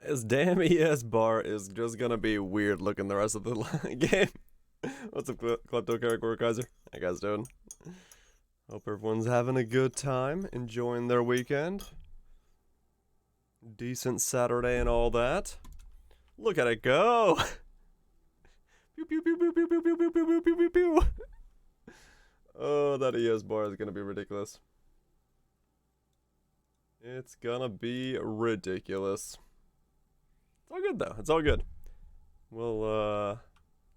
This damn ES bar is just gonna be weird looking the rest of the game. What's up, Klepto Character Kaiser? How you guys doing? Hope everyone's having a good time, enjoying their weekend. Decent Saturday and all that. Look at it go! Pew pew pew pew pew pew pew pew pew pew pew pew. Oh, that ES bar is gonna be ridiculous. It's gonna be ridiculous. It's all good though. It's all good. We'll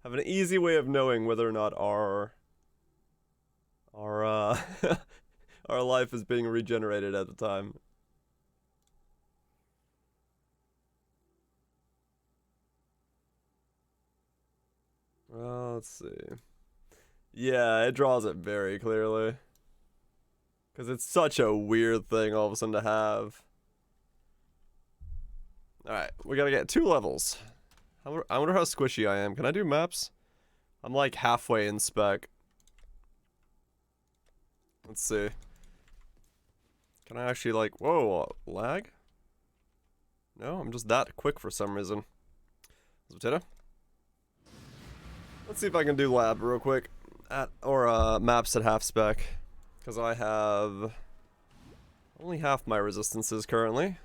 have an easy way of knowing whether or not our our life is being regenerated at the time. Well, let's see. Yeah, it draws it very clearly. Because it's such a weird thing all of a sudden to have. Alright, we gotta get 2 levels. I wonder how squishy I am. Can I do maps? I'm like halfway in spec. Let's see. Can I actually like, whoa, lag? No, I'm just that quick for some reason. Potato? Let's see if I can do lab real quick. Maps at half spec. Because I have only half my resistances currently.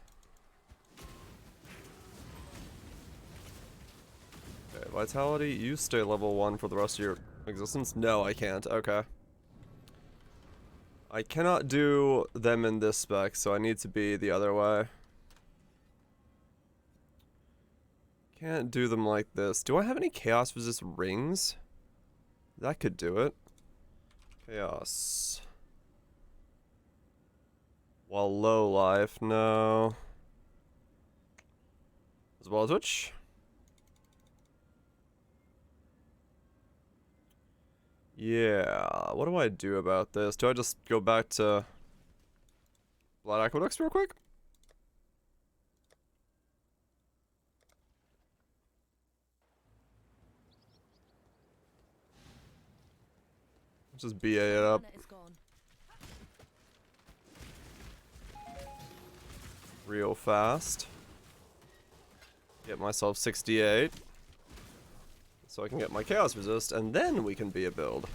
Okay, vitality, you stay level 1 for the rest of your existence? No, I can't. Okay. I cannot do them in this spec, so I need to be the other way. Can't do them like this. Do I have any chaos resist rings? That could do it. Chaos. While low life, no. As well as which? Yeah, what do I do about this? Do I just go back to Blood Aqueducts real quick? Just BA it up. Real fast. Get myself 68. So I can get my chaos resist, and then we can be a build.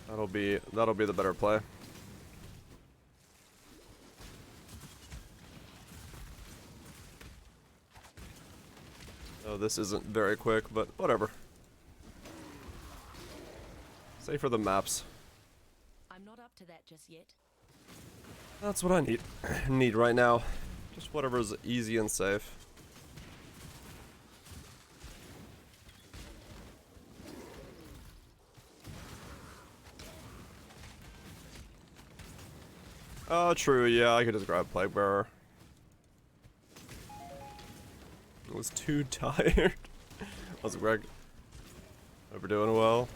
That'll be the better play. Oh, this isn't very quick, but whatever. Save for the maps. I'm not up to that just yet. That's what I need right now. Just whatever's easy and safe. Oh, true, yeah, I could just grab Plague Bearer. I was too tired. How's it, Greg? Hope you're doing well.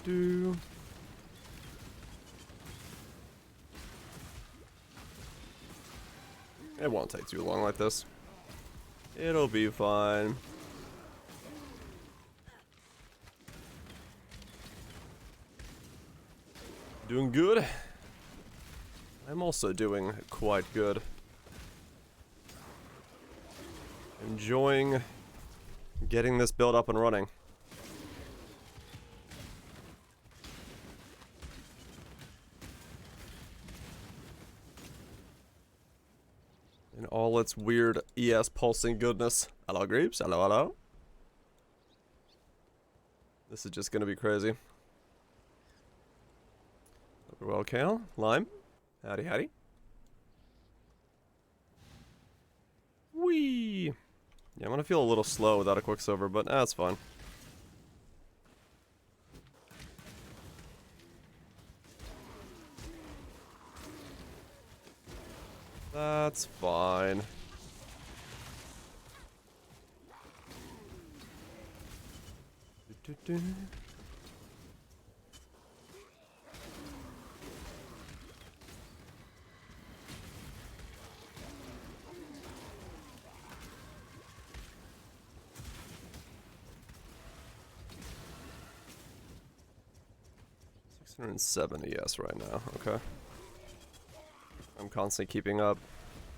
Do. It won't take too long like this. It'll be fine. Doing good? I'm also doing quite good. Enjoying getting this build up and running. In all its weird ES pulsing goodness. Hello, Greeps. Hello, hello. This is just gonna be crazy. Well, Kale, Lime, howdy, howdy. Whee! Yeah, I'm gonna feel a little slow without a Quicksilver, but that's fine. That's fine. 170, yes, right now. Okay. I'm constantly keeping up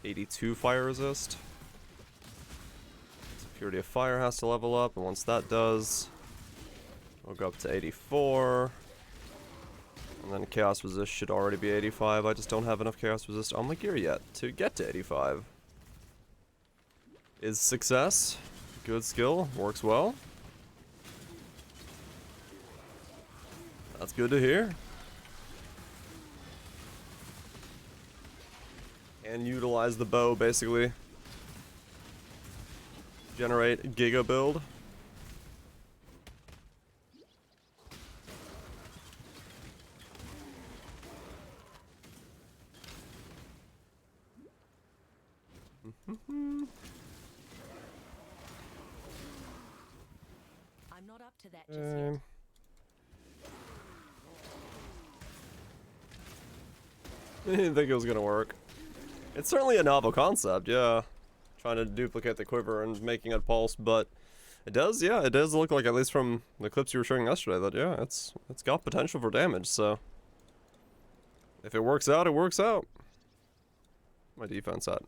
82 fire resist. Purity of Fire has to level up, and once that does, we'll go up to 84. And then Chaos Resist should already be 85. I just don't have enough Chaos Resist on my gear yet to get to 85. Is success. Good skill. Works well. That's good to hear. And utilize the bow, basically. Generate Giga build. I'm not up to that just yet. I didn't think it was gonna work. It's certainly a novel concept, yeah. Trying to duplicate the quiver and making it pulse, but it does, yeah, it does look like, at least from the clips you were showing yesterday, that yeah, it's got potential for damage, so if it works out, it works out. My defense at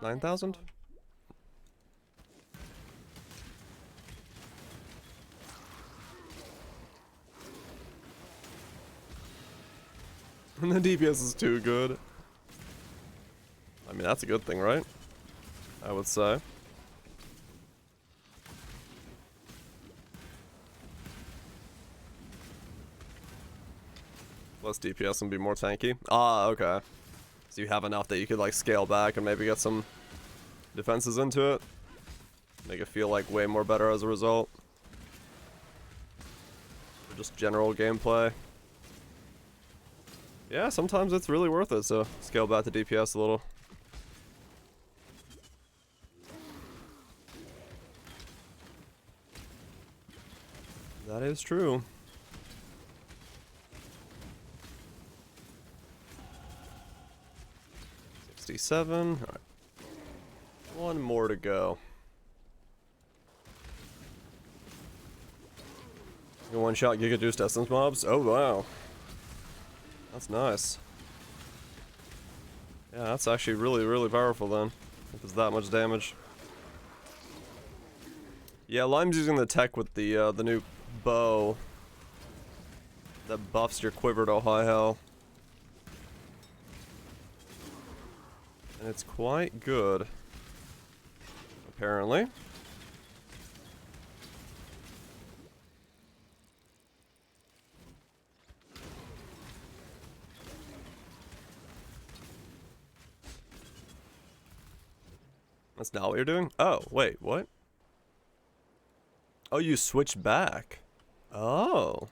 9,000? And the DPS is too good. I mean, that's a good thing, right? I would say. Less DPS and be more tanky. Ah, okay. So you have enough that you could like scale back and maybe get some defenses into it. Make it feel like way more better as a result. Or just general gameplay. Yeah, sometimes it's really worth it, so scale back the DPS a little. That is true. 67. Alright. One more to go. You one-shot Giga Juice Essence mobs? Oh, wow. That's nice. Yeah, that's actually really, really powerful then. If it's that much damage. Yeah, Lime's using the tech with the new bow that buffs your quiver to high hell. And it's quite good. Apparently. That's not what you're doing? Oh, wait, what? Oh, you switched back. Oh.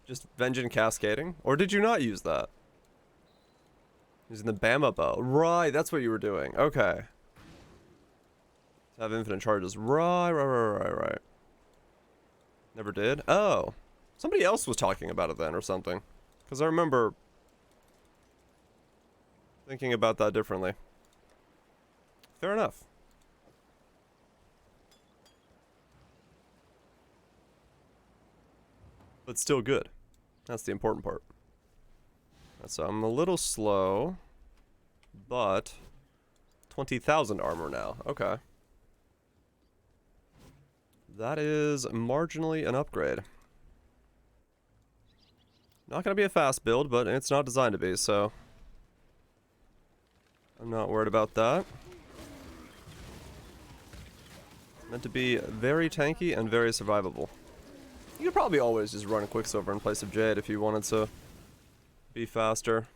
Just Vengeance Cascading? Or did you not use that? Using the Bama bow. Right, that's what you were doing. Okay. Have infinite charges. Right. Never did? Oh. Somebody else was talking about it then or something. Because I remember thinking about that differently. Fair enough. But still good. That's the important part. So I'm a little slow, but 20,000 armor now. Okay. That is marginally an upgrade. Not gonna be a fast build, but it's not designed to be, so I'm not worried about that. It's meant to be very tanky and very survivable. You could probably always just run Quicksilver in place of Jade if you wanted to be faster.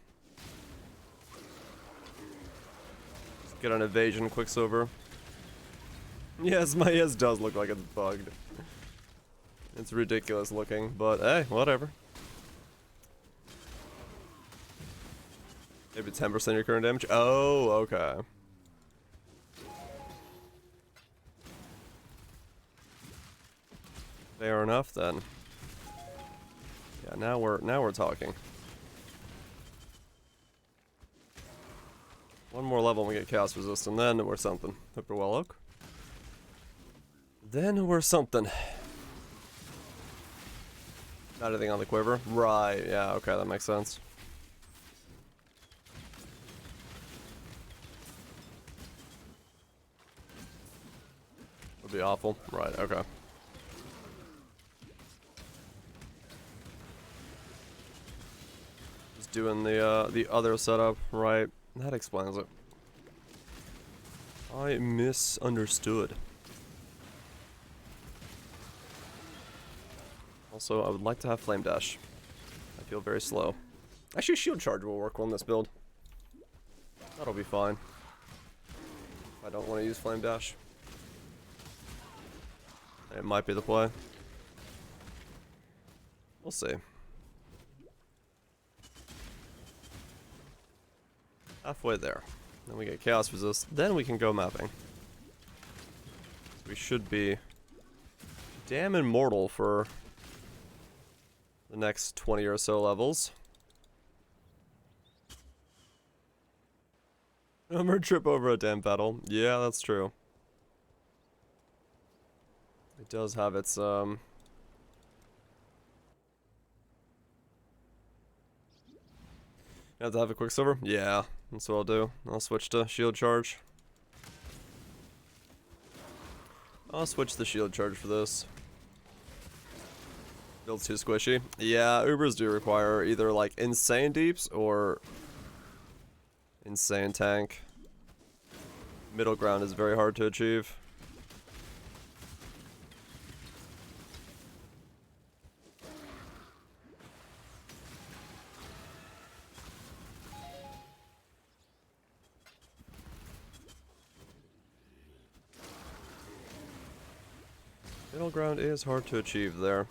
Just get an evasion Quicksilver. Yes, my ES does look like it's bugged. It's ridiculous looking, but hey, whatever. Maybe 10% of your current damage? Oh, okay. Fair enough then. Yeah, now we're talking. One more level and we get Chaos Resist, and then we're something. Hope you're well, Oak. Then we're something. Not anything on the quiver? Right, yeah, okay, that makes sense. Would be awful. Right, okay. Just doing the other setup, right. That explains it. I misunderstood. Also, I would like to have Flame Dash. I feel very slow. Actually, Shield Charge will work well in this build. That'll be fine. I don't want to use Flame Dash. It might be the play. We'll see. Halfway there. Then we get Chaos Resist. Then we can go mapping. So we should be damn immortal for the next 20 or so levels. Number trip over a damn battle. Yeah, that's true. It does have its, You have to have a Quicksilver? Yeah, that's what I'll do. I'll switch to Shield Charge. I'll switch the Shield Charge for this. Build's too squishy. Yeah, Ubers do require either, like, insane deeps or insane tank. Middle ground is very hard to achieve. Middle ground is hard to achieve there.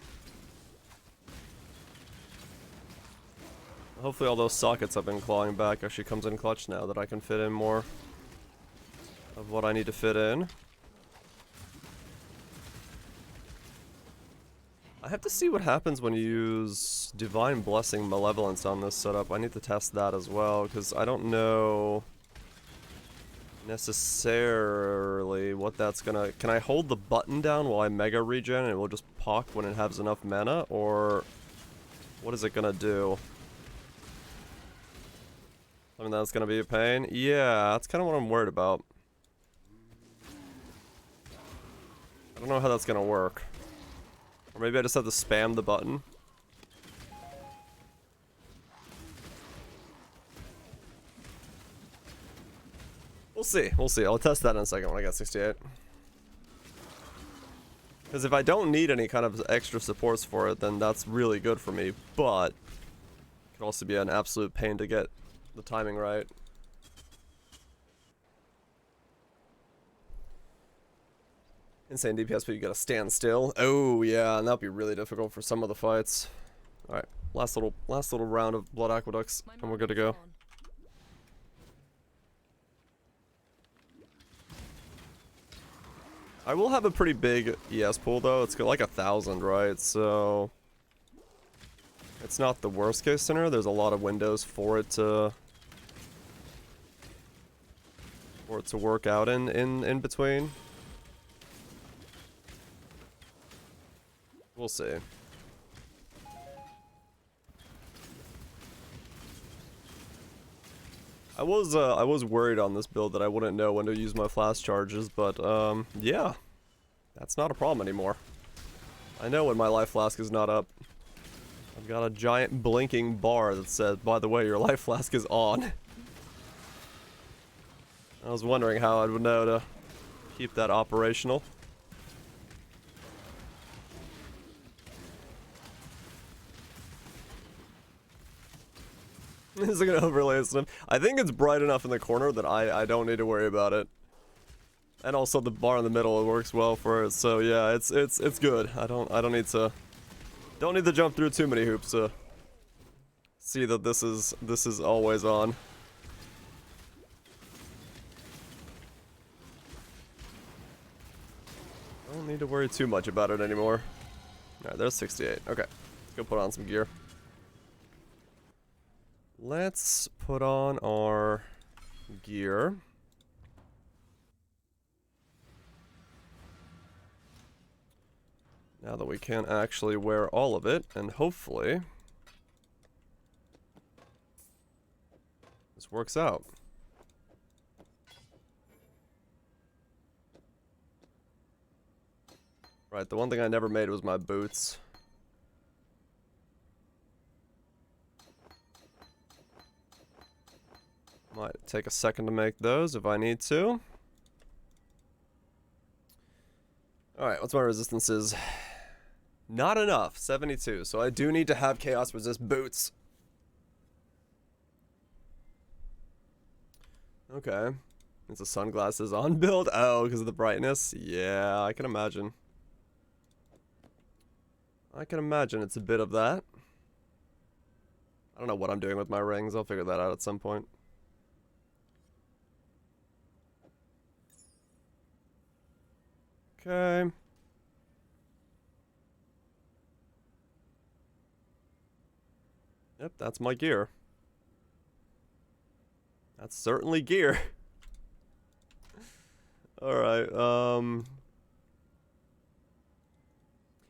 Hopefully all those sockets I've been clawing back actually comes in clutch now that I can fit in more of what I need to fit in. I have to see what happens when you use Divine Blessing Malevolence on this setup. I need to test that as well, because I don't know necessarily what that's gonna... Can I hold the button down while I Mega Regen and it will just pock when it has enough mana, or what is it gonna do? I mean, that's gonna be a pain. Yeah, that's kind of what I'm worried about. I don't know how that's gonna work. Or maybe I just have to spam the button. We'll see. We'll see. I'll test that in a second when I get 68. Because if I don't need any kind of extra supports for it, then that's really good for me. But it could also be an absolute pain to get the timing right. Insane DPS, but you gotta stand still. Oh yeah, and that'd be really difficult for some of the fights. All right, last little round of Blood Aqueducts, and we're good to go. I will have a pretty big ES pool though. It's got like 1,000, right? So it's not the worst case scenario. There's a lot of windows for it to work out in between. We'll see. I was worried on this build that I wouldn't know when to use my flash charges, but yeah, that's not a problem anymore. I know when my life flask is not up. I've got a giant blinking bar that says, by the way, your life flask is on. I was wondering how I would know to keep that operational. Is it gonna overlay stuff? I think it's bright enough in the corner that I don't need to worry about it. And also the bar in the middle, it works well for it. So yeah, it's good. I don't need to jump through too many hoops to see that this is always on. I don't need to worry too much about it anymore. Alright, there's 68. Okay, let's go put on some gear. Let's put on our gear. Now that we can actually wear all of it, and hopefully this works out. Right, the one thing I never made was my boots. Might take a second to make those if I need to. Alright, what's my resistances? Not enough, 72, so I do need to have chaos resist boots. Okay. It's a sunglasses on build? Oh, because of the brightness? Yeah, I can imagine. I can imagine it's a bit of that. I don't know what I'm doing with my rings. I'll figure that out at some point. Okay. Yep, that's my gear. That's certainly gear. Alright,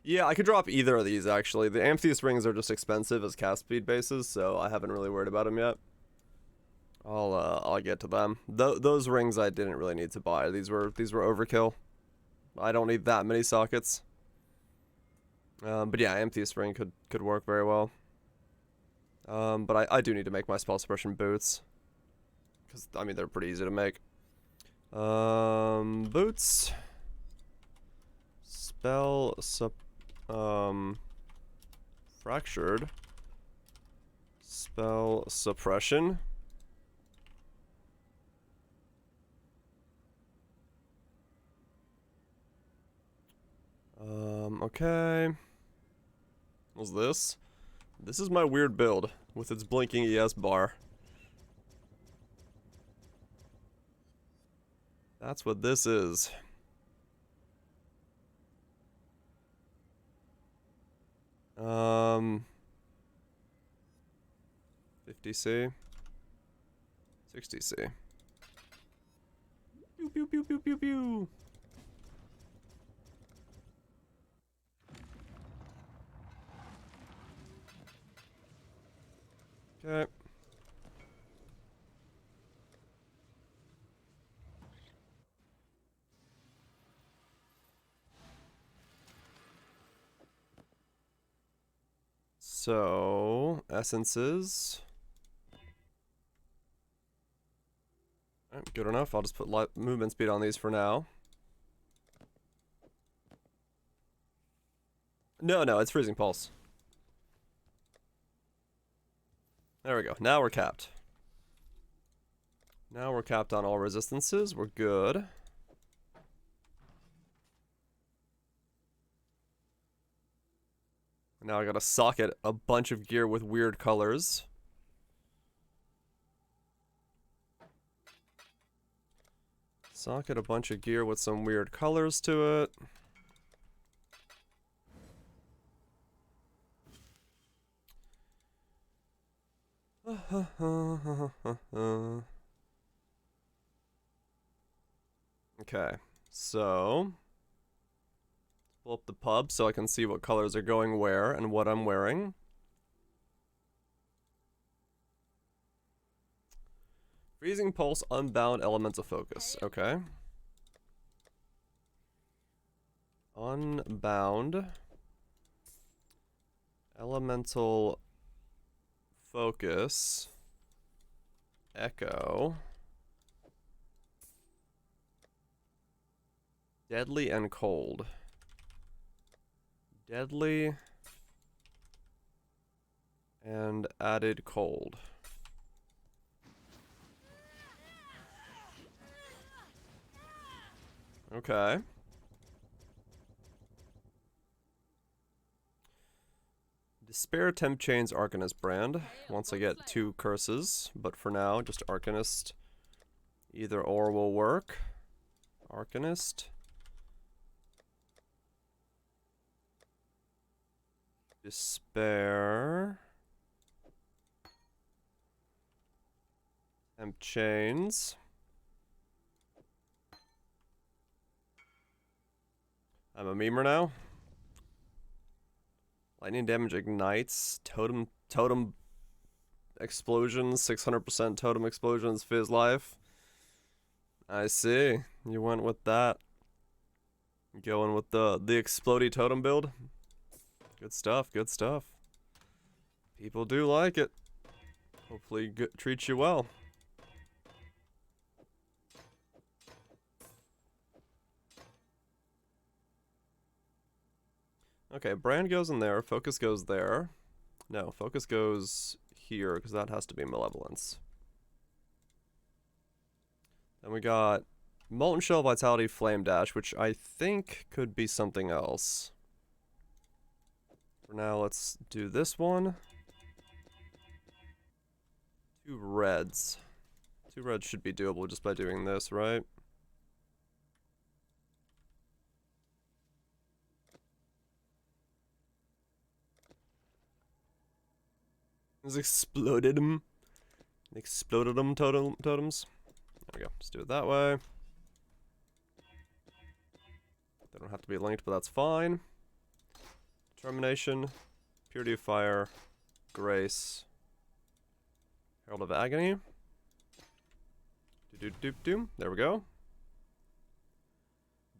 yeah, I could drop either of these, actually. The Amethyst rings are just expensive as cast speed bases, so I haven't really worried about them yet. I'll get to them. Those rings I didn't really need to buy. These were overkill. I don't need that many sockets. But yeah, Amethyst ring could work very well. But I do need to make my spell suppression boots. Because, I mean, they're pretty easy to make. Boots. Fractured. Spell suppression. Okay. What's this? This is my weird build with its blinking ES bar. That's what this is. Um, 50C, 60C. Pew pew pew pew pew pew. Okay. So, essences. Alright, good enough. I'll just put movement speed on these for now. No, it's freezing pulse. There we go. Now we're capped. Now we're capped on all resistances. We're good. Now I gotta socket a bunch of gear with weird colors. Socket a bunch of gear with some weird colors to it. Okay, so pull up the pub so I can see what colors are going where and what I'm wearing. Freezing Pulse, Unbound, Elemental Focus. Okay. Unbound. Elemental Focus. Echo. Deadly and Cold. Deadly and added cold. Okay. Despair, Temp Chains, Arcanist brand. Once I get 2 curses, but for now, just Arcanist. Either or will work. Arcanist. Despair. Temp Chains. I'm a memer now. Lightning damage ignites. Totem explosions. 600% totem explosions. Fizz life. I see. You went with that. Going with the explodey totem build. Good stuff. Good stuff. People do like it. Hopefully treats you well. Okay, brand goes in there, focus goes there. No, focus goes here, because that has to be malevolence. Then we got Molten Shell, Vitality, Flame Dash, which I think could be something else. For now, let's do this one. 2 reds. 2 reds should be doable just by doing this, right? Just exploded them. Exploded them totems. There we go. Let's do it that way. They don't have to be linked, but that's fine. Determination. Purity of Fire. Grace. Herald of Agony. Doop. There we go.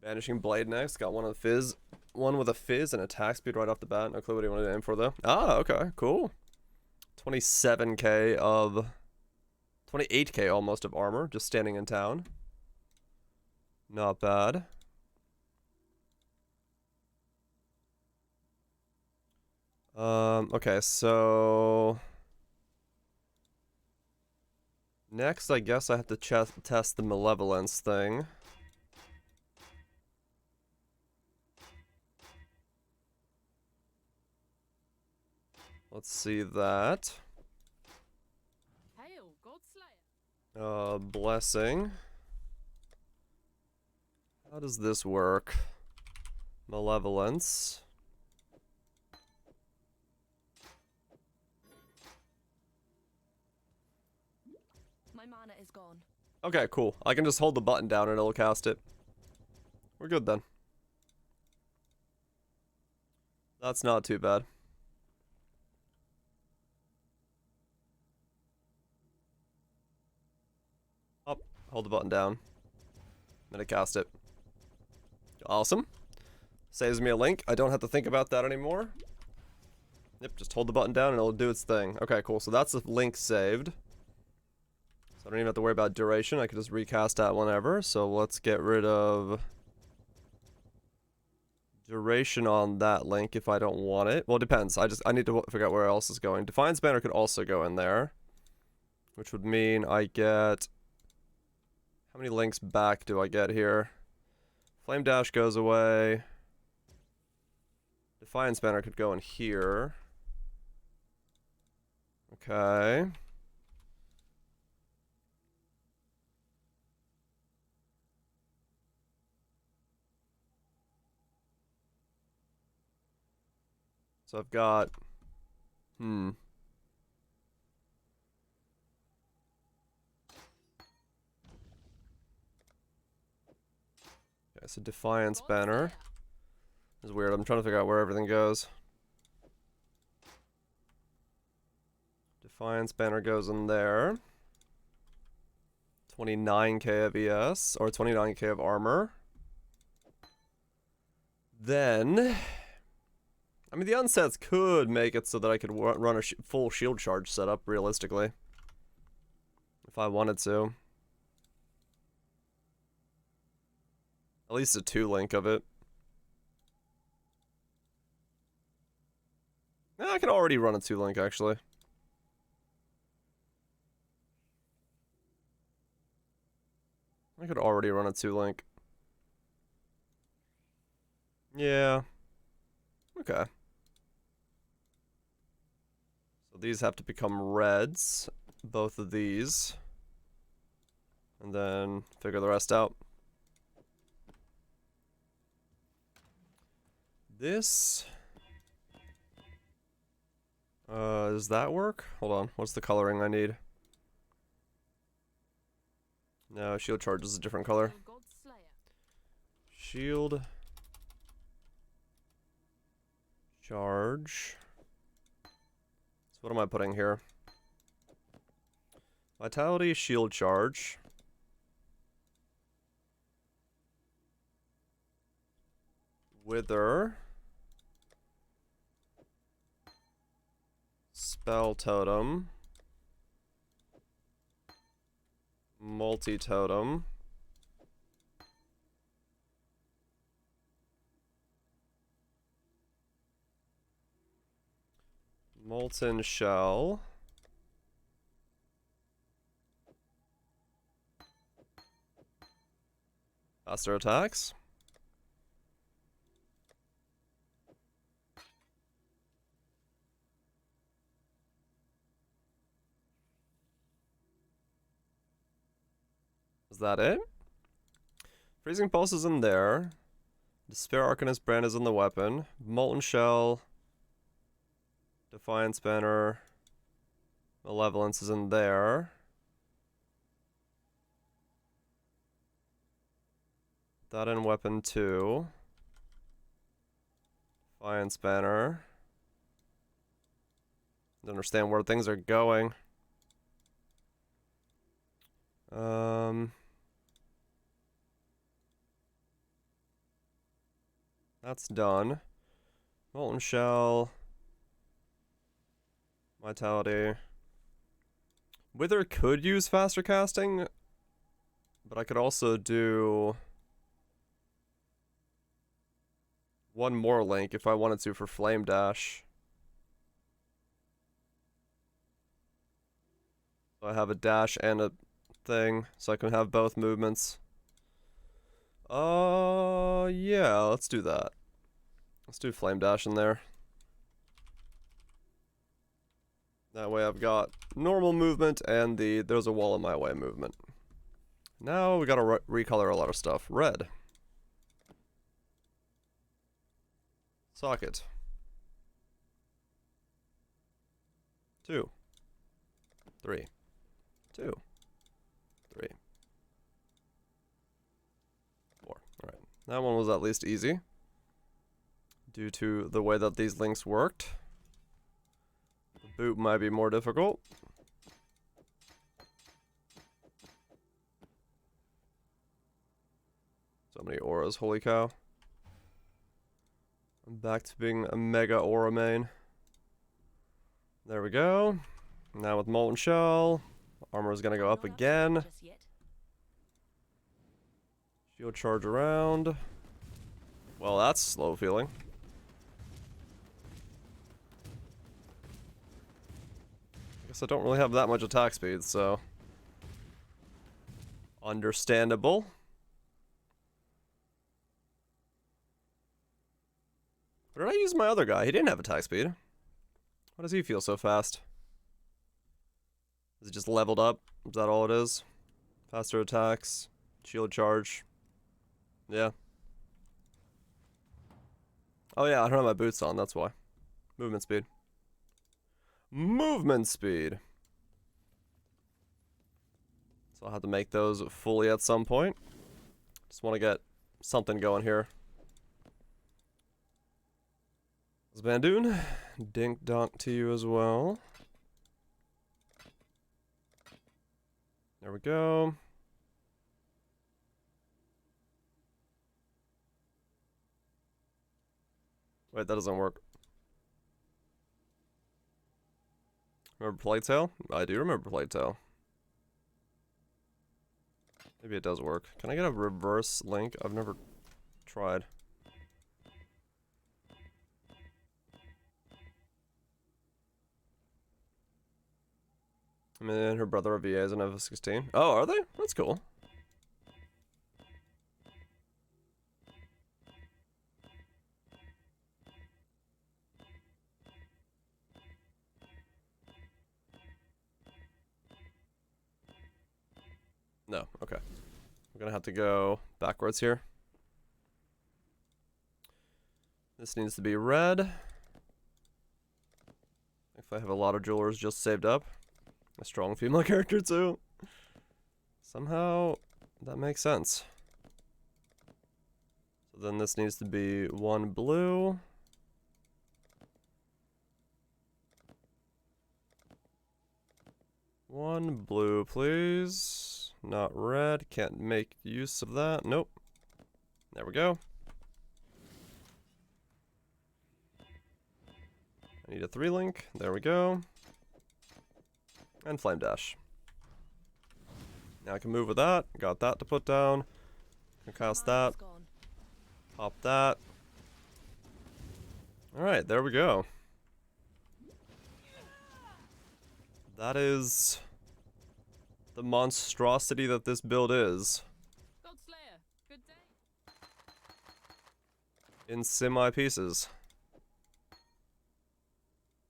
Banishing Blade next. Got one with fizz. One with a fizz and attack speed right off the bat. No clue what you want to aim for though. Ah, okay, cool. 27k of 28k almost of armor just standing in town. Not bad. Okay, so next I guess I have to test the malevolence thing. Let's see that. Hail, Godslayer. Blessing. How does this work? Malevolence. My mana is gone. Okay, cool. I can just hold the button down and it'll cast it. We're good then. That's not too bad. Up, hold the button down. Then it cast it. Awesome. Saves me a link. I don't have to think about that anymore. Yep, just hold the button down and it'll do its thing. Okay, cool. So that's the link saved. So I don't even have to worry about duration. I can just recast that whenever. So let's get rid of duration on that link if I don't want it. Well, it depends. I need to figure out where else is going. Defiance Banner could also go in there, which would mean I get... How many links back do I get here? Flame Dash goes away. Defiance Banner could go in here. Okay. So I've got... Okay, so Defiance Banner. This is weird. I'm trying to figure out where everything goes. Defiance Banner goes in there. 29k of ES, or 29k of armor. Then... I mean, the unsets could make it so that I could run a full shield charge setup, realistically. If I wanted to. At least a 2-link of it. I can already run a 2-link, actually. I could already run a 2-link. Yeah. Okay. So these have to become reds. Both of these. And then figure the rest out. This... does that work? Hold on, what's the coloring I need? No, shield charge is a different color. Shield Charge. So what am I putting here? Vitality, shield charge. Wither. Spell totem. Multi-totem. Molten shell. Faster attacks. Is that it? Freezing Pulse is in there. Despair Arcanist Brand is in the weapon. Molten Shell. Defiance Banner. Malevolence is in there. That in weapon 2. Defiance Banner. Don't understand where things are going. That's done. Molten Shell. Vitality. Wither could use faster casting, but I could also do one more link if I wanted to for Flame Dash. So I have a dash and a thing, so I can have both movements. Yeah, let's do that. Let's do Flame Dash in there. That way I've got normal movement and there's a wall in my way movement. Now we gotta recolor a lot of stuff. Red. Socket. 2. 3. 2. 3. 4. Alright. That one was at least easy. Due to the way that these links worked. The boot might be more difficult. So many auras, holy cow. I'm back to being a mega aura main. There we go. Now with Molten Shell, armor is gonna go up again. Shield charge around. Well, that's slow feeling. I guess I don't really have that much attack speed, so understandable. Where did I use my other guy? He didn't have attack speed. Why does he feel so fast? Is it just leveled up? Is that all it is? Faster attacks, shield charge. Yeah. Oh yeah, I don't have my boots on, that's why. Movement speed. Movement speed! So I'll have to make those fully at some point. Just want to get something going here. Zbandoon, dink donk to you as well. There we go. Wait, that doesn't work. Remember Plague Tale? I do remember Plague Tale. Maybe it does work. Can I get a reverse link? I've never tried. I mean, her brother VA is an F16. Oh, are they? That's cool. No, okay. I'm gonna have to go backwards here. This needs to be red. If I have a lot of jewelers just saved up. A strong female character too. Somehow that makes sense. So then this needs to be 1 blue. One blue, please. Not red. Can't make use of that. Nope. There we go. I need a 3-link. There we go. And flame dash. Now I can move with that. Got that to put down. Can cast that. Mana's gone. Pop that. Alright, there we go. That is the monstrosity that this build is. God Slayer, good day. In semi-pieces.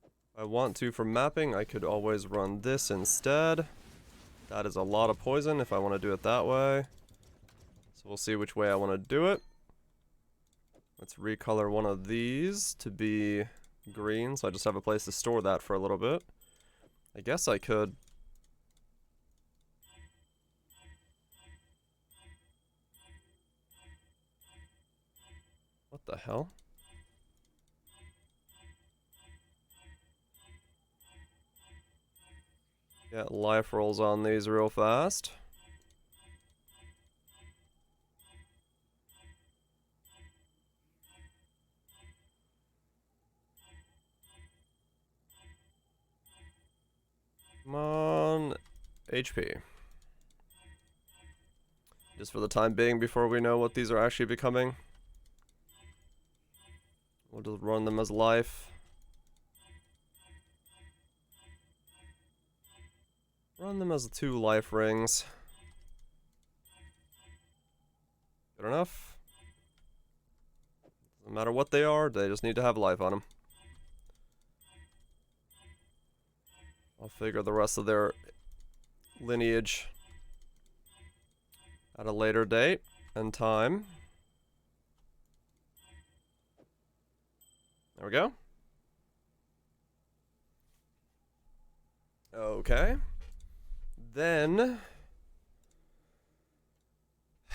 If I want to for mapping, I could always run this instead. That is a lot of poison if I want to do it that way. So we'll see which way I want to do it. Let's recolor one of these to be green, so I just have a place to store that for a little bit. I guess I could... What the hell? Get life rolls on these real fast. Come on, HP. Just for the time being before we know what these are actually becoming. We'll just run them as life. Run them as 2 life rings. Good enough. Doesn't matter what they are, they just need to have life on them. I'll figure the rest of their lineage at a later date and time. There we go. Okay. Then,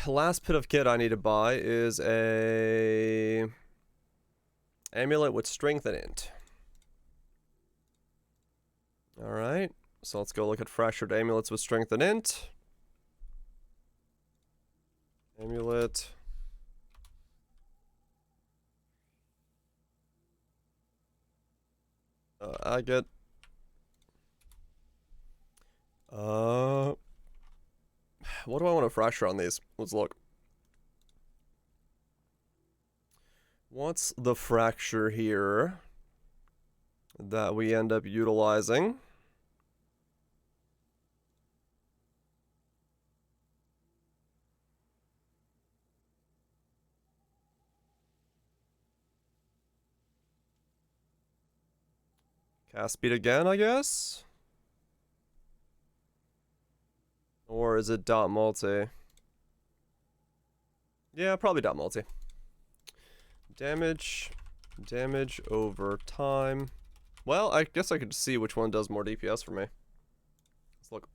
last bit of kit I need to buy is a amulet with strength and int. Alright, so let's go look at fractured amulets with strength and int. Amulet. Agate. What do I want to fracture on these? Let's look. What's the fracture here that we end up utilizing? Cast speed again, I guess? Or is it dot multi? Yeah, probably dot multi. Damage over time. Well, I guess I could see which one does more DPS for me. Let's look.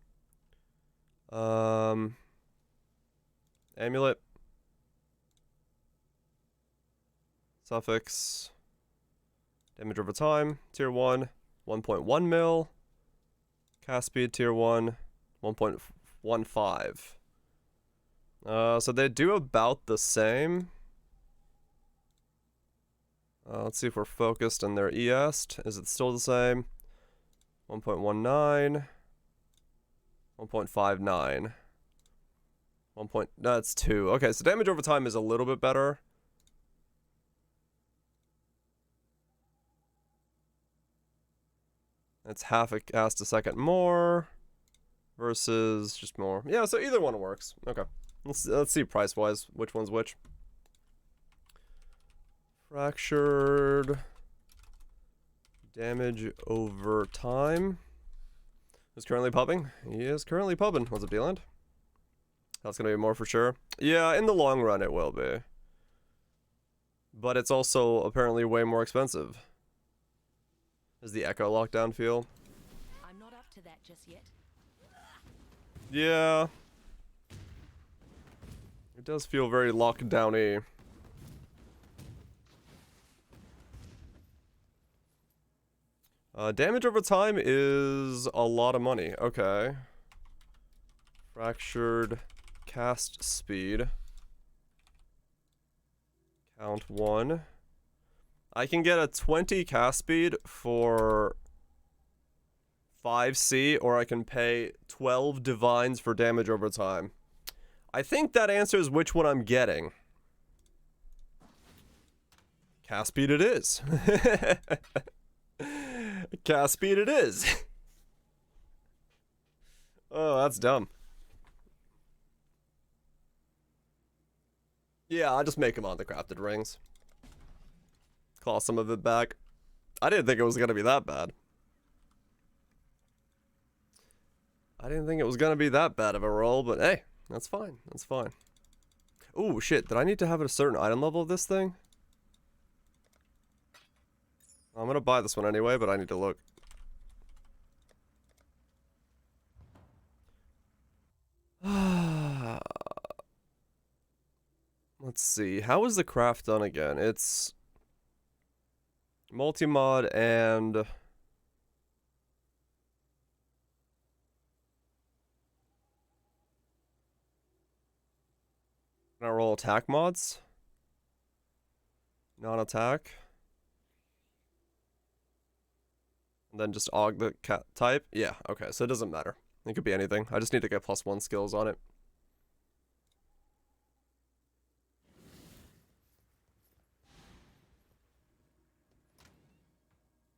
Amulet. Suffix. Damage over time, tier 1, 1.1 mil. Cast speed, tier 1, 1.15. So they do about the same. Let's see if we're focused on their EST. Is it still the same? 1.19. 1.59. That's 2. Okay, so damage over time is a little bit better. It's half a cast a second more versus just more. Yeah, so either one works. Okay. Let's see price-wise which one's which. Fractured damage over time. Who's currently pubbing? He is currently pubbing. What's up, D-Land? That's gonna be more for sure. Yeah, in the long run it will be. But it's also apparently way more expensive. Does the Echo lockdown feel? I'm not up to that just yet. Yeah. It does feel very lockdown-y. Damage over time is a lot of money. Okay. Fractured cast speed. Count 1. I can get a 20 cast speed for 5C, or I can pay 12 divines for damage over time. I think that answers which one I'm getting. Cast speed it is. Cast speed it is. Oh, that's dumb. Yeah, I'll just make him on the crafted rings. Claw some of it back. I didn't think it was gonna be that bad. I didn't think it was gonna be that bad of a roll, but hey, that's fine. That's fine. Ooh, shit. Did I need to have a certain item level of this thing? I'm gonna buy this one anyway, but I need to look. Let's see. How is the craft done again? It's multi-mod and... Can I roll attack mods? Non-attack. And then just aug the cat type? Yeah, okay, so it doesn't matter. It could be anything. I just need to get +1 skills on it.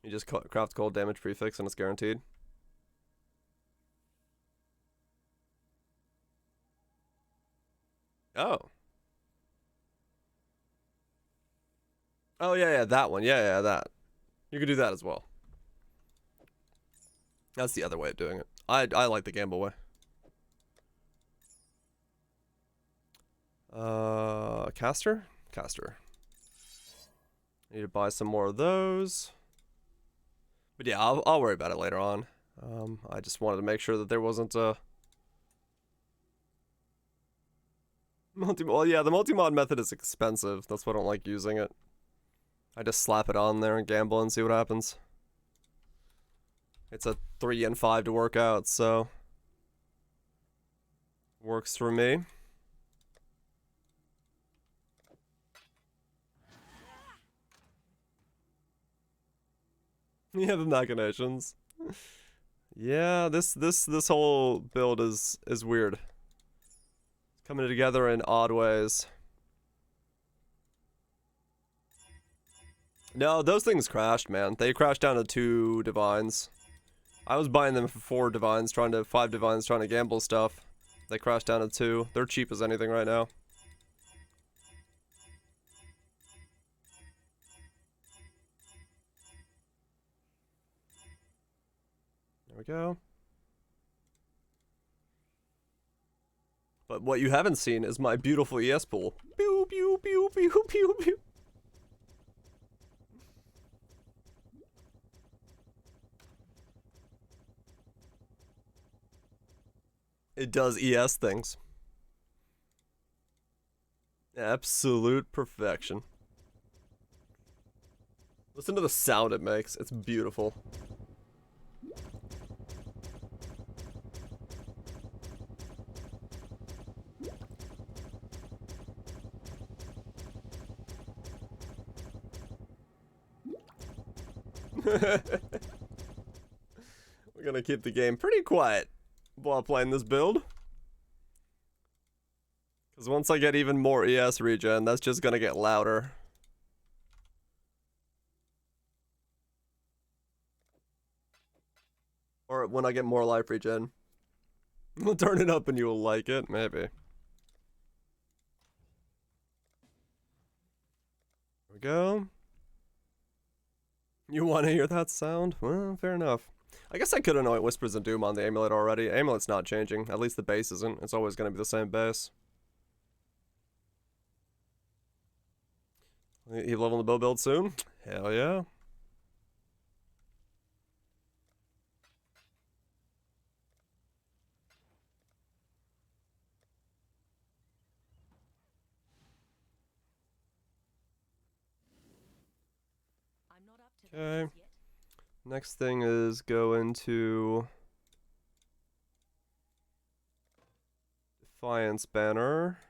You just craft cold damage prefix and it's guaranteed. Oh. Oh, yeah, that one. Yeah, that. You could do that as well. That's the other way of doing it. I like the gamble way. Caster? Caster. Need to buy some more of those. But yeah, I'll worry about it later on. I just wanted to make sure that there wasn't a... Well, yeah, the multi-mod method is expensive. That's why I don't like using it. I just slap it on there and gamble and see what happens. It's a 3 and 5 to work out, so... Works for me. Yeah, the machinations. Yeah, this whole build is weird. Coming together in odd ways. No, those things crashed, man. They crashed down to 2 divines. I was buying them for 4 divines, 5 divines, trying to gamble stuff. They crashed down to 2. They're cheap as anything right now. There we go. But what you haven't seen is my beautiful ES pool. Pew, pew, pew, pew, pew, pew. It does ES things. Absolute perfection. Listen to the sound it makes. It's beautiful. We're gonna keep the game pretty quiet while playing this build. Because once I get even more ES regen, that's just gonna get louder. Or when I get more life regen. We'll turn it up and you'll like it, maybe. There we go. You want to hear that sound? Well, fair enough. I guess I could anoint Whispers of Doom on the amulet already. Amulet's not changing. At least the base isn't. It's always going to be the same base. You leveling the bow build soon? Hell yeah. I'm not up to that Okay. just yet. Next thing is go into Defiance banner.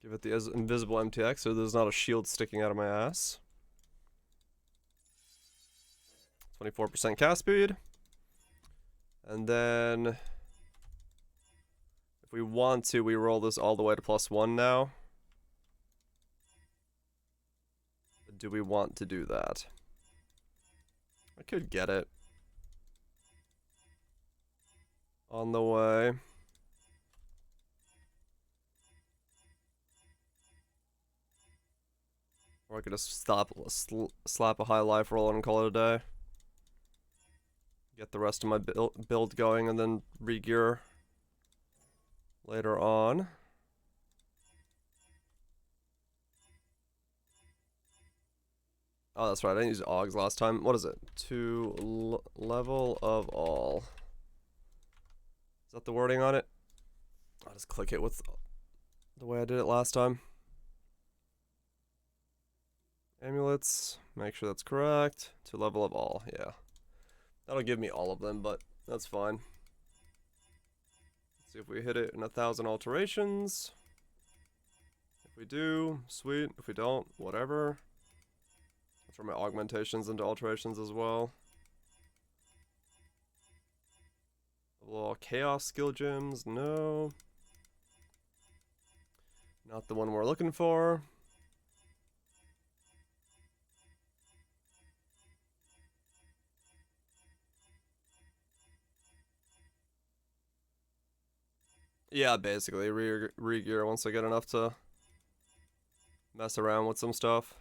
Give it the invisible MTX so there's not a shield sticking out of my ass. 24% cast speed. And then if we want to, we roll this all the way to +1 now. Do we want to do that? I could get it. On the way. Or I could just slap a high life roll and call it a day. Get the rest of my build going and then re-gear later on. Oh, that's right. I didn't use Augs last time. What is it? To level of all. Is that the wording on it? I'll just click it with the way I did it last time. Amulets. Make sure that's correct. To level of all. Yeah. That'll give me all of them, but that's fine. Let's see if we hit it in 1,000 alterations. If we do, sweet. If we don't, whatever. I'll throw my augmentations into alterations as well. A little chaos skill gems, no. Not the one we're looking for. Yeah, basically, re-gear once I get enough to mess around with some stuff.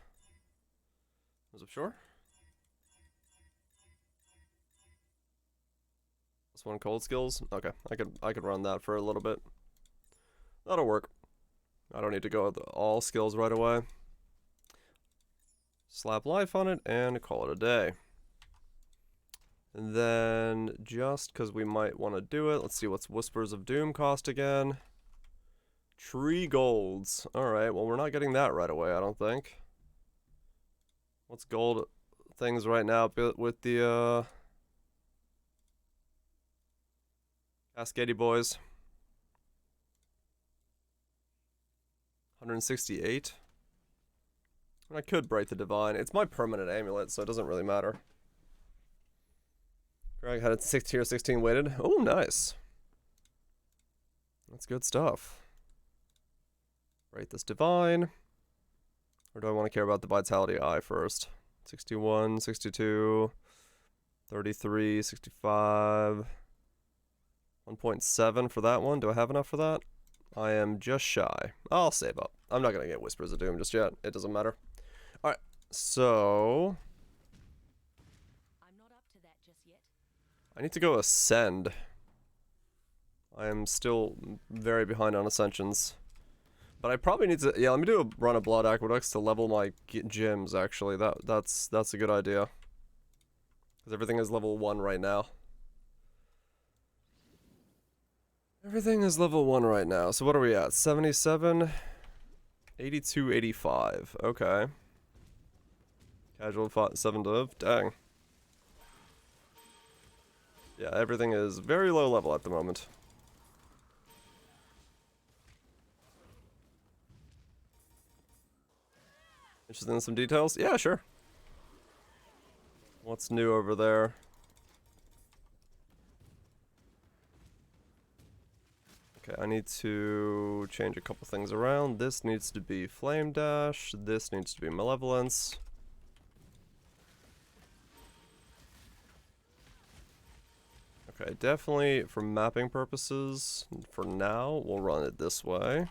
Was it sure? This one cold skills? Okay, I could run that for a little bit. That'll work. I don't need to go with all skills right away. Slap life on it and call it a day. And then, just because we might want to do it, let's see what's Whispers of Doom cost again. Tree golds. Alright, well we're not getting that right away, I don't think. What's gold things right now with the Cascady boys? 168. I could break the divine. It's my permanent amulet, so it doesn't really matter. Greg had a tier 16 weighted. Oh, nice. That's good stuff. Rate this divine. Or do I want to care about the vitality eye first? 61, 62, 33, 65. 1.7 for that one. Do I have enough for that? I am just shy. I'll save up. I'm not going to get Whispers of Doom just yet. It doesn't matter. Alright, so I'm not up to that just yet. I need to go Ascend. I am still very behind on Ascensions. But I probably need to, yeah, let me do a run of Blood Aqueducts to level my gyms, actually. That's a good idea. Because everything is level 1 right now. Everything is level 1 right now. So what are we at? 77, 82, 85. Okay. Casual 7 div. Dang. Yeah, everything is very low level at the moment. Interested in some details? Yeah, sure. What's new over there? Okay, I need to change a couple things around. This needs to be Flame Dash. This needs to be Malevolence. Okay, definitely for mapping purposes, for now, we'll run it this way.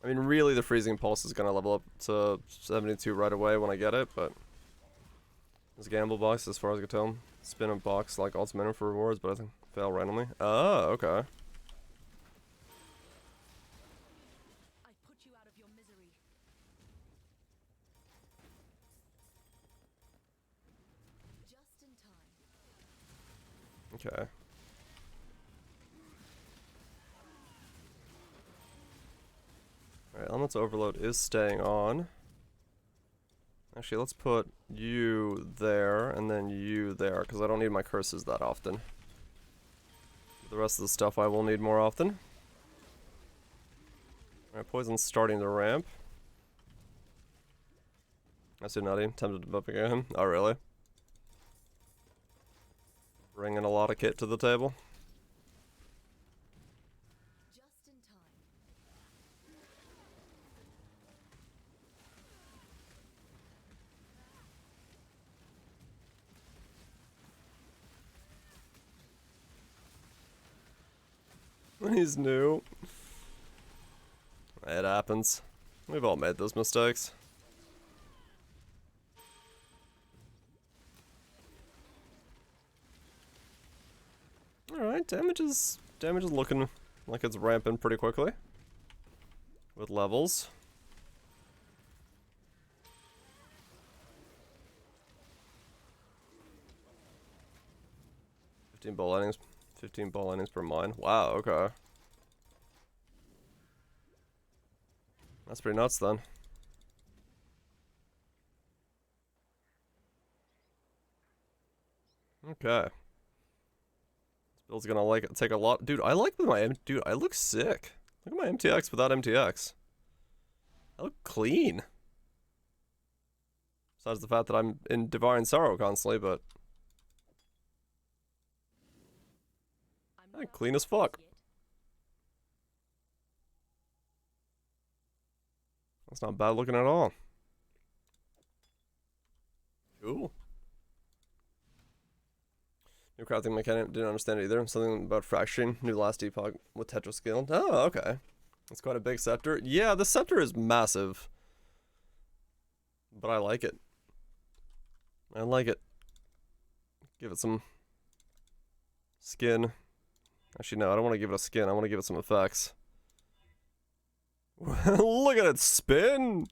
I mean, really, the Freezing Pulse is going to level up to 72 right away when I get it, but it's a gamble box as far as I can tell. Spin a box like ultimate for rewards, but I think fail randomly. Oh, okay. I put you out of your misery. Okay. Alright, Element's Overload is staying on. Actually, let's put you there, and then you there, because I don't need my curses that often. The rest of the stuff I will need more often. Alright, Poison's starting to ramp. I see Nutty, tempted to bump again. Oh, really? Bringing a lot of kit to the table. Just in time. He's new. It happens. We've all made those mistakes. Alright, damage is looking like it's ramping pretty quickly. With levels. $15 ball lightnings. 15 ball lightnings per mine. Wow, okay. That's pretty nuts then. Okay. This build's gonna like it. Take a lot. Dude, I like my dude, I look sick. Look at my MTX without MTX. I look clean. Besides the fact that I'm in Divine Sorrow constantly, but I'm I not look up clean to as that fuck. just yet. That's not bad looking at all. Cool. New crafting mechanic, didn't understand it either. Something about fracturing, new last epoch with tetraskill. Oh, okay. That's quite a big scepter. Yeah, the scepter is massive. But I like it. I like it. Give it some skin. Actually, no, I don't want to give it a skin. I want to give it some effects. Look at it spin!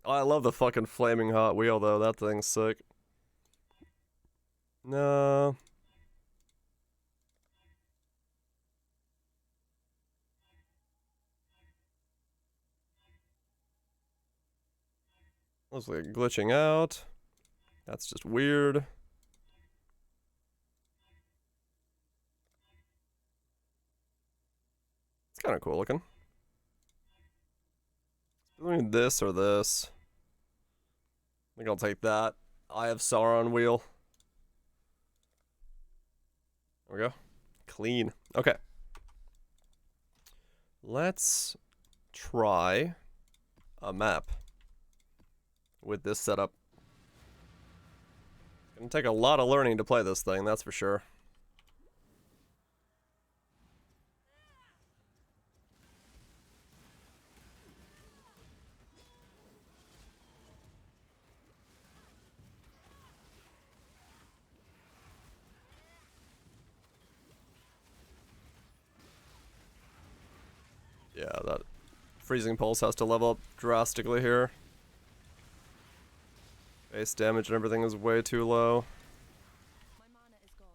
Oh, I love the fucking flaming hot wheel, though. That thing's sick. No. Looks like glitching out. That's just weird. It's kind of cool looking. Between this or this. I think I'll take that. Eye of Sauron wheel. There we go. Clean. Okay. Let's try a map with this setup. Gonna take a lot of learning to play this thing, that's for sure. Yeah, that freezing pulse has to level up drastically here. Base damage and everything is way too low. My mana is gone.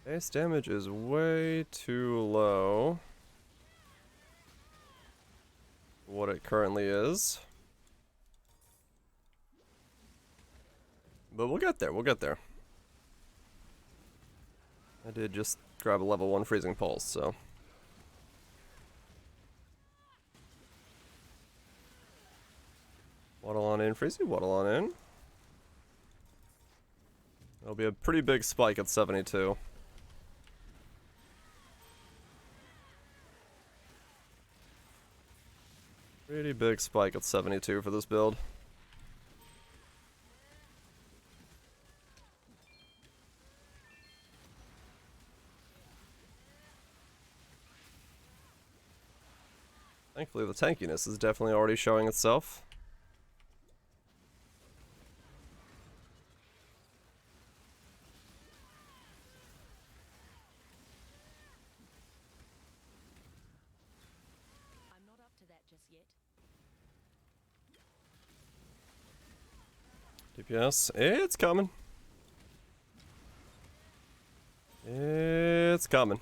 Base damage is way too low. What it currently is. But we'll get there, we'll get there. I did just grab a level 1 freezing pulse, so. Waddle on in, Freezy, waddle on in. That'll be a pretty big spike at 72. Pretty big spike at 72 for this build. Thankfully, the tankiness is definitely already showing itself. I'm not up to that just yet. DPS, it's coming. It's coming.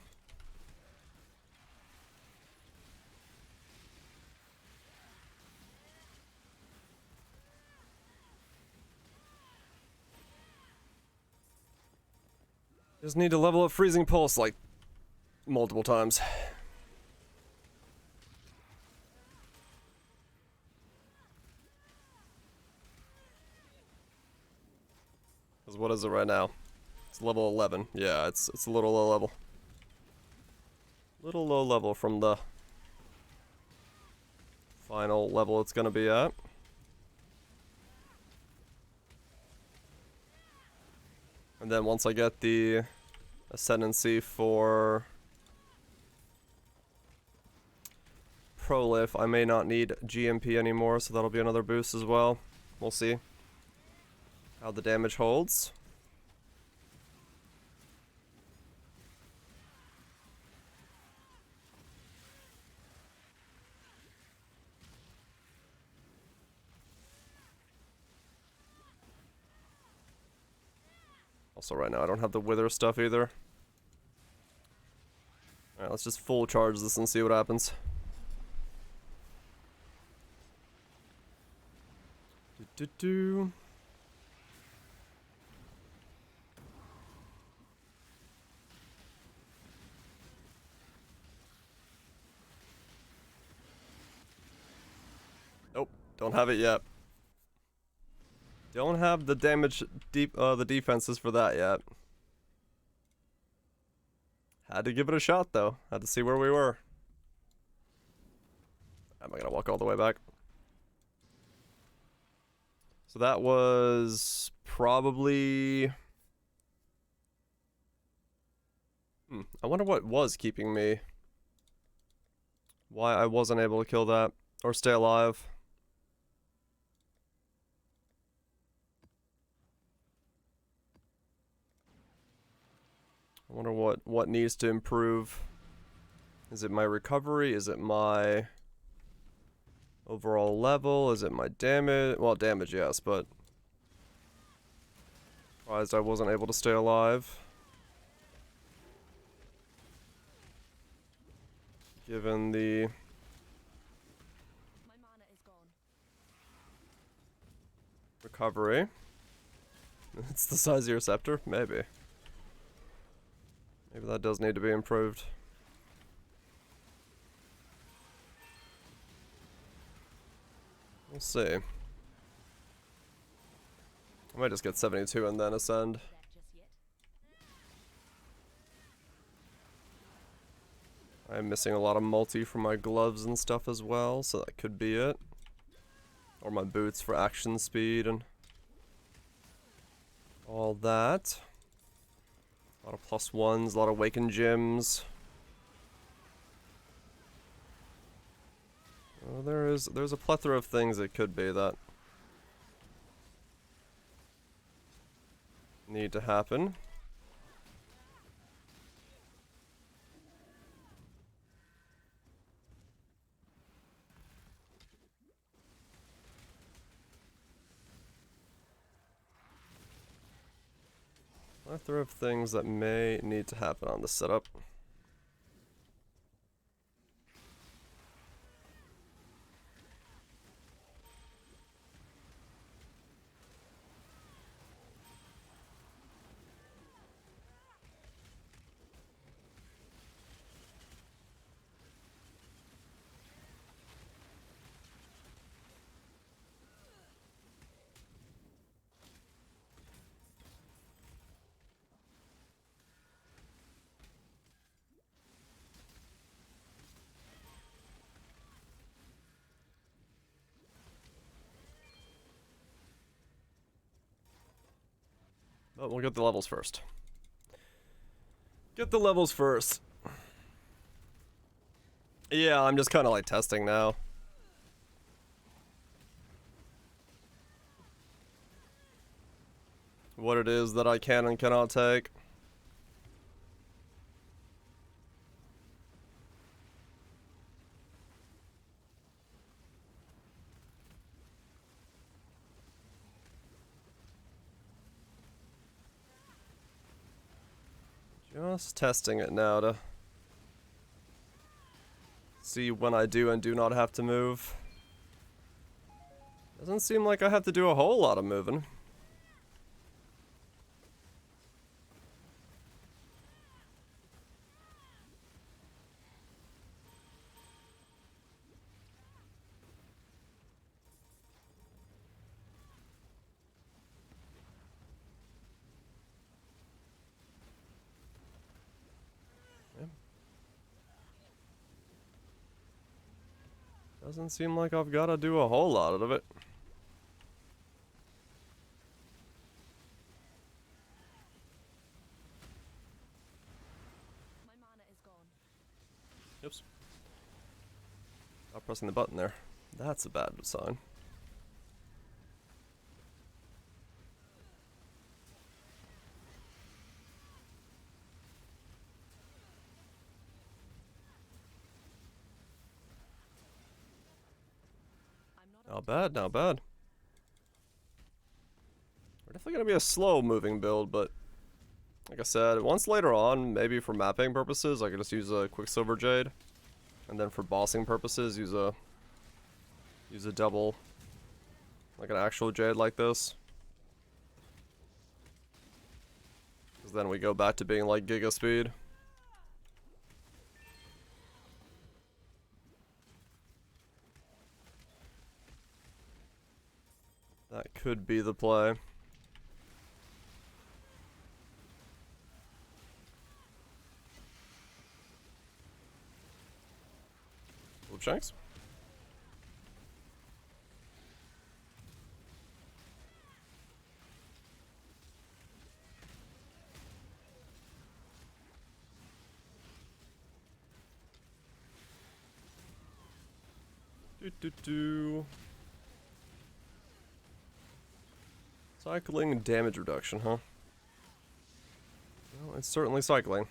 Just need to level up Freezing Pulse like multiple times. Because what is it right now? It's level 11. Yeah, it's a little low level. Little low level from the final level it's gonna be at. And then once I get the ascendancy for Prolif, I may not need GMP anymore, so that'll be another boost as well. We'll see how the damage holds. Also right now I don't have the Wither stuff either. Alright, let's just full charge this and see what happens. Do. Nope, don't have it yet. Don't have the damage the defenses for that yet. Had to give it a shot though. Had to see where we were. Am I gonna walk all the way back? So that was probably... I wonder what was keeping me. Why I wasn't able to kill that or stay alive. I wonder what needs to improve. Is it my recovery? Is it my overall level? Is it my damage? Well, damage, yes, but surprised I wasn't able to stay alive. Given the My mana is gone. recovery. It's the size of your scepter? Maybe. Maybe that does need to be improved. We'll see. I might just get 72 and then ascend. That just yet. I'm missing a lot of multi from my gloves and stuff as well, so that could be it. Or my boots for action speed and all that. A lot of +1s, a lot of Awakened Gems. Well, there's a plethora of things it could be that need to happen. Plethora of things that may need to happen on the setup. But we'll get the levels first. Get the levels first. Yeah, I'm just kind of like testing now. What it is that I can and cannot take. Just testing it now to see when I do and do not have to move. Doesn't seem like I have to do a whole lot of moving. Doesn't seem like I've got to do a whole lot of it. My mana is gone. Oops. Stop pressing the button there. That's a bad sign. I'm not Not bad, not bad. We're definitely gonna be a slow moving build, but like I said, once later on, maybe for mapping purposes, I could just use a Quicksilver Jade. And then for bossing purposes, use a double, like an actual Jade like this. Because then we go back to being like Giga Speed. That could be the play. Little chunks. Cycling damage reduction, huh? Well, it's certainly cycling.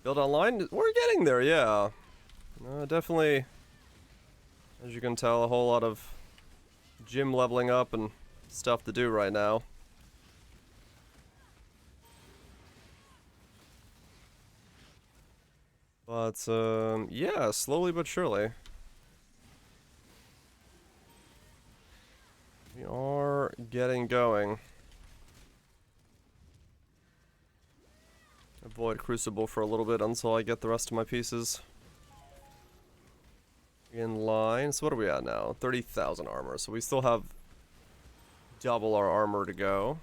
Build online? We're getting there, yeah. Definitely, as you can tell, a whole lot of gym leveling up and stuff to do right now. But, yeah, slowly but surely. We are getting going. Avoid Crucible for a little bit until I get the rest of my pieces in line. So what are we at now? 30,000 armor. So we still have double our armor to go.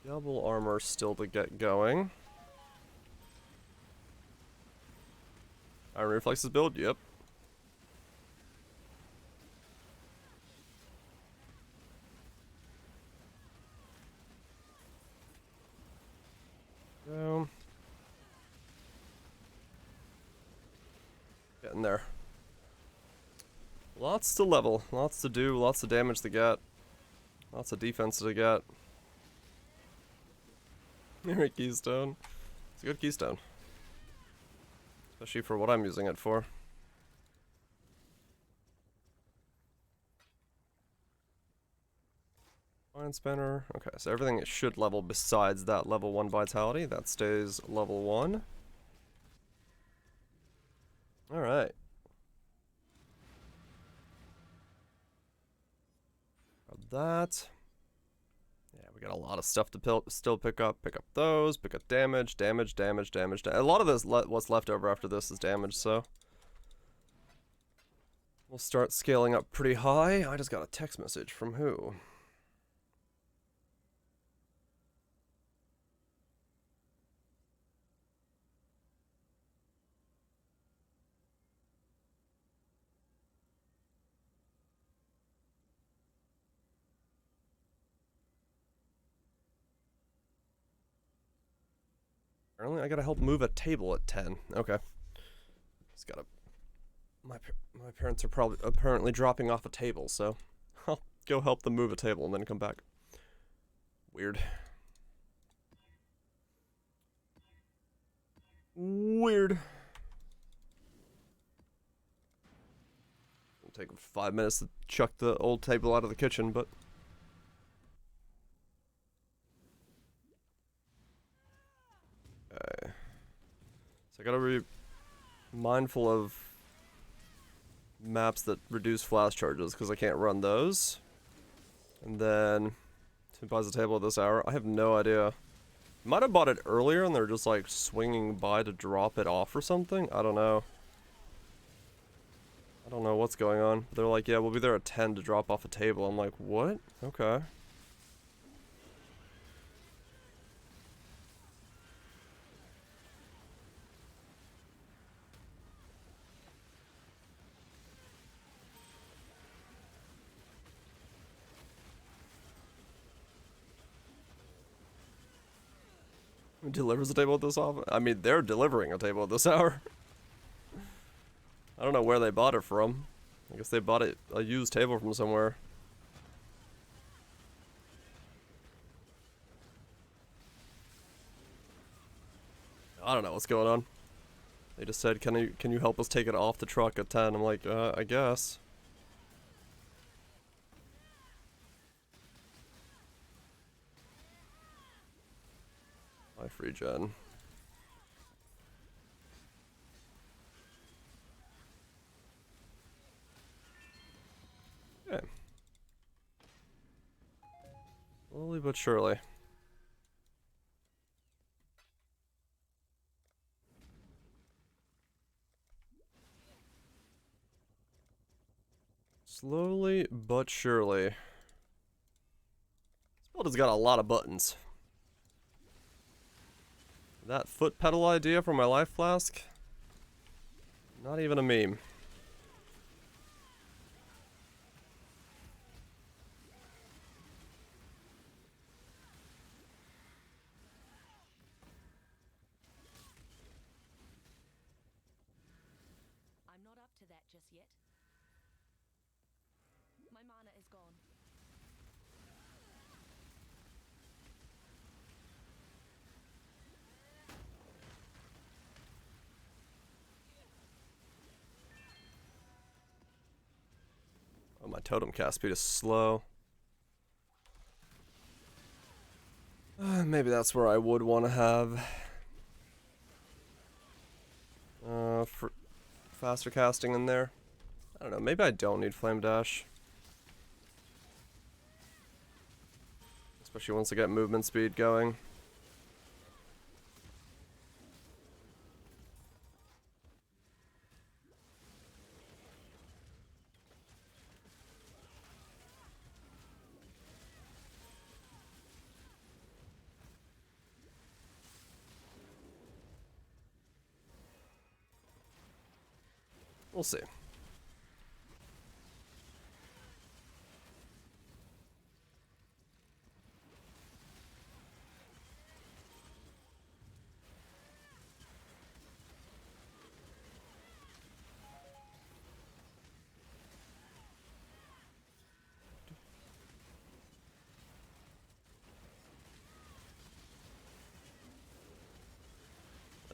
Double armor still to get going. Iron Reflexes build? Yep. Getting there. Lots to level, lots to do, lots of damage to get. Lots of defense to get. Very keystone. It's a good keystone. Especially for what I'm using it for. Fine Spinner. Okay, so everything should level besides that level 1 Vitality. That stays level 1. Alright. That. Yeah, we got a lot of stuff to still pick up. Pick up those, pick up damage, damage, damage, damage. A lot of this, what's left over after this is damage, so. We'll start scaling up pretty high. I just got a text message from who? Apparently I gotta help move a table at 10. Okay. Just gotta... My parents are apparently dropping off a table, so I'll go help them move a table and then come back. Weird. Weird. It'll take 5 minutes to chuck the old table out of the kitchen, but... Okay. So I gotta be mindful of maps that reduce flash charges, because I can't run those. And then... who buys a table at this hour? I have no idea. Might have bought it earlier and they're just like swinging by to drop it off or something? I don't know. I don't know what's going on. They're like, yeah, we'll be there at 10 to drop off a table. I'm like, what? Okay. Delivers a table at this hour? I mean, they're delivering a table at this hour. I don't know where they bought it from. I guess they bought it a used table from somewhere. I don't know what's going on. They just said, can you help us take it off the truck at 10? I'm like, I guess. Life regen. Okay. Slowly but surely. Slowly but surely. This build has got a lot of buttons. That foot pedal idea for my life flask? Not even a meme. I'm not up to that just yet. My mana is gone. Oh, my totem cast speed is slow. Maybe that's where I would want to have for faster casting in there. I don't know, maybe I don't need Flame Dash. Especially once I get movement speed going. We'll see.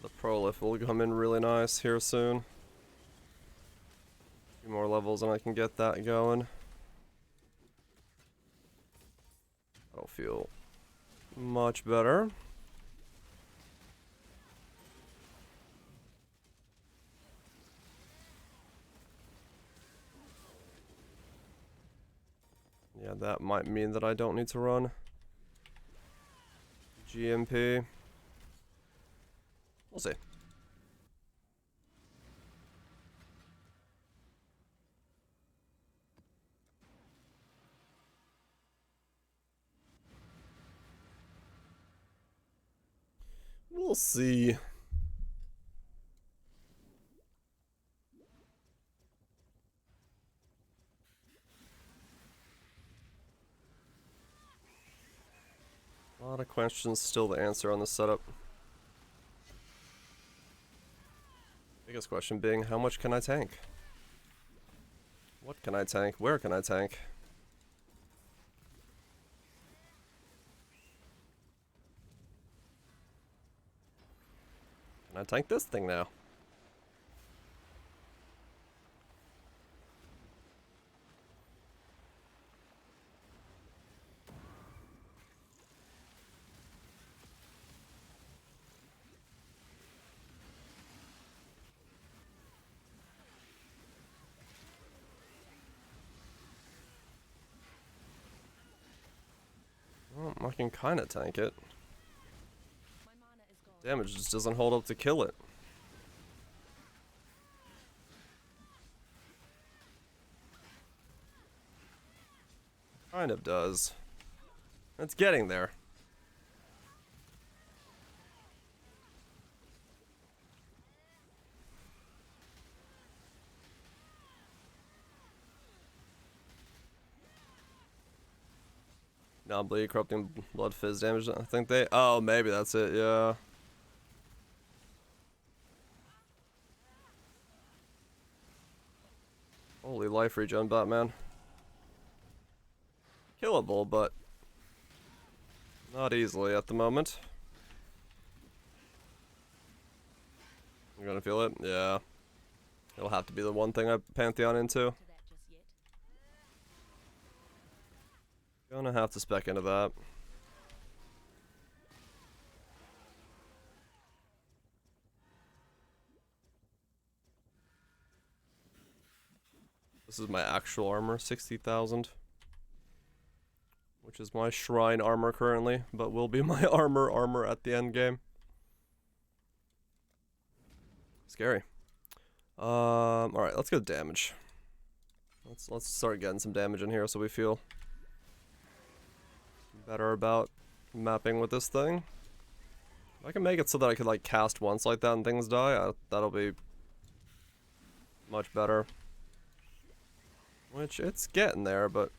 The Prolif will come in really nice here soon. A few more levels and I can get that going. That'll feel much better. Yeah, that might mean that I don't need to run GMP. We'll see. We'll see. A lot of questions still to answer on this setup. Biggest question being, how much can I tank? What can I tank? Where can I tank? Can I tank this thing now? I can kind of tank it. My mana is gone. Damage just doesn't hold up to kill it. Kind of does. It's getting there. Non-bleed, corrupting blood fizz damage. I think they. Oh, maybe that's it. Yeah. Holy life regen, Batman. Killable, but not easily at the moment. You're gonna feel it? Yeah. It'll have to be the one thing I Pantheon into. To that just yet. Gonna have to spec into that. This is my actual armor, 60,000. Which is my shrine armor currently, but will be my armor at the end game. Scary. Alright, let's go damage. Let's start getting some damage in here so we feel better about mapping with this thing. If I can make it so that I could like cast once like that and things die, that'll be much better. Which it's getting there, but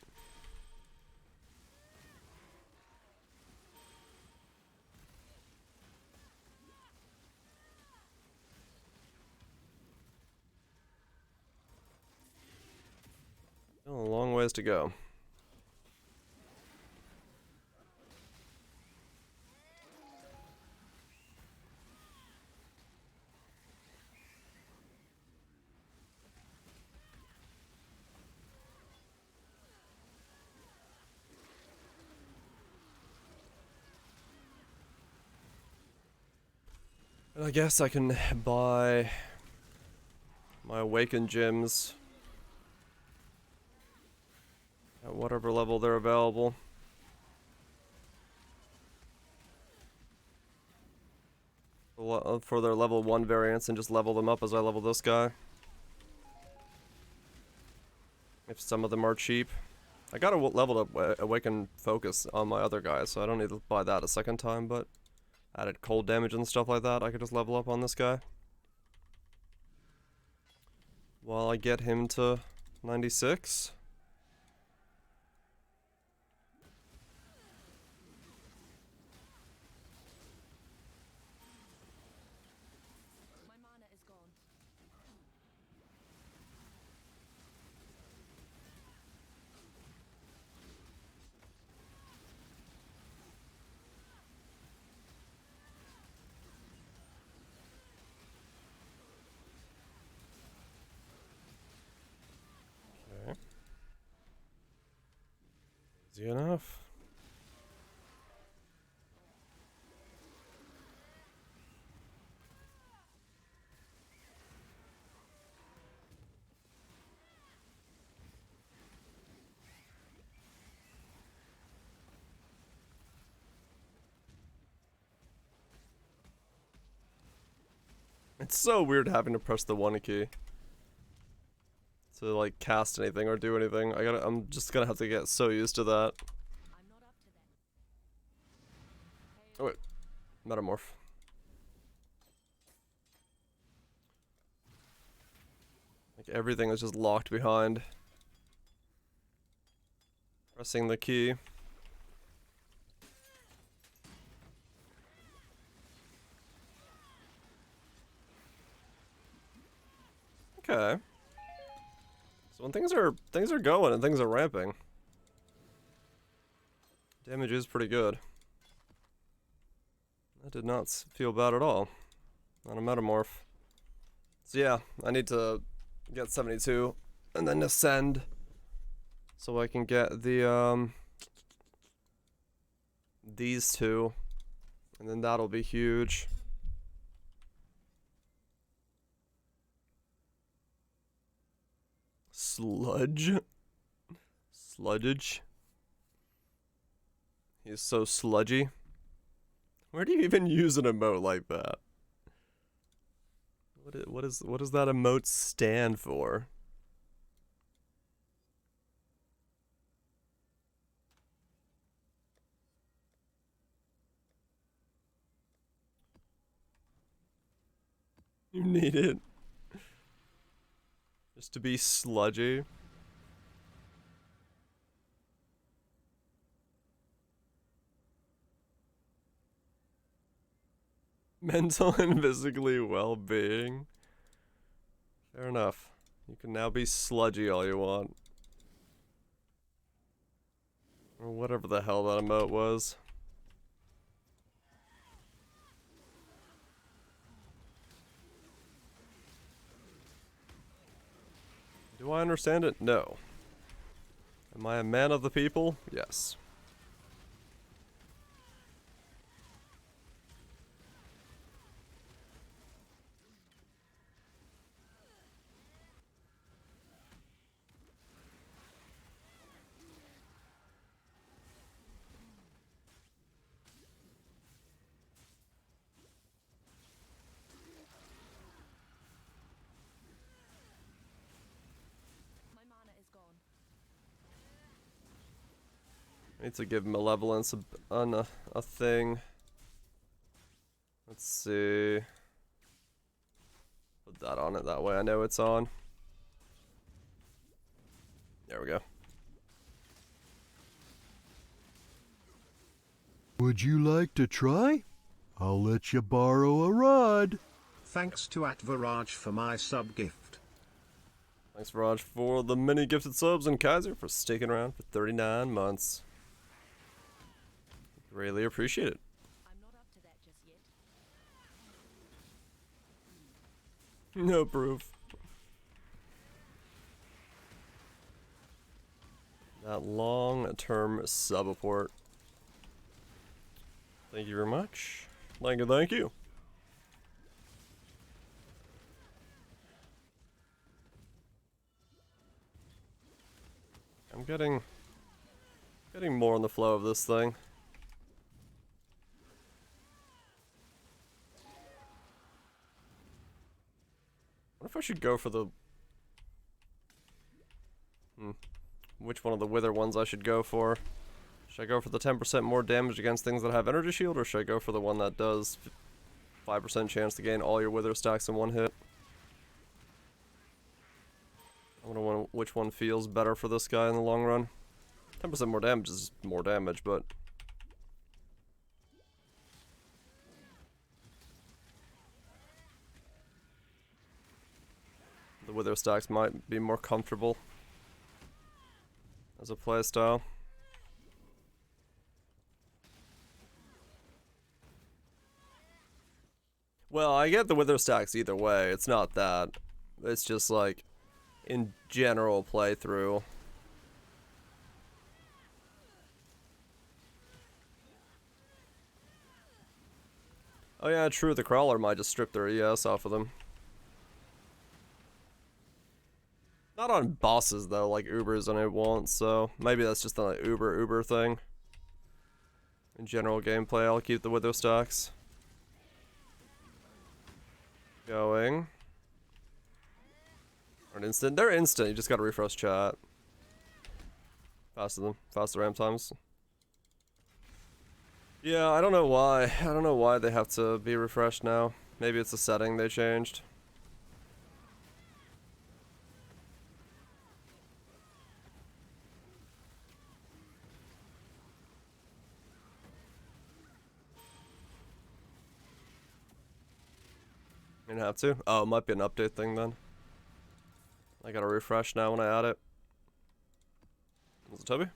still a long ways to go. And I guess I can buy my Awakened gems at whatever level they're available. For their level 1 variants and just level them up as I level this guy. If some of them are cheap. I got a leveled up Awakened Focus on my other guy, so I don't need to buy that a second time, but added cold damage and stuff like that, I could just level up on this guy. While I get him to 96. My mana is gone. Okay. Easy enough. It's so weird having to press the 1 key to like cast anything or do anything. I'm just gonna have to get so used to that. I'm not up to that. Oh wait, Metamorph. Like everything is just locked behind pressing the key. Okay. So when things are going and things are ramping, damage is pretty good. That did not feel bad at all. On a Metamorph. So yeah, I need to get 72 and then ascend so I can get the these two, and then that'll be huge. Sludge. Sludge. He's so sludgy. Where do you even use an emote like that? What does that emote stand for? You need it. Just to be sludgy. Mental and physically well-being. Fair enough. You can now be sludgy all you want. Or whatever the hell that emote was. Do I understand it? No. Am I a man of the people? Yes. My mana is gone. I need to give malevolence a thing. Let's see. Put that on it, that way I know it's on. There we go. Would you like to try? I'll let you borrow a rod. Thanks to @Viraj for my sub gift. Thanks, Raj, for the many gifted subs, and Kaiser for sticking around for 39 months. Greatly appreciate it. I'm not up to that just yet. No proof. That long-term sub-apport. Thank you very much. Thank you, thank you. I'm getting more in the flow of this thing. What if I should go for the... Which one of the wither ones I should go for? Should I go for the 10% more damage against things that have energy shield, or should I go for the one that does 5% chance to gain all your wither stacks in one hit? I wonder which one feels better for this guy in the long run. 10% more damage is more damage, but... the wither stacks might be more comfortable as a playstyle. Well, I get the wither stacks either way. It's not that. It's just like in general playthrough. Oh yeah, true. The crawler might just strip their ES off of them. Not on bosses though, like Ubers, and it won't. So maybe that's just an Uber thing. In general gameplay, I'll keep the wither stacks going. Or an instant. They're instant. You just gotta refresh chat. Faster ramp times. Yeah, I don't know why. I don't know why they have to be refreshed now. Maybe it's a setting they changed. You didn't have to? Oh, it might be an update thing then. I gotta refresh now when I add it. Was it Toby?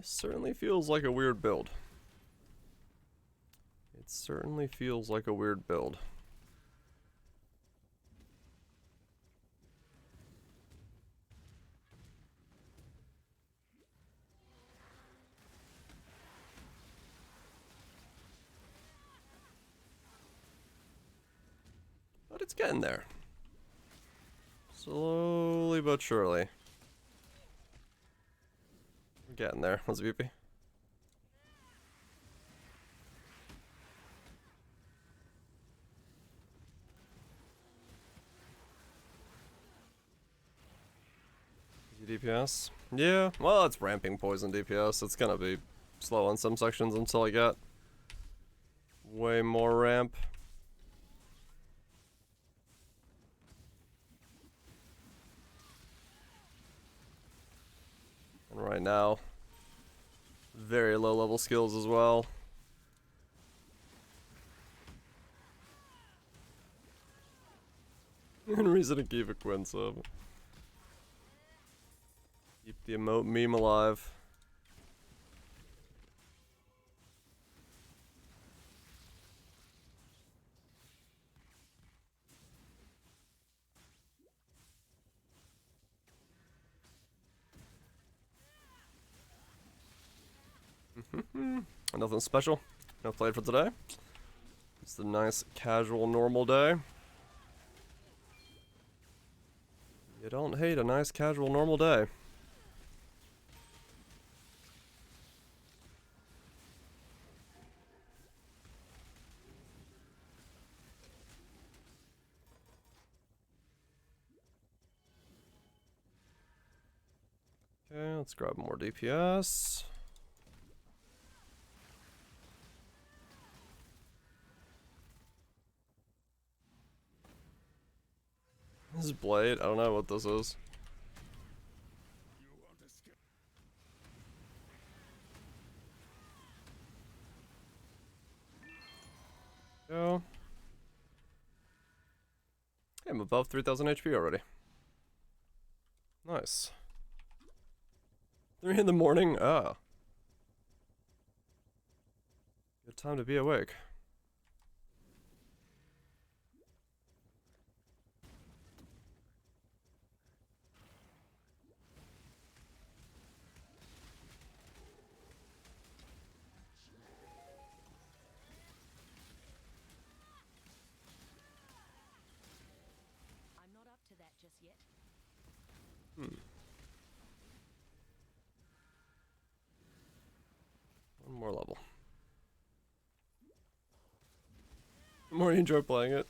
This certainly feels like a weird build. It certainly feels like a weird build. But it's getting there. Slowly but surely. We're getting there. Let's VP. DPS? Yeah, well, it's ramping poison DPS. It's gonna be slow on some sections until I get way more ramp. And right now, very low level skills as well. And reason to keep a Quinn sub. Keep the emote meme alive. Nothing special. No played for today. It's the nice casual normal day. You don't hate a nice casual normal day. Okay, let's grab more DPS. This is Blade. I don't know what this is. Go. Hey, I'm above 3,000 HP already. Nice. 3 in the morning? Ah. Good time to be awake. I'm not up to that just yet. One more level. The more you enjoy playing it.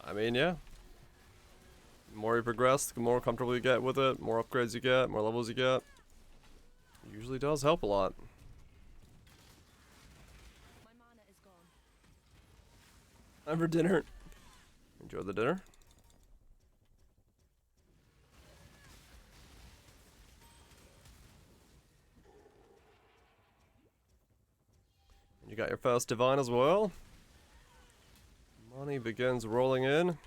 I mean, yeah. The more you progress, the more comfortable you get with it, more upgrades you get, more levels you get. It usually does help a lot. My mana is gone. Time for dinner. Enjoy the dinner. You got your first divine as well. Money begins rolling in.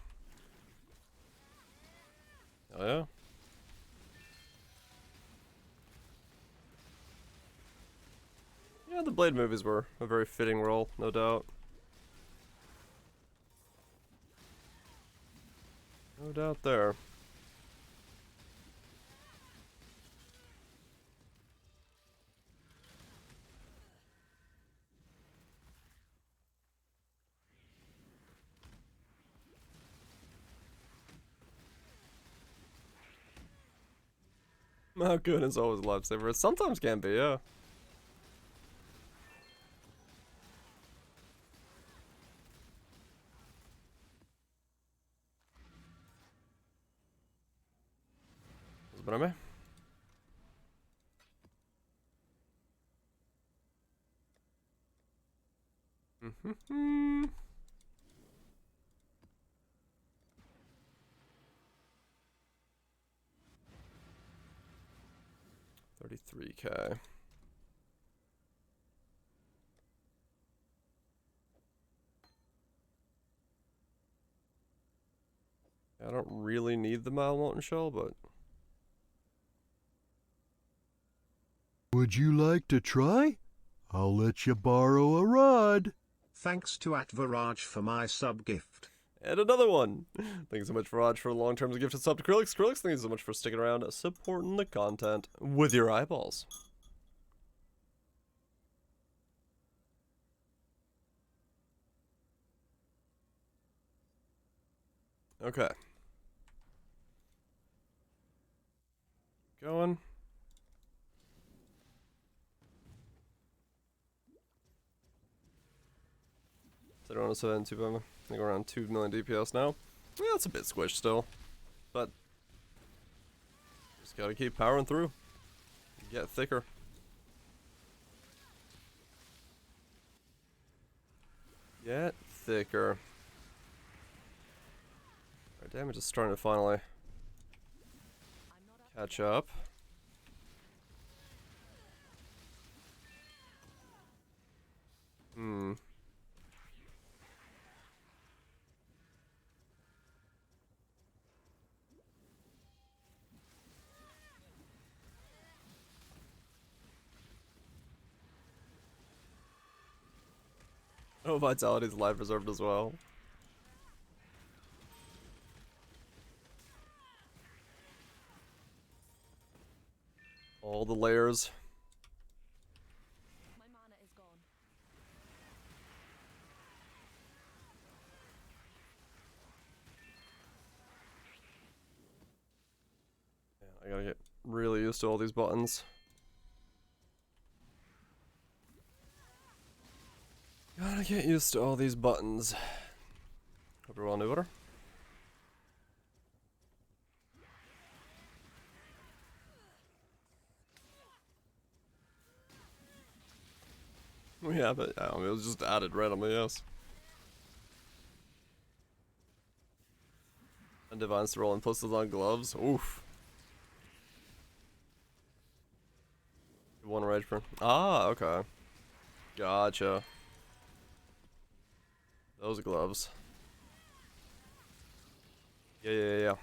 Oh yeah. Yeah, the Blade movies were a very fitting role, no doubt. No doubt there. How good is always a lifesaver. It sometimes can be, yeah. Espérame. Mm-hmm. 33K. I don't really need the Mile Molten Shell, but Would you like to try? I'll let you borrow a rod. Thanks to @Viraj for my sub gift. And another one. Thanks so much, Raj, for the long-term gifted sub to Krillix. Krillix, thank you so much for sticking around, supporting the content with your eyeballs. Okay. Going. So I don't want to 72 I think we're around 2 million DPS now. Yeah, it's a bit squished still. But just gotta keep powering through. Get thicker. Get thicker. Our damage is starting to finally catch up. Oh, Vitality's life preserved as well. All the layers. My mana is gone. Yeah, I gotta get really used to all these buttons. Gotta get used to all these buttons. Hope you're well in order. Yeah, but it was just added randomly, yes. And Divine Roll impulses on gloves. Oof. One rage per. Ah, okay. Gotcha. Those gloves. Yeah.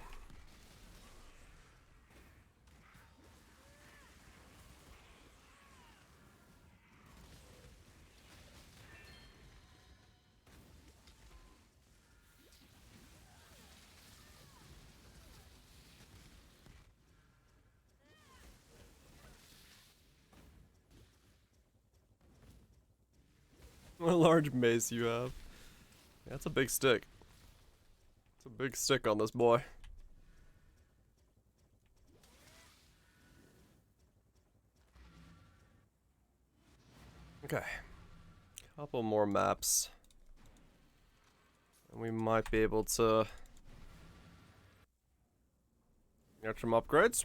What a large mace you have. Yeah, that's a big stick. It's a big stick on this boy. Okay. Couple more maps. And we might be able to get some upgrades.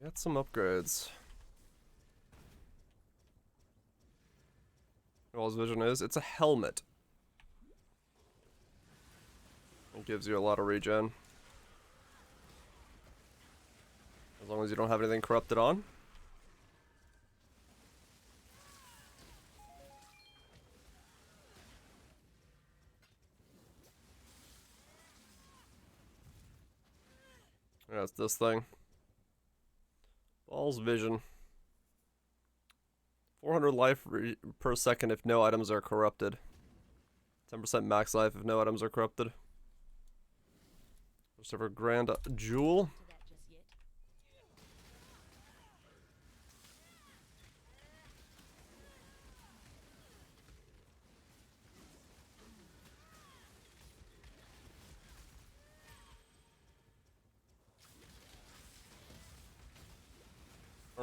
Get some upgrades. All his vision is, it's a helmet. It gives you a lot of regen. As long as you don't have anything corrupted on. Yeah, it's this thing. Ball's vision. 400 life per second if no items are corrupted. 10% max life if no items are corrupted. Just over grand jewel. To that just yet.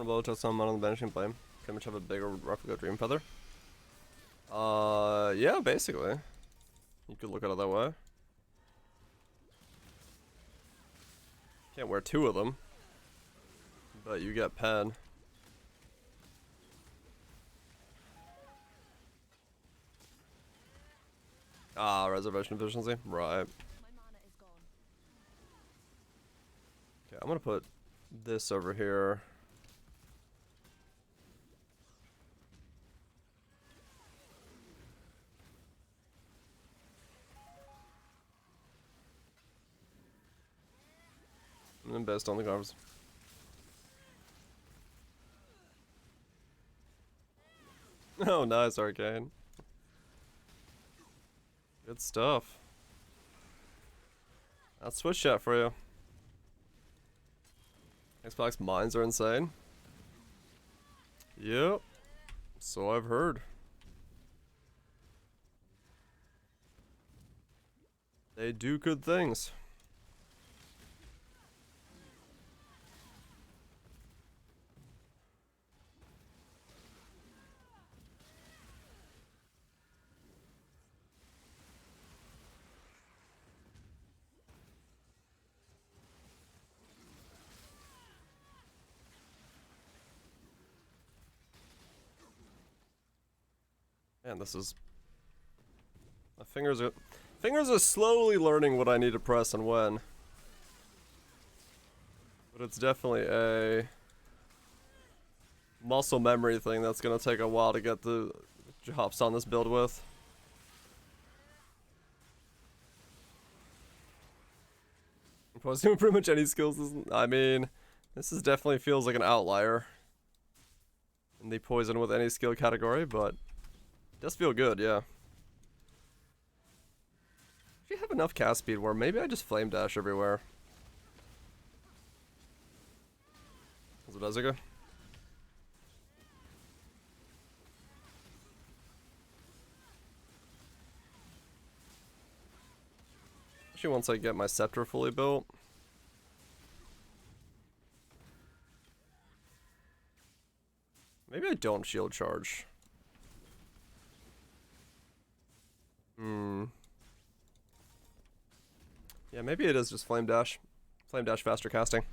Blow to someone on the banishing flame. Can we have a bigger replica dream feather? Yeah, basically. You could look at it that way. Can't wear two of them. But you get pen. Ah, reservation efficiency. Right. My mana is gone. Okay, I'm gonna put this over here. And based on the covers. Oh, nice, Arcane. Good stuff. That's Switch chat for you. Xbox mines are insane. Yep. So I've heard. They do good things. Man, this is... My fingers are slowly learning what I need to press and when. But it's definitely a muscle memory thing that's gonna take a while to get the hops on this build with. Posting pretty much any skills isn't... I mean, this is definitely feels like an outlier in the poison with any skill category, but it does feel good, yeah. If you have enough cast speed where maybe I just flame dash everywhere. Is it Ezica? Especially once I get my scepter fully built. Maybe I don't shield charge. Yeah, maybe it is just flame dash. Flame dash faster casting.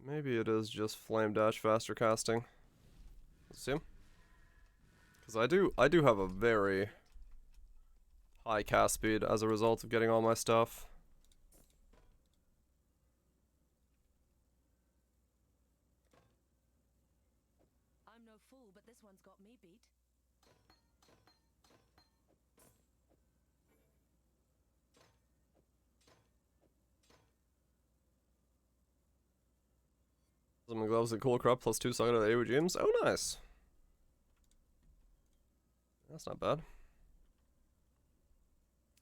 Maybe it is just flame dash faster casting. Let's see. Because I do have a very high cast speed as a result of getting all my stuff. I'm no fool, but this one's got me beat. Some gloves and cool crop plus 2 suck out of the AoE gems. Oh, nice. That's not bad.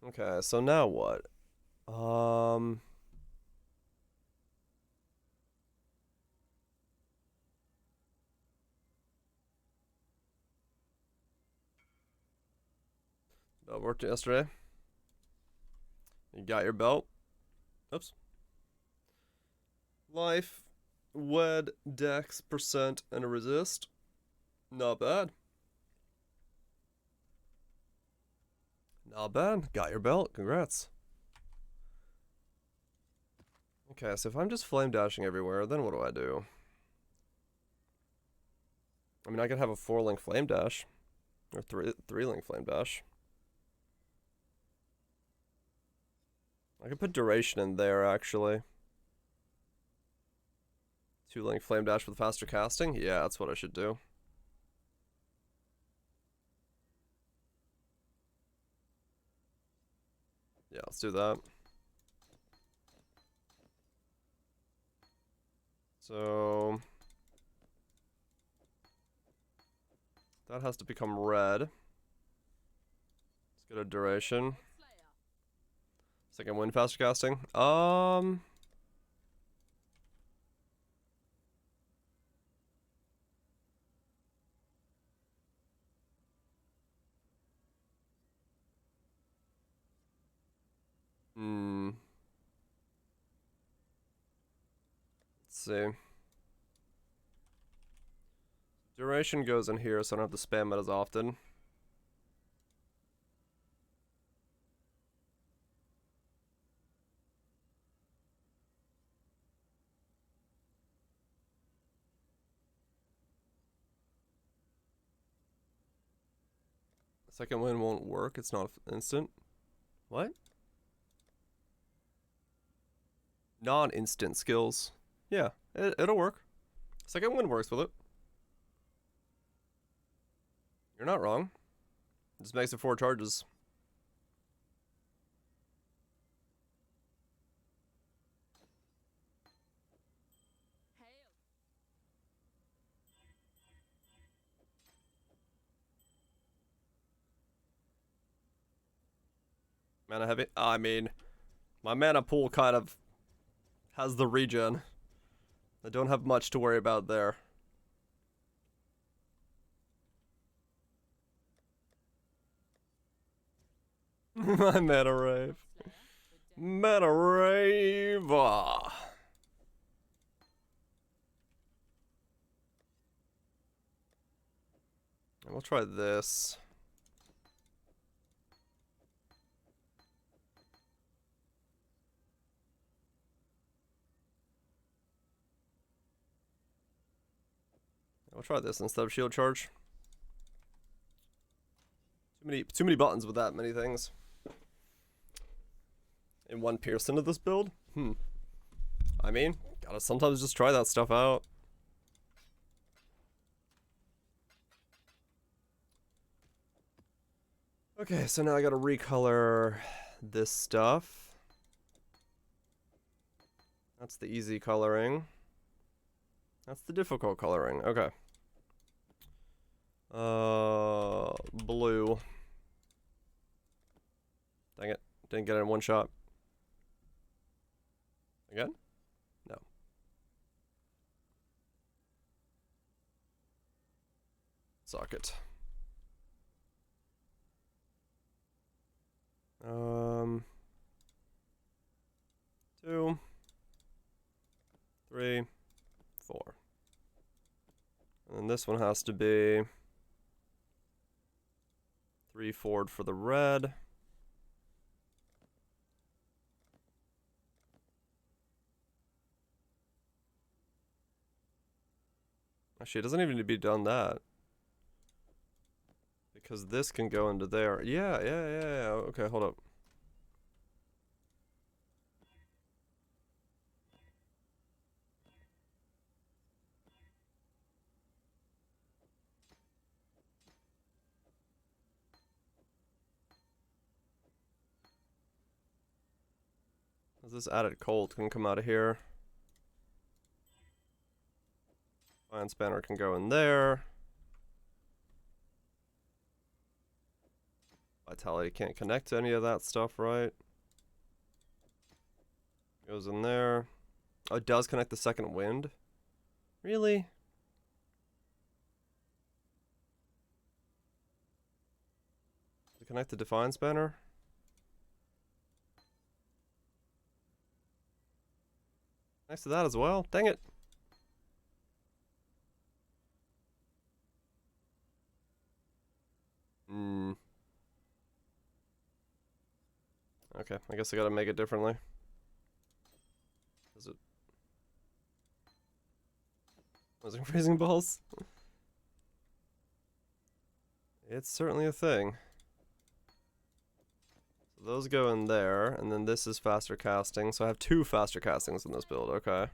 Okay, so now what? That worked yesterday. You got your belt. Oops. Life, wed, dex, percent, and a resist. Not bad. Not bad. Got your belt. Congrats. Okay, so if I'm just flame dashing everywhere, then what do I do? I mean, I could have a 4-link flame dash. Or 3-link flame dash. I could put duration in there, actually. 2-link flame dash with faster casting? Yeah, that's what I should do. Yeah, let's do that. So... that has to become red. Let's get a duration. Second wind faster casting. Let's see. Duration goes in here, so I don't have to spam it as often. Second wind won't work, it's not instant. What? Non-instant skills. Yeah, it'll work. Second wind works with it. You're not wrong. It just makes it 4 charges. Mana heavy? I mean, my mana pool kind of has the regen. I don't have much to worry about there. My mana rave. Mana rave. Ah. We'll try this. We'll try this instead of shield charge. Too many buttons with that many things. In one pierce into this build? I mean, gotta sometimes just try that stuff out. Okay, so now I gotta recolor this stuff. That's the easy coloring. That's the difficult coloring. Okay. Blue. Dang it. Didn't get it in one shot. Again? No. Socket. 2, 3, 4. And then this one has to be 3 forward for the red. Actually, it doesn't even need to be done that. Because this can go into there. Yeah. Okay, hold up. This added cold can come out of here. Iron spanner can go in there. Vitality can't connect to any of that stuff, right? Goes in there. Oh, it does connect the second wind? Really? Does it connect the Define Spanner? Next to that as well? Dang it! Okay, I guess I gotta make it differently. Is it... Was it freezing balls? It's certainly a thing. So those go in there, and then this is faster casting, so I have 2 faster castings in this build, okay.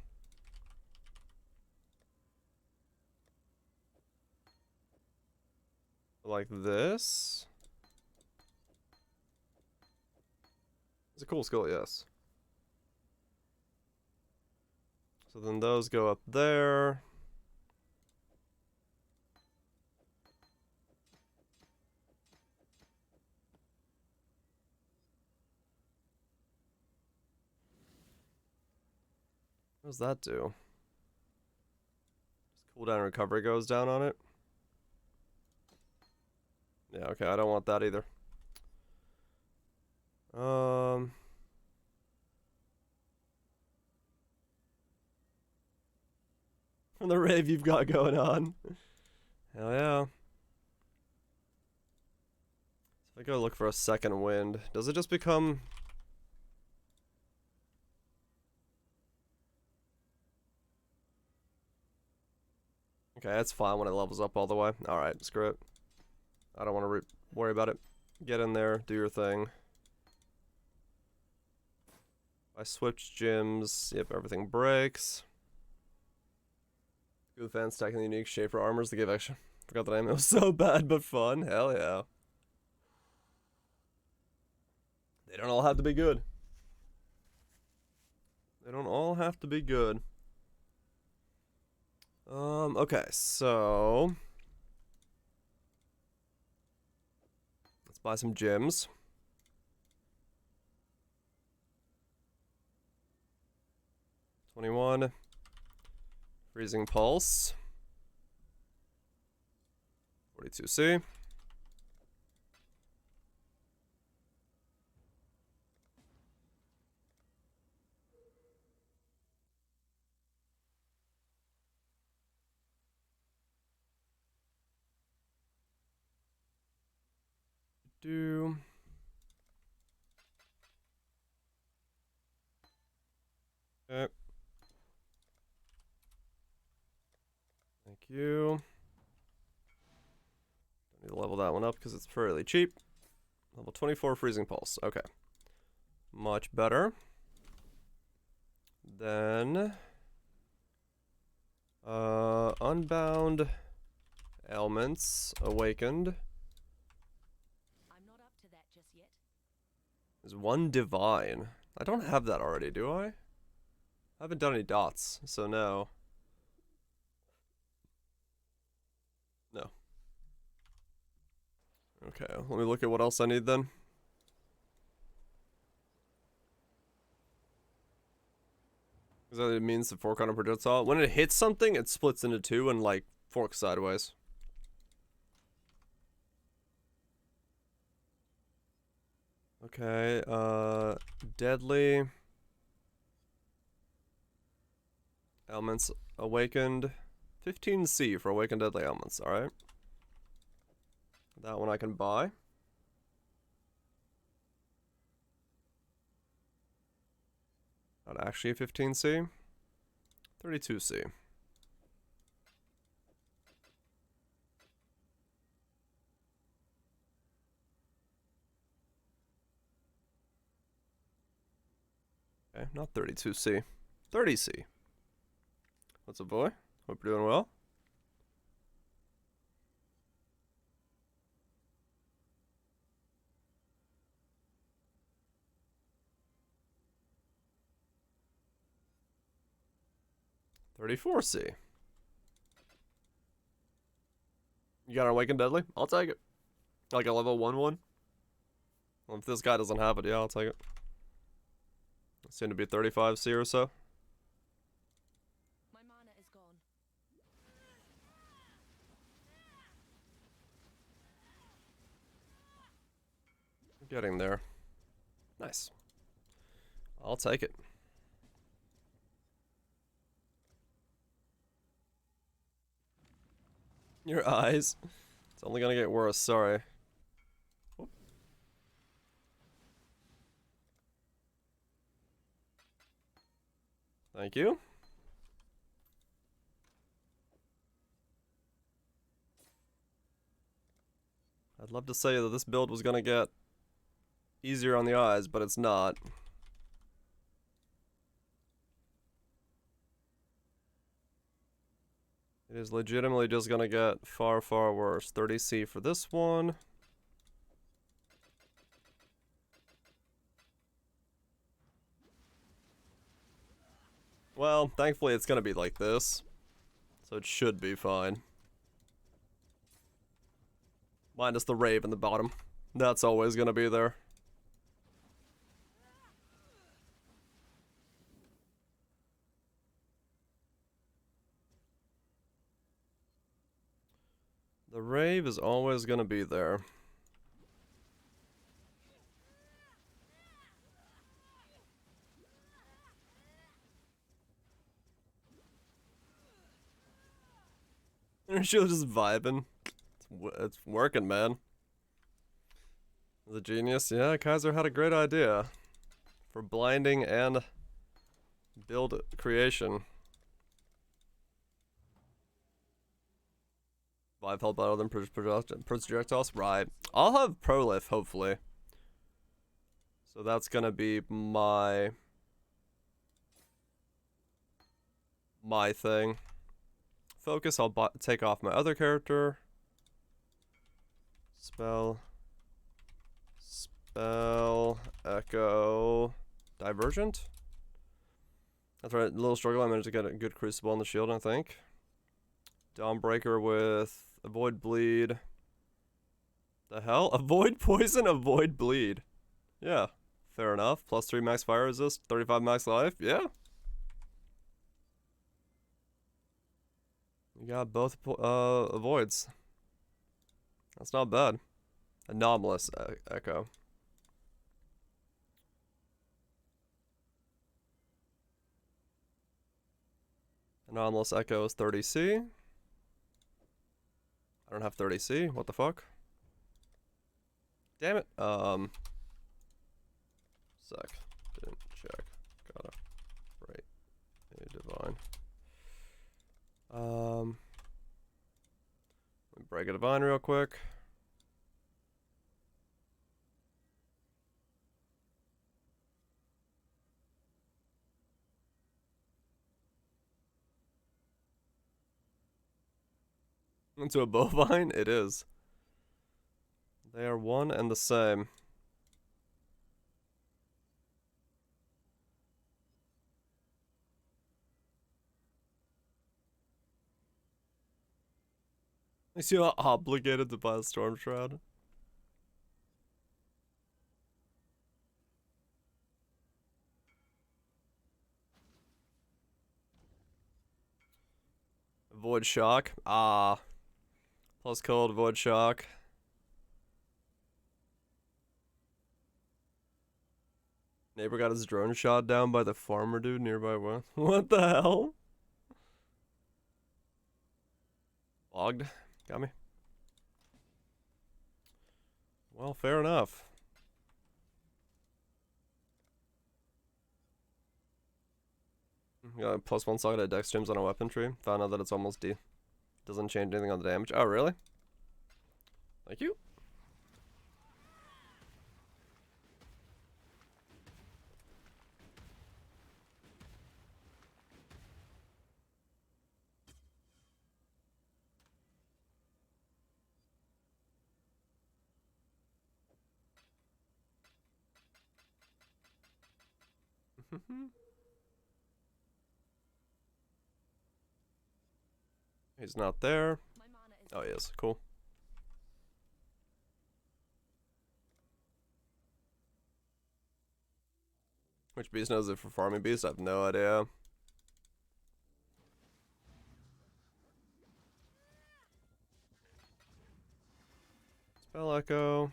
Like this. It's a cool skill, yes. So then those go up there. What does that do? Just cooldown recovery goes down on it. Yeah, okay, I don't want that either. From the rave you've got going on. Hell yeah. So I go look for a second wind. Does it just become... Okay, that's fine when it levels up all the way. Alright, screw it. I don't want to worry about it. Get in there, do your thing. I switch gyms. Yep, everything breaks. Good fan stacking the unique Schaefer armors to give extra. Forgot the name. It was so bad but fun. Hell yeah. They don't all have to be good. They don't all have to be good. Okay, so let's buy some gems. 21. Freezing Pulse. 42C. Do. Okay. Thank you. Don't need to level that one up because it's fairly cheap. Level 24 Freezing Pulse. Okay. Much better. Then Unbound Ailments Awakened. I'm not up to that just yet. There's one Divine. I don't have that already, do I? I haven't done any dots, so no. No. Okay, let me look at what else I need then. Is that what it means to fork on a projectile? When it hits something, it splits into two and like forks sideways. Okay, Deadly Elements Awakened. 15C for Awakened Deadly Elements, alright. That one I can buy. Not actually a 15C. 32C. Okay, not 32C. 30C. What's up, boy? Hope you're doing well. $34C. You got an Awakened Deadly? I'll take it. Like a level 1/1. Well, if this guy doesn't have it, yeah, I'll take it. It seemed to be 35C or so. My mana is gone. Getting there. Nice. I'll take it. Your eyes. It's only gonna get worse, sorry. Thank you. I'd love to say that this build was gonna get easier on the eyes, but it's not. It is legitimately just gonna get far, far worse. 30C for this one. Well, thankfully it's gonna be like this. So it should be fine. Minus the rave in the bottom. That's always gonna be there. The rave is always gonna be there. She was just vibing. It's working, man. The genius, yeah, Kaiser had a great idea for blinding and build creation. 5 health better than projectiles, right? I'll have Prolif, hopefully. So that's gonna be my my thing. Focus, I'll take off my other character. Spell, echo, divergent. That's right, a little struggle. I managed to get a good Crucible on the shield, I think. Dawnbreaker with avoid bleed. The hell? Avoid poison, avoid bleed. Yeah, fair enough. +3 max fire resist, 35 max life. Yeah. You got both avoids. That's not bad. Anomalous echo. Anomalous echo is 30C. I don't have 30C. What the fuck? Damn it. Sec. Didn't check. Gotta break a divine. Let me break a divine real quick. Into a bovine? It is. They are one and the same. Is you obligated to buy a Storm Shroud? Void Shock. Ah. Plus cold, Void Shock. Neighbor got his drone shot down by the farmer dude nearby. What? What the hell? Logged. Got me. Well, fair enough. Got a +1 socket at dex gems on a weapon tree. Found out that it's almost D. Doesn't change anything on the damage. Oh, really? Thank you. He's not there. My mana is Oh, he is. Cool. Which beast knows it for farming beast? I have no idea. Spell Echo.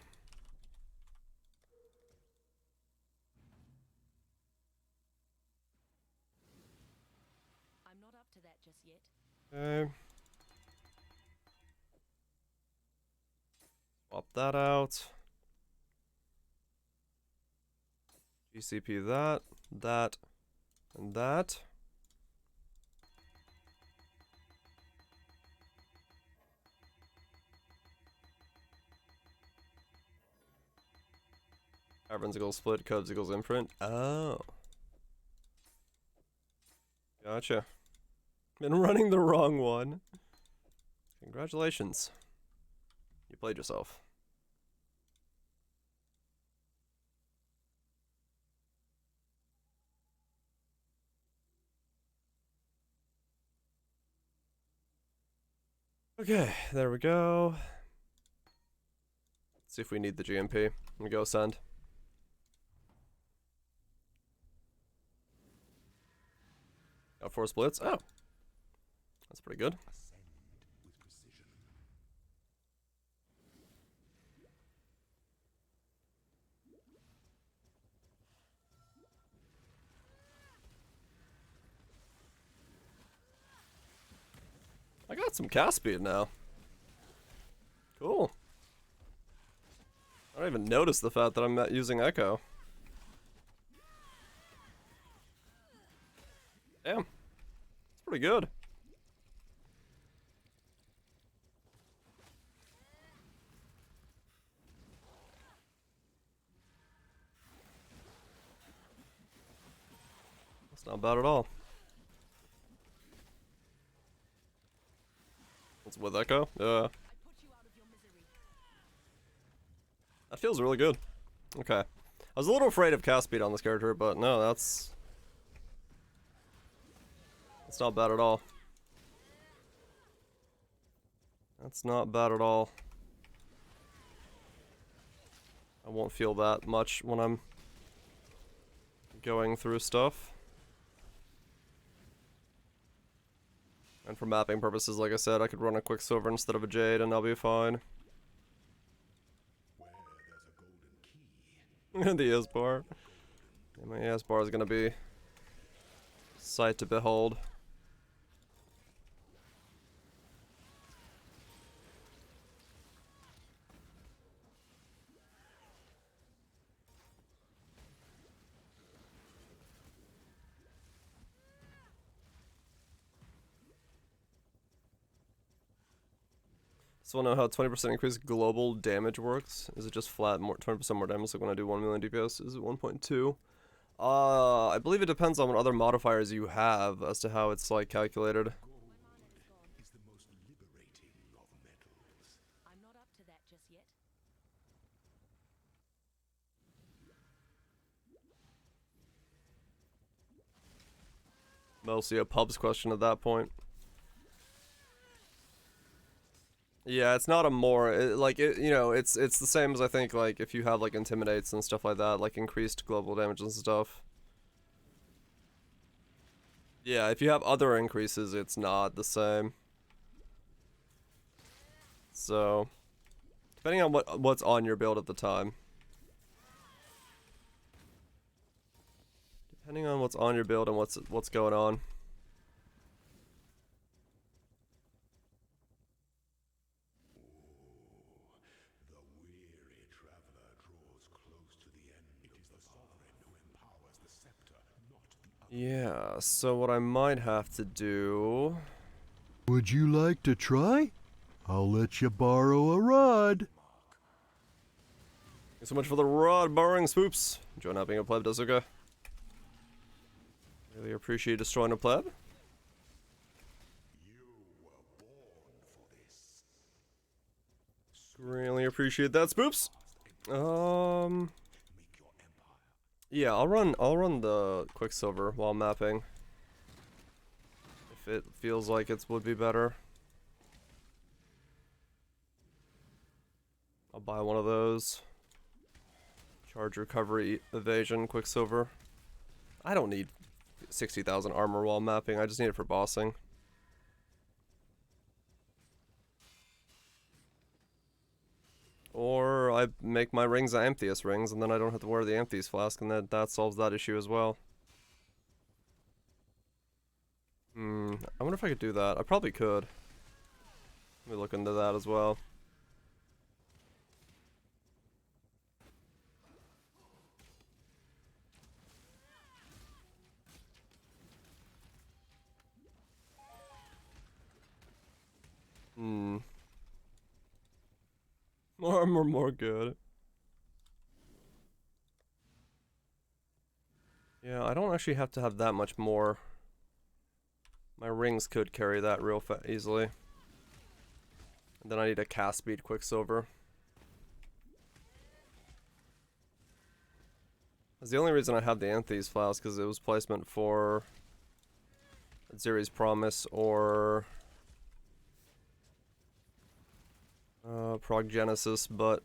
I'm not up to that just yet. Okay. Swap that out. GCP that, and that. Caverns equals split, Cubs equals imprint. Oh. Gotcha. Been running the wrong one. Congratulations. You played yourself. Okay, there we go. Let's see if we need the GMP. Let me go send. Got 4 splits. Oh. That's pretty good. I got some cast speed now. Cool. I don't even notice the fact that I'm not using Echo. Damn. It's pretty good. That's not bad at all. with Echo? Yeah. That feels really good. Okay. I was a little afraid of cast speed on this character, but no, that's not bad at all. That's not bad at all. I won't feel that much when I'm going through stuff. And for mapping purposes, like I said, I could run a Quicksilver instead of a Jade and I'll be fine. The ES bar. Yeah, my ES bar is gonna be sight to behold. Just want to know how 20% increased global damage works. Is it just flat, more 20% more damage like when I do 1 million DPS? Is it 1.2? I believe it depends on what other modifiers you have as to how it's like calculated. Is the most liberating of metals. I'm not up to that just yet. Mostly a pubs question at that point. Yeah, it's not a more you know, it's the same as I think like if you have like intimidates and stuff like that, like increased global damage and stuff. Yeah, if you have other increases, it's not the same. So, depending on what's on your build at the time. Depending on what's on your build and what's going on. The weary traveler draws close to the end. It is the sovereign who empowers the scepter, not the other. Yeah, so what I might have to do... Would you like to try? I'll let you borrow a rod. Thanks so much for the rod borrowing, Swoops. Enjoy not being a pleb, Dazuka. Really appreciate destroying a pleb. You were born for this. Really appreciate that, Spoops. Make your empire. Yeah, I'll run the Quicksilver while mapping. If it feels like it would be better. I'll buy one of those. Charge recovery, evasion, Quicksilver. I don't need 60,000 armor while mapping, I just need it for bossing. Or I make my rings Amethyst rings, and then I don't have to wear the Amethyst flask, and that solves that issue as well. I wonder if I could do that. I probably could. Let me look into that as well. More armor, more good. Yeah, I don't actually have to have that much more. My rings could carry that real easily. And then I need a cast speed Quicksilver. That's the only reason I have the Amethyst flask, because it was placement for Ziri's Promise or Proggenesis, but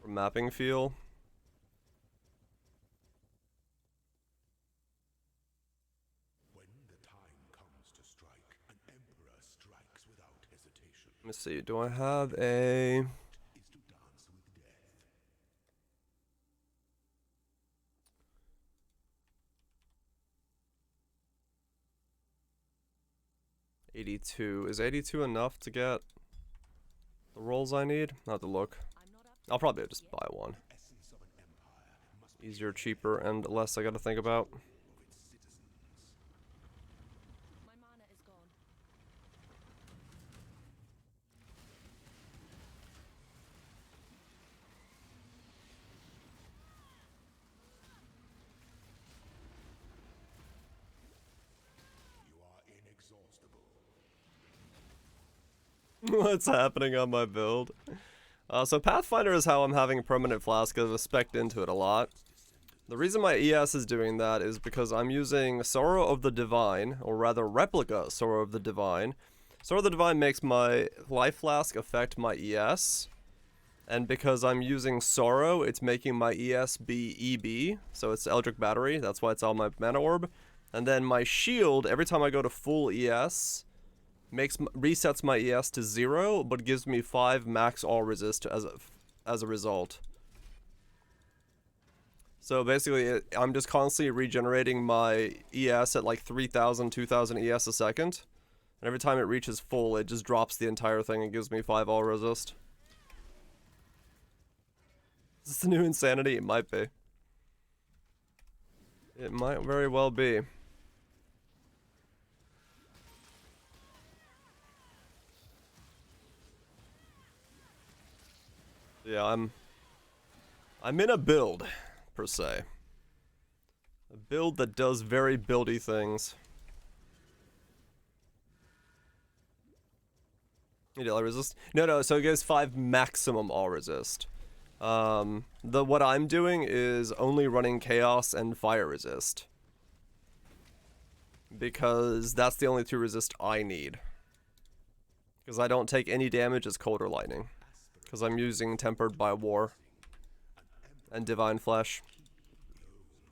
for mapping feel. When the time comes to strike, an emperor strikes without hesitation. Let me see, do I have a... Is to dance with death. 82. Is 82 enough to get the rolls I need? I'll have to look. I'm not up. I'll probably just buy one. Essence of an empire must be Easier, cheaper, and less I gotta think about. of its citizens. My mana is gone. You are inexhaustible. What's happening on my build? So Pathfinder is how I'm having permanent flask because I've spec'd into it a lot. The reason my ES is doing that is because I'm using Sorrow of the Divine, or rather Replica Sorrow of the Divine. Sorrow of the Divine makes my life flask affect my ES. And because I'm using Sorrow, it's making my ES be EB, so it's Eldritch Battery, that's why it's on my Mana Orb. And then my shield, every time I go to full ES, resets my ES to 0, but gives me 5 max all resist as a result. So basically, I'm just constantly regenerating my ES at like 3,000, 2,000 ES a second. And every time it reaches full, it just drops the entire thing and gives me 5 all resist. Is this the new insanity? It might be. It might very well be. Yeah, I'm in a build, per se. A build that does very buildy things. You know, all resist? No, so it gives 5 maximum all resist. What I'm doing is only running Chaos and Fire Resist. Because that's the only 2 resist I need. Because I don't take any damage as Cold or Lightning. Because I'm using Tempered by War. And Divine Flesh.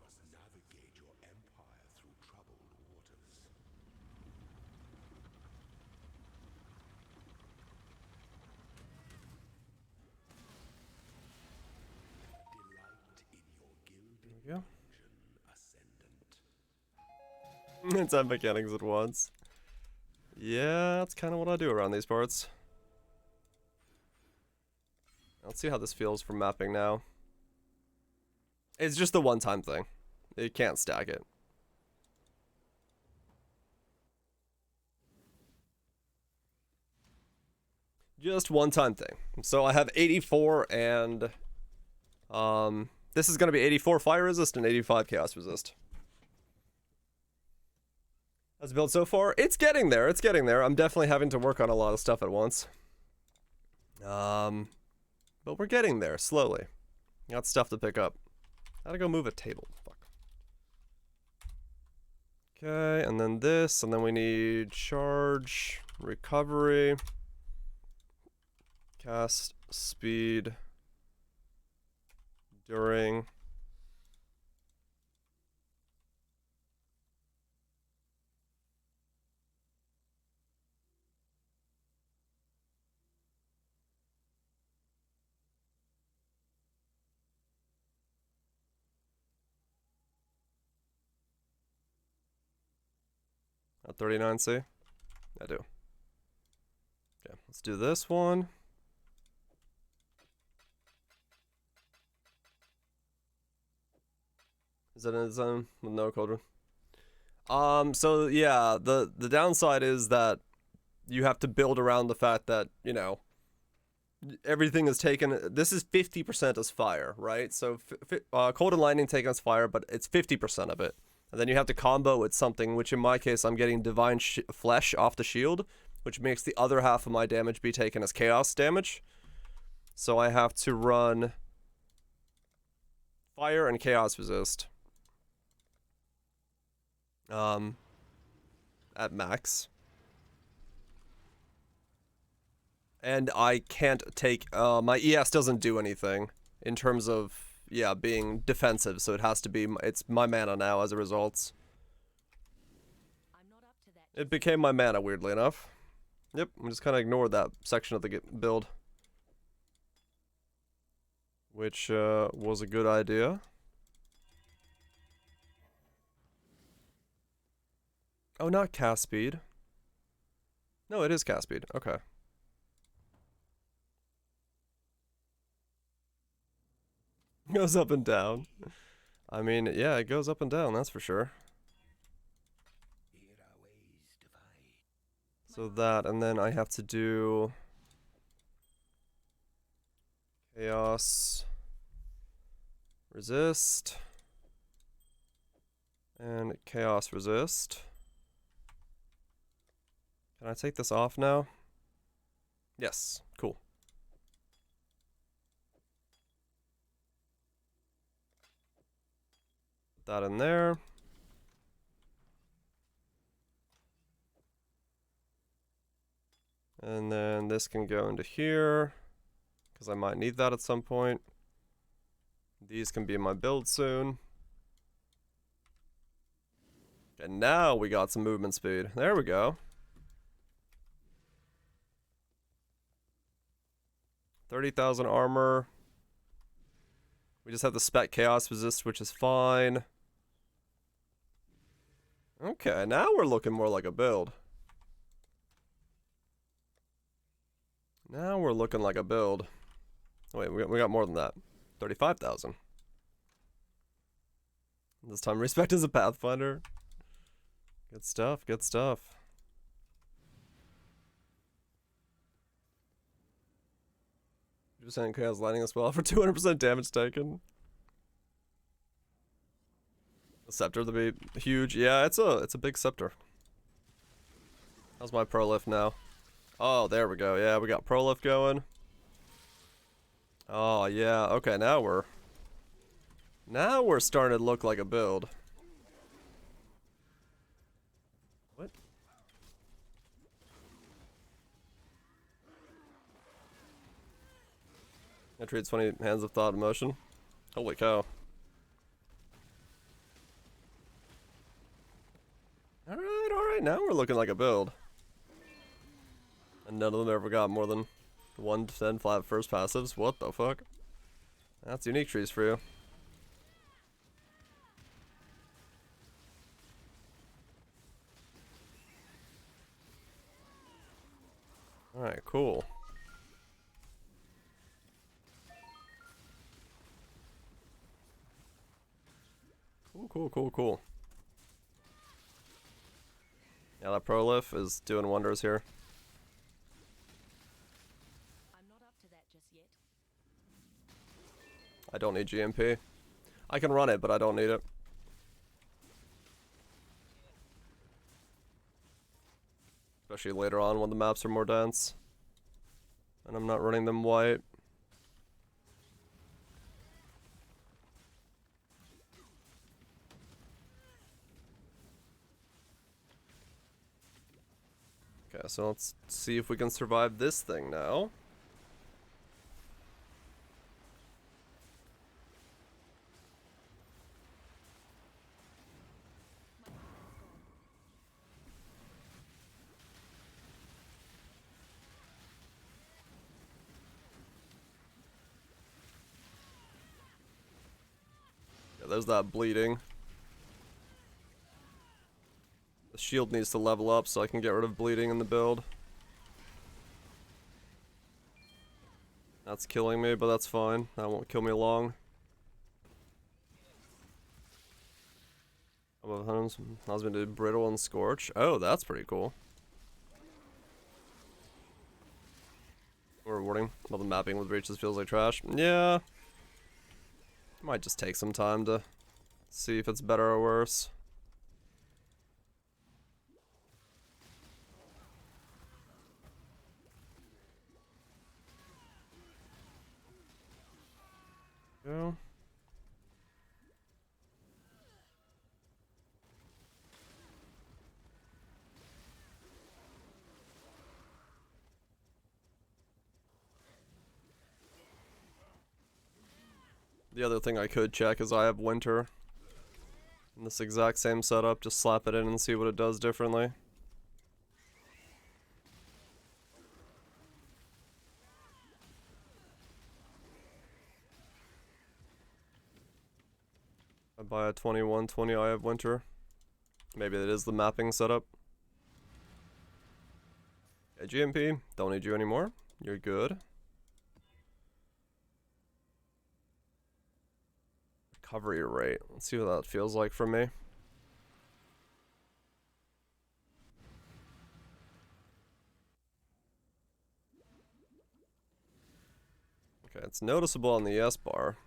must navigate your empire through troubled waters. Delight in your There we go. ascendant. It's 10 mechanics at once. Yeah, that's kind of what I do around these parts. Let's see how this feels for mapping now. It's just a one-time thing. You can't stack it. Just one-time thing. So I have 84 and... this is going to be 84 fire resist and 85 chaos resist. How's it built so far? It's getting there, it's getting there. I'm definitely having to work on a lot of stuff at once. But we're getting there, slowly. Got stuff to pick up. Gotta go move a table. Fuck. Okay, and then this, and then we need charge, recovery, cast, speed, during. At 39C? I do. Okay, let's do this one. Is that in its zone with no cauldron? So yeah, the downside is that you have to build around the fact that, you know, everything is taken. This is 50% as fire, right? So cold and lightning take as fire, but it's 50% of it. And then you have to combo with something, which in my case, I'm getting divine flesh off the shield, which makes the other half of my damage be taken as chaos damage. So I have to run fire and chaos resist. At max. And I can't take, my ES doesn't do anything in terms of, yeah, being defensive, so it has to be, it's my mana now as a result. I'm not up to that. It became my mana, weirdly enough. Yep, I'm just kind of ignored that section of the build. Which, was a good idea. Oh, not cast speed. No, it is cast speed. Okay. Goes up and down. I mean, yeah, it goes up and down, that's for sure. Here our ways divide. So that, and then I have to do chaos resist and chaos resist. Can I take this off now? Yes, cool. Put that in there. And then this can go into here, because I might need that at some point. These can be in my build soon. And now we got some movement speed. There we go. 30,000 armor. We just have the spec chaos resist, which is fine. Okay, now we're looking more like a build. Now we're looking like a build. Oh, wait, we got more than that. 35,000. This time respect as a Pathfinder. Good stuff, good stuff. Percent chaos lighting as well for 200% damage taken. The scepter to be huge. Yeah, it's a big scepter. How's my prolift now? Oh, there we go. Yeah, we got prolift going. Oh yeah. Okay, now we're starting to look like a build. What? I trade 20 hands of thought and motion. Holy cow. Alright, now we're looking like a build. And none of them ever got more than 1 to 10 flat first passives. What the fuck? That's unique trees for you. Alright, cool. Cool. Yeah, that prolif is doing wonders here. I'm not up to that just yet. I don't need GMP. I can run it, but I don't need it. Especially later on when the maps are more dense. And I'm not running them white. Okay, so let's see if we can survive this thing now. Yeah, there's that bleeding. The shield needs to level up so I can get rid of bleeding in the build. That's killing me, but that's fine. That won't kill me long. Above homes, allows me to do brittle and scorch. Oh, that's pretty cool. Rewarding. Well, the mapping with breaches feels like trash. Yeah. Might just take some time to see if it's better or worse. Go. The other thing I could check is I have winter. In this exact same setup, just slap it in and see what it does differently. I buy a 2120, I have winter. Maybe it is the mapping setup. Okay, GMP, don't need you anymore. You're good. Recovery rate. Let's see what that feels like for me. Okay, it's noticeable on the S bar.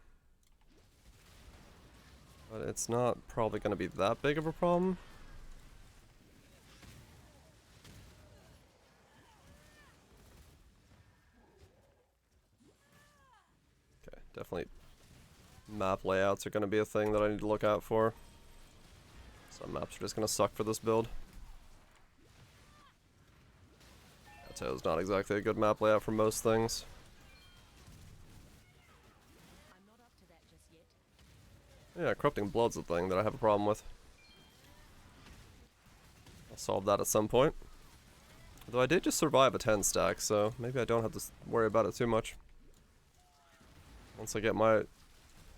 But it's not probably going to be that big of a problem. map layouts are going to be a thing that I need to look out for. Some maps are just going to suck for this build. Is not exactly a good map layout for most things. I'm not up to that just yet. Yeah, Corrupting Blood's a thing that I have a problem with. I'll solve that at some point. Though I did just survive a 10 stack, so maybe I don't have to worry about it too much. Once I get my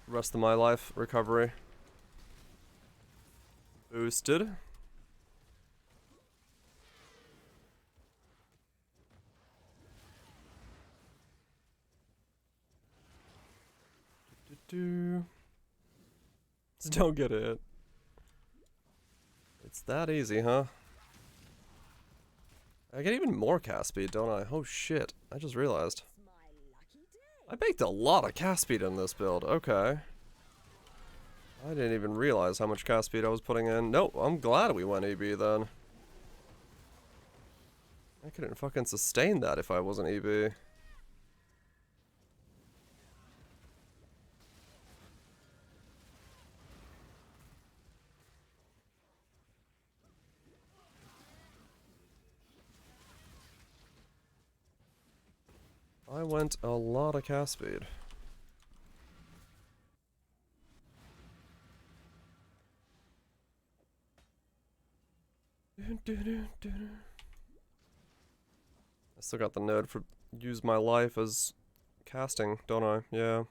rest of my life recovery boosted. Just don't get it. It's that easy, huh? I get even more cast speed, don't I? Oh shit, I just realized. It's my lucky day. I baked a lot of cast speed in this build, okay. I didn't even realize how much cast speed I was putting in. Nope, I'm glad we went EB then. I couldn't fucking sustain that if I wasn't EB. I went a lot of cast speed. I still got the node for use my life as casting, don't I? Yeah.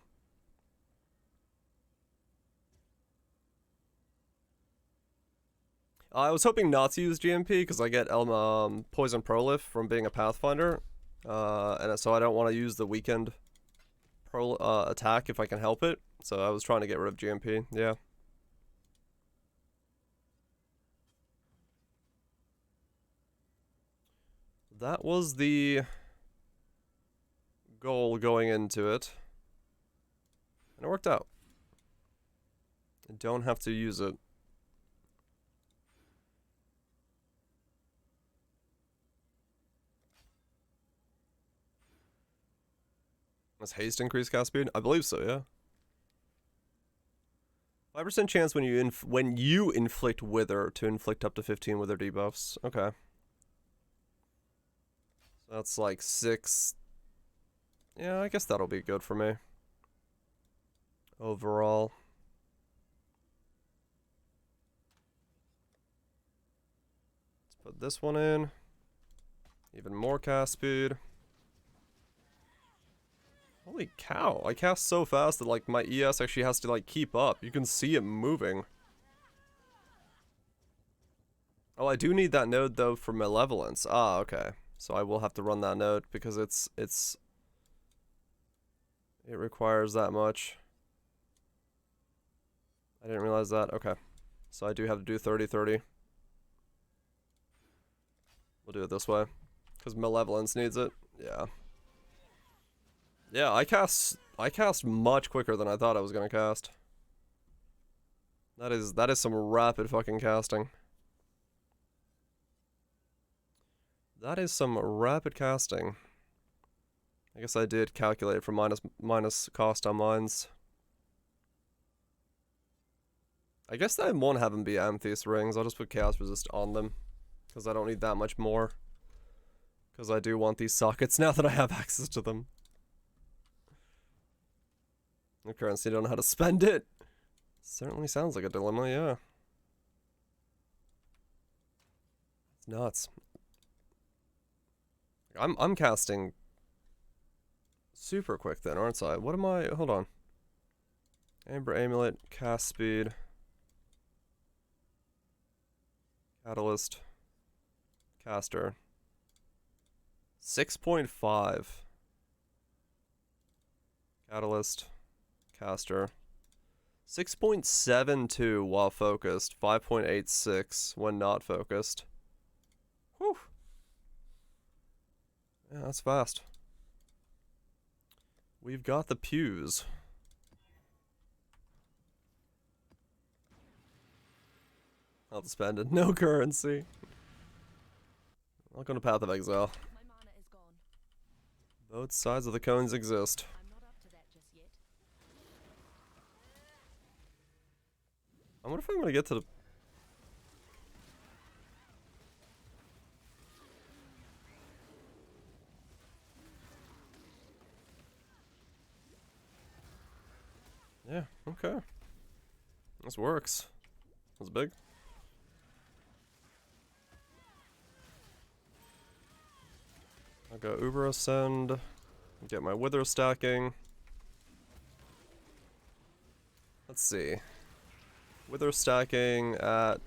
I was hoping not to use GMP because I get Poison Prolif from being a Pathfinder. And so I don't want to use the weakened attack if I can help it. So I was trying to get rid of GMP, yeah. That was the goal going into it. And it worked out. I don't have to use it. Does haste increase cast speed? I believe so, yeah. 5% chance when you inflict wither to inflict up to 15 wither debuffs. Okay. So that's like 6. Yeah, I guess that'll be good for me. Overall. Let's put this one in. Even more cast speed. Holy cow, I cast so fast that like my ES actually has to like keep up. You can see it moving. Oh, I do need that node though for Malevolence. Ah, okay. So I will have to run that node because it requires that much. I didn't realize that. Okay. So I do have to do 30-30. We'll do it this way. Because Malevolence needs it. Yeah. Yeah, I cast much quicker than I thought I was gonna cast. That is some rapid fucking casting. That is some rapid casting. I guess I did calculate for minus cost on mines. I guess I won't have them be Amethyst rings. I'll just put Chaos Resist on them. Because I don't need that much more. Because I do want these sockets now that I have access to them. The currency don't know how to spend it. Certainly sounds like a dilemma, yeah. It's nuts. I'm casting super quick then, aren't I? What am I? Hold on. Amber Amulet, cast speed. Catalyst. Caster. 6.5. Catalyst. Caster. 6.72 while focused. 5.86 when not focused. Whew. Yeah, that's fast. We've got the pews. I'll spend it. No currency. Welcome to Path of Exile. My mana is gone. Both sides of the coins exist. I'm not up to that just yet. I wonder if I'm gonna get to the... Yeah, okay. This works. That's big. I'll go Uber Ascend. Get my Wither stacking. Let's see. Wither stacking at...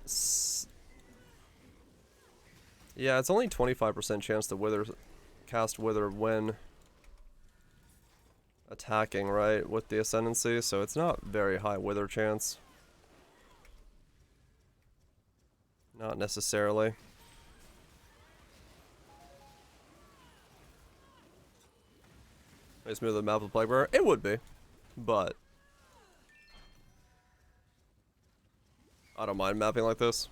Yeah, it's only 25% chance to Wither... cast Wither when... attacking, right? With the Ascendancy, so it's not very high Wither chance. Not necessarily. May smooth the map with Plague Bearer? It would be, but I don't mind mapping like this.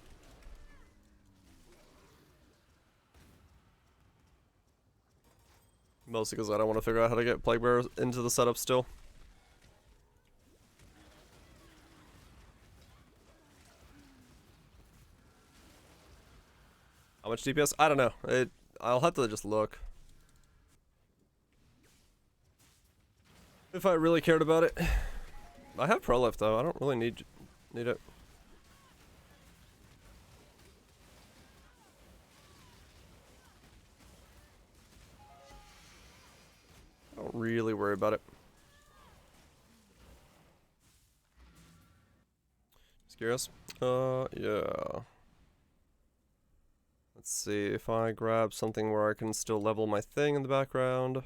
Mostly because I don't want to figure out how to get Plague Bearer into the setup still. How much DPS? I don't know. I'll have to just look. If I really cared about it. I have Pro Lift though. I don't really need it. I don't really worry about it. Just curious. Yeah. Let's see if I grab something where I can still level my thing in the background.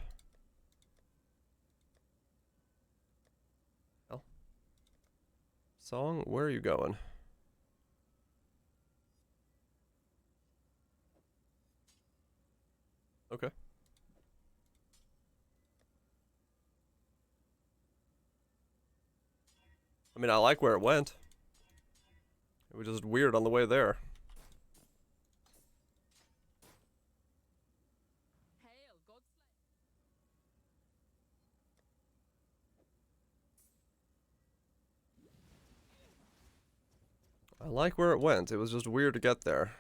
Hell. Song, where are you going? Okay. I mean, I like where it went. It was just weird on the way there. I like where it went. It was just weird to get there.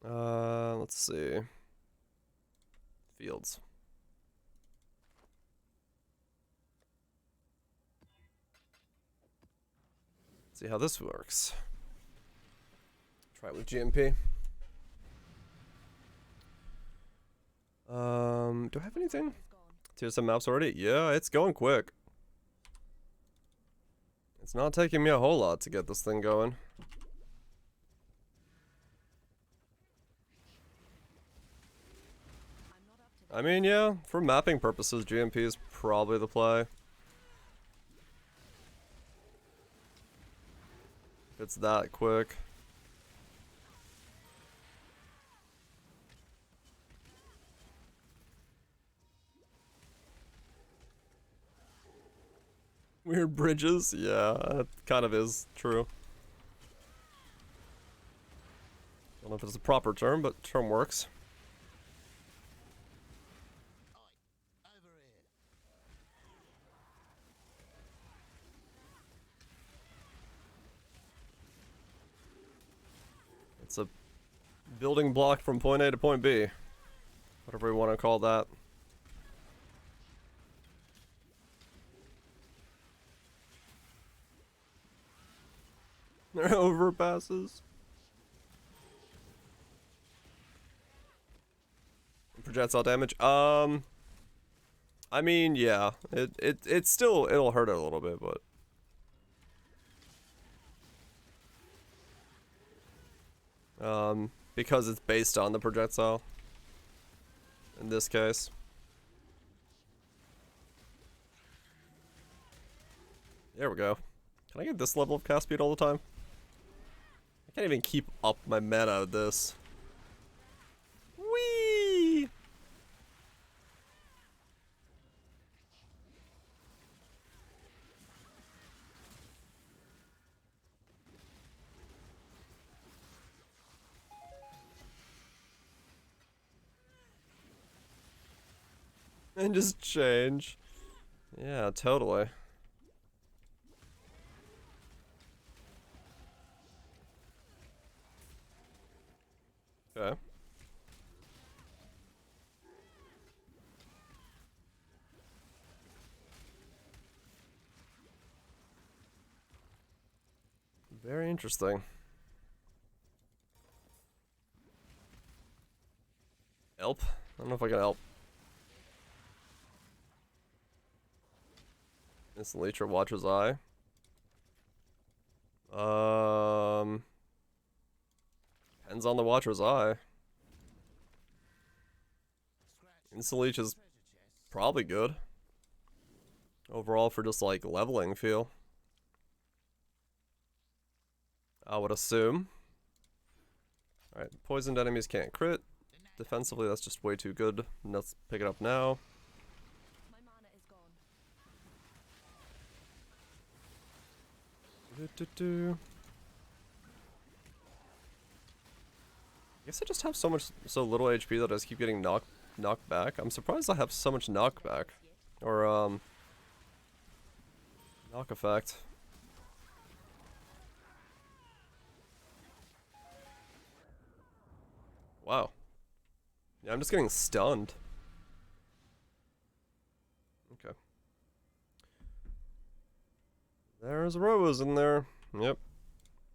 Let's see. Fields. See how this works. Try it with GMP. Do I have anything? Tier some maps already? Yeah, it's going quick. It's not taking me a whole lot to get this thing going. I mean, yeah, for mapping purposes, GMP is probably the play. It's that quick. Weird bridges? Yeah, that kind of is true. Don't know if it's a proper term, but term works. It's a building block from point A to point B. Whatever we want to call that. There are overpasses. Projectile damage. I mean, yeah. It's still, it'll hurt it a little bit, but because it's based on the projectile in this case. There we go. Can I get this level of cast speed all the time? I can't even keep up my mana with this. Whee! And just change. Yeah, totally. Okay. Very interesting. Help? I don't know if I can help. This Leecher Watcher's Eye. Depends on the Watcher's Eye. Leech is probably good. Overall for just like leveling feel. I would assume. Alright, poisoned enemies can't crit. Defensively, that's just way too good. Let's pick it up now. My mana is gone. I guess I just have so little HP that I just keep getting knocked back. I'm surprised I have so much knockback. Or, knock effect. Wow. Yeah, I'm just getting stunned. Okay. There's Rose in there. Yep.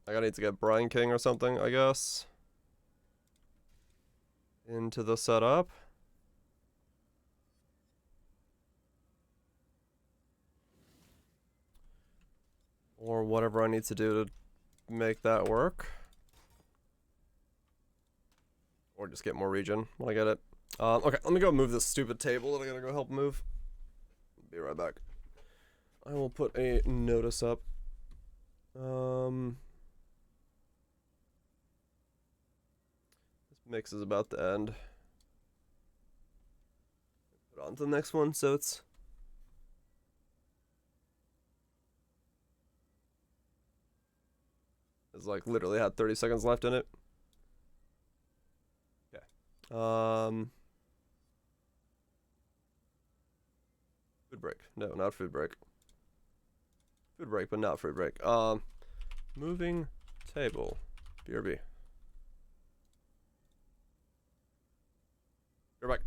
I gotta need to get Brine King or something, I guess. Into the setup. Or whatever I need to do to make that work. Or just get more regen when I get it. Okay, let me go move this stupid table that I gotta go help move. Be right back. I will put a notice up. This mix is about to end. Put on to the next one, so it's like literally had 30 seconds left in it. Okay. Food break. No, not food break. Food break, but not food break. Moving table. BRB. You're back.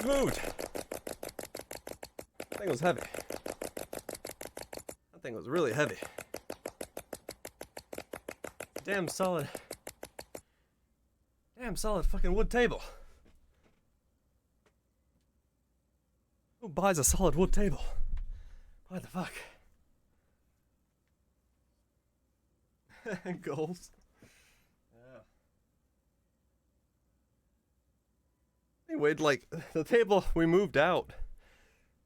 Things moved. That thing was heavy. That thing was really heavy. Damn solid fucking wood table. Who buys a solid wood table? What the fuck? Goals. Yeah. It weighed like, the table we moved out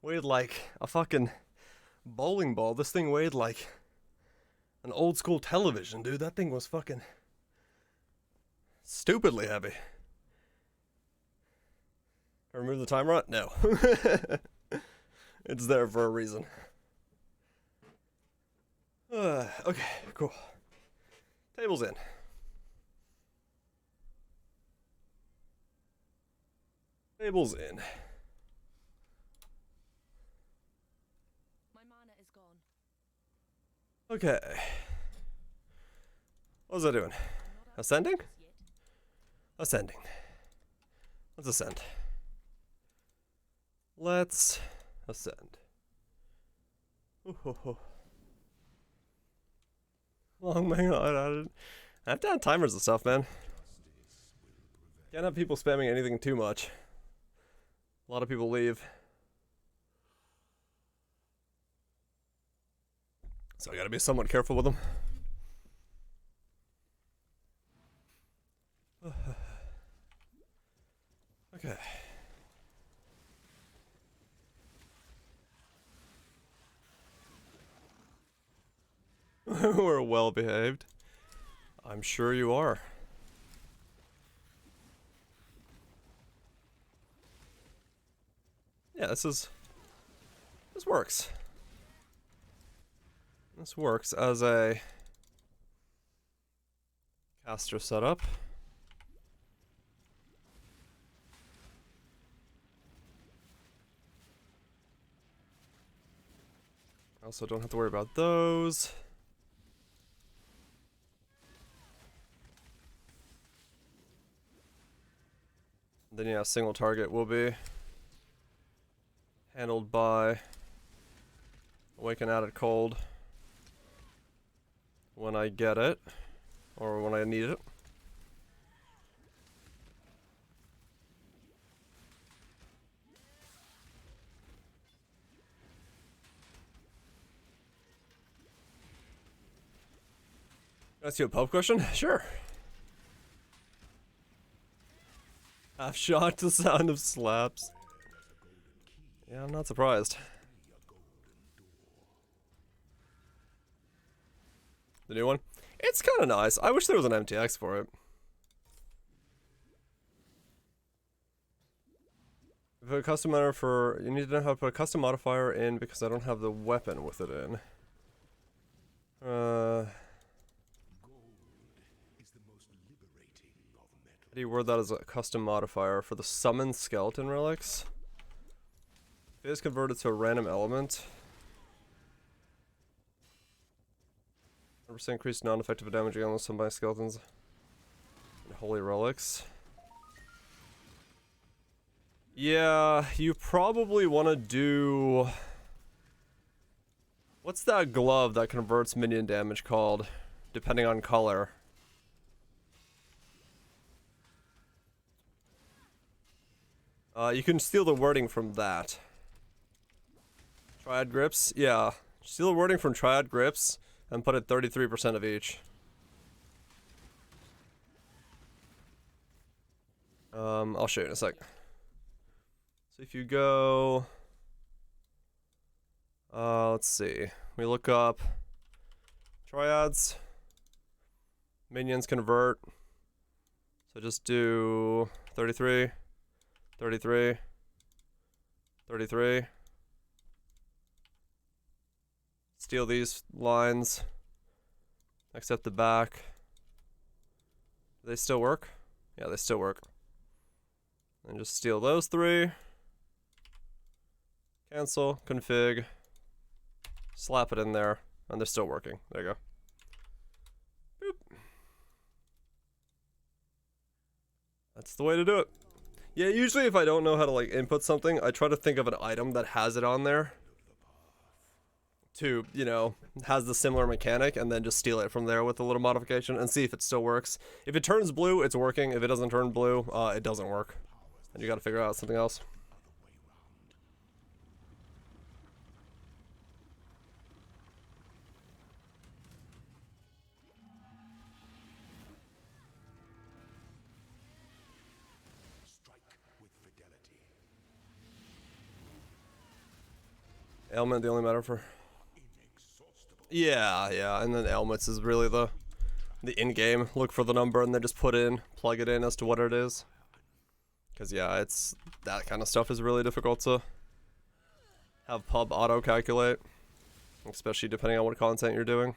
weighed like a fucking bowling ball. This thing weighed like an old school television, dude. That thing was fucking stupidly heavy. Can I remove the timer on? No. It's there for a reason. Okay, cool. Table's in. Table's in. My mana is gone. Okay. What was I doing? I'm not up Ascending? to this yet. Ascending. Let's ascend. Let's ascend. Ooh, ho, ho. Long man, I have to have timers and stuff, man. Can't have people spamming anything too much. A lot of people leave. So I gotta be somewhat careful with them. Okay. We're well behaved. I'm sure you are. Yeah, this works. This works as a caster setup. I also don't have to worry about those. Then yeah, single target will be handled by Awaken Added Cold when I get it, or when I need it. Ask you a pub question? Sure. Half shot to sound of slaps. Yeah, I'm not surprised. The new one? It's kind of nice. I wish there was an MTX for it. Put a custom modifier for... You need to know how to put a custom modifier in because I don't have the weapon with it in. How do you word that as a custom modifier for the summon skeleton relics? If it is converted to a random element. 100% increased non-effective damage against some by skeletons and holy relics. Yeah, you probably want to do... What's that glove that converts minion damage called? Depending on color. You can steal the wording from that. Triad grips? Yeah. Steal the wording from Triad grips and put it 33% of each. I'll show you in a sec. So if you go... let's see. We look up Triads. Minions convert. So just do 33. 33, 33. Steal these lines. Accept the back. Do they still work? Yeah, they still work. And just steal those three. Cancel, config. Slap it in there, and they're still working. There you go. Boop. That's the way to do it. Yeah, usually if I don't know how to like input something, I try to think of an item that has it on there to, you know, has the similar mechanic and then just steal it from there with a little modification and see if it still works. If it turns blue, it's working. If it doesn't turn blue, it doesn't work. And you gotta figure out something else. Ailment, the only matter for... Yeah, and then ailments is really the in-game. Look for the number and then just plug it in as to what it is. Because yeah, it's that kind of stuff is really difficult to have pub auto-calculate. Especially depending on what content you're doing.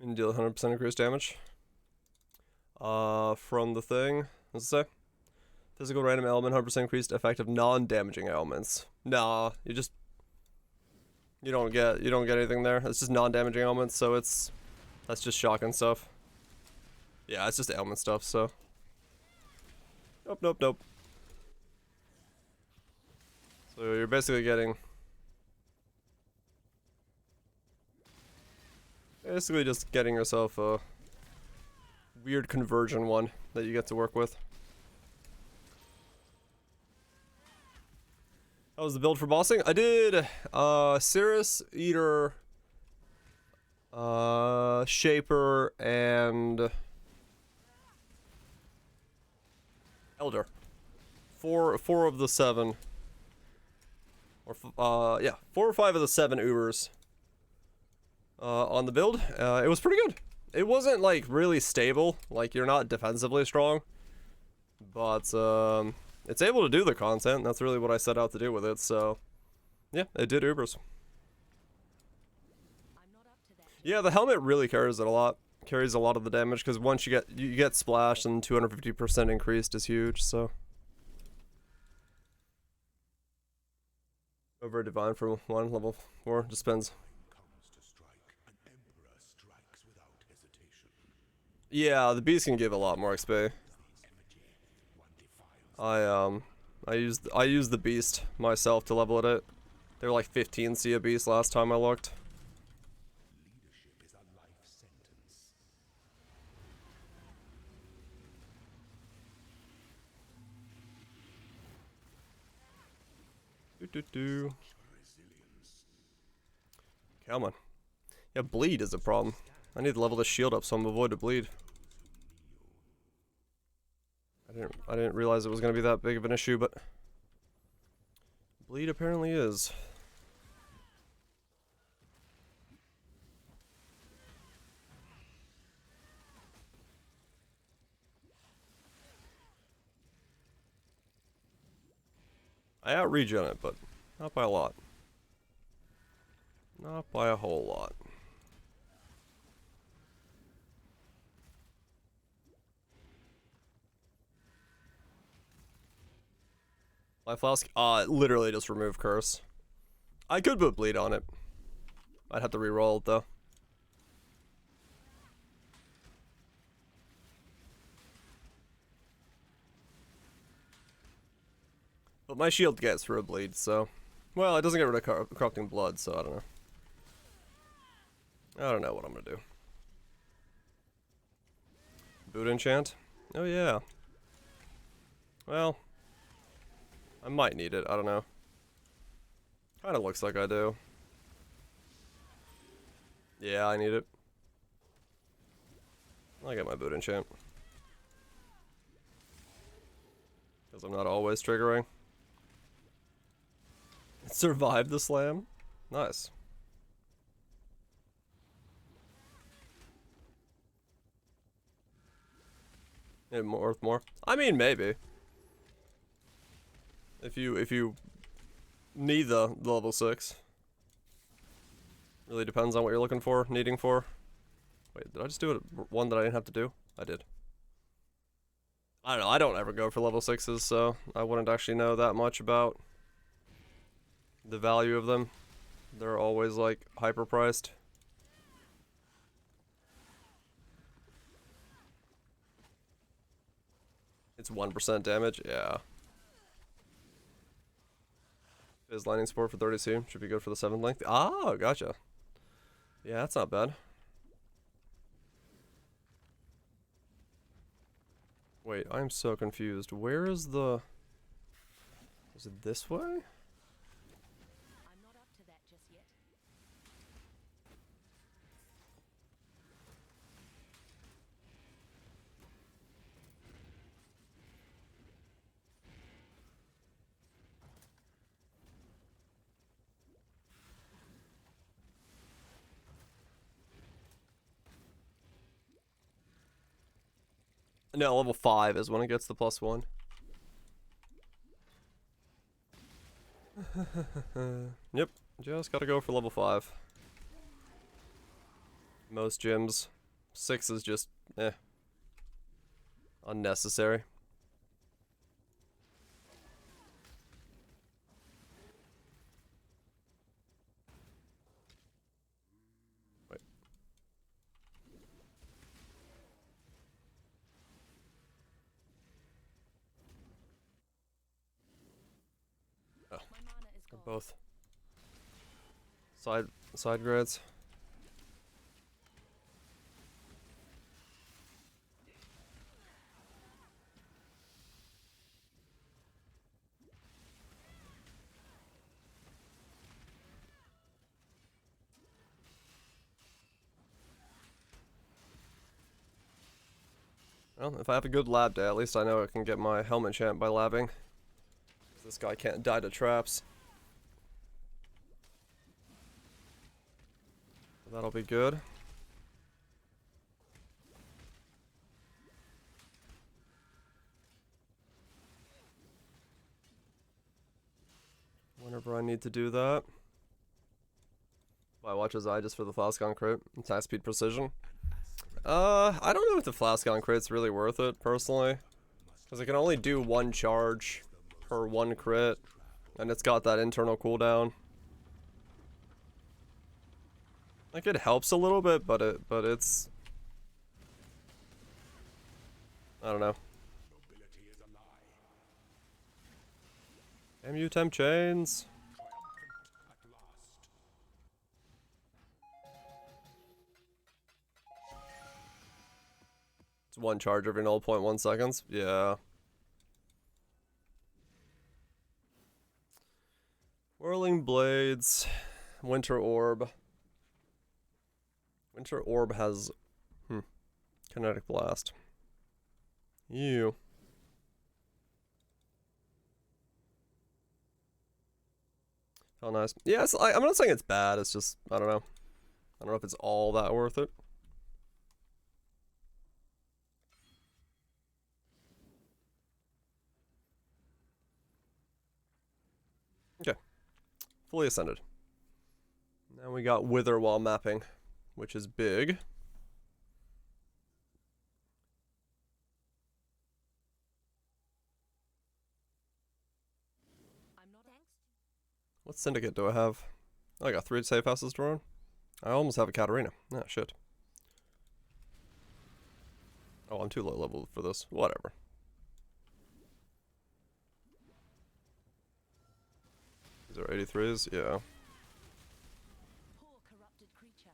And deal 100% increased damage. From the thing, what's it say? Physical random element, 100% increased effect of non-damaging elements. Nah, you don't get anything there. It's just non-damaging elements, so that's just shotgun stuff. Yeah, it's just ailment stuff, so. Nope. So you're basically getting just getting yourself a weird conversion one that you get to work with. How was the build for bossing? I did Cirrus, Eater, Shaper, and Elder. Four of the 7. Or yeah, 4 or 5 of the 7 Ubers on the build. It was pretty good. It wasn't like really stable, like you're not defensively strong, but it's able to do the content. That's really what I set out to do with it. So yeah, it did Ubers. Yeah, the helmet really carries it a lot. Carries a lot of the damage because once you get splash and 250% increased is huge. So over divine from 1 level 4 just depends. Yeah, the beast can give a lot more XP. I used the beast myself to level it. They were like 15 C a beast last time I looked. Leadership is a life sentence. Come on. Yeah, bleed is a problem. I need to level the shield up so I'm avoid the bleed. I didn't realize it was gonna be that big of an issue, but bleed apparently is. I out-regen it, but not by a lot. Not by a whole lot. Life flask? Literally just remove curse. I could put bleed on it. I'd have to re-roll it though. But my shield gets through a bleed, so. Well, it doesn't get rid of corrupting blood, so I don't know. I don't know what I'm gonna do. Boot enchant? Oh yeah. Well, I might need it, I don't know. Kinda looks like I do. Yeah, I need it. I'll get my boot enchant. Because I'm not always triggering. It survived the slam? Nice. Maybe more. I mean, maybe. If you need the level 6. Really depends on what you're looking for, needing for. Wait, did I just do it one that I didn't have to do? I did. I don't know, I don't ever go for level 6s, so I wouldn't actually know that much about the value of them. They're always like hyper priced. It's 1% damage, yeah. Is lightning support for 32. Should be good for the 7th length. Ah, gotcha. Yeah, that's not bad. Wait, I'm so confused. Where is the... Is it this way? I'm not up to that just yet. No, level 5 is when it gets the +1. Yep, just gotta go for level 5. Most gyms. 6 is just, unnecessary. Wait. Oh, My mana is they're gone. both side grades. Well, if I have a good lab day, at least I know I can get my helmet champ by labbing. This guy can't die to traps. That'll be good. Whenever I need to do that. I watch his eye just for the flask on crit. Attack speed precision. I don't know if the flask on crit's really worth it, personally. Because it can only do 1 charge per 1 crit. And it's got that internal cooldown. Like, it helps a little bit, but it's... I don't know. Damn you, temp chains. It's 1 charge every 0.1 seconds. Yeah. Whirling Blades. Winter Orb. Winter Orb has... Kinetic Blast. Ew. Oh, nice. Yeah, I'm not saying it's bad, it's just, I don't know. I don't know if it's all that worth it. Okay. Fully ascended. Now we got Wither while mapping, which is big. I'm not thanks. What syndicate do I have? Oh, I got 3 safe houses to run. I almost have a Katarina. Ah, shit. Oh, I'm too low level for this. Whatever. These are 83s? Yeah. Poor corrupted creature.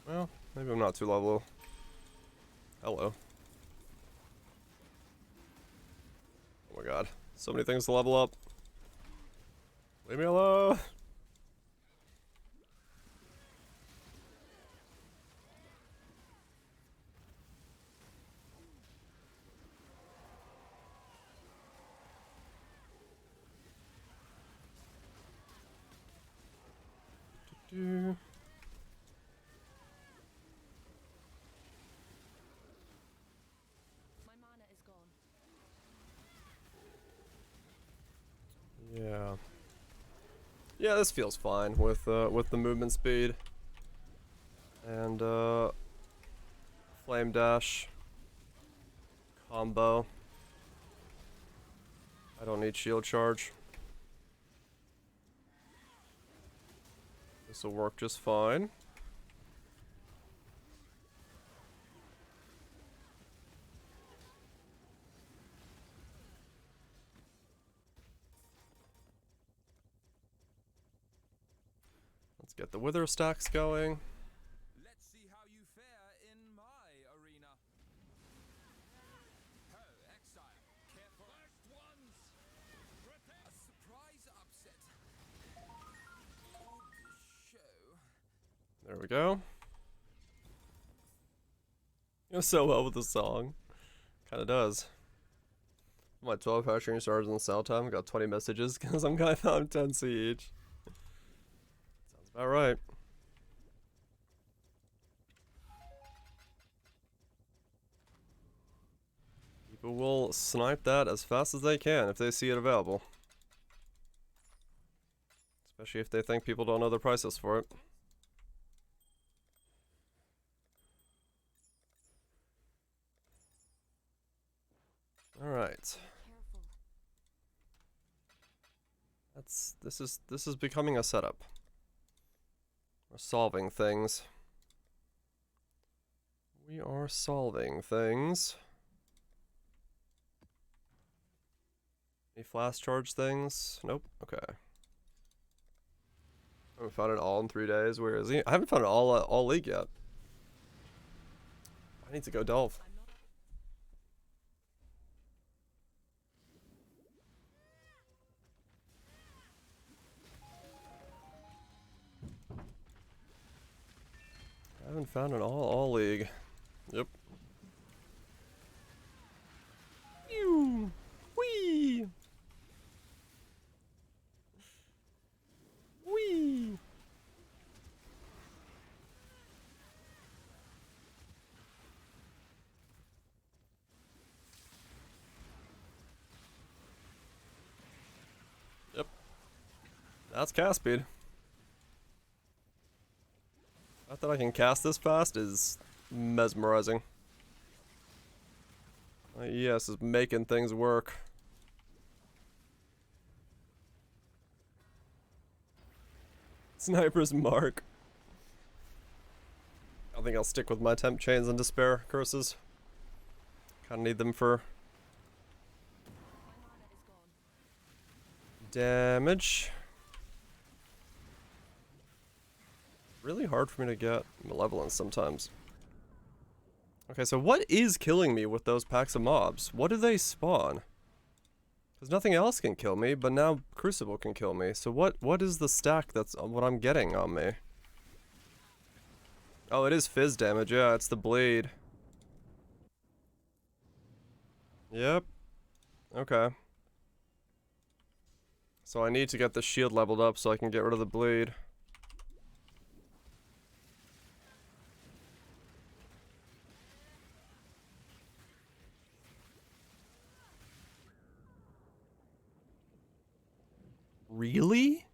Well, maybe I'm not too level. Hello. Oh my god. So many things to level up. Leave me alone. Do. My mana is gone. Yeah. Yeah, this feels fine with the movement speed. And flame dash combo. I don't need shield charge. This will work just fine. Let's get the wither stacks going. Let's see how you fare in my arena. Oh, exile. Careful. First ones. A surprise upset. Good show. There we go. Goes so well with the song. Kinda does. My 12 pressuring stars in the cell time. Got 20 messages because I'm 10C each. Sounds about right. People will snipe that as fast as they can if they see it available. Especially if they think people don't know the prices for it. Alright. Careful. This is becoming a setup. We're solving things. We are solving things. Any flash charge things? Nope. Okay. I haven't found it all in 3 days. Where is he? I haven't found it all league yet. I need to go delve. I'm not I haven't found it all league. Yep. Ew. Wee. Wee. Yep. That's cast speed. Not that I can cast this fast is mesmerizing. Yes, is making things work. Sniper's mark. I think I'll stick with my temp chains and despair curses. Kinda need them for my mana is gone. damage. Really hard for me to get malevolence sometimes. Okay, so what is killing me with those packs of mobs? What do they spawn? Because nothing else can kill me, but now Crucible can kill me. So what is the stack that's what I'm getting on me? Oh, it is fizz damage. Yeah, it's the bleed. Yep. Okay. So I need to get the shield leveled up so I can get rid of the bleed. Really?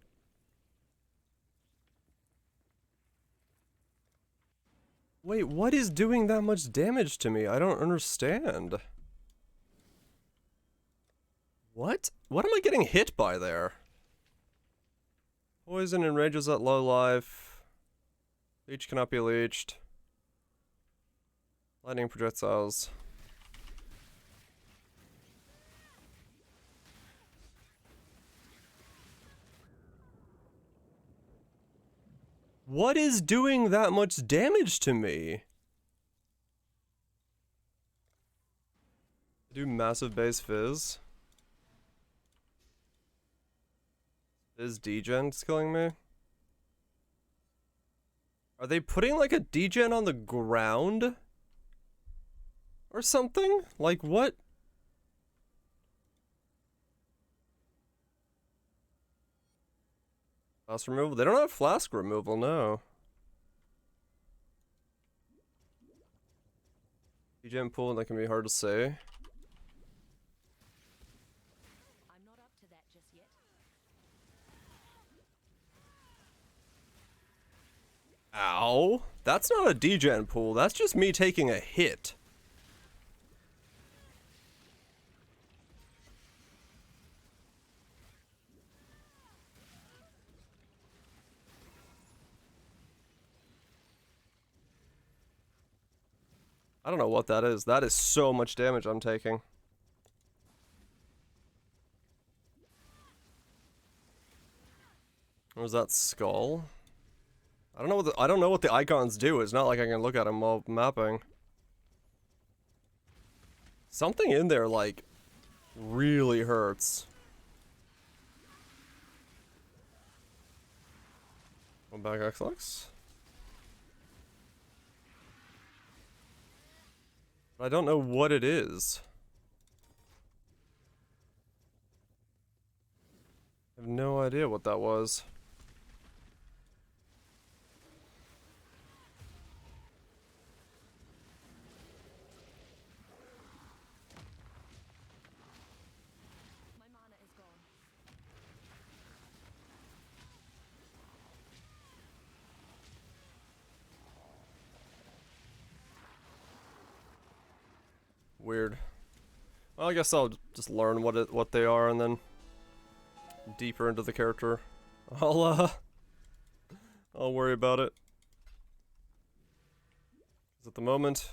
Wait, what is doing that much damage to me? I don't understand. What? What am I getting hit by there? Poison enrages at low life. Leech cannot be leeched. Lightning projectiles. What is doing that much damage to me? Do massive base fizz. Fizz degen's killing me. Are they putting like a degen on the ground? Or something? Like what? Flask removal? They don't have flask removal, no. Degen pool, that can be hard to say. I'm not up to that just yet. Ow. That That's not a degen pool, that's just me taking a hit. I don't know what that is. That is so much damage I'm taking. What was that skull? I don't know what the icons do. It's not like I can look at them while mapping. Something in there like really hurts. One back X-Lux. I don't know what it is. I have no idea what that was. My mana is gone. Weird. Well, I guess I'll just learn what they are and then deeper into the character. I'll worry about it. 'Cause at the moment,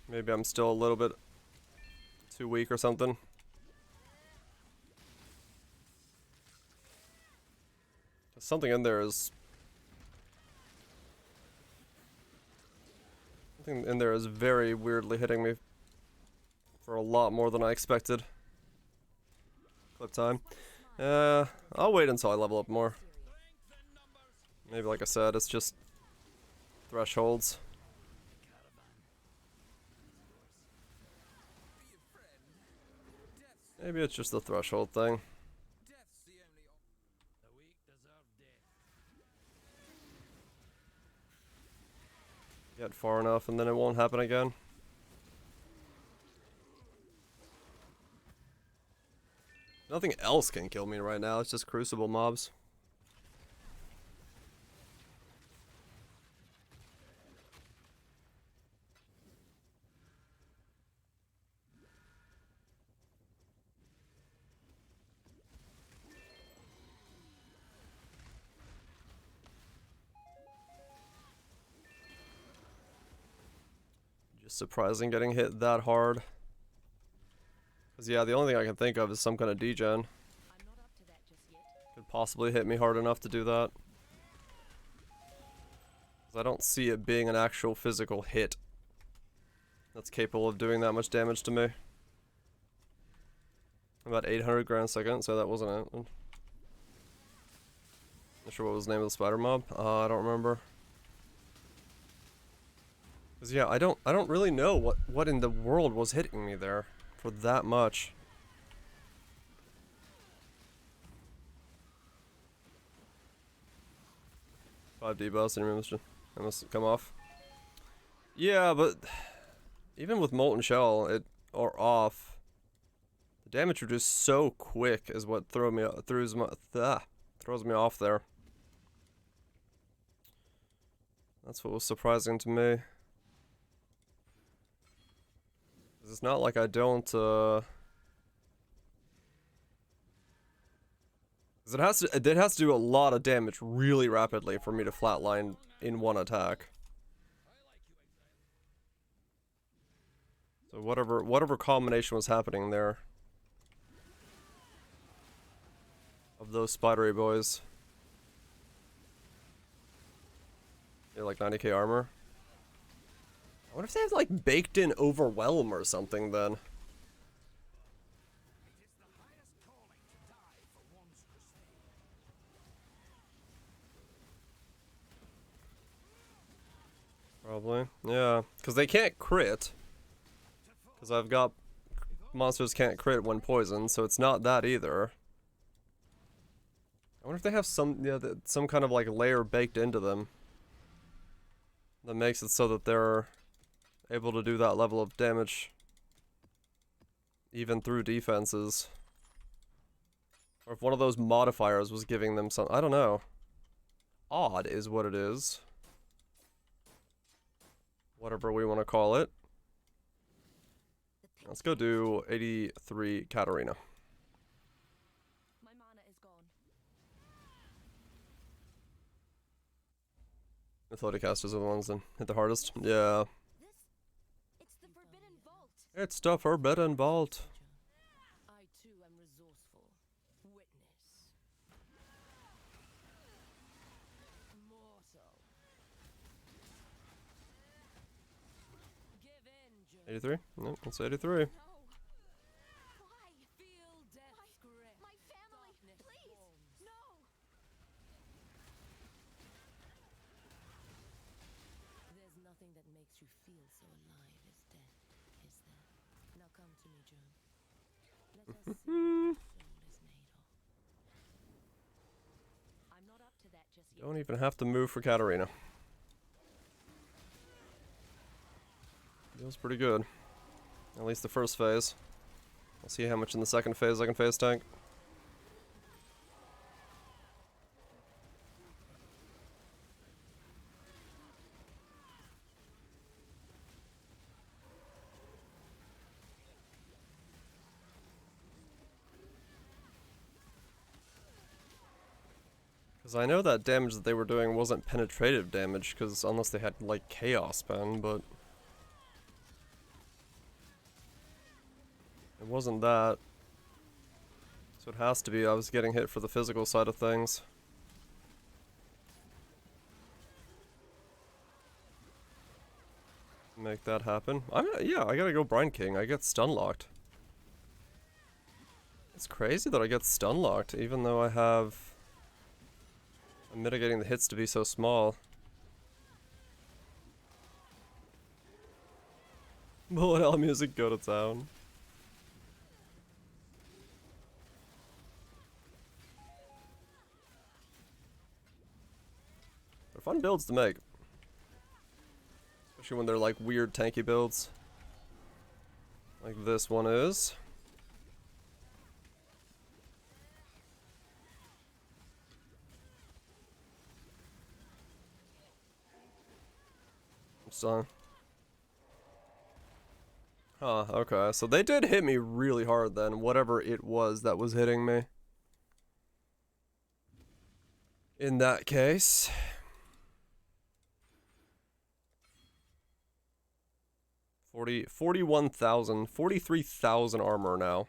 maybe I'm still a little bit too weak or something. Something in there is... Something in there is very weirdly hitting me for a lot more than I expected. Clip time. I'll wait until I level up more. Maybe, like I said, it's just thresholds. Maybe it's just the threshold thing. Death's the only The weak deserve death. Get far enough and then it won't happen again. Nothing else can kill me right now, it's just Crucible mobs. Just surprising getting hit that hard. Cause yeah, the only thing I can think of is some kind of degen. I'm not up to that just yet. Could possibly hit me hard enough to do that. Cause I don't see it being an actual physical hit that's capable of doing that much damage to me. About 800 grand second, so that wasn't it. Not sure what was the name of the spider mob. I don't remember. Cause yeah, I don't really know what in the world was hitting me there for that much. Five debuffs and I must come off. Yeah, but even with Molten Shell or off, the damage reduced so quick is what throws me off there. That's what was surprising to me. It's not like I don't, cause it has to do a lot of damage really rapidly for me to flatline in one attack. So whatever combination was happening there of those spidery boys. They're like 90k armor. I wonder if they have like baked in overwhelm or something then. Probably, yeah, because they can't crit. Because I've got monsters can't crit when poisoned, so it's not that either. I wonder if they have some kind of like layer baked into them that makes it so that they're able to do that level of damage even through defenses. Or if one of those modifiers was giving them some, I don't know. Odd is what it is. whatever we want to call it. The thing Let's go do 83 Katarina. My mana is gone. Authority casters are the ones that hit the hardest. Yeah. It's the forbidden vault. It's the forbidden vault. I too am resourceful. Witness. Mortal. Give in, Joe. 83? No, it's 83. No. Why? Feel death's grip. My family, please. No. There's nothing that makes you feel so alive as death, is there? Now come to me, Joe. Let us see what your soul is made of. I'm not up to that just yet. Don't even have to move for Katarina. Feels pretty good. At least the first phase. I'll see how much in the second phase I can phase tank. Because I know that damage that they were doing wasn't penetrative damage, because unless they had like chaos pen, but it wasn't that. So it has to be I was getting hit for the physical side of things. Make that happen. Yeah, I gotta go Brine King. I get stun locked. It's crazy that I get stun locked, even though I have. I'm mitigating the hits to be so small. Bullet hell music, go to town. They're fun builds to make. Especially when they're like weird tanky builds. Like this one is. So. Huh, okay. So they did hit me really hard then, whatever it was that was hitting me. In that case. 41,000, 43,000 armor now.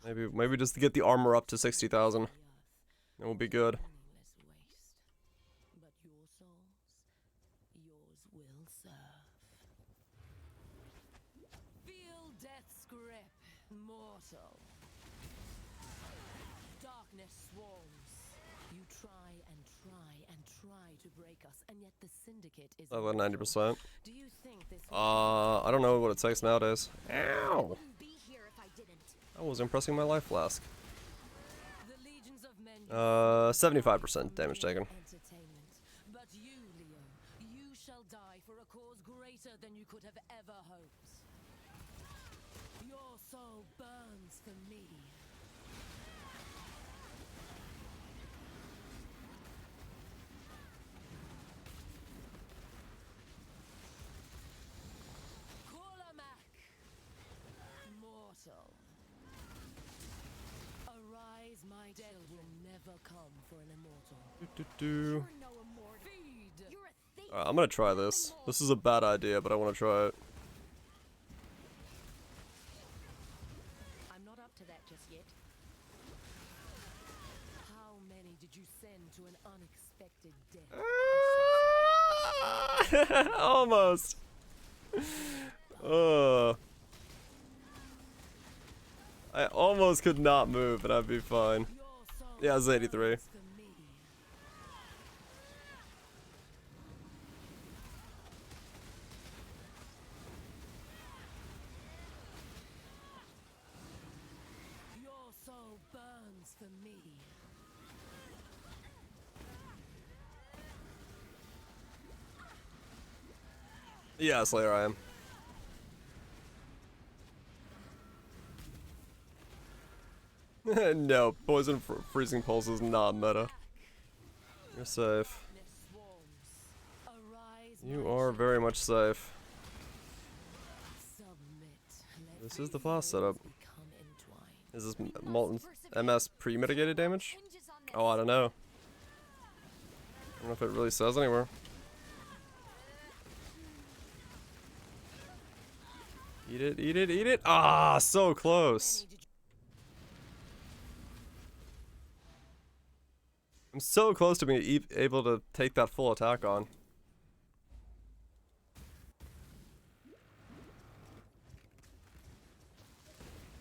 Maybe just to get the armor up to 60,000. It will be good. But your souls, yours will serve. Feel death's grip, mortal. Darkness swarms. You try and try and try to break us, and yet the syndicate is About mortal. 90%. Do you think this I don't know what it takes nowadays. Ow! wouldn't be here if I didn't? I was impressing my life flask. The legions of men 75% damage taken. entertainment. But you, Leo, you shall die for a cause greater than you could have ever hoped. Your soul burns for me. Mortal. Arise, my dead will never come for an immortal. No immortal. Feed. You're a thief. I'm gonna try this. This is a bad idea, but I want to try it. I'm not up to that just yet. How many did you send to an unexpected death? Almost. I almost could not move, and I'd be fine. Your soul Yeah, it's 83. burns for me. Your soul burns for me. Yeah, Slayer, I am. No, poison freezing pulse is not meta. You're safe. Darkness swarms. Arise, You are very much safe. Submit. This is the boss setup. Become entwined. Is this molten MS pre-mitigated damage? Oh, I don't know. I don't know if it really says anywhere. Eat it, eat it, eat it! Ah, so close. I'm so close to being able to take that full attack on.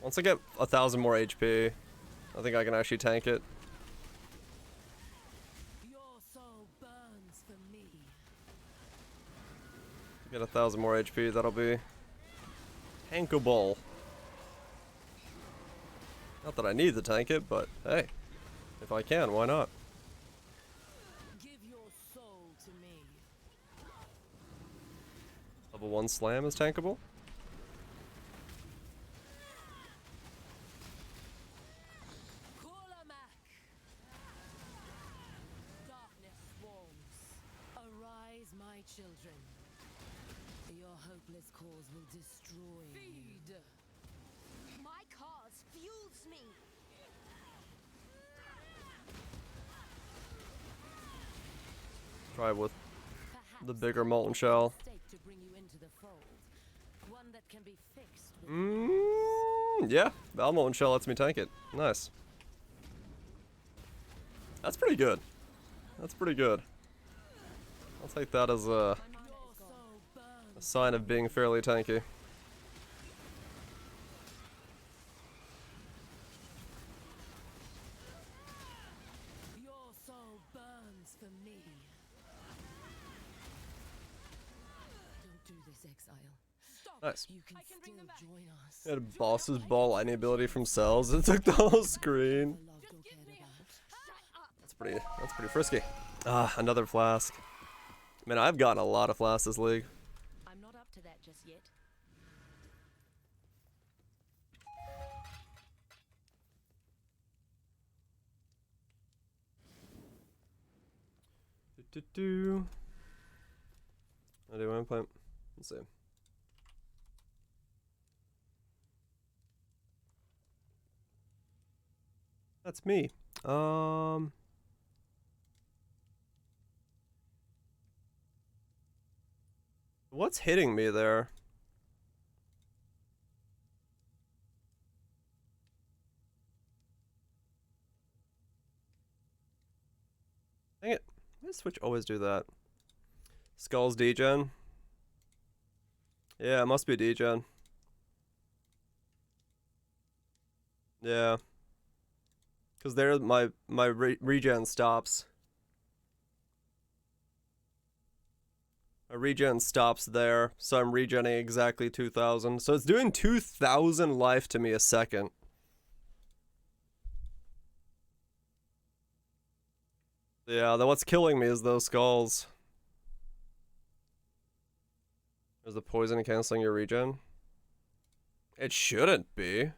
Once I get 1,000 more HP, I think I can actually tank it. Your soul burns for me. Get 1,000 more HP, that'll be tankable. Not that I need to tank it, but hey, if I can, why not? Give your soul to me. Level 1 slam is tankable. Darkness swarms. Arise, my children. Your hopeless cause will destroy you. My cause fuels me. Try with Perhaps the bigger molten shell. mistake to bring you into the fold. One that can be fixed with Yeah, Val molten shell lets me tank it. Nice. That's pretty good. That's pretty good. I'll take that as a your soul burns. sign of being fairly tanky. Your soul burns for me. Don't do this, exile. Stop. Nice. You can still join us. Had a boss's ball any ability from cells. It took the whole screen. Loved or cared about. That's pretty frisky. Ah, another flask. Man, I've gotten a lot of flasks this league. I'm not up to that just yet. Do. I do want to play. Let's see. That's me. What's hitting me there? Dang it. Why does Switch always do that? Skull's degen? Yeah, it must be degen. Yeah. Because there my regen stops. My regen stops there, so I'm regenning exactly 2,000. So it's doing 2,000 life to me a second. Yeah, then what's killing me is those skulls. Is the poison canceling your regen? It shouldn't be.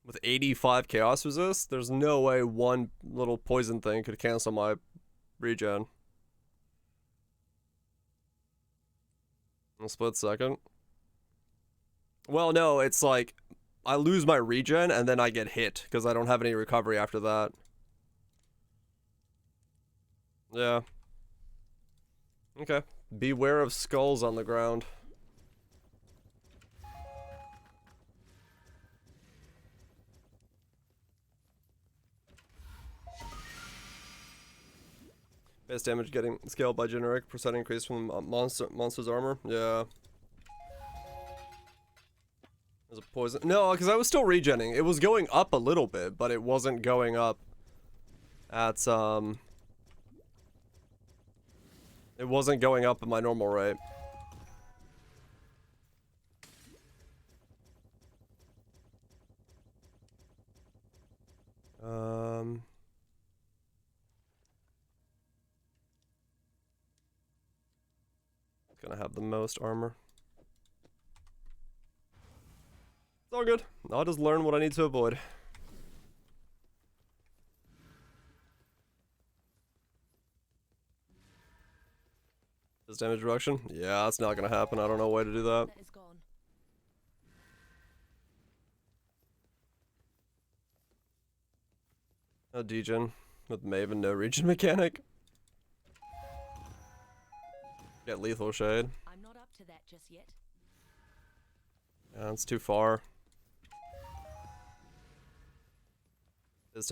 With 85 chaos resist, there's no way one little poison thing could cancel my regen. A split second. Well, no, it's like I lose my regen and then I get hit because I don't have any recovery after that. Yeah. Okay. Beware of skulls on the ground. Base damage getting scaled by generic % increase from monster's armor. Yeah. There's a poison. No, because I was still regenning. It was going up a little bit, but it wasn't going up at It wasn't going up at my normal rate. Gonna have the most armor. It's all good. I'll just learn what I need to avoid. This damage reduction? Yeah, that's not gonna happen. I don't know a way to do that. That is gone. No degen with Maven, no regen mechanic. Get lethal shade. I'm not up to that just yet. Yeah, it's too far. Fizz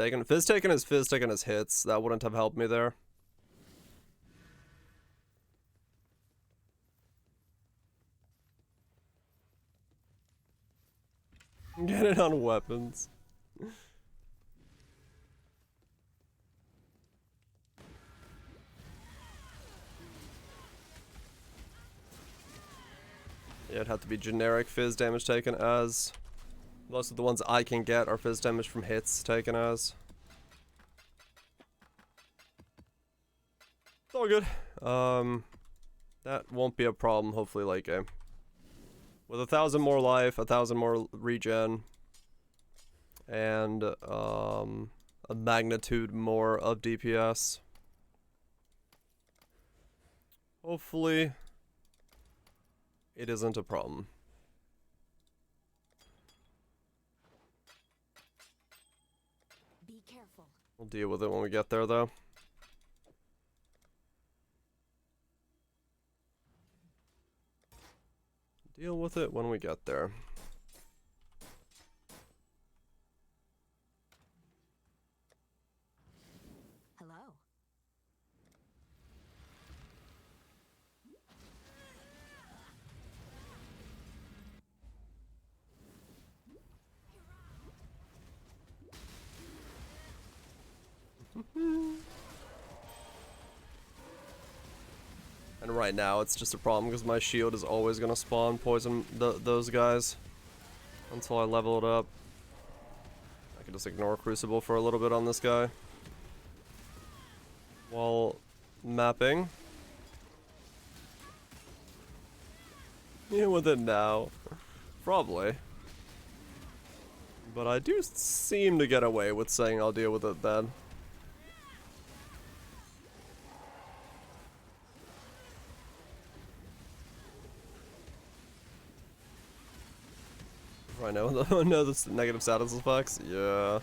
taking his hits. That wouldn't have helped me there. Get it on weapons. Yeah, it'd have to be generic fizz damage taken as. Most of the ones I can get are fizz damage from hits taken as. It's all good. That won't be a problem, hopefully, late game. With 1,000 more life, 1,000 more regen, and a magnitude more of DPS. Hopefully, it isn't a problem. Be careful. We'll deal with it when we get there, though. Deal with it when we get there. Hello. And right now, it's just a problem because my shield is always going to spawn poison those guys until I level it up. I can just ignore Crucible for a little bit on this guy while mapping. Deal with it now. Probably. But I do seem to get away with saying I'll deal with it then. I know, no, the negative status effects. Yeah.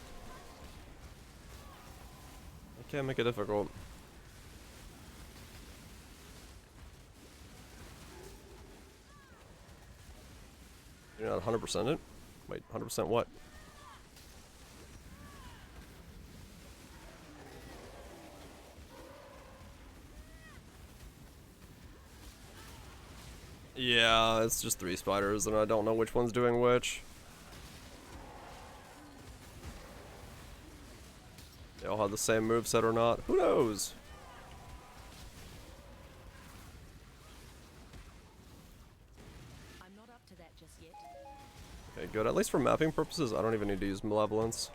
I can't make it difficult. You're not 100% it? Wait, 100% what? Yeah, it's just 3 spiders and I don't know which one's doing which. They all have the same moveset or not. Who knows? I'm not up to that just yet. Okay, good. At least for mapping purposes, I don't even need to use Malevolence.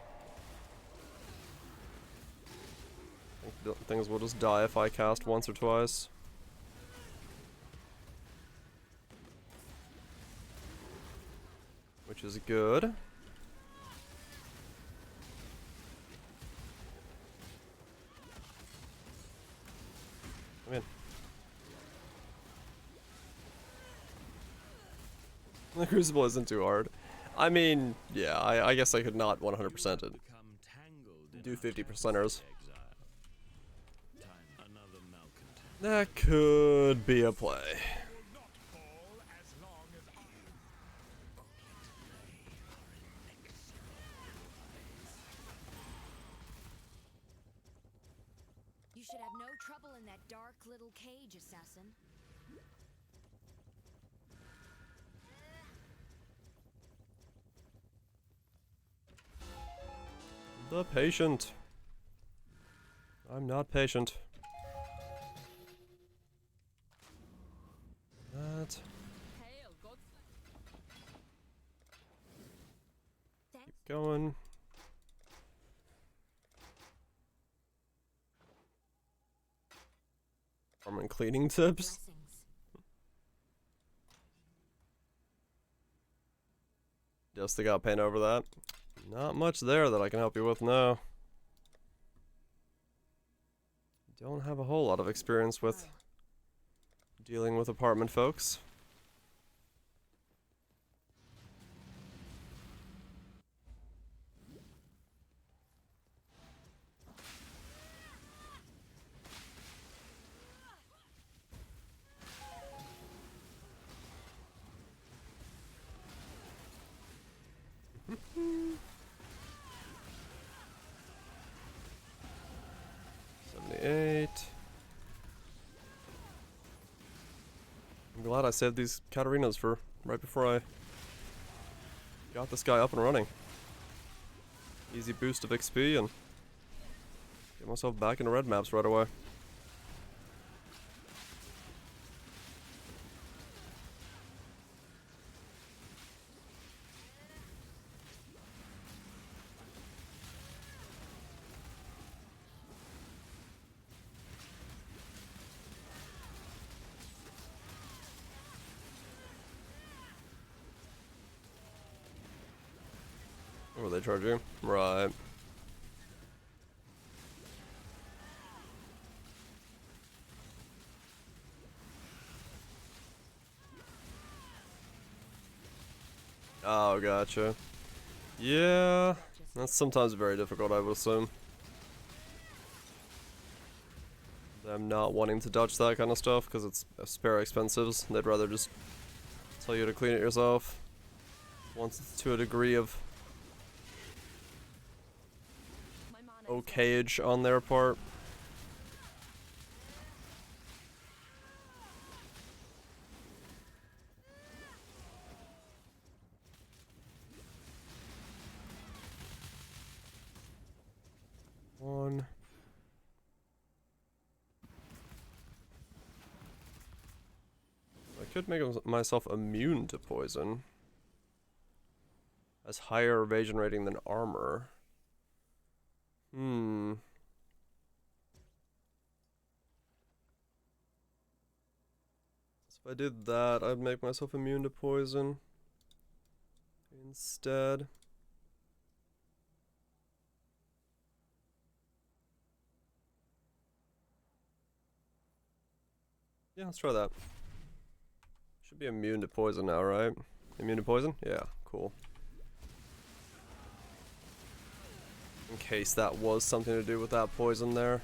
I think things will just die if I cast once or twice. Which is good. Come in. The Crucible isn't too hard. I mean, yeah, I guess I could not 100% it. Do 50%ers. That could be a play. You should have no trouble in that dark little cage, assassin. The patient. I'm not patient. That. Hail, God. Thanks. Keep going. Farming cleaning tips. Blessings. Just got pain over that. Not much there that I can help you with now. Don't have a whole lot of experience with Dealing with apartment folks. I'm glad I saved these Katarinas for right before I got this guy up and running. Easy boost of XP and get myself back into red maps right away. Oh, they charge you? Right. Oh, gotcha. Yeah, that's sometimes very difficult, I would assume. Them not wanting to dodge that kind of stuff because it's spare expensives. They'd rather just tell you to clean it yourself once it's to a degree of okayage on their part. One. I could make myself immune to poison. Has higher evasion rating than armor. So if I did that, I'd make myself immune to poison instead. Yeah, let's try that. Should be immune to poison now, right? Immune to poison? Yeah, cool. In case that was something to do with that poison there.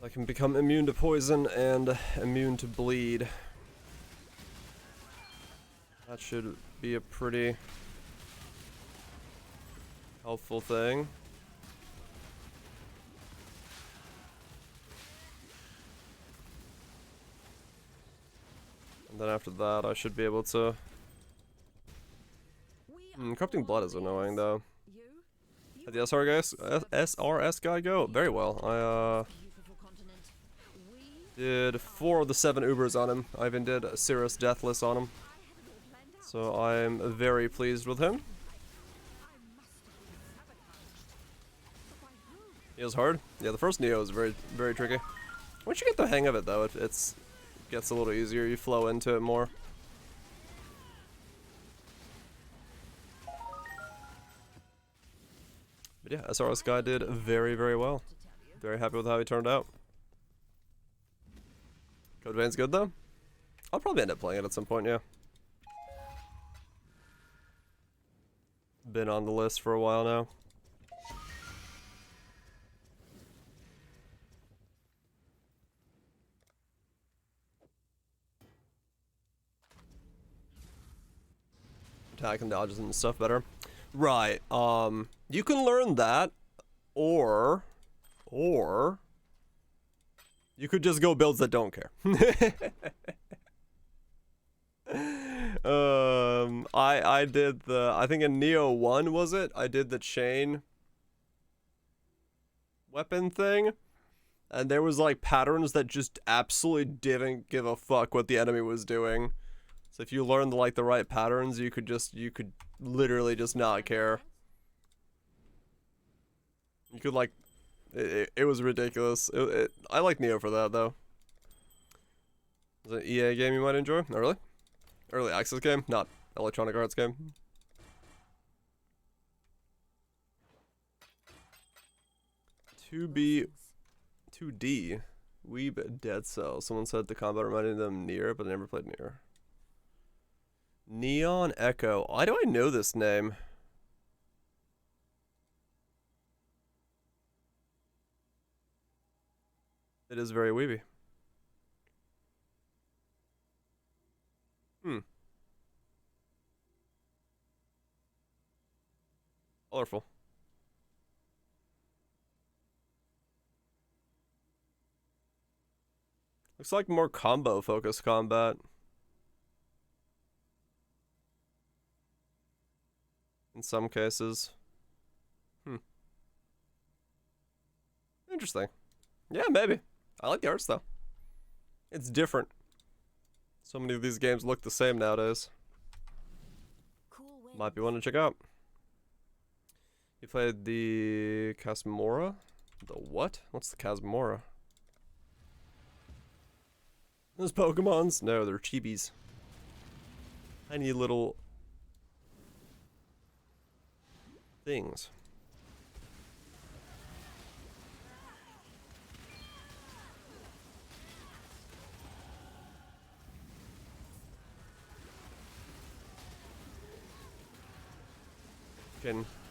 I can become immune to poison and immune to bleed. That should be a pretty helpful thing. And then after that, I should be able to... Corrupting Blood is annoying, though. How'd the SRS guy go? Very well. I, did 4 of the 7 Ubers on him. I even did a Cirrus Deathless on him. So I'm very pleased with him. He was hard. Yeah, the first Neo is very, very tricky. Once you get the hang of it, though, it gets a little easier. You flow into it more. But yeah, SRS guy did very, very well. Very happy with how he turned out. Code Vein's good, though. I'll probably end up playing it at some point, yeah. Been on the list for a while now. Attack and dodges and stuff better. Right, you can learn that, or you could just go builds that don't care. I did the, I think in Neo 1 was it? I did the chain weapon thing, and there was like patterns that just absolutely didn't give a fuck what the enemy was doing. So if you learned like the right patterns, you could literally just not care. You could like, it was ridiculous. I like Neo for that though. Is it an EA game you might enjoy? Not really. Early access game, not Electronic Arts game. To be 2D. Weeb Dead Cell. Someone said the combat reminded them Nier, but I never played Nier. Neon Echo. Why do I know this name? It is very weeby. Colorful. Looks like more combo focused combat. In some cases. Interesting. Yeah, maybe. I like the arts though. It's different. So many of these games look the same nowadays. Cool wind. Might be one to check out. You played the Casmora? The what? What's the Casmora? Those Pokemons? No, they're chibis. Tiny little things.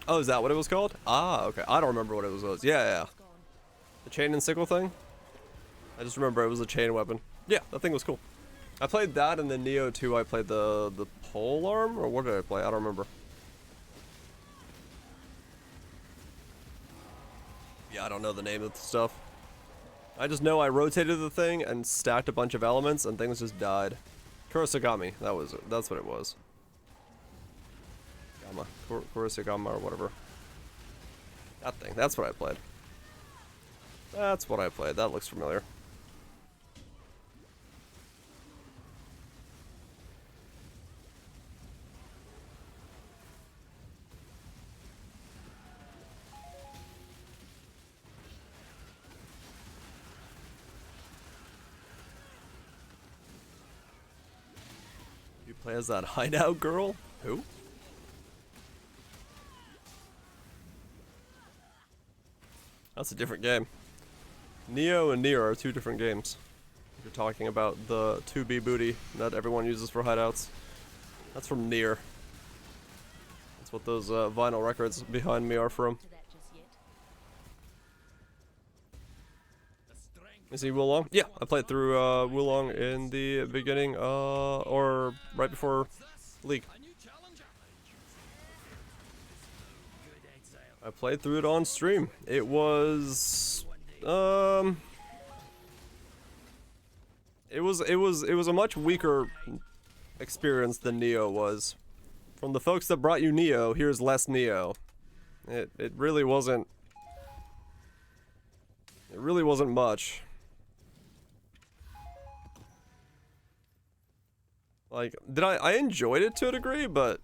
Oh, is that what it was called? Ah, okay. I don't remember what it was. Yeah. The chain and sickle thing? I just remember it was a chain weapon. Yeah, that thing was cool. I played that, and then Neo 2 I played the pole arm? Or what did I play? I don't remember. Yeah, I don't know the name of the stuff. I just know I rotated the thing and stacked a bunch of elements, and things just died. Kurosagami, that's what it was. Kurosagama or whatever. That thing, that's what I played. That's what I played, that looks familiar. You play as that hideout girl? Who? That's a different game. Neo and Nier are two different games. You're talking about the 2B booty that everyone uses for hideouts. That's from Nier. That's what those vinyl records behind me are from. Is he Wulong? Yeah, I played through Wulong in the beginning, or right before League. I played through it on stream. It was a much weaker experience than Neo was. From the folks that brought you Neo, here's less Neo. It really wasn't. It really wasn't much. Like, I enjoyed it to a degree, but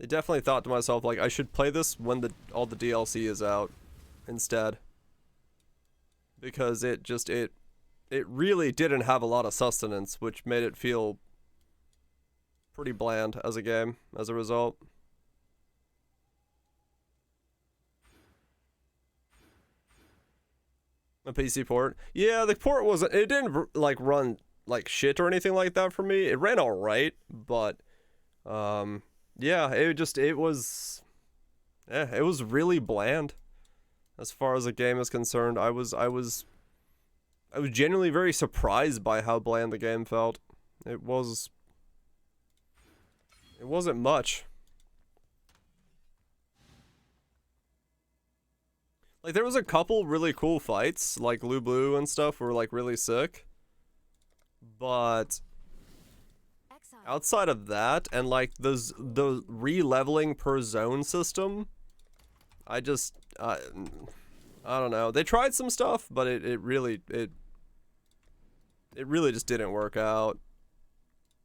I definitely thought to myself, like, I should play this when all the DLC is out instead. Because it really didn't have a lot of sustenance, which made it feel pretty bland as a game as a result. A PC port? Yeah, the port wasn't, it didn't like run like shit or anything like that for me. It ran alright, but yeah, it was really bland as far as the game is concerned. I was genuinely very surprised by how bland the game felt. It wasn't much. Like, there was a couple really cool fights, like Lu Blue and stuff were like really sick. But outside of that, and like the re-leveling per zone system, I don't know. They tried some stuff, but it really just didn't work out.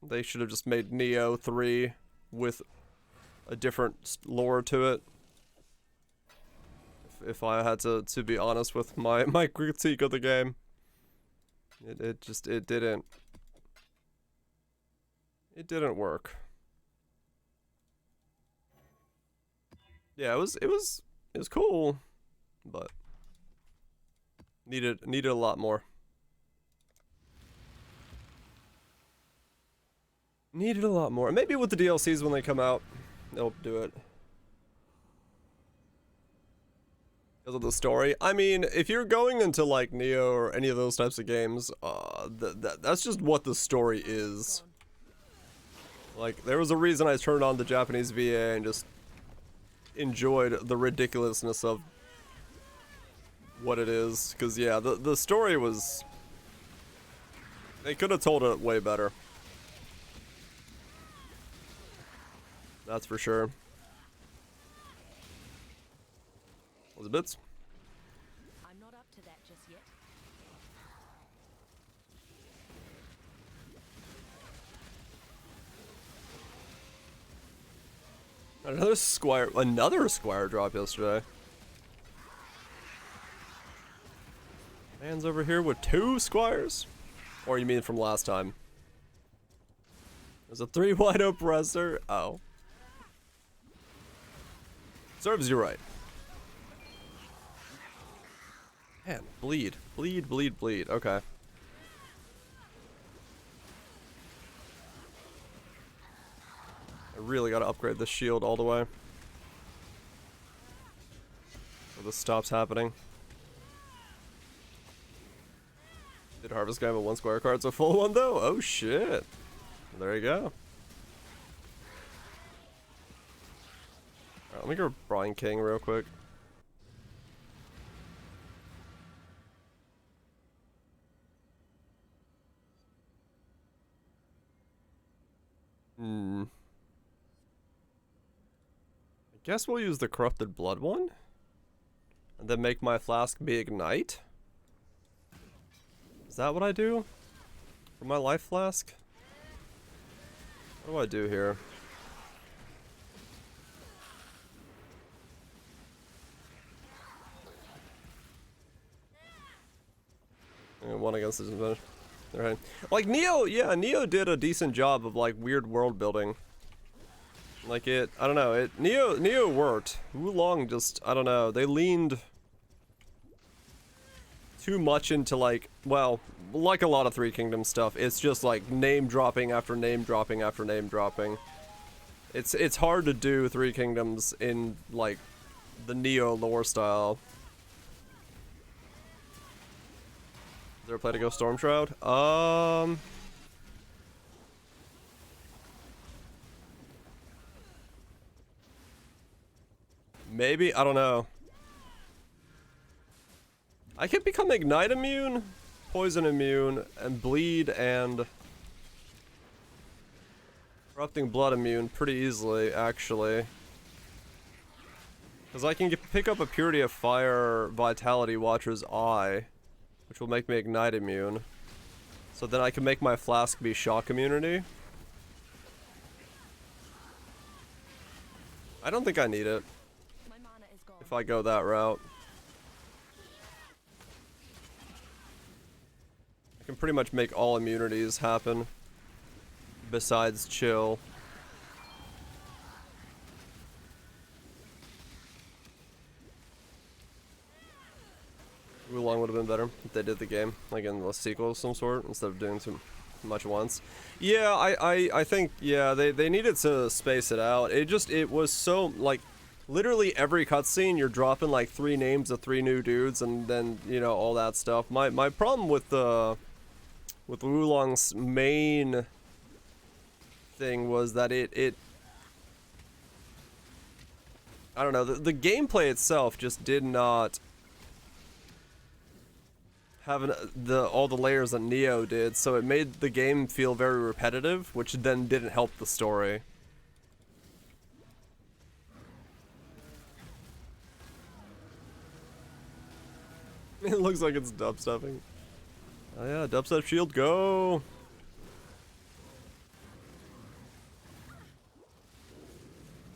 They should have just made Neo 3 with a different lore to it. If I had to be honest with my critique of the game. It didn't work. Yeah, it was cool, but needed a lot more. Needed a lot more. Maybe with the DLCs when they come out, they'll do it. Because of the story. I mean, if you're going into like Neo or any of those types of games, that's just what the story is. Like, there was a reason I turned on the Japanese VA and just enjoyed the ridiculousness of what it is. Because, yeah, the story was... They could have told it way better. That's for sure. Was it bits? I'm not up to that just yet. Another Squire drop yesterday. Man's over here with 2 Squires? Or you mean from last time? There's a 3 wide oppressor. Oh. Serves you right. Man, bleed. Bleed, bleed, bleed. Okay. I really gotta upgrade this shield all the way. So this stops happening. Did Harvest Guy with 1 Squire card's a full one though? Oh shit. There you go. Alright, let me go Brian King real quick. I guess we'll use the Corrupted Blood one. And then make my flask be Ignite. Is that what I do? For my life flask? What do I do here? One against disadvantage. Alright. Like Neo, yeah, Neo did a decent job of like weird world building. Like it, I don't know, Neo worked. Wulong just, I don't know, they leaned too much into like, well, like a lot of Three Kingdoms stuff, it's just like name dropping after name dropping after name dropping. It's hard to do Three Kingdoms in like the Neo lore style. Ever played a Ghost Stormshroud? Maybe, I don't know. I can become Ignite immune, Poison immune, and Bleed and Corrupting Blood immune pretty easily, actually. Because I can pick up a Purity of Fire Vitality Watcher's Eye, which will make me Ignite immune. So then I can make my flask be Shock immunity. I don't think I need it My mana is gone. if I go that route. I can pretty much make all immunities happen besides chill. Wulong would have been better if they did the game, like in the sequel of some sort, instead of doing too much once. Yeah, I think, yeah, they needed to space it out. It was so, like, literally every cutscene you're dropping like 3 names of 3 new dudes and then, you know, all that stuff. My problem with Wulong's main thing was that it I don't know, the gameplay itself just did not having all the layers that Neo did, so it made the game feel very repetitive, which then didn't help the story. It looks like it's dubstepping. Oh yeah, dubstep shield, go!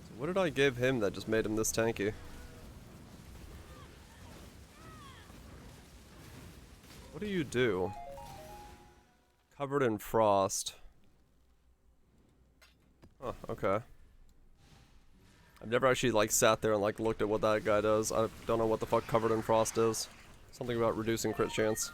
So what did I give him that just made him this tanky? What do you do? Covered in frost. Huh, okay. I've never actually like sat there and like looked at what that guy does. I don't know what the fuck covered in frost is. Something about reducing crit chance.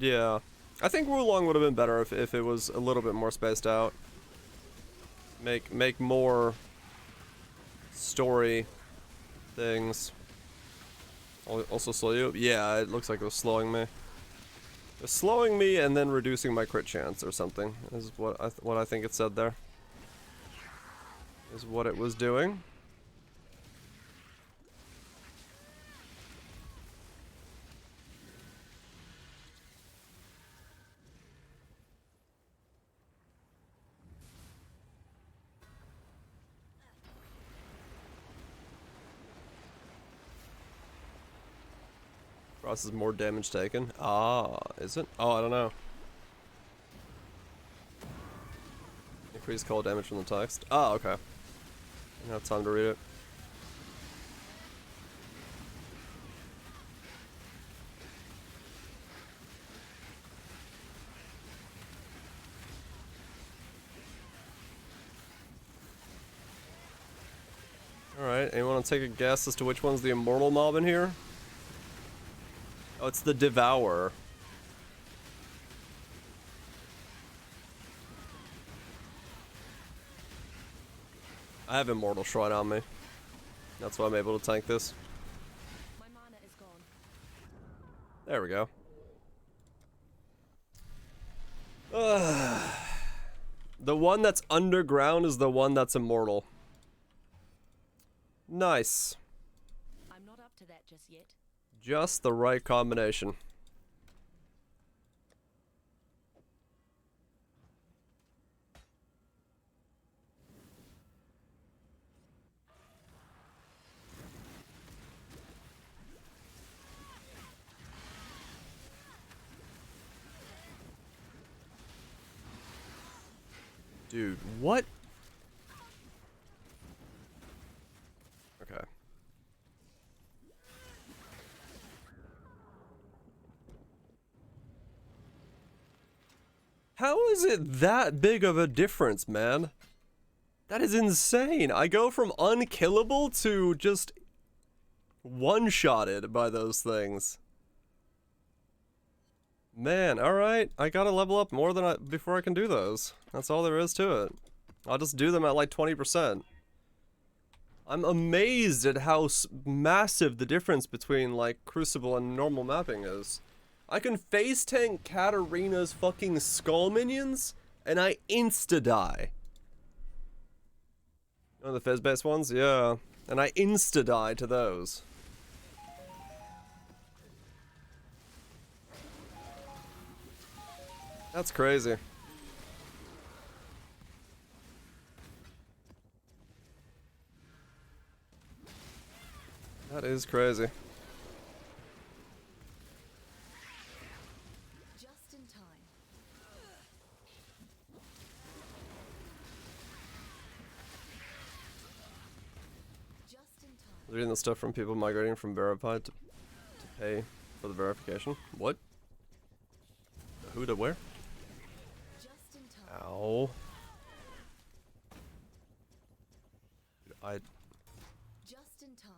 Yeah. I think Wulong would have been better if it was a little bit more spaced out. Make more story things. Also slow you? Yeah, it looks like it was slowing me. It was slowing me and then reducing my crit chance or something. Is what I think it said there. Is what it was doing. Frost is more damage taken. Ah, is it? Oh, I don't know. Increased cold damage from the text. Oh, okay. I didn't have time to read it. Alright, anyone want to take a guess as to which one's the immortal mob in here? Oh, it's the Devourer. I have Immortal Shrine on me. That's why I'm able to tank this. My mana is gone. There we go. The one that's underground is the one that's immortal. Nice. I'm not up to that just yet. Just the right combination. Dude, what? Okay. How is it that big of a difference, man? That is insane. I go from unkillable to just one-shotted by those things. Man, alright. I gotta level up more than before I can do those. That's all there is to it. I'll just do them at like 20%. I'm amazed at how massive the difference between like Crucible and normal mapping is. I can face tank Katarina's fucking skull minions and I insta-die. Oh, the fizz-based ones? Yeah. And I insta-die to those. That's crazy. That is crazy. Just in time. Just in time. Reading the stuff from people migrating from verified to pay for the verification. What? Who to where? Just in time. Ow. Just in time.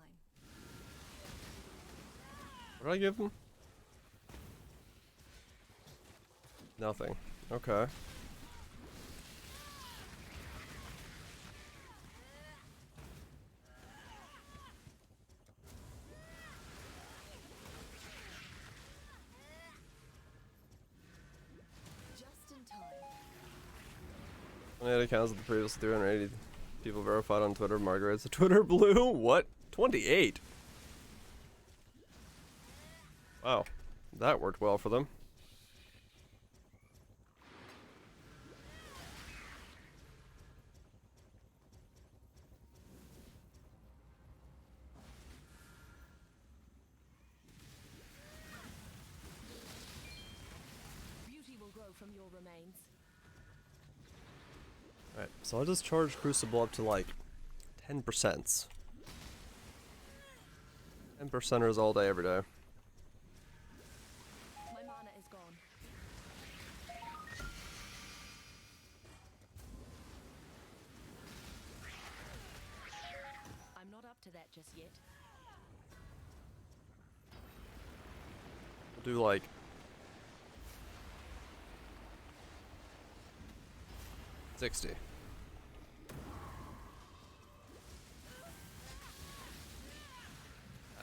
What did I give him? Nothing. Okay. Just in time. 28 accounts of the previous 380 people verified on Twitter. Margaret's a Twitter blue? What? 28? Wow. That worked well for them. Beauty will grow from your remains. Alright, so I'll just charge Crucible up to like 10%. 10%ers all day, every day. My mana is gone. I'm not up to that just yet. We'll do like 60.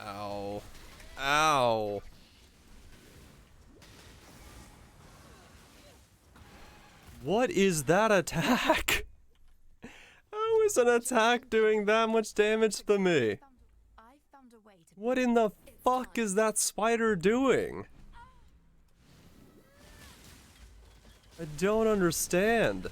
Ow. Ow. What is that attack? How is an attack doing that much damage to me? I found a way to What in the fuck is that spider doing? I don't understand.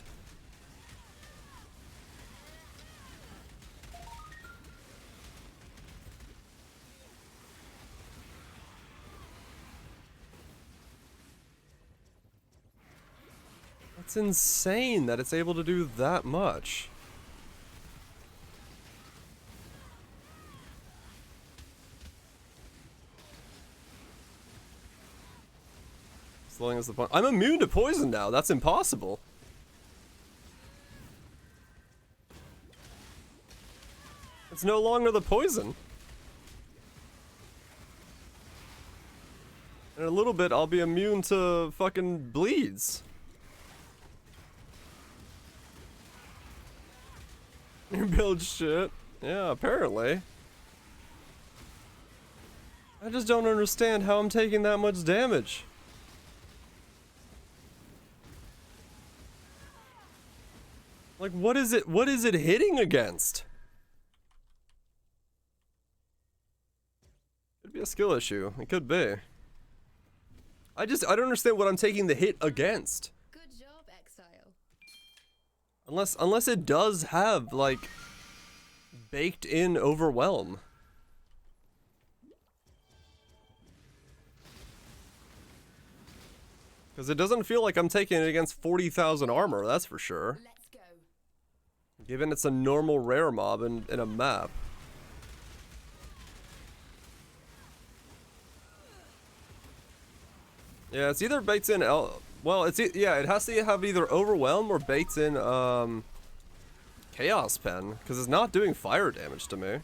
It's insane that it's able to do that much. Slowing us the point. I'm immune to poison now. That's impossible. It's no longer the poison. In a little bit, I'll be immune to fucking bleeds. You build shit. Yeah, apparently. I just don't understand how I'm taking that much damage. Like, what is it hitting against? Could be a skill issue. It could be. I don't understand what I'm taking the hit against. Good job, Exile. Unless it does have, like, baked in overwhelm. Because it doesn't feel like I'm taking it against 40,000 armor, that's for sure. Let's go. Given it's a normal rare mob in a map. Yeah, it's either baked in well, yeah, it has to have either overwhelm or baked in chaos pen, because it's not doing fire damage to me.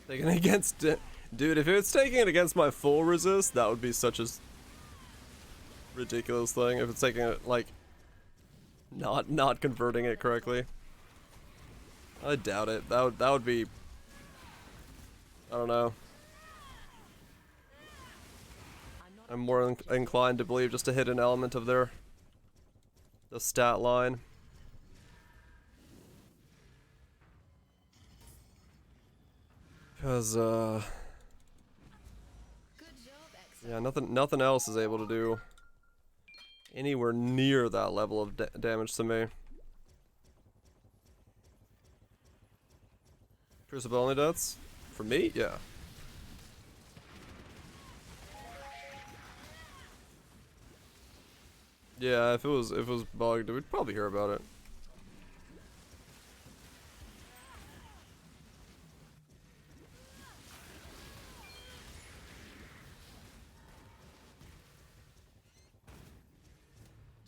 Taking it against it. Dude, if it's taking it against my full resist, that would be such a ridiculous thing. If it's taking it, like, not converting it correctly. I doubt it. That would be, I don't know. I'm more inclined to believe just to hit an element of the stat line. Because, Good job, Exile. yeah, nothing else is able to do anywhere near that level of damage to me. Crucible only deaths? For me? Yeah. Yeah, if it was bugged, we'd probably hear about it.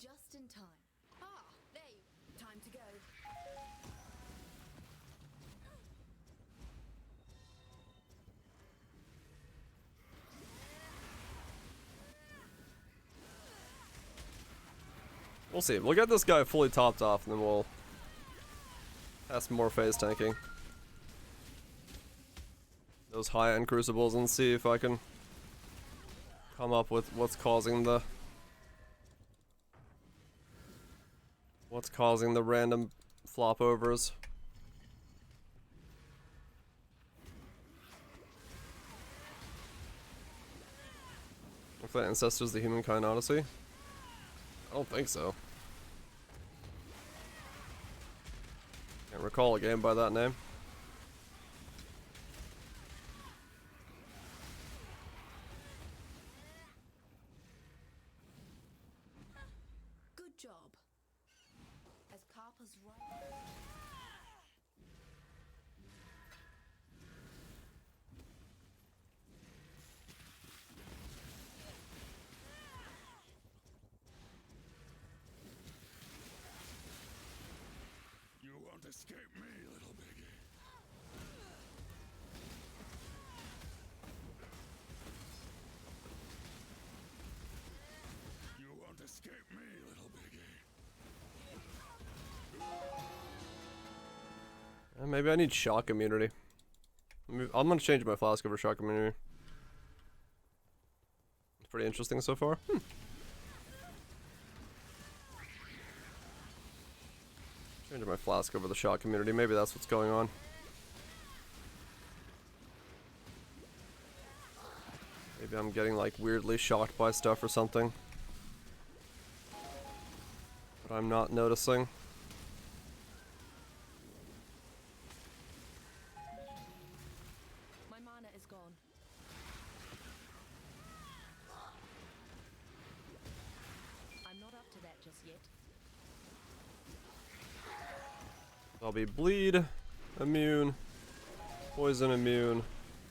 Just in time. Ah, there you. Time to go. We'll see. We'll get this guy fully topped off, and then we'll have some more phase tanking. Those high-end crucibles, and see if I can come up with what's causing the random flop overs. If that Ancestors the Humankind Odyssey? I don't think so. Can't recall a game by that name. Good job. As Carpa's right. You want to escape me, little piggy. You won't escape me, little piggy. Maybe I need shock immunity. I'm gonna change my flask over shock immunity. It's pretty interesting so far. Changing my flask over the shock community. Maybe that's what's going on. Maybe I'm getting like weirdly shocked by stuff or something. But I'm not noticing. My mana is gone. I'm not up to that just yet. I'll be bleed, immune, poison immune,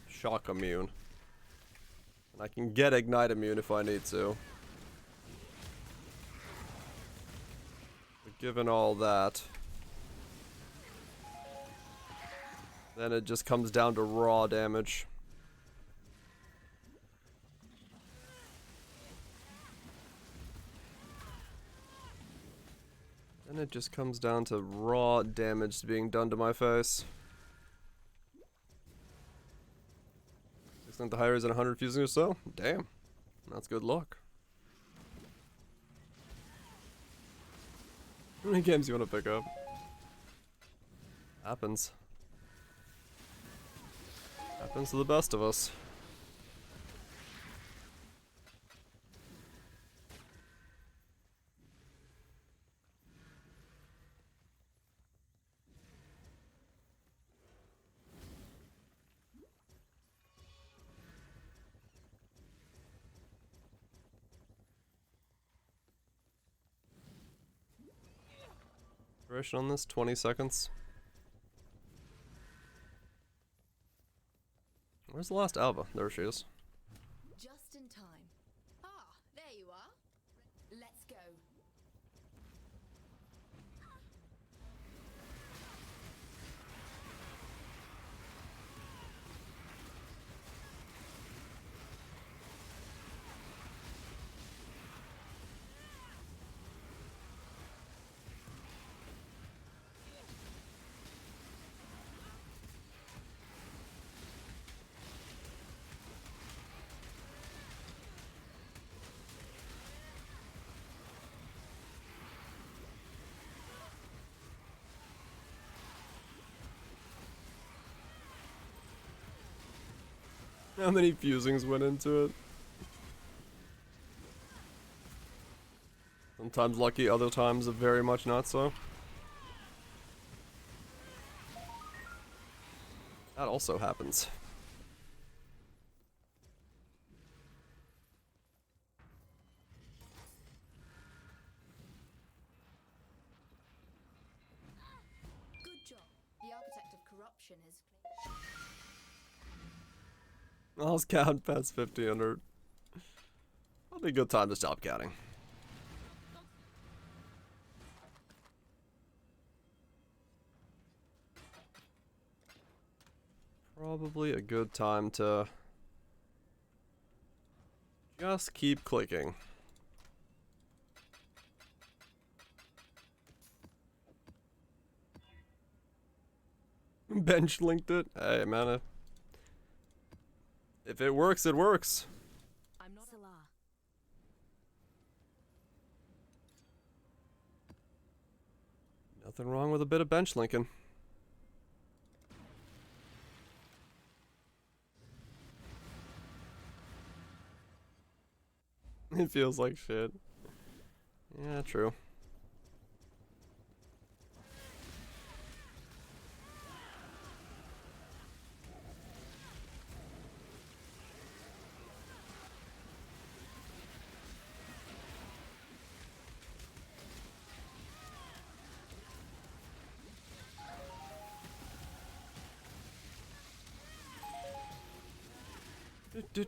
shock immune. And I can get ignite immune if I need to. But given all that, then it just comes down to raw damage. Then it just comes down to raw damage being done to my face. 6% the higher is in 100 fusing or so? Damn. That's good luck. How many games do you want to pick up? Happens. Happens to the best of us. Duration on this, 20 seconds. Where's the last Alva? There she is. Just in time. Ah, there you are. Let's go. How many fusings went into it? Sometimes lucky, other times very much not so. That also happens. Good job. The architect of corruption has I'll count past 1500. Probably a good time to stop counting. Probably a good time to just keep clicking. Bench linked it. Hey man, if it works, it works. I'm not Salah. Nothing wrong with a bit of bench linking. It feels like shit. Yeah, true.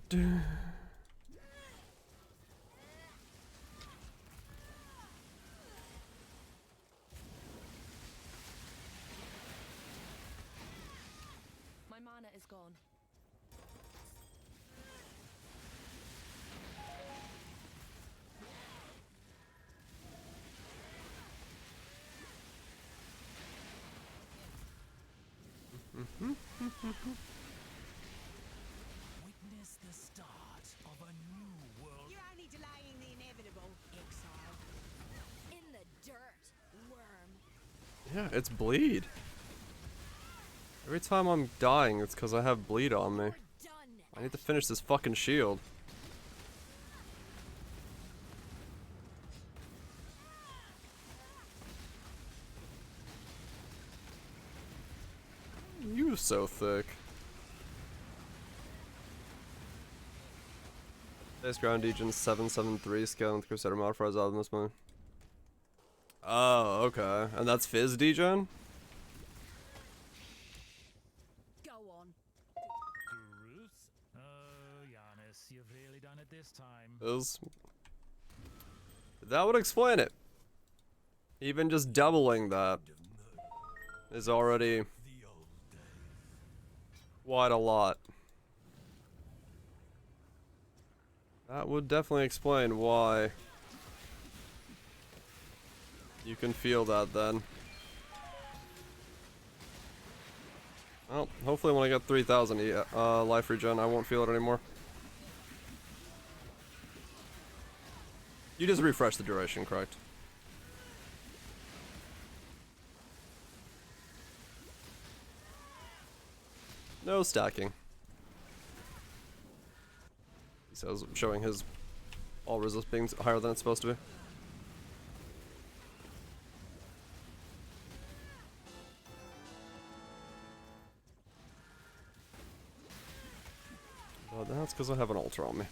Do. is gone. Witness the start of a new world. You're only delaying the inevitable, exile. In the dirt, worm. Yeah, it's bleed. Every time I'm dying, it's because I have bleed on me. We're done. I need to finish this fucking shield. You so thick. Base ground degen 773 scaling with Crusader modifiers out of this one. Oh, okay. And that's Fizz degen? Go on. Bruce? Oh, Giannis, you've really done it this time. Fizz. That would explain it. Even just doubling that is already quite a lot. That would definitely explain why you can feel that then. Well, hopefully when I get 3,000 life regen, I won't feel it anymore. You just refresh the duration, correct? No stacking. He says showing his all resist being higher than it's supposed to be. But that's because I have an ultra on me.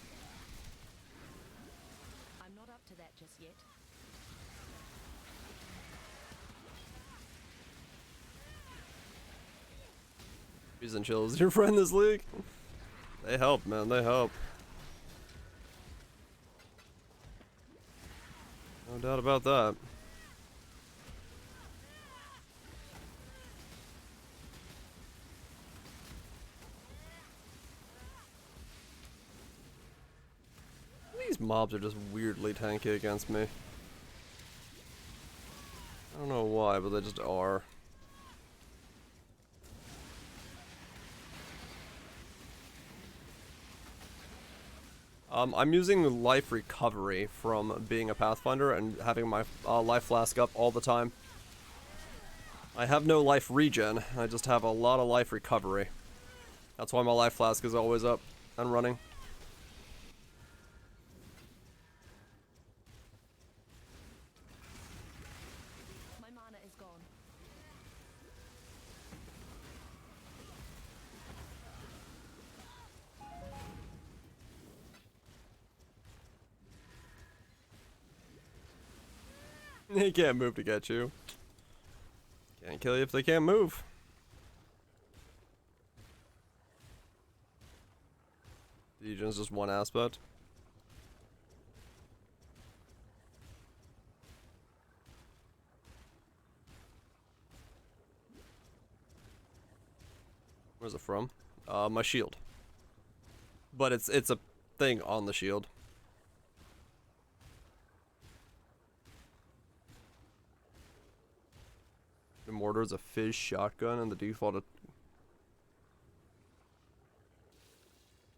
I'm not up to that just yet. Freeze and chill is your friend this league. They help, man. They help. No doubt about that. These mobs are just weirdly tanky against me. I don't know why, but they just are. I'm using life recovery from being a Pathfinder and having my life flask up all the time. I have no life regen, I just have a lot of life recovery. That's why my life flask is always up and running. My mana is gone. They can't move to get you. Can't kill you if they can't move. Legion's just one aspect. Where's it from? My shield. But it's a thing on the shield. The mortar is a fizz shotgun and the default.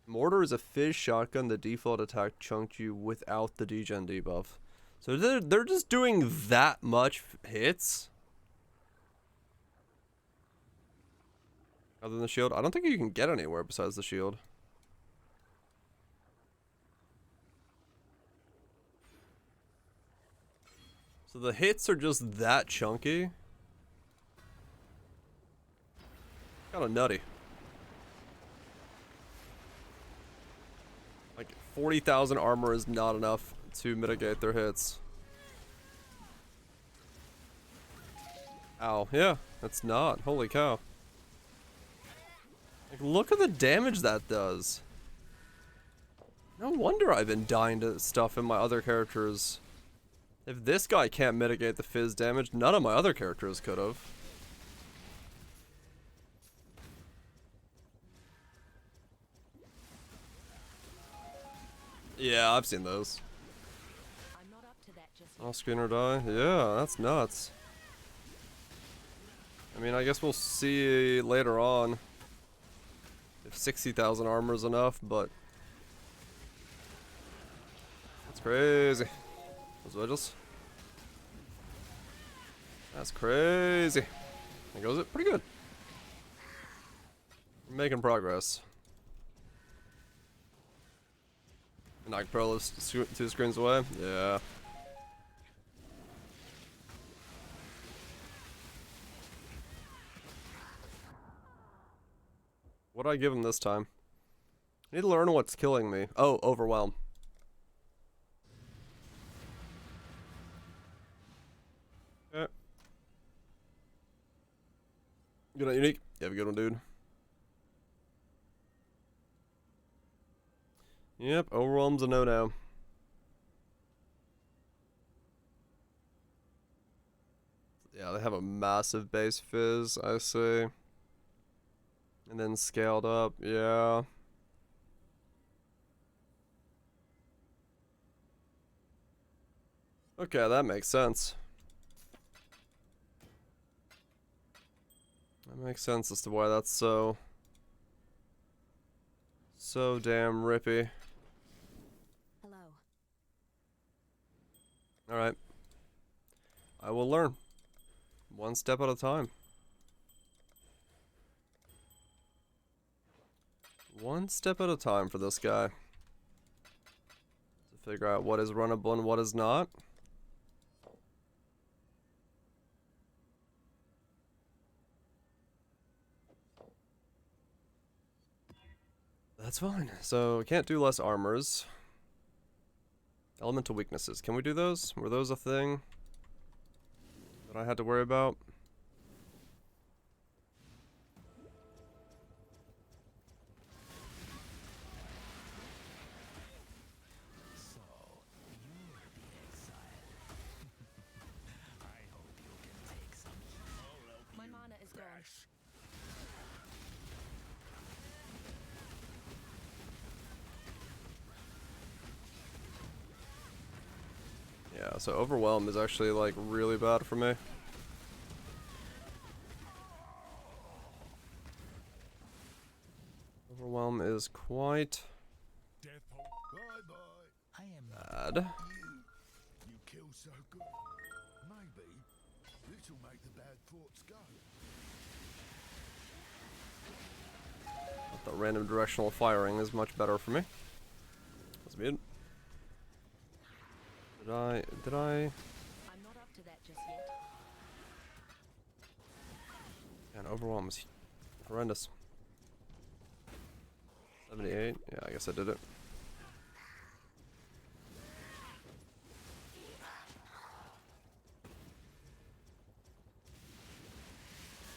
Mortar is a fizz shotgun. The default attack chunked you without the degen debuff. So they're just doing that much hits. Other than the shield, I don't think you can get anywhere besides the shield. So the hits are just that chunky. Kinda nutty. Like 40,000 armor is not enough to mitigate their hits. Ow, yeah, it's not. Holy cow. Like, look at the damage that does. No wonder I've been dying to stuff in my other characters. If this guy can't mitigate the fizz damage, none of my other characters could have. Yeah, I've seen those. I'm not up to that just yet. Off screen or die? Yeah, that's nuts. I mean, I guess we'll see later on if 60,000 armor is enough, but that's crazy. Those wedges. That's crazy. There goes it. Pretty good. We're making progress. Knock Pro lives 2 screens away. Yeah. What do I give him this time? I need to learn what's killing me. Oh, overwhelm. Okay. Good night, Unique. You have a good one, dude. Yep, overwhelm's a no-no. Yeah, they have a massive base fizz, I see. And then scaled up, yeah. Okay, that makes sense. That makes sense as to why that's so damn rippy. Hello. Alright. I will learn. One step at a time. One step at a time for this guy. To figure out what is runnable and what is not. That's fine. So, we can't do less armors. Elemental weaknesses. Can we do those? Were those a thing that I had to worry about? So, you're the exile. I hope you can take some. My mana is gone. Yeah, so overwhelm is actually like really bad for me. Overwhelm is quite Death hope. Bye bye. I am bad. You kill so good. Maybe this'll make the bad thoughts go. The random directional firing is much better for me. That's good. Did I? I'm not up to that just yet. And overwhelm is horrendous. 78. Yeah, I guess I did it.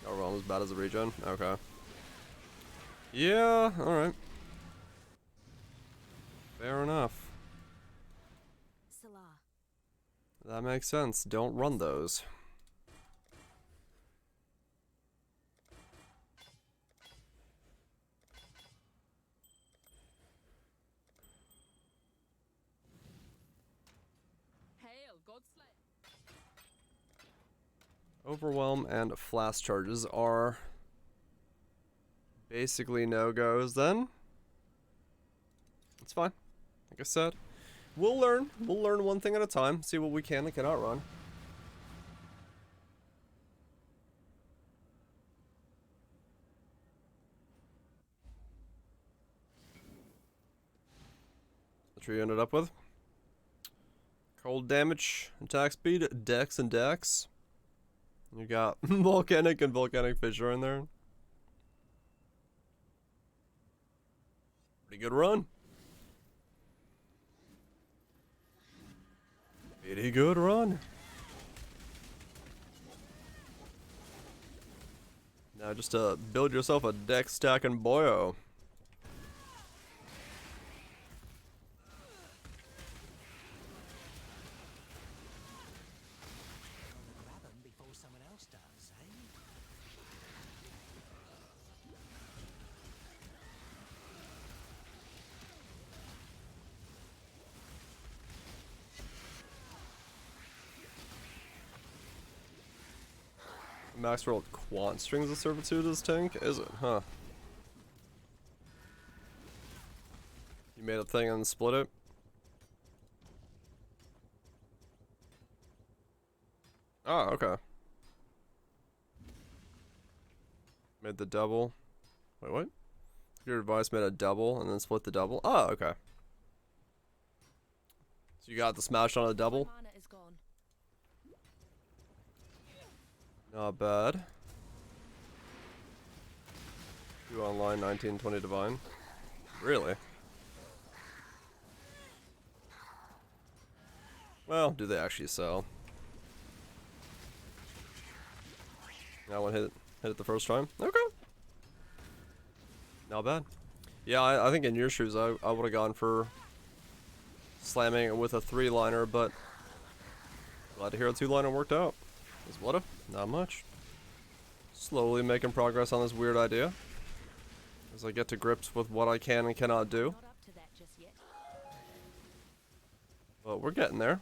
Overwhelm as bad as a regen. Okay. Yeah. All right. Fair enough. Salah. That makes sense. Don't run those. Hail, Godslayer. Overwhelm and flash charges are basically no-goes then. It's fine. Like I said, we'll learn. We'll learn one thing at a time. See what we can and cannot run. The tree you ended up with. Cold damage, attack speed, dex and dex. You got volcanic and volcanic fissure in there. Pretty good run. Pretty good run. Now just build yourself a dex stack and boyo. grab them before someone else does, eh? Max rolled quant strings of servitude as tank? Is it? Huh. You made a thing and split it? Oh, okay. Made the double. Wait, what? Your advice made a double and then split the double? Oh, okay. So you got the smash on a double? Mana is gone. Not bad. 2 online, 19, 20 divine. Really? Well, do they actually sell? That one hit it the first time? Okay. Not bad. Yeah, I think in your shoes I would have gone for slamming it with a 3-liner, but glad to hear a 2-liner worked out. Is what if? Not much. Slowly making progress on this weird idea as I get to grips with what I can and cannot do. Not up to that just yet. But we're getting there.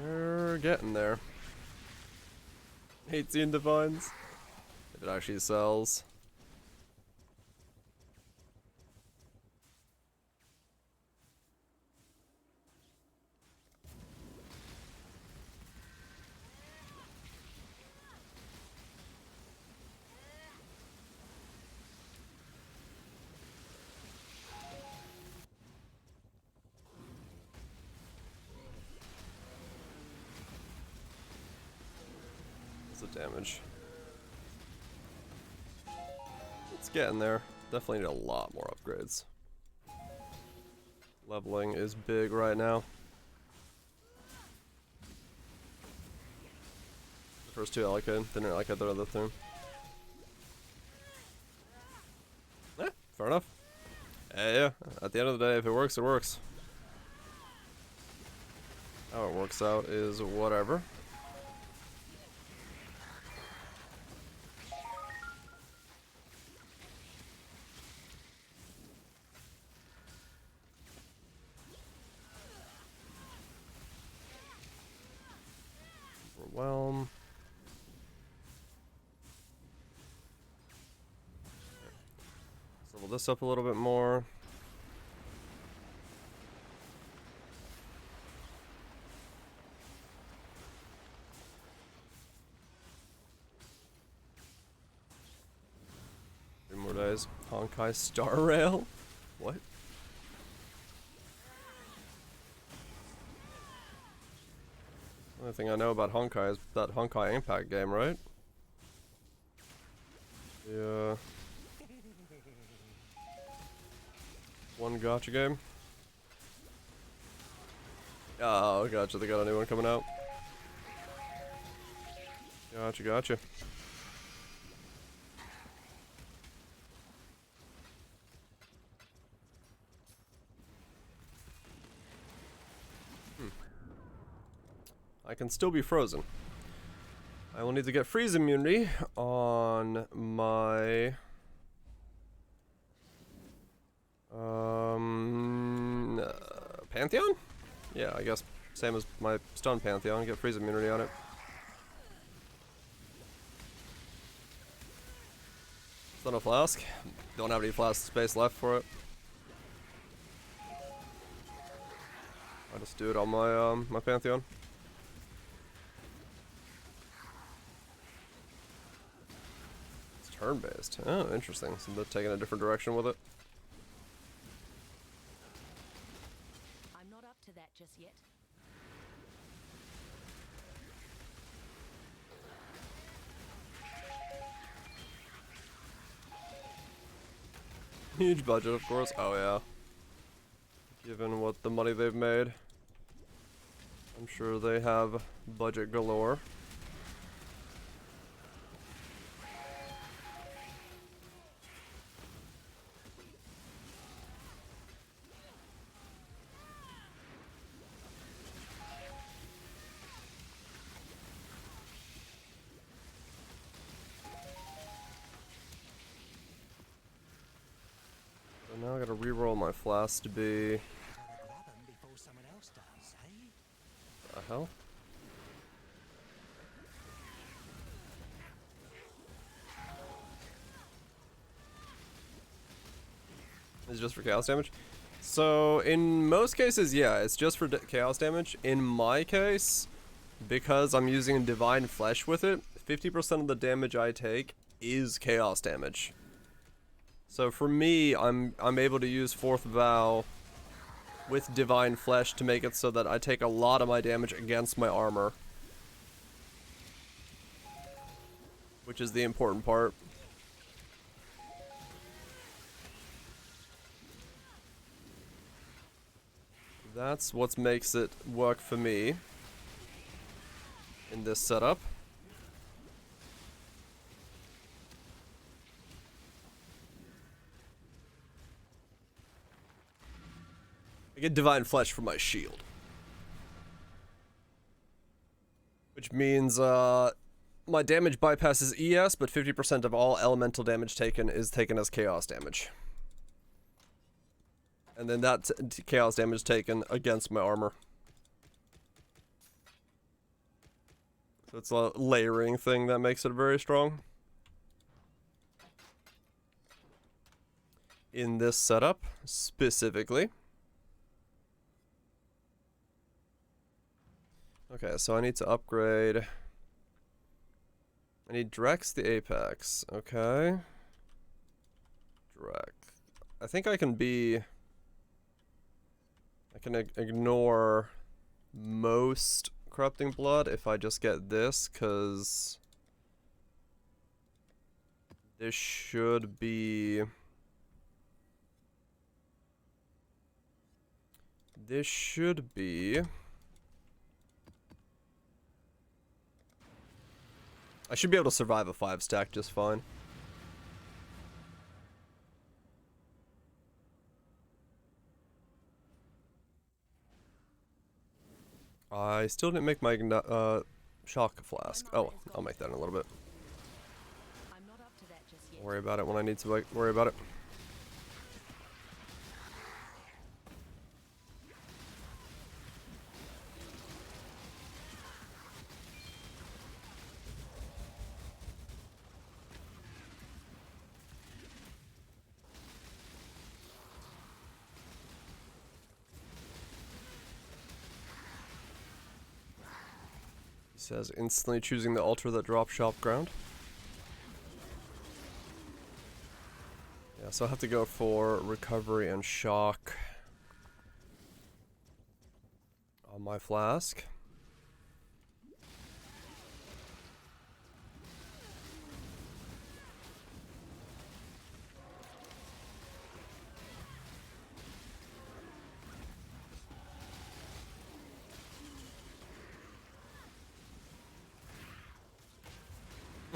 We're getting there. 18 divines. If it actually sells. What's the damage? It's getting there. Definitely need a lot more upgrades. Leveling is big right now. The first two I like it, didn't like it the other two. Eh, fair enough. Yeah, at the end of the day, if it works, it works. How it works out is whatever. Overwhelm. Let's level this up a little bit more. More days. Honkai Star Rail? What? The only thing I know about Honkai is that Honkai Impact game, right? Yeah. One gacha game? Oh, gotcha. They got a new one coming out. Gotcha, gotcha. I can still be frozen. I will need to get freeze immunity on my Pantheon? Yeah, I guess same as my stun Pantheon, get freeze immunity on it. Stun a flask. Don't have any flask space left for it. I'll just do it on my my Pantheon. Turn-based. Oh, interesting. So they're taking a different direction with it. I'm not up to that just yet. Huge budget, of course. Oh, yeah. Given what the money they've made, I'm sure they have budget galore. Now I gotta reroll my flask to be... The hell? Is just for chaos damage. So in most cases, yeah, it's just for chaos damage. In my case, because I'm using Divine Flesh with it, 50% of the damage I take is chaos damage. So for me, I'm able to use Fourth Vow with Divine Flesh to make it so that I take a lot of my damage against my armor. Which is the important part. That's what makes it work for me in this setup. I get Divine Flesh for my shield. Which means, my damage bypasses ES, but 50% of all elemental damage taken is taken as chaos damage. And then that chaos damage taken against my armor. So it's a layering thing that makes it very strong. In this setup, specifically. Okay, so I need to upgrade. I need Drex the Apex. Okay. Drex. I think I can be... I can ignore most Corrupting Blood if I just get this, because this should be... This should be... I should be able to survive a 5-stack just fine. I still didn't make my shock flask. Oh, I'll make that in a little bit. I'm not up to that just yet. Don't worry about it when I need to worry about it. Says instantly choosing the altar that drops shop ground. Yeah, so I'll have to go for recovery and shock on my flask.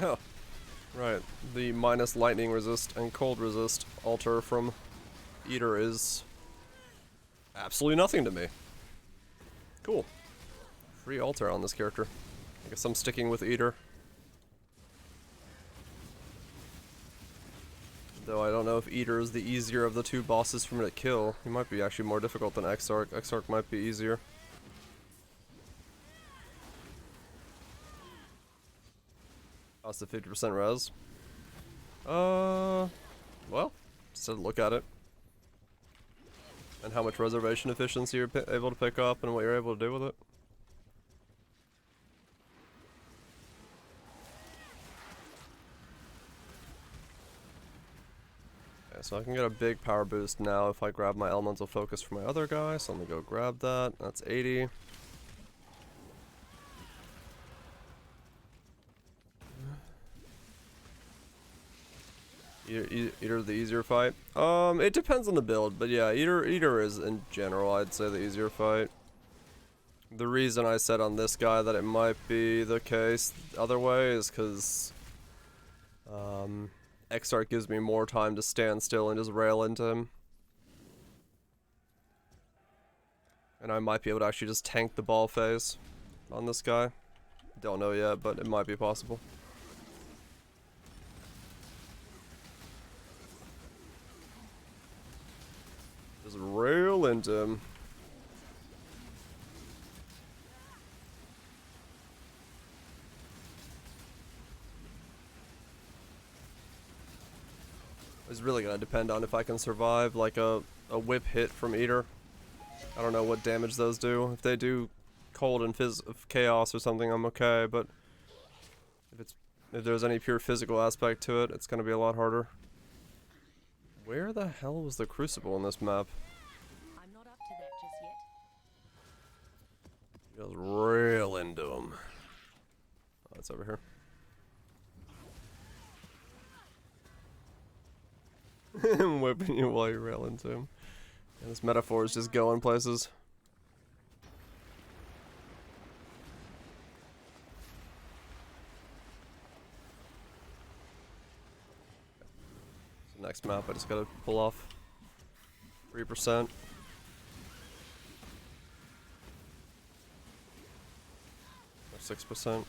Oh, right. The minus lightning resist and cold resist altar from Eater is absolutely nothing to me. Cool. Free altar on this character. I guess I'm sticking with Eater. Though I don't know if Eater is the easier of the two bosses for me to kill. He might be actually more difficult than Exarch. Exarch might be easier. Cost of 50% res. Well, just had to look at it. And how much reservation efficiency you're able to pick up and what you're able to do with it. Okay, so I can get a big power boost now if I grab my elemental focus for my other guy, so I'm gonna go grab that. That's 80. Eater the easier fight. It depends on the build, but yeah, Eater is in general, I'd say, the easier fight. The reason I said on this guy that it might be the case the other way is because Exarch gives me more time to stand still and just rail into him. And I might be able to actually just tank the ball phase on this guy. Don't know yet, but it might be possible. Just rail into him. It's really gonna depend on if I can survive like a whip hit from Eater. I don't know what damage those do. If they do cold and chaos or something, I'm okay, but if there's any pure physical aspect to it, it's gonna be a lot harder. Where the hell was the Crucible in this map? I'm not up to that just yet. He goes real into him. Oh, it's over here. I'm whipping you while you rail into him. And this metaphor is just going places. So next map, I just gotta pull off 3%. Or 6%.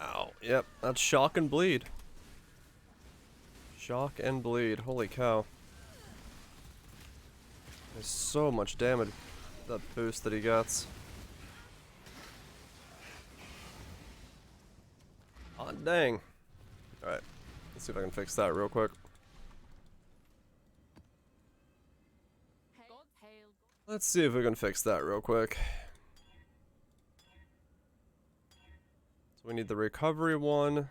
Ow. Yep, that's shock and bleed. Shock and bleed. Holy cow. There's so much damage. That boost that he gets. Oh, dang. Alright. Let's see if I can fix that real quick. Let's see if we can fix that real quick. So we need the recovery one.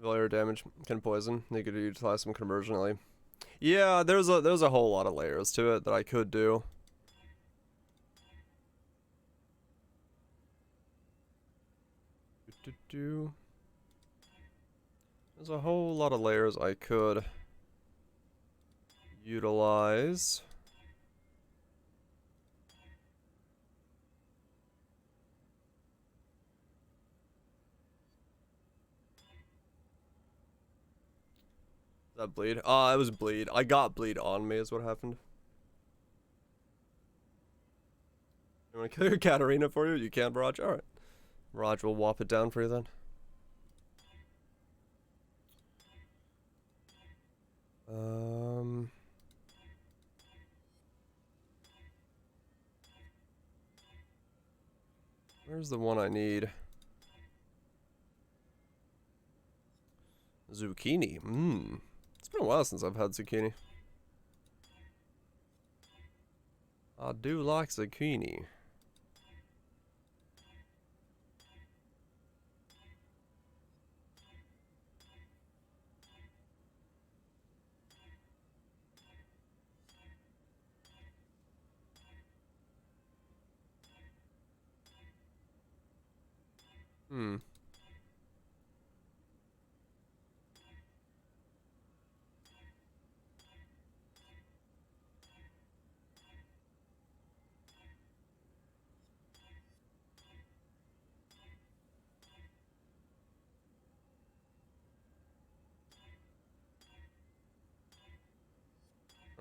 Valor damage can poison. You could utilize some conversion early. Yeah, there's a whole lot of layers to it that I could do. There's a whole lot of layers I could utilize. That bleed? It was bleed. I got bleed on me is what happened. You wanna kill your Katarina for you? You can, Barrage? Alright. Barrage will whop it down for you then. Where's the one I need? Zucchini. It's been a while since I've had zucchini. I do like zucchini.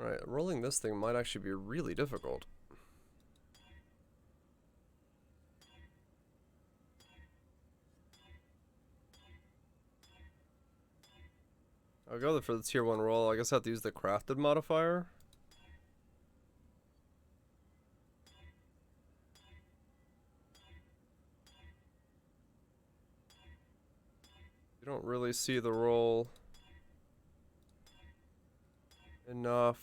Alright, rolling this thing might actually be really difficult. I'll go for the tier 1 roll. I guess I have to use the crafted modifier. You don't really see the roll enough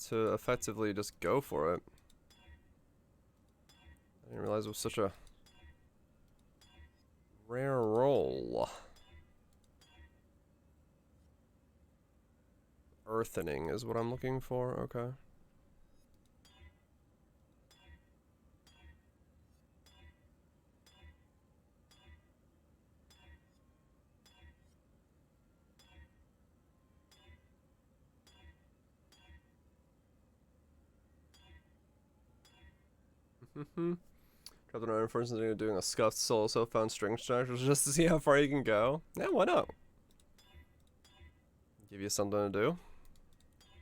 to effectively just go for it. I didn't realize it was such a rare roll. Earthening is what I'm looking for, okay. Dropped an unfortunately doing a scuffed soul, so found string structures just to see how far you can go. Yeah, why not? Give you something to do.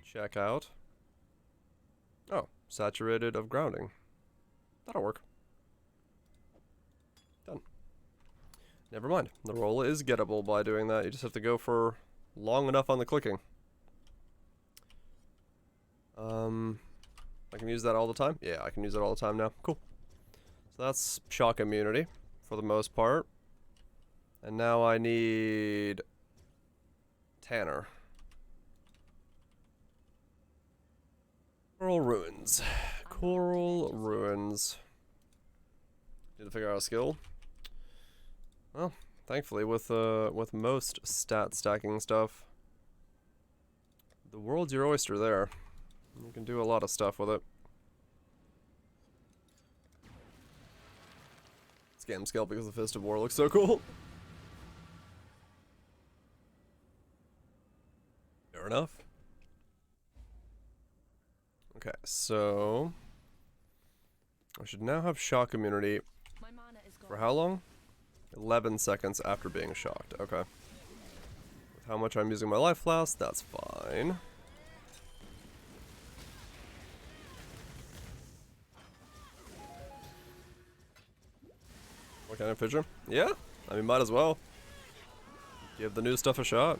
Check out. Oh, saturated of grounding. That'll work. Done. Never mind. The roll is gettable by doing that. You just have to go for long enough on the clicking. I can use that all the time? Yeah, I can use it all the time now. Cool. So that's shock immunity for the most part. And now I need Tanner. Coral Ruins. Coral Ruins. Need to figure out a skill. Well, thankfully with most stat stacking stuff, the world's your oyster there. You can do a lot of stuff with it. Scam skill because the Fist of War looks so cool. Fair enough. Okay, so I should now have shock immunity My mana is gone. for how long? 11 seconds after being shocked. Okay. With how much I'm using my life flask, that's fine. What kind of Fisher? Yeah, I mean, might as well. Give the new stuff a shot.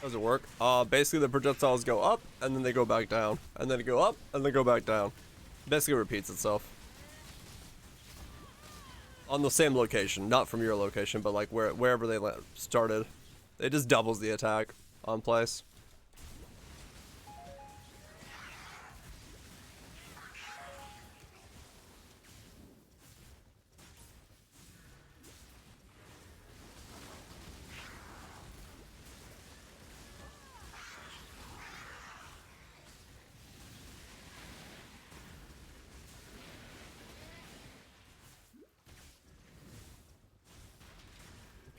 How does it work? Basically the projectiles go up, and then they go back down. And then go up, and then go back down. Basically repeats itself. On the same location, not from your location, but like wherever they started. It just doubles the attack on place.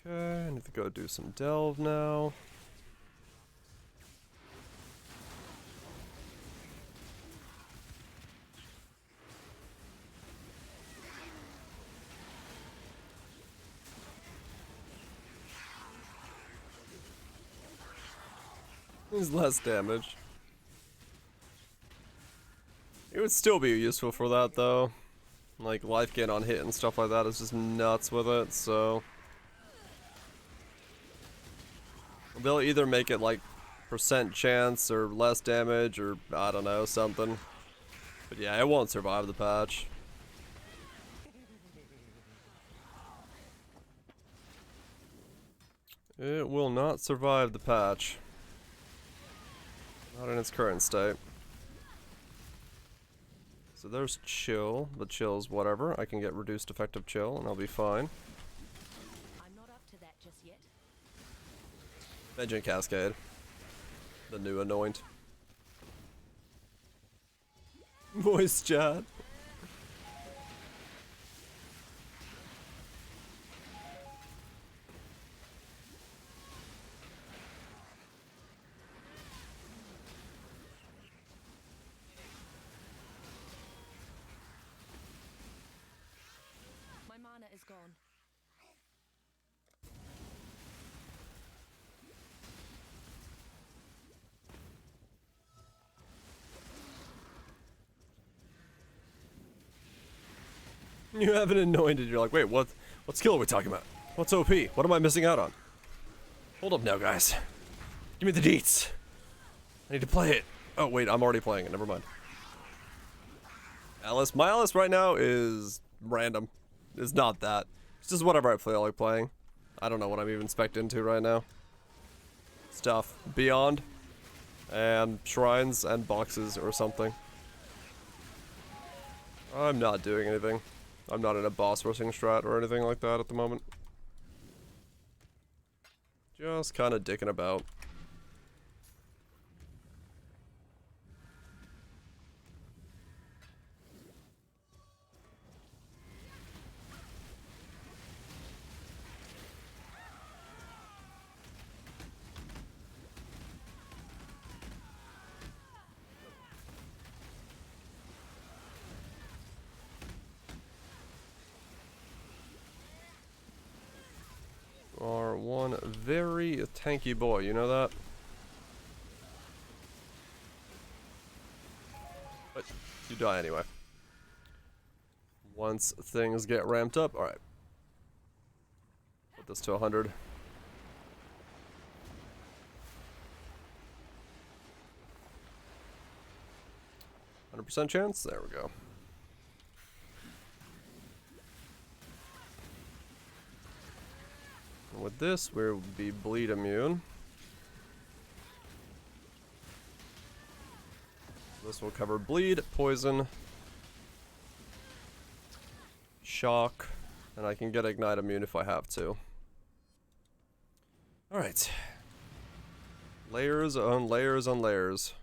Okay, I need to go do some delve now. There's less damage. It would still be useful for that though. Like life gain on hit and stuff like that is just nuts with it, so they'll either make it like percent chance or less damage or I don't know, something. But yeah, it won't survive the patch. It will not survive the patch. Not in its current state. So there's chill, but chill's whatever. I can get reduced effective chill and I'll be fine. I'm not up to that just yet. Vengeance Cascade. The new anoint. Voice chat. My mana is gone. You haven't anointed, you're like, wait, what skill are we talking about? What's OP? What am I missing out on? Hold up now, guys. Give me the deets. I need to play it. Oh, wait, I'm already playing it, never mind. Alice, my Alice right now is random. It's not that. It's just whatever I feel like playing. I don't know what I'm even spec'd into right now. Stuff. Beyond. And shrines and boxes or something. I'm not doing anything. I'm not in a boss rushing strat or anything like that at the moment. Just kind of dicking about. very tanky boy, you know that? But you die anyway. Once things get ramped up, alright. Put this to 100. %, chance? There we go. And with this, we'll be bleed immune. This will cover bleed, poison, shock, and I can get ignite immune if I have to. Alright. Layers on layers on layers.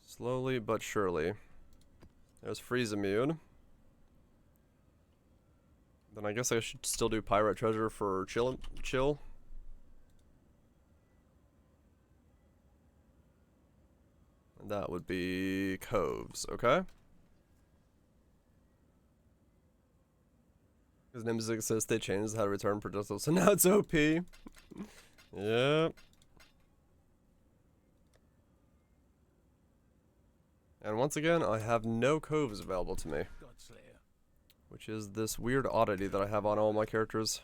Slowly but surely. There's freeze immune. Then I guess I should still do pirate treasure for chill. And that would be coves, okay? Because Nimzik says they changed how to return projectiles, so now it's OP. Yep. And once again, I have no coves available to me. Which is this weird oddity that I have on all my characters.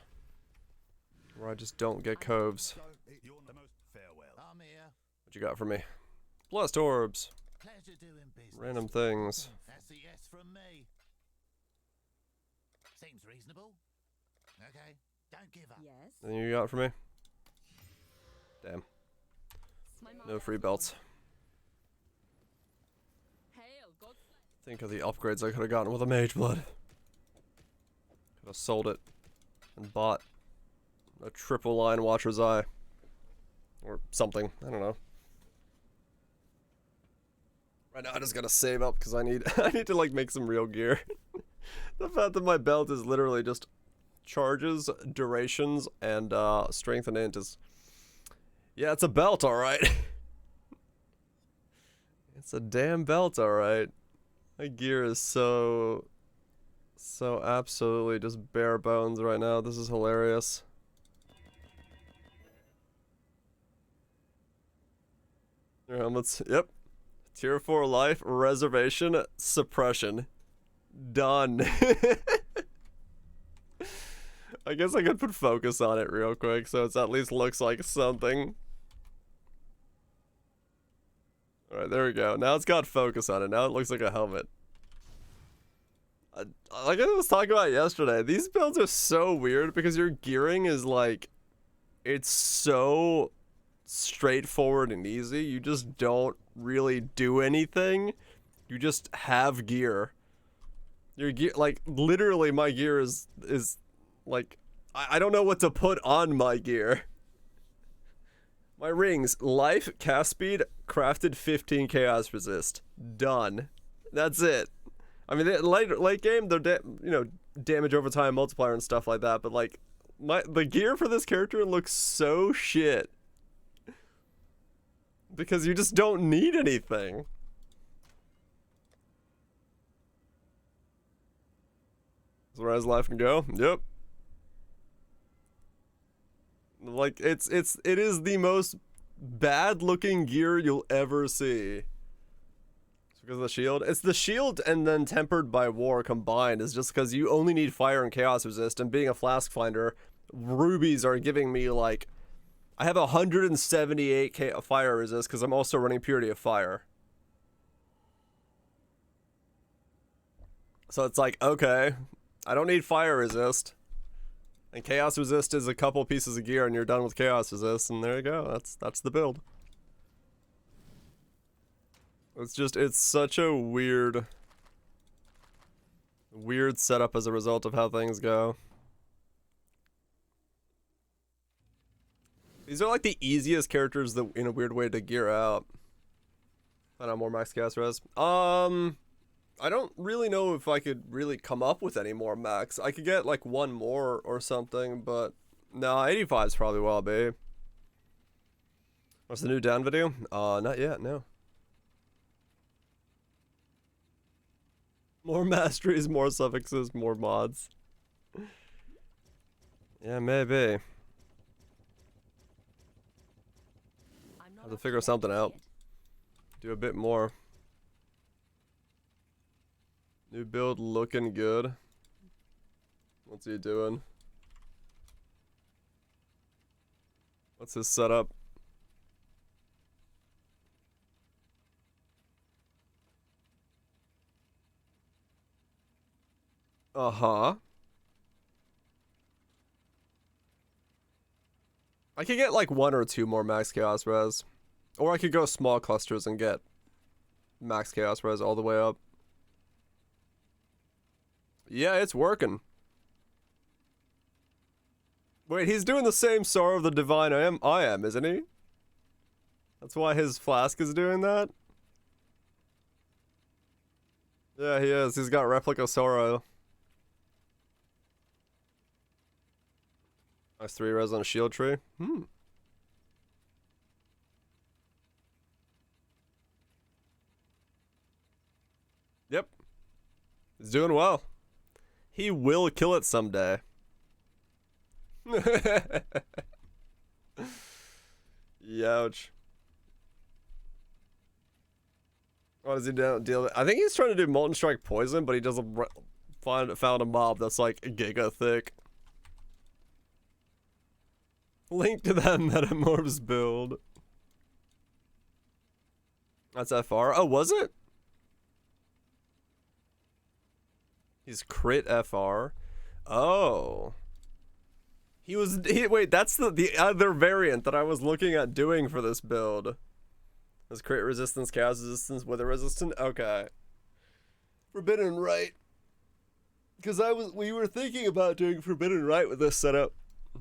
Where I just don't get coves. What you got for me? Blessed orbs. Random things. That's a yes from me. Seems reasonable. Okay, don't give up. Yes. Anything you got for me? Damn. No free belts. Hail, God. Think of the upgrades I could have gotten with a mage blood. Could have sold it and bought a triple line Watcher's Eye. Or something. I don't know. Right now I just gotta save up because I need to like make some real gear. The fact that my belt is literally just charges, durations, and strength and int is... Yeah, it's a belt, alright. It's a damn belt, alright. My gear is so absolutely just bare bones right now. This is hilarious. Your helmets, yep. Tier 4 life, reservation, suppression. Done. I guess I could put focus on it real quick so it at least looks like something. Alright, there we go. Now it's got focus on it. Now it looks like a helmet. Like I was talking about yesterday, these builds are so weird because your gearing is like... It's so straightforward and easy. You just don't really do anything. You just have gear. Your gear, like, literally my gear is like, I don't know what to put on my gear. My rings, life, cast speed, crafted 15 chaos resist. Done. That's it. I mean, late game, they're, you know, damage over time, multiplier and stuff like that, but like, the gear for this character looks so shit. Because you just don't need anything. As far as life can go, yep. Like, it is the most bad looking gear you'll ever see. It's because of the shield. It's the shield and then tempered by war combined is just because you only need fire and chaos resist, and being a flask finder, rubies are giving me like, I have 178k fire resist because I'm also running purity of fire. So it's like, okay, I don't need fire resist. And chaos resist is a couple pieces of gear and you're done with chaos resist, and there you go. That's the build. It's such a weird setup as a result of how things go. These are like the easiest characters that, in a weird way, to gear out. I know, more max chaos res. I don't really know if I could really come up with any more max. I could get like one more or something, but no, 85 is probably well, babe. What's the new down video? Not yet, no. More masteries, more suffixes, more mods. Yeah, maybe. Have to figure something out. Do a bit more. New build looking good. What's he doing? What's his setup? Uh-huh. I could get like 1 or 2 more max chaos res. Or I could go small clusters and get max chaos res all the way up. Yeah, it's working. Wait, he's doing the same Sorrow of the Divine I am, isn't he? That's why his flask is doing that? Yeah, he is. He's got Replica Sorrow. Nice 3 res on a shield tree. Yep. He's doing well. He will kill it someday. Youch. What does he deal with? I think he's trying to do Molten Strike Poison, but he doesn't found a mob that's like giga thick. Link to that Metamorphs build. That's FR. Oh, was it? He's crit FR. Oh. Wait, that's the other variant that I was looking at doing for this build. Was crit resistance, chaos resistance, wither resistant? Okay. Forbidden Right. Because we were thinking about doing Forbidden Right with this setup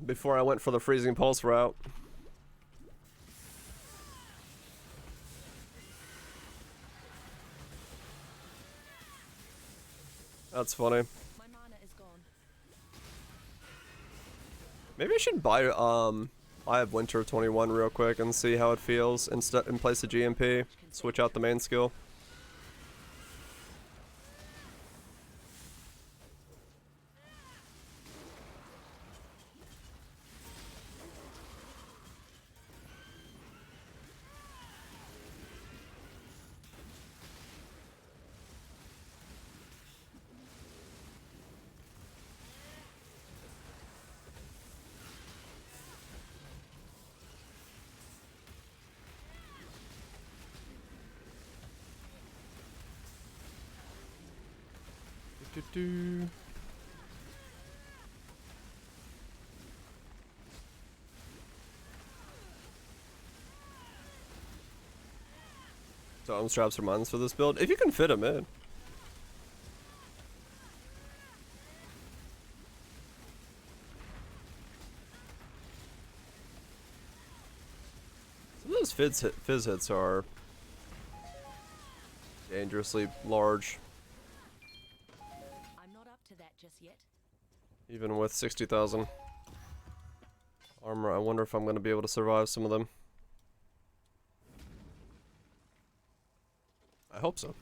before I went for the Freezing Pulse route. That's funny. My mana is gone. Maybe I should buy I have Winter 21 real quick and see how it feels in place of GMP. Switch out the main skill. So arm straps are mines for this build. If you can fit them in. Some of those fizz hits are dangerously large. I'm not up to that just yet. Even with 60,000 armor, I wonder if I'm going to be able to survive some of them. I hope so.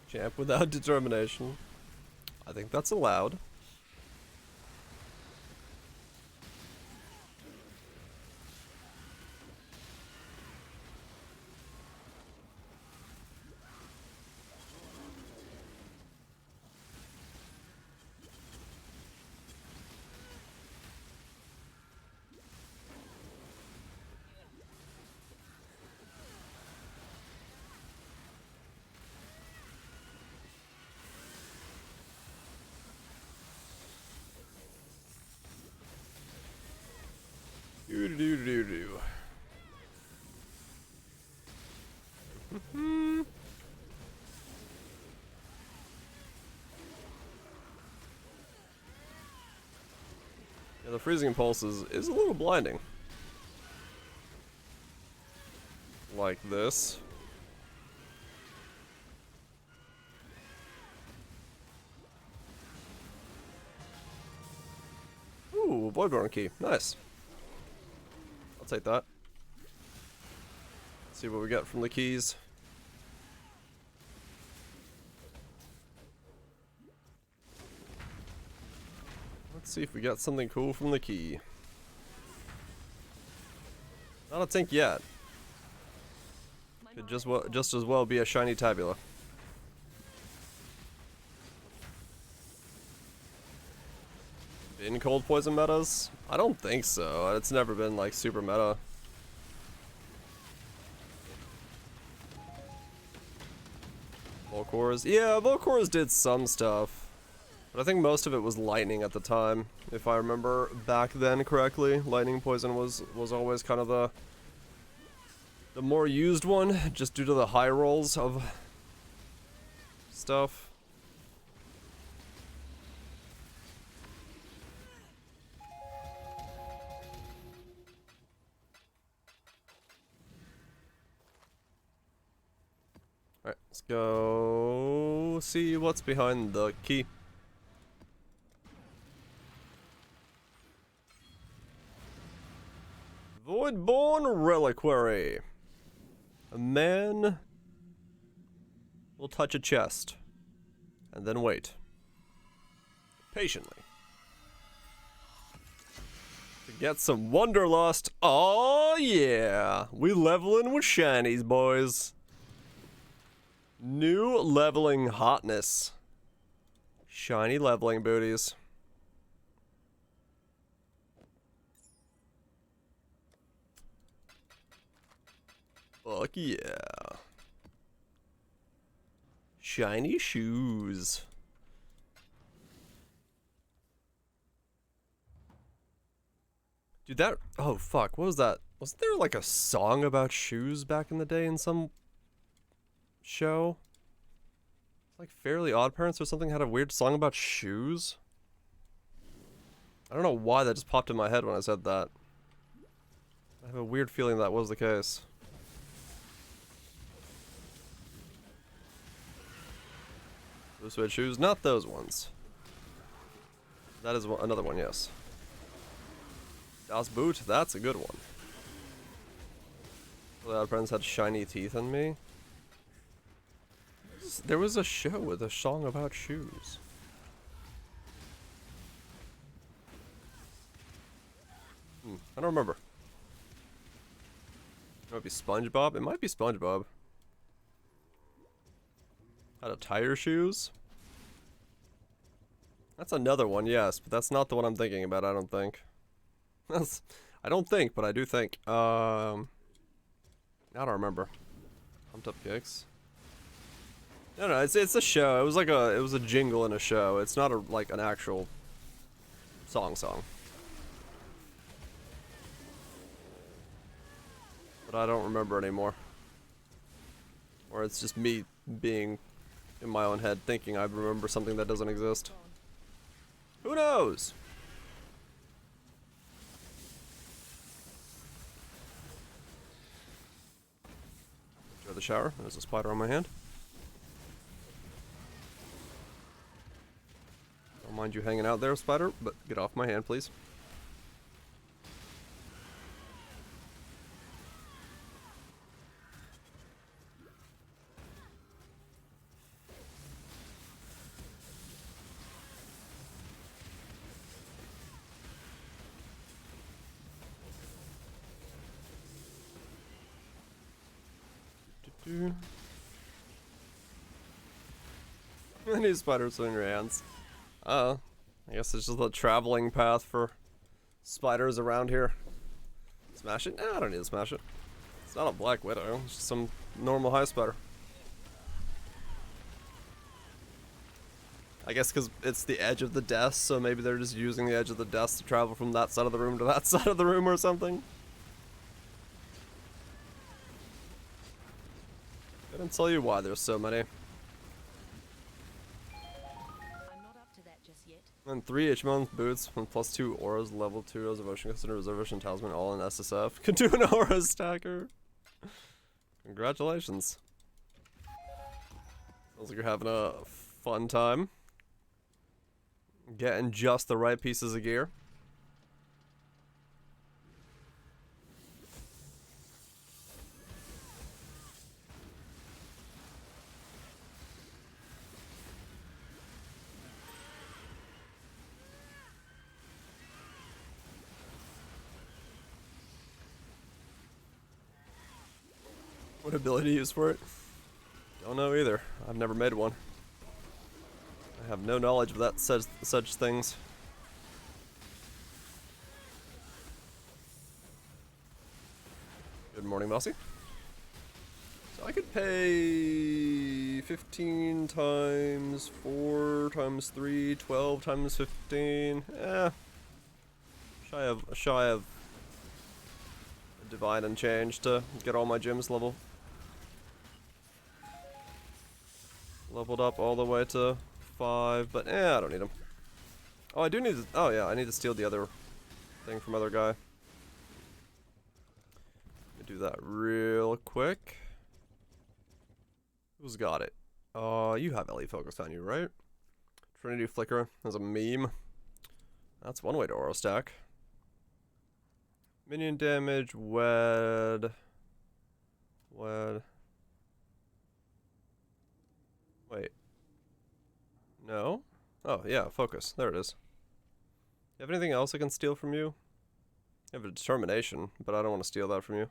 Champ without determination. I think that's allowed. Do. Yeah, the freezing pulse is a little blinding. Like this. Ooh, Voidborn key. Nice. I'll take that. See what we got from the keys. Let's see if we got something cool from the key. Not a tink yet. Could just as well be a shiny tabula. In cold poison metas? I don't think so. It's never been like super meta. Volcors? Yeah, Volcors did some stuff. But I think most of it was lightning at the time. If I remember back then correctly, lightning poison was always kind of the more used one, just due to the high rolls of stuff. Alright, let's go see what's behind the key. Voidborn Reliquary. A man will touch a chest and then wait patiently to get some Wanderlust. Oh yeah, we leveling with shinies, boys. New leveling hotness. Shiny leveling booties. Fuck yeah. Shiny shoes. Dude, that... Oh, fuck. What was that? Wasn't there like a song about shoes back in the day in some show? Like Fairly Odd Parents or something had a weird song about shoes? I don't know why that just popped in my head when I said that. I have a weird feeling that was the case. Blue suede shoes? Not those ones. That is another one, yes. Das Boot? That's a good one. Fairly Odd Parents had shiny teeth in me. There was a show with a song about shoes. I don't remember. It might be SpongeBob. It might be SpongeBob. How to tie your shoes? That's another one, yes, but that's not the one I'm thinking about, I don't think. I don't think, but I do think. I don't remember. Pumped Up Kicks. No, it's a show. It was like it was a jingle in a show. It's not like an actual song. But I don't remember anymore. Or it's just me being in my own head thinking I remember something that doesn't exist. Who knows? Enjoy the shower. There's a spider on my hand. Don't mind you hanging out there, spider, but get off my hand, please. I need spiders in your hands. I guess it's just a traveling path for spiders around here. Smash it? Nah, I don't need to smash it. It's not a Black Widow, it's just some normal high spider. I guess because it's the edge of the desk, so maybe they're just using the edge of the desk to travel from that side of the room to that side of the room or something. Couldn't tell you why there's so many. And 3 H-Month boots, and +2 auras, level 2 Rose of Ocean, consider Reservation Talisman, all in SSF. Can do an aura stacker. Congratulations. Sounds like you're having a fun time. Getting just the right pieces of gear. What ability to use for it? Don't know either. I've never made one. I have no knowledge of that such things. Good morning, Mossy. So I could pay 15 times 4 times 3, 12 times 15. Shy of divine and change to get all my gems leveled up all the way to 5, but I don't need them. Oh, I do need to, oh yeah, I need to steal the other thing from other guy. Let me do that real quick. Who's got it? You have LE Focus on you, right? Trinity Flicker as a meme. That's one way to Oro stack. Minion damage, wed. Wait. No? Oh, yeah, focus. There it is. You have anything else I can steal from you? I have a determination, but I don't want to steal that from you.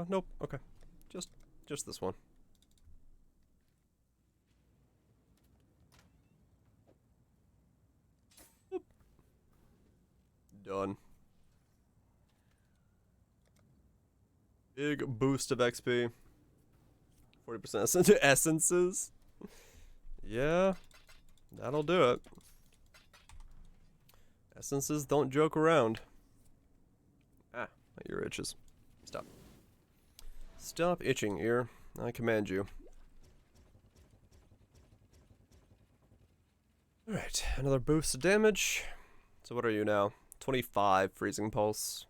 Nope. Okay. Just this one. Boop. Done. Big boost of XP. 40% into essences. Yeah, that'll do it. Essences don't joke around. Ah, your itches. Stop. Stop itching, ear. I command you. Alright, another boost of damage. So what are you now? 25 freezing pulse.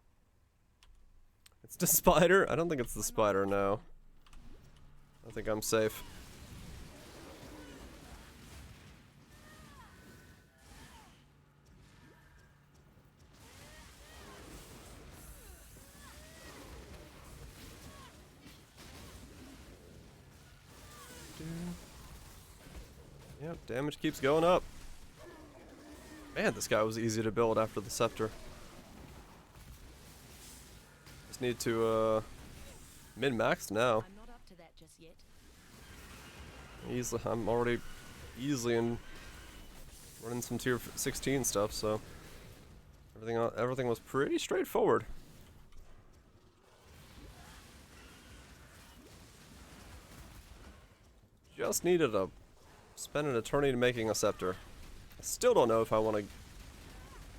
It's the spider? I don't think it's the spider, no. I think I'm safe. Yep, damage keeps going up. Man, this guy was easy to build after the scepter. Just need to min-max now. I'm not up to that just yet. Easily, I'm already easily in running some tier 16 stuff, so everything was pretty straightforward. Just needed to spend an eternity making a scepter. I still don't know if I want to,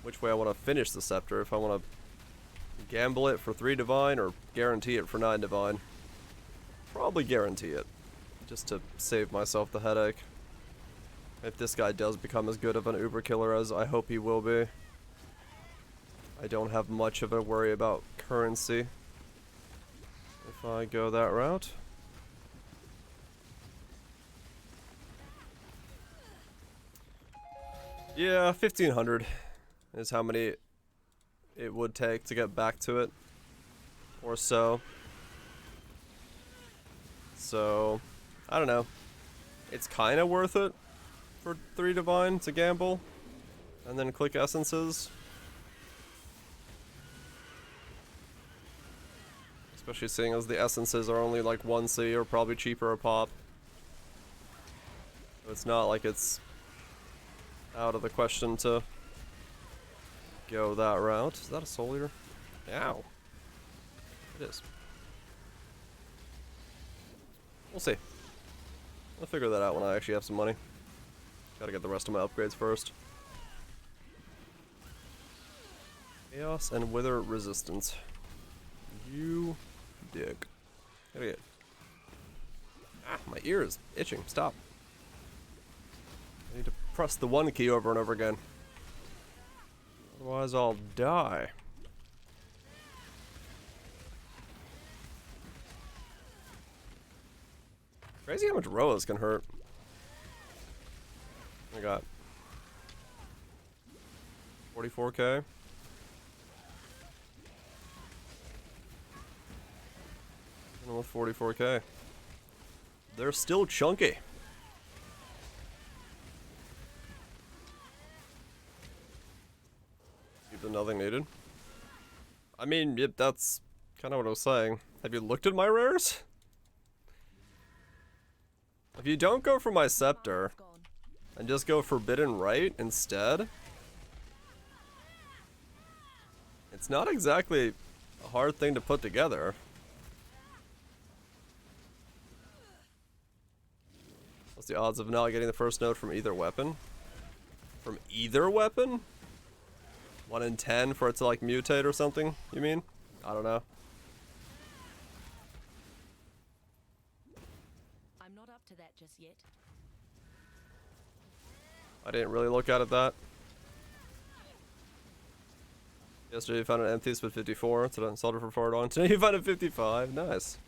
which way I want to finish the scepter. If I want to gamble it for 3 divine or guarantee it for 9 divine. Probably guarantee it, just to save myself the headache. If this guy does become as good of an uber killer as I hope he will be. I don't have much of a worry about currency if I go that route. Yeah, 1500 is how many it would take to get back to it, or so. So, I don't know. It's kind of worth it for 3 divine to gamble, and then click essences. Especially seeing as the essences are only like 1C or probably cheaper a pop. So it's not like it's out of the question to go that route. Is that a soul eater? Ow. It is. We'll see. I'll figure that out when I actually have some money. Gotta get the rest of my upgrades first. Chaos and Wither resistance. You dick. Gotta get. Ah, my ear is itching. Stop. I need to press the 1 key over and over again. Otherwise I'll die. Crazy how much Roas can hurt. I got 44k. Almost 44k. They're still chunky. Keep the nothing needed. I mean, yep, that's Kind of what I was saying. Have you looked at my rares? If you don't go for my scepter and just go Forbidden Right instead, it's not exactly a hard thing to put together. What's the odds of not getting the first note from either weapon? From either weapon? 1 in 10 for it to like mutate or something, you mean? I don't know. I'm not up to that just yet. I didn't really look at it that. Yesterday you found an empty split 54, so I sold it for $4. Today you found a 55, nice.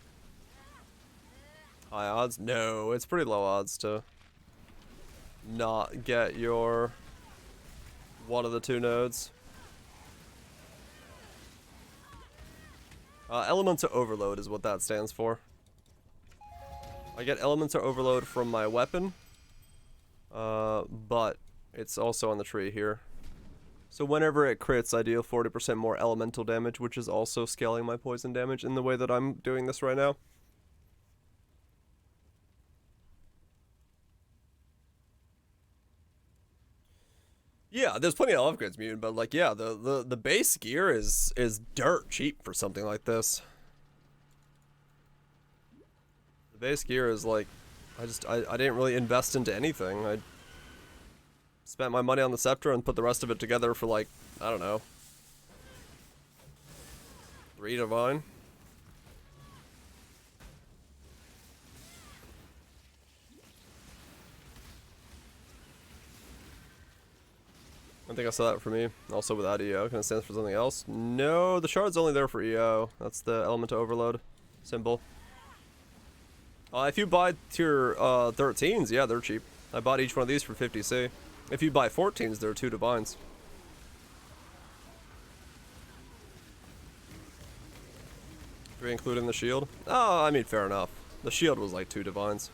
High odds? No, it's pretty low odds to not get your one of the two nodes. Elemental Overload is what that stands for. I get Elemental Overload from my weapon, but it's also on the tree here. So whenever it crits, I deal 40% more elemental damage, which is also scaling my poison damage in the way that I'm doing this right now. Yeah, there's plenty of upgrades, Mutant, but like, yeah, the base gear is dirt cheap for something like this. The base gear is like, I didn't really invest into anything. I spent my money on the scepter and put the rest of it together for like, I don't know, 3 divine. I think I saw that for me. Also without EO. Can it stand for something else? No, the shard's only there for EO. That's the Elemental Overload symbol. If you buy tier 13s, yeah, they're cheap. I bought each one of these for 50C. If you buy 14s, there are 2 divines. Three including the shield? Oh, I mean, fair enough. The shield was like 2 divines.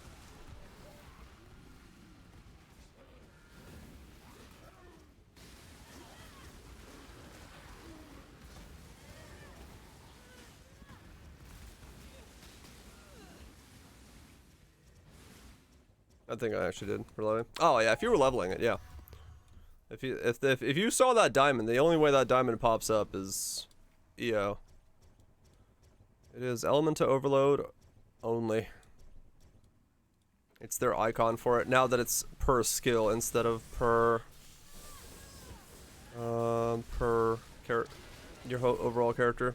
I think I actually did reload. Oh yeah, if you were leveling it, yeah. If you saw that diamond, the only way that diamond pops up is EO. It is Elemental Overload only. It's their icon for it. Now that it's per skill instead of per your overall character.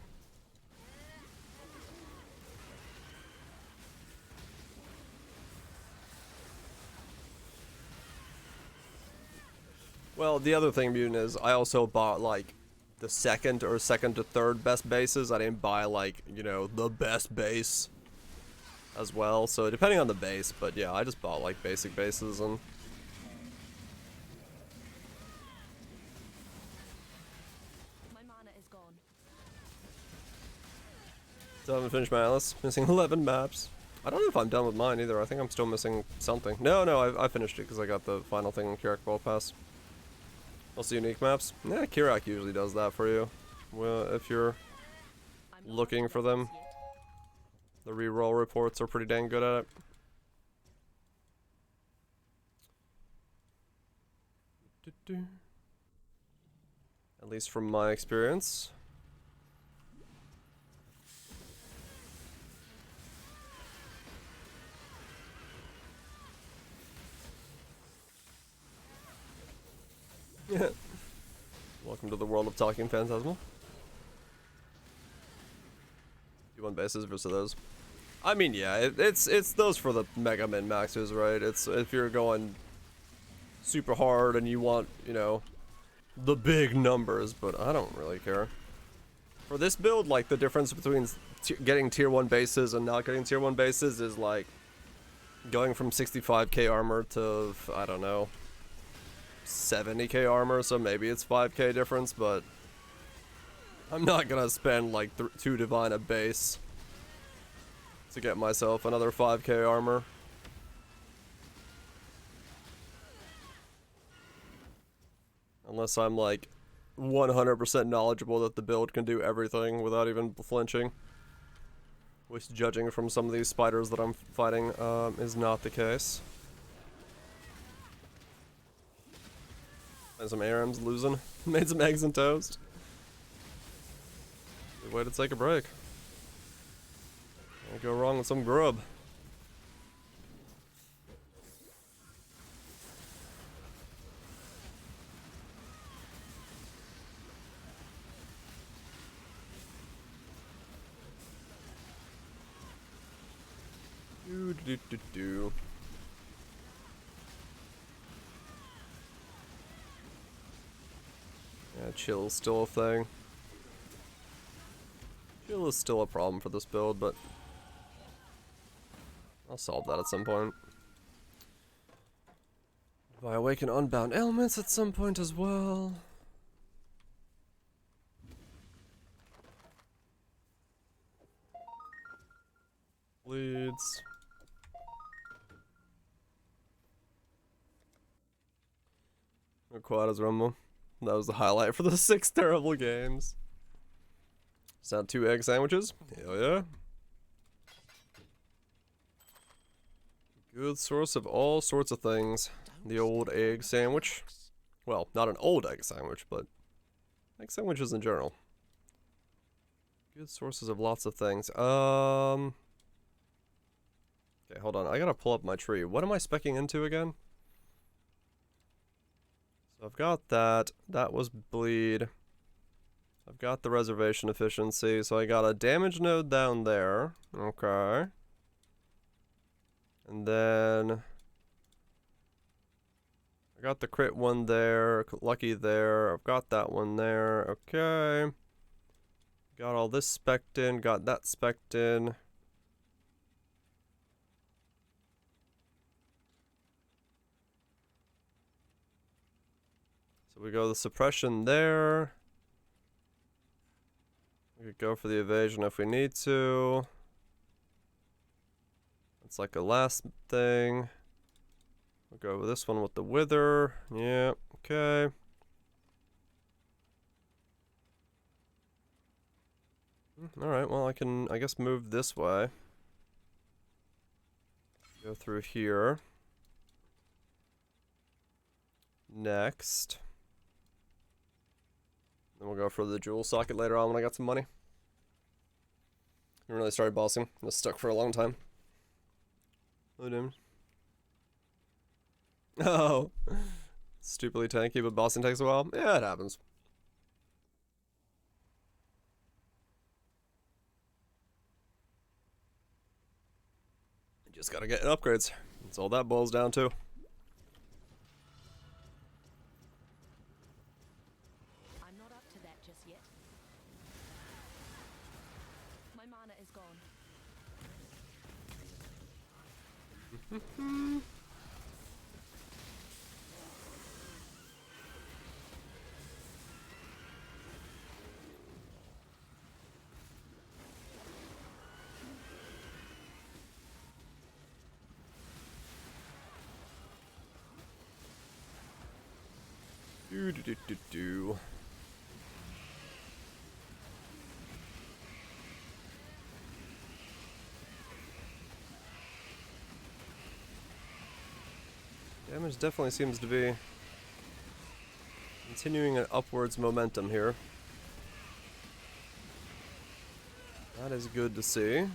Well, the other thing, Mutant, is I also bought, like, the second to third best bases. I didn't buy, like, you know, the best base as well. So, depending on the base, but yeah, I just bought, like, basic bases and... My mana is gone. Still haven't finished my atlas. Missing 11 maps. I don't know if I'm done with mine either. I think I'm still missing something. No, I finished it because I got the final thing in Kirak Ball Pass. Also unique maps. Yeah, Kirak usually does that for you. Well, if you're looking for them. The reroll reports are pretty dang good at it. At least from my experience. Welcome to the world of Talking Phantasmal. You want bases versus those? I mean, yeah, it's those for the mega min maxes, right? It's if you're going super hard and you want, you know, the big numbers, but I don't really care. For this build, like, the difference between getting tier 1 bases and not getting tier 1 bases is like going from 65k armor to, I don't know, 70k armor, so maybe it's 5k difference, but I'm not gonna spend like 2 divine a base to get myself another 5k armor. Unless I'm like 100% knowledgeable that the build can do everything without even flinching. Which, judging from some of these spiders that I'm fighting, is not the case. And some ARMs losing. Made some eggs and toast. Good way to take a break. Can't go wrong with some grub. Do. Yeah, chill's still a thing. Chill is still a problem for this build, but I'll solve that at some point. If I awaken unbound elements at some point as well. Leads. Quad as Rumble. That was the highlight for the 6 terrible games. Is that 2 egg sandwiches? Hell yeah. Good source of all sorts of things. The old egg sandwich. Well, not an old egg sandwich, but egg sandwiches in general. Good sources of lots of things. Okay, hold on. I gotta pull up my tree. What am I speccing into again? So I've got that. That was bleed. I've got the reservation efficiency. So I got a damage node down there. Okay. And then I got the crit one there. Lucky there. I've got that one there. Okay. Got all this spec'd in. Got that spec'd in. So we go the suppression there. We could go for the evasion if we need to. It's like a last thing. We'll go with this one with the wither. Yeah, okay. Alright, well I can, I guess, move this way. Go through here. Next. Then we'll go for the jewel socket later on when I got some money. Didn't really start bossing. I was stuck for a long time. Oh, damn. Oh. Stupidly tanky, but bossing takes a while. Yeah, it happens. You just gotta get upgrades. That's all that boils down to. I'm not up to that just yet. My mana is gone. Do. Damage definitely seems to be continuing an upwards momentum here. That is good to see.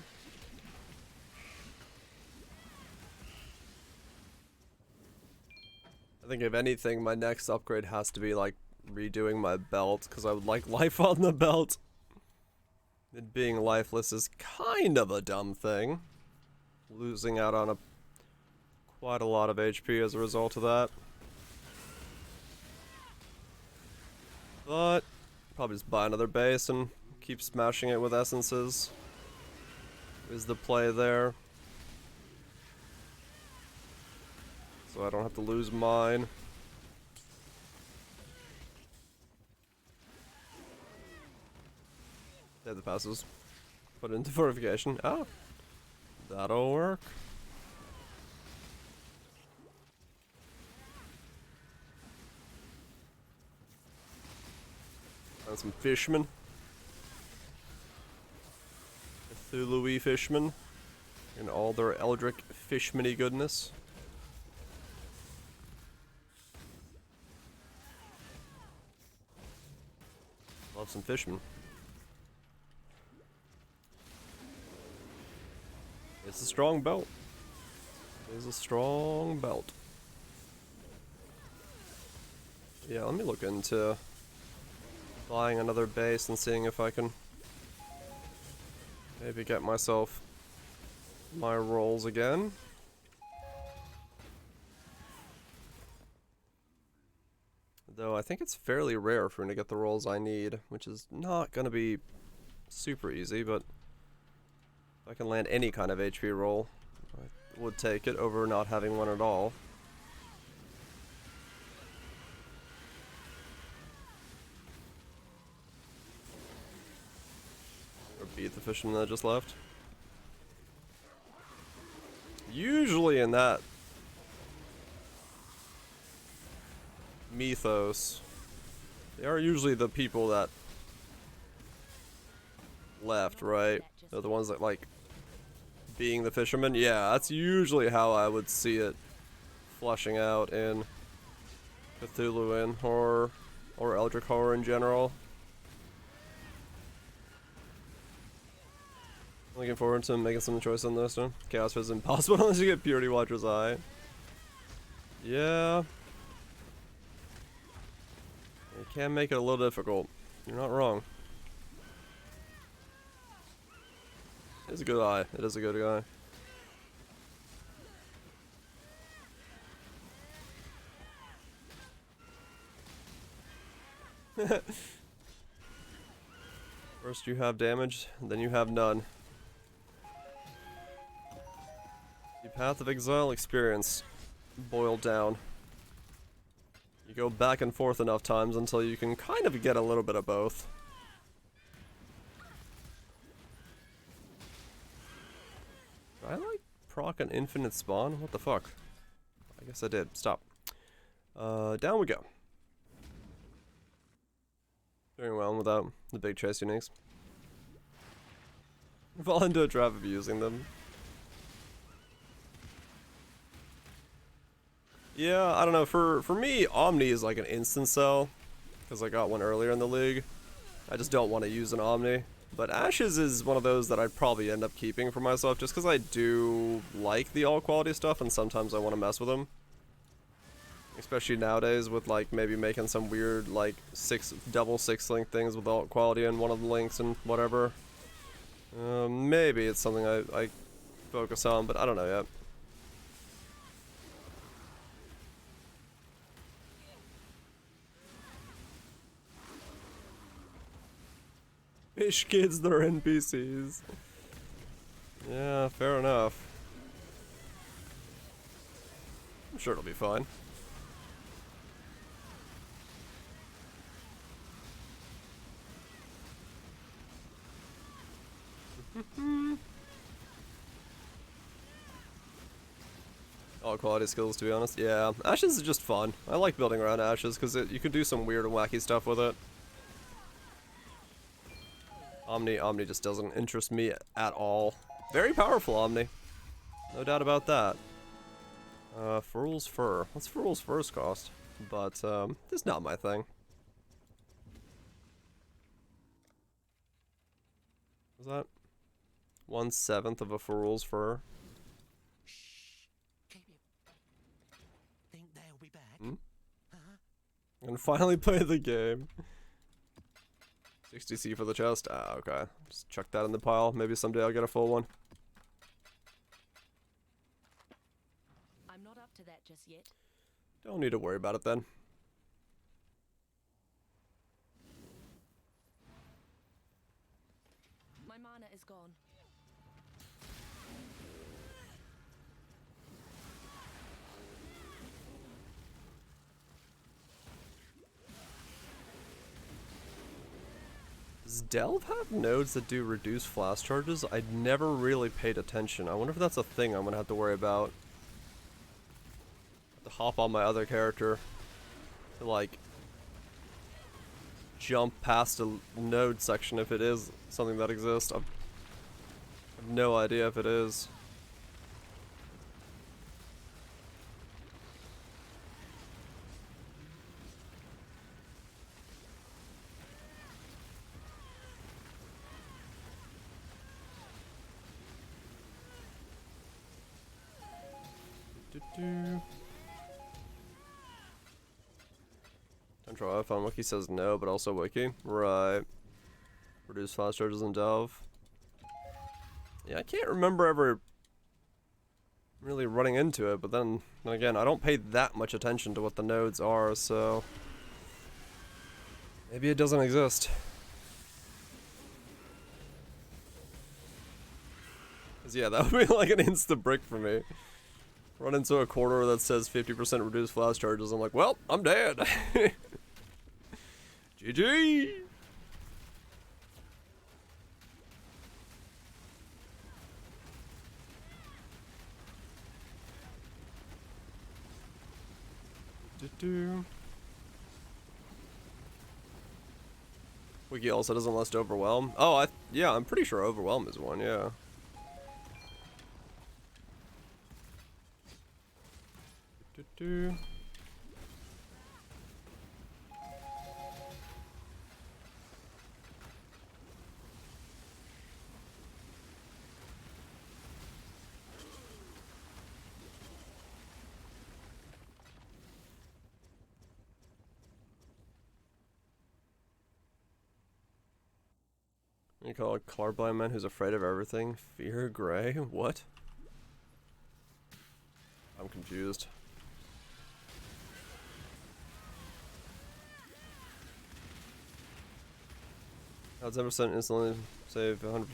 I think if anything, my next upgrade has to be like redoing my belt, because I would like life on the belt. It being lifeless is kind of a dumb thing. Losing out on quite a lot of HP as a result of that. But probably just buy another base and keep smashing it with essences. Is the play there. So I don't have to lose mine. Yeah, the passes. Put it into fortification. Oh. That'll work. And some fishermen. Cthulhu fishmen and all their eldritch fishmany goodness. Love some fishmen. It's a strong belt. It is a strong belt. Yeah, let me look into buying another base and seeing if I can maybe get myself my rolls again. Though I think it's fairly rare for me to get the rolls I need, which is not gonna be super easy, but if I can land any kind of HP roll, I would take it over not having one at all. Or beat the fisherman that just left. Usually in that mythos, they are usually the people that left, right? They're the ones that like being the fisherman. Yeah, that's usually how I would see it flushing out in Cthulhuan horror or Eldritch horror in general. Looking forward to making some choice on this one. Chaos is impossible unless you get Purity Watcher's Eye. Yeah. It can make it a little difficult. You're not wrong. It's a good eye. It is a good eye. First you have damage, then you have none. The Path of Exile experience boiled down. You go back and forth enough times until you can kind of get a little bit of both. Did I like proc an infinite spawn? What the fuck? I guess I did. Stop. Down we go. Doing well without the big chase uniques. Fall into a trap of using them. Yeah, I don't know. For me, Omni is like an instant sell, because I got one earlier in the league. I just don't want to use an Omni. But Ashes is one of those that I'd probably end up keeping for myself, just because I do like the all-quality stuff, and sometimes I want to mess with them. Especially nowadays with like maybe making some weird like double six link things with alt quality in one of the links and whatever. Maybe it's something I focus on, but I don't know yet. Fish kids, they're NPCs. Yeah, fair enough. I'm sure it'll be fine. All quality skills, to be honest. Yeah, Ashes is just fun. I like building around Ashes because you can do some weird and wacky stuff with it. Omni just doesn't interest me at all. Very powerful Omni, no doubt about that. Fool's Fur. What's Fool's Fur's cost? But it's not my thing. Was that 1/7 of a Fool's Fur? Keep it. Think they'll be back? Hmm? I'm gonna finally play the game. 60C for the chest? Ah, okay. Just chuck that in the pile. Maybe someday I'll get a full one. I'm not up to that just yet. Don't need to worry about it then. My mana is gone. Does Delve have nodes that do reduce flash charges? I never really paid attention. I wonder if that's a thing I'm gonna have to worry about. Have to hop on my other character to like jump past a node section if it is something that exists. I have no idea if it is. Control F on Wiki says no, but also Wiki. Right. Reduce fast charges in Delve. Yeah, I can't remember ever really running into it, but then again, I don't pay that much attention to what the nodes are, so maybe it doesn't exist. 'Cause yeah, that would be like an insta brick for me. Run into a corridor that says 50% reduced flash charges, I'm like, well, I'm dead. GG! Wiki also doesn't list Overwhelm. Oh, yeah, I'm pretty sure Overwhelm is one, yeah. You call a colorblind man who's afraid of everything Fear Gray? What? I'm confused. How 10% instantly save 100%?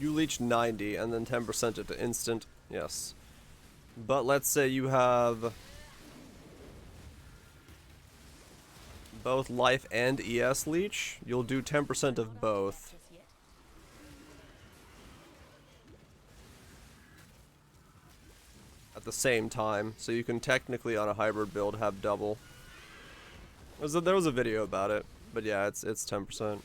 You leech 90 and then 10% at the instant. Yes. But let's say you have both life and ES leech. You'll do 10% of both. At the same time. So you can technically on a hybrid build have double. There was a video about it. But yeah, it's 10%.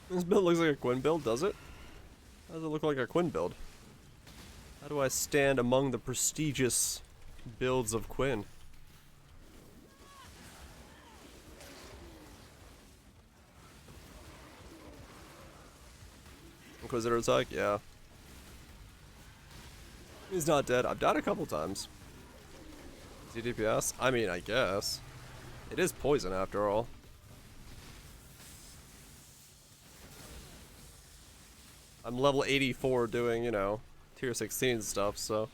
This build looks like a Quinn build, does it? How does it look like a Quinn build? How do I stand among the prestigious builds of Quinn? Inquisitor attack? Yeah. He's not dead. I've died a couple times. Is he DPS? I mean, I guess. It is poison after all. I'm level 84 doing, you know, tier 16 stuff, so.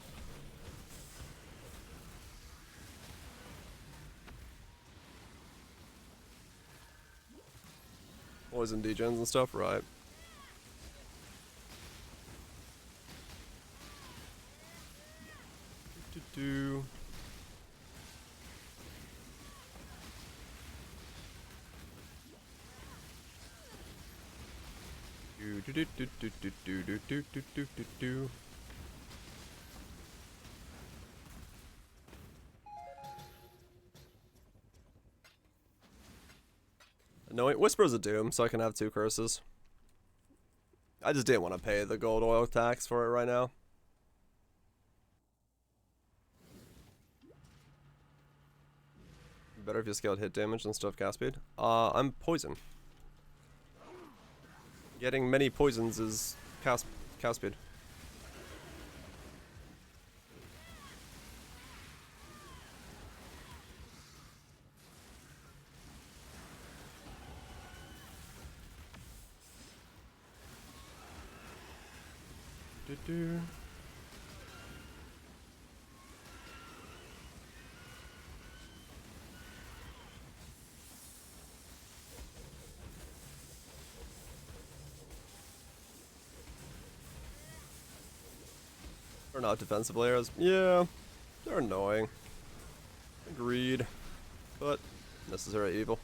Poison degens and stuff, right. Do. No, wait, Whispers of Doom, so I can have 2 curses. I just didn't want to pay the gold oil tax for it right now. Better if you scaled hit damage instead of cast speed. I'm poison. Getting many poisons is cast speed. Do. They're not defensive arrows. Yeah, they're annoying. Agreed. But necessary evil.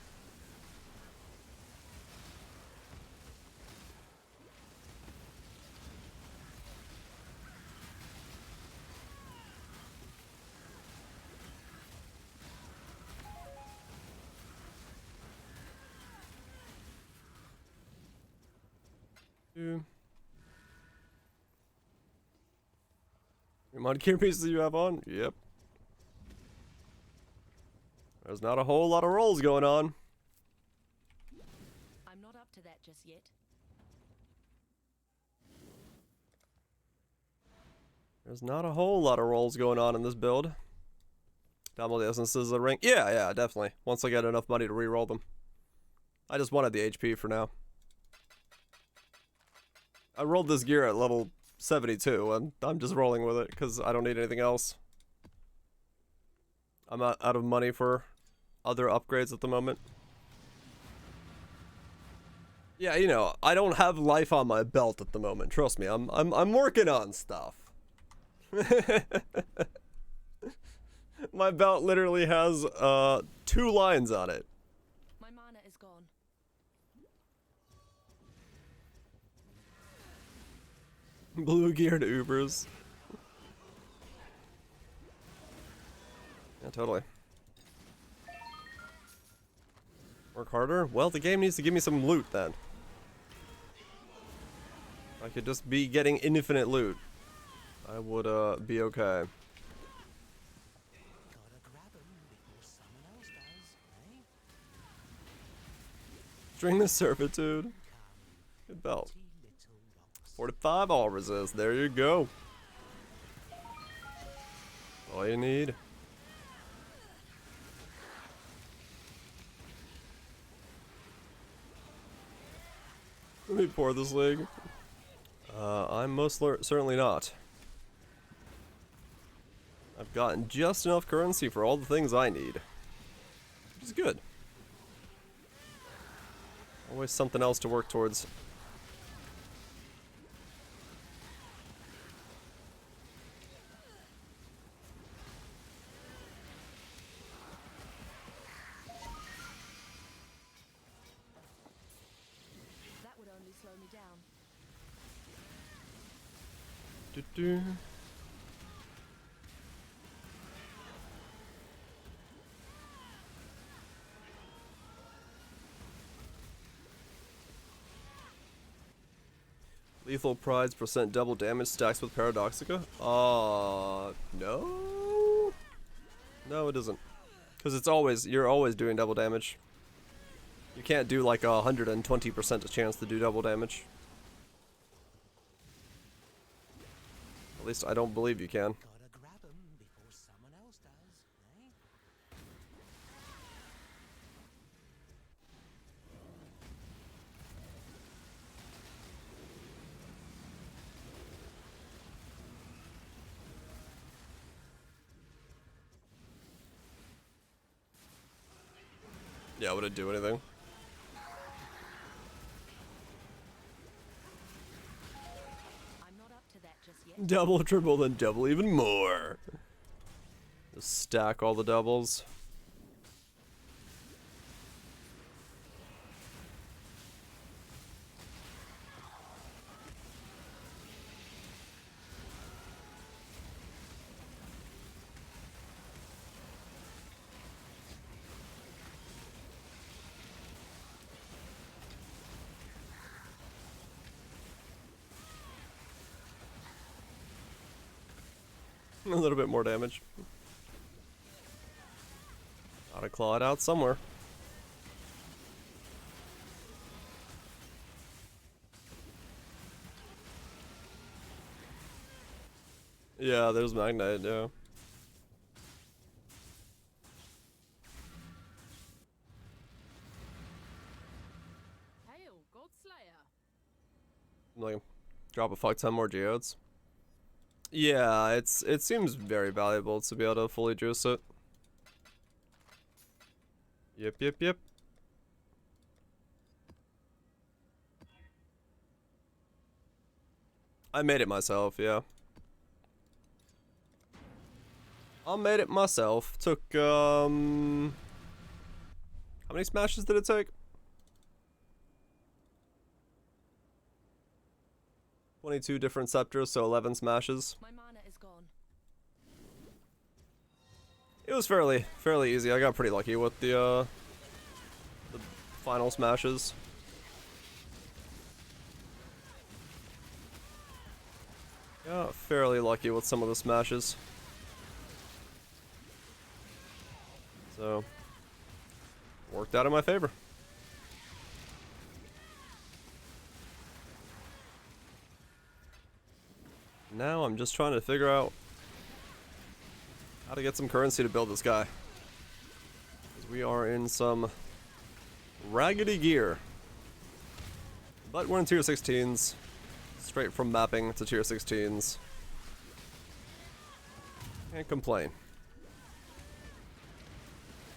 Mod gear pieces you have on? Yep. There's not a whole lot of rolls going on. I'm not up to that just yet. There's not a whole lot of rolls going on in this build. Download the essences of the ring. Yeah, definitely. Once I get enough money to re-roll them. I just wanted the HP for now. I rolled this gear at level 72, and I'm just rolling with it because I don't need anything else. I'm out of money for other upgrades at the moment. Yeah, you know, I don't have life on my belt at the moment. Trust me, I'm working on stuff. My belt literally has 2 lines on it. My mana is gone. Blue geared Ubers. Yeah, totally. Work harder? Well, the game needs to give me some loot then. I could just be getting infinite loot. I would be okay. String the servitude. Good belt. 45 all resist. There you go. All you need. Let me pour this league. I'm most certainly not. I've gotten just enough currency for all the things I need. Which is good. Always something else to work towards. That would only slow me down. Doo-doo. Lethal Pride's % double damage stacks with Paradoxica? No? No, it doesn't. Because it's always, you're always doing double damage. You can't do like 120% a chance to do double damage. At least I don't believe you can. Yeah, would it do anything? I'm not up to that just yet. Double, triple, then double even more. Just stack all the doubles. A little bit more damage. Gotta claw it out somewhere. Yeah, there's Magnite, yeah. Hail, Godslayer. Like, drop a fuck ton more geodes. Yeah, it seems very valuable to be able to fully juice it. Yep. I made it myself, yeah. I made it myself. Took, how many smashes did it take? 22 different scepters, so 11 smashes. My mana is gone. It was fairly easy. I got pretty lucky with the final smashes. Got fairly lucky with some of the smashes. So, worked out in my favor. Now I'm just trying to figure out how to get some currency to build this guy. Because we are in some raggedy gear. But we're in tier 16s. Straight from mapping to tier 16s. Can't complain.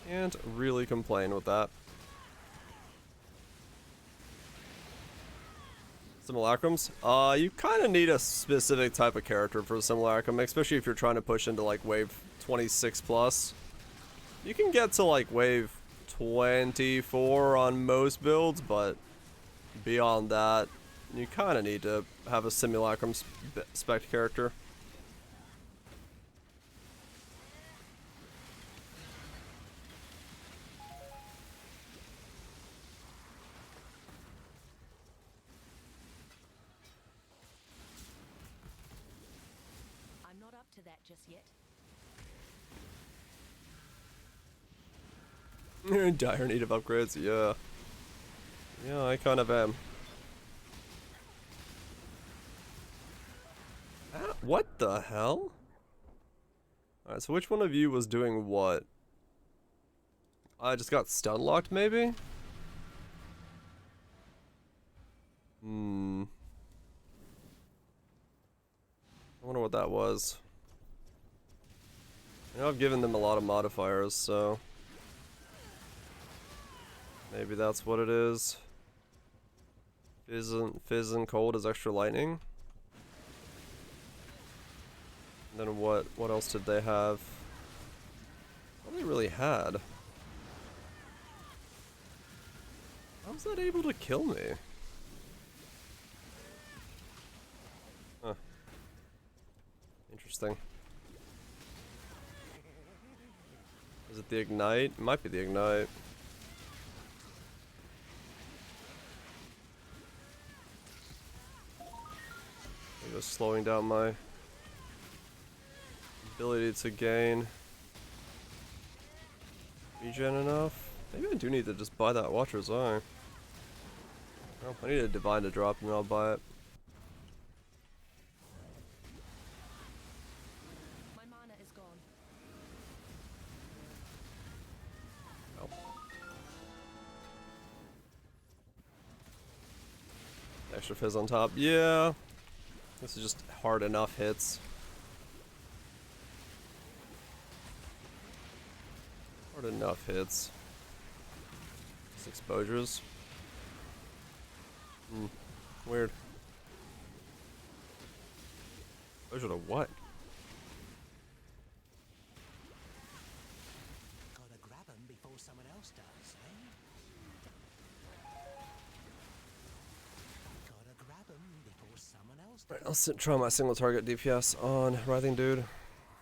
Can't really complain with that. Simulacrums? You kind of need a specific type of character for a simulacrum, especially if you're trying to push into like wave 26 plus. You can get to like wave 24 on most builds, but beyond that, you kind of need to have a simulacrum spec character. I'm not up to that just yet. You're in dire need of upgrades, yeah. Yeah, I kind of am. Ah, what the hell? Alright, so which one of you was doing what? I just got stun locked, maybe? I wonder what that was. I know I've given them a lot of modifiers, so maybe that's what it is. Fizz and cold is extra lightning. And then what else did they have? What they really had? How was that able to kill me? Huh. Interesting. Is it the ignite? It might be the ignite. It was slowing down my ability to gain regen enough. Maybe I do need to just buy that Watcher's Eye. Well, I need a Divine to drop and I'll buy it. My mana is gone. Oh. Extra fizz on top. Yeah. This is just hard enough hits. Hard enough hits. 6 exposures. Weird. Exposure to what? Gotta grab 'em before someone else does, eh? Gotta grab 'em before someone else does. Alright, I'll try my single target DPS on Writhing Dude.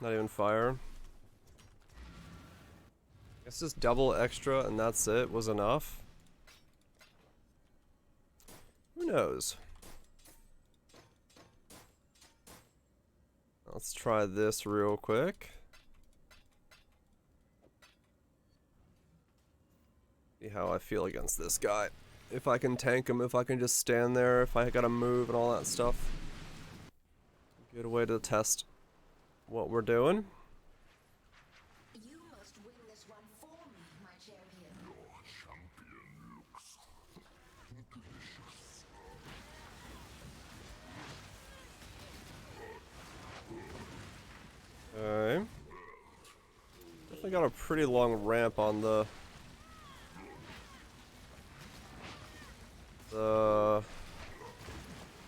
Not even fire. Guess just double extra and that's it was enough. Who knows? Let's try this real quick. See how I feel against this guy. If I can tank him, if I can just stand there, if I gotta move and all that stuff. Good way to test what we're doing. You must win this one for me, my champion. Your champion looks delicious. Okay. Definitely got a pretty long ramp on the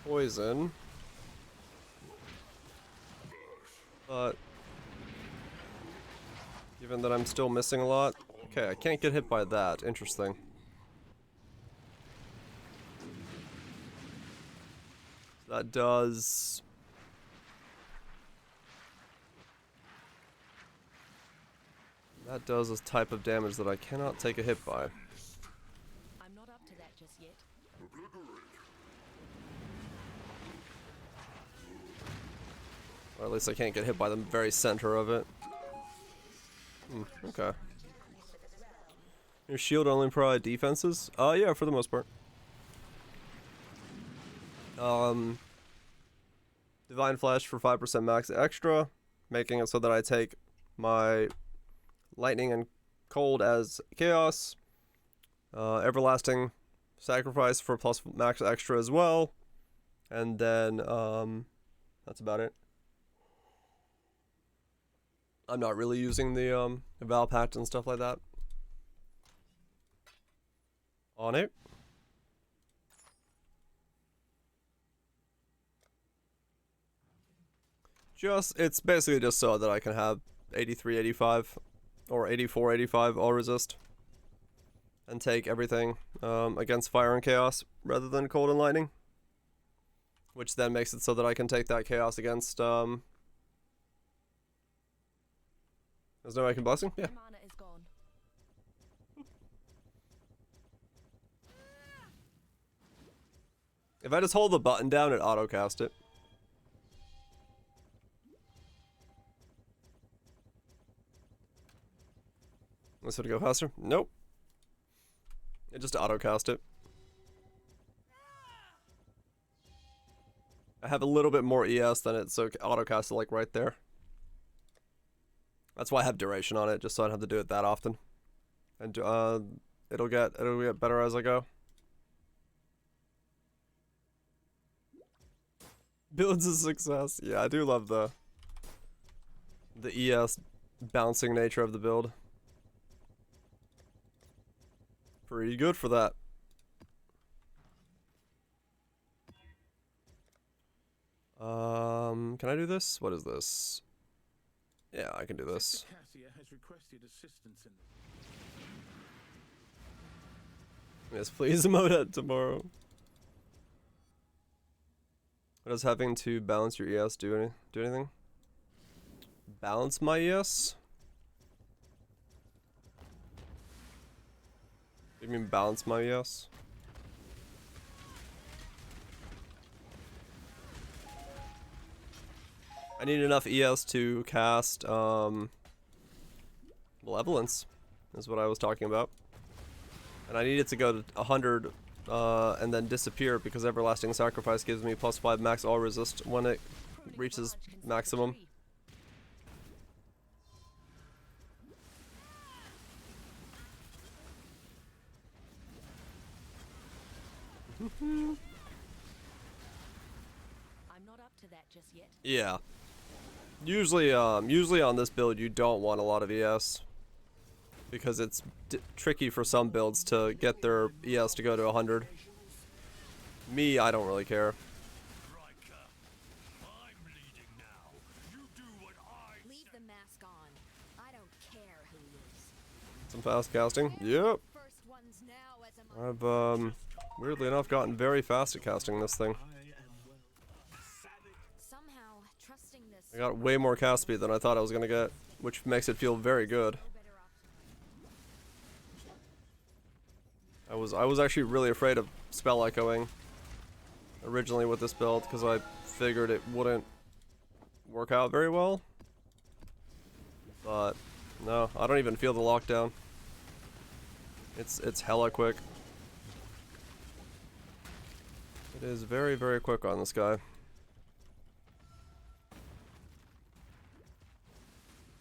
poison. But given that I'm still missing a lot, okay, I can't get hit by that. Interesting. That does a type of damage that I cannot take a hit by. I'm not up to that just yet. Or at least I can't get hit by the very center of it. Okay. Your shield only provide defenses? Yeah, for the most part. Divine Flash for 5% max extra, making it so that I take my lightning and cold as chaos. Everlasting Sacrifice for plus max extra as well. And then, that's about it. I'm not really using the Val Pact and stuff like that on it. It's basically just so that I can have 83, 85, or 84, 85 all resist. And take everything against fire and chaos rather than cold and lightning. Which then makes it so that I can take that chaos against, there's no Awakened Blessing? Yeah. Mana is gone. If I just hold the button down, it auto-cast it. This would go faster? Nope. It just auto-cast it. I have a little bit more ES than it, so auto-cast it like right there. That's why I have duration on it, just so I don't have to do it that often. And it'll get better as I go. Build's a success. Yeah, I do love the ES bouncing nature of the build. Pretty good for that. Can I do this? What is this? Yeah, I can do this. Yes, please emote at tomorrow. What does having to balance your ES do anything? Balance my ES? You mean balance my ES? I need enough ES to cast Malevolence, is what I was talking about. And I need it to go to 100 and then disappear because Everlasting Sacrifice gives me +5 max all resist when it reaches maximum. I'm not up to that just yet. Yeah. Usually on this build you don't want a lot of ES because it's tricky for some builds to get their ES to go to 100. Me, I don't really care. Leave the mask on. I don't care who he is. Some fast casting. Yep. First ones now as a I've weirdly enough gotten very fast at casting this thing. somehow trusting this. I got way more cast speed than I thought I was gonna get, which makes it feel very good. I was actually really afraid of spell echoing originally with this build because I figured it wouldn't work out very well. But no, I don't even feel the lockdown. It's hella quick. It is very, very quick on this guy.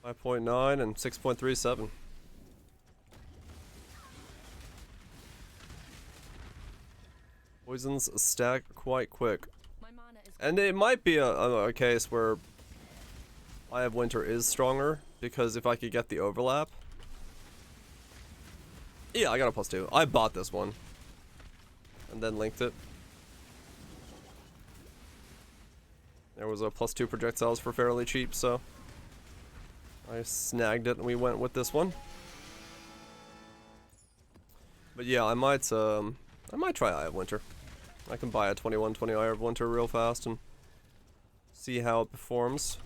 5.9 and 6.37. Poisons stack quite quick. My mana is And it might be a case where Eye of Winter is stronger, because if I could get the overlap. Yeah, I got a +2. I bought this one. And then linked it. There was a +2 projectiles for fairly cheap, so I snagged it and we went with this one. But yeah, I might try Eye of Winter. I can buy a 2120 Eye of Winter real fast and see how it performs.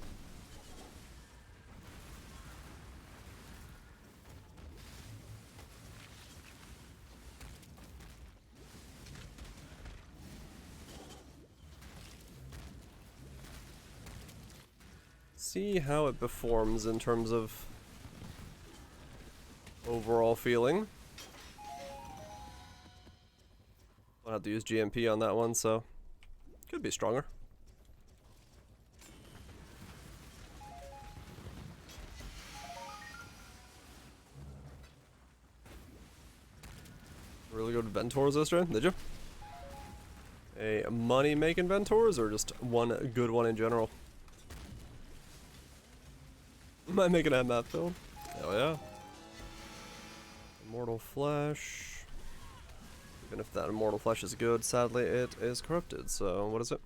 See how it performs in terms of overall feeling. I'll have to use GMP on that one, so could be stronger. Really good Ventors this turn, did you? A money-making Ventors, or just one good one in general? Am I making that map build? Hell yeah. Immortal Flesh. Even if that Immortal Flesh is good, sadly it is corrupted, so what is it?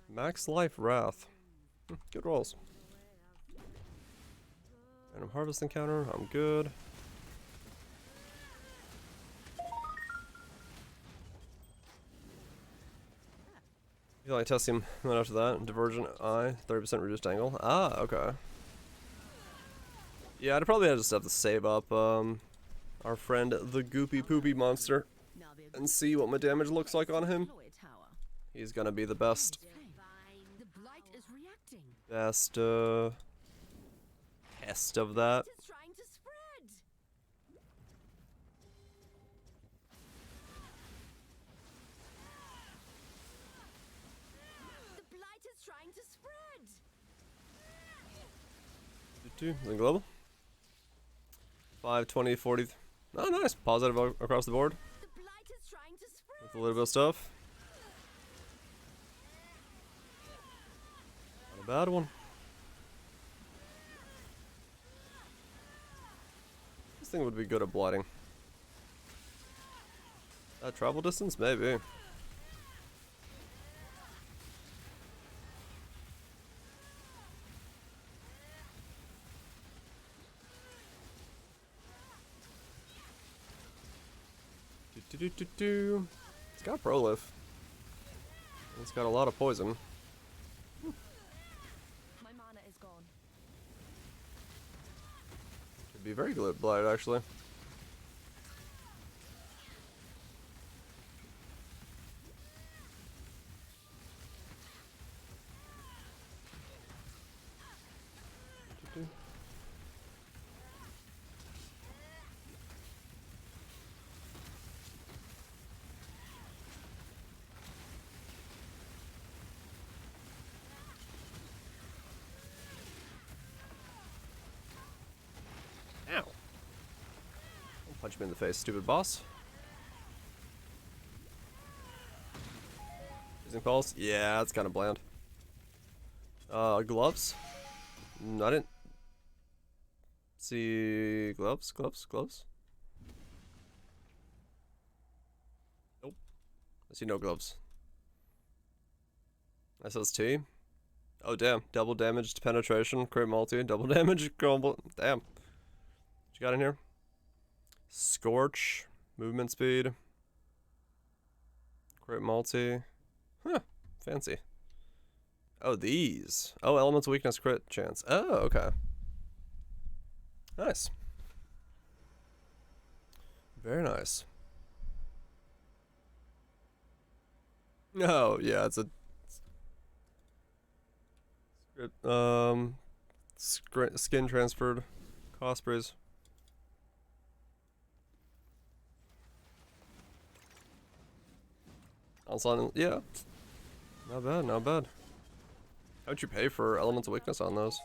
Max Life Wrath. Good rolls. Random Harvest Encounter, I'm good. I feel like testing right after that. Divergent Eye, 30% reduced angle. Ah, okay. Yeah, I'd probably just have to save up our friend the Goopy Poopy Monster and see what my damage looks like on him. He's gonna be the best. Best test of that. Is it global? 5, 20, 40. Oh, nice. Positive across the board. With a little bit of stuff. Not a bad one. This thing would be good at blighting. Travel distance? Maybe. It's got Prolif. It's got a lot of poison. My mana is gone. Could be very good blight, actually. Ow. Don't punch me in the face, stupid boss. Using pulse? Yeah, that's kind of bland. Gloves? I didn't see gloves. Nope. I see no gloves. SST? Oh damn, double damage to penetration, crit multi, double damage, combo. Damn. What you got in here? Scorch, movement speed, crit multi. Huh, fancy. Oh, these. Oh, elemental weakness crit chance. Oh, okay. Nice. Very nice. Oh, yeah, it's a skin transferred Cosprays. Yeah. Not bad, not bad. How'd you pay for elemental weakness on those?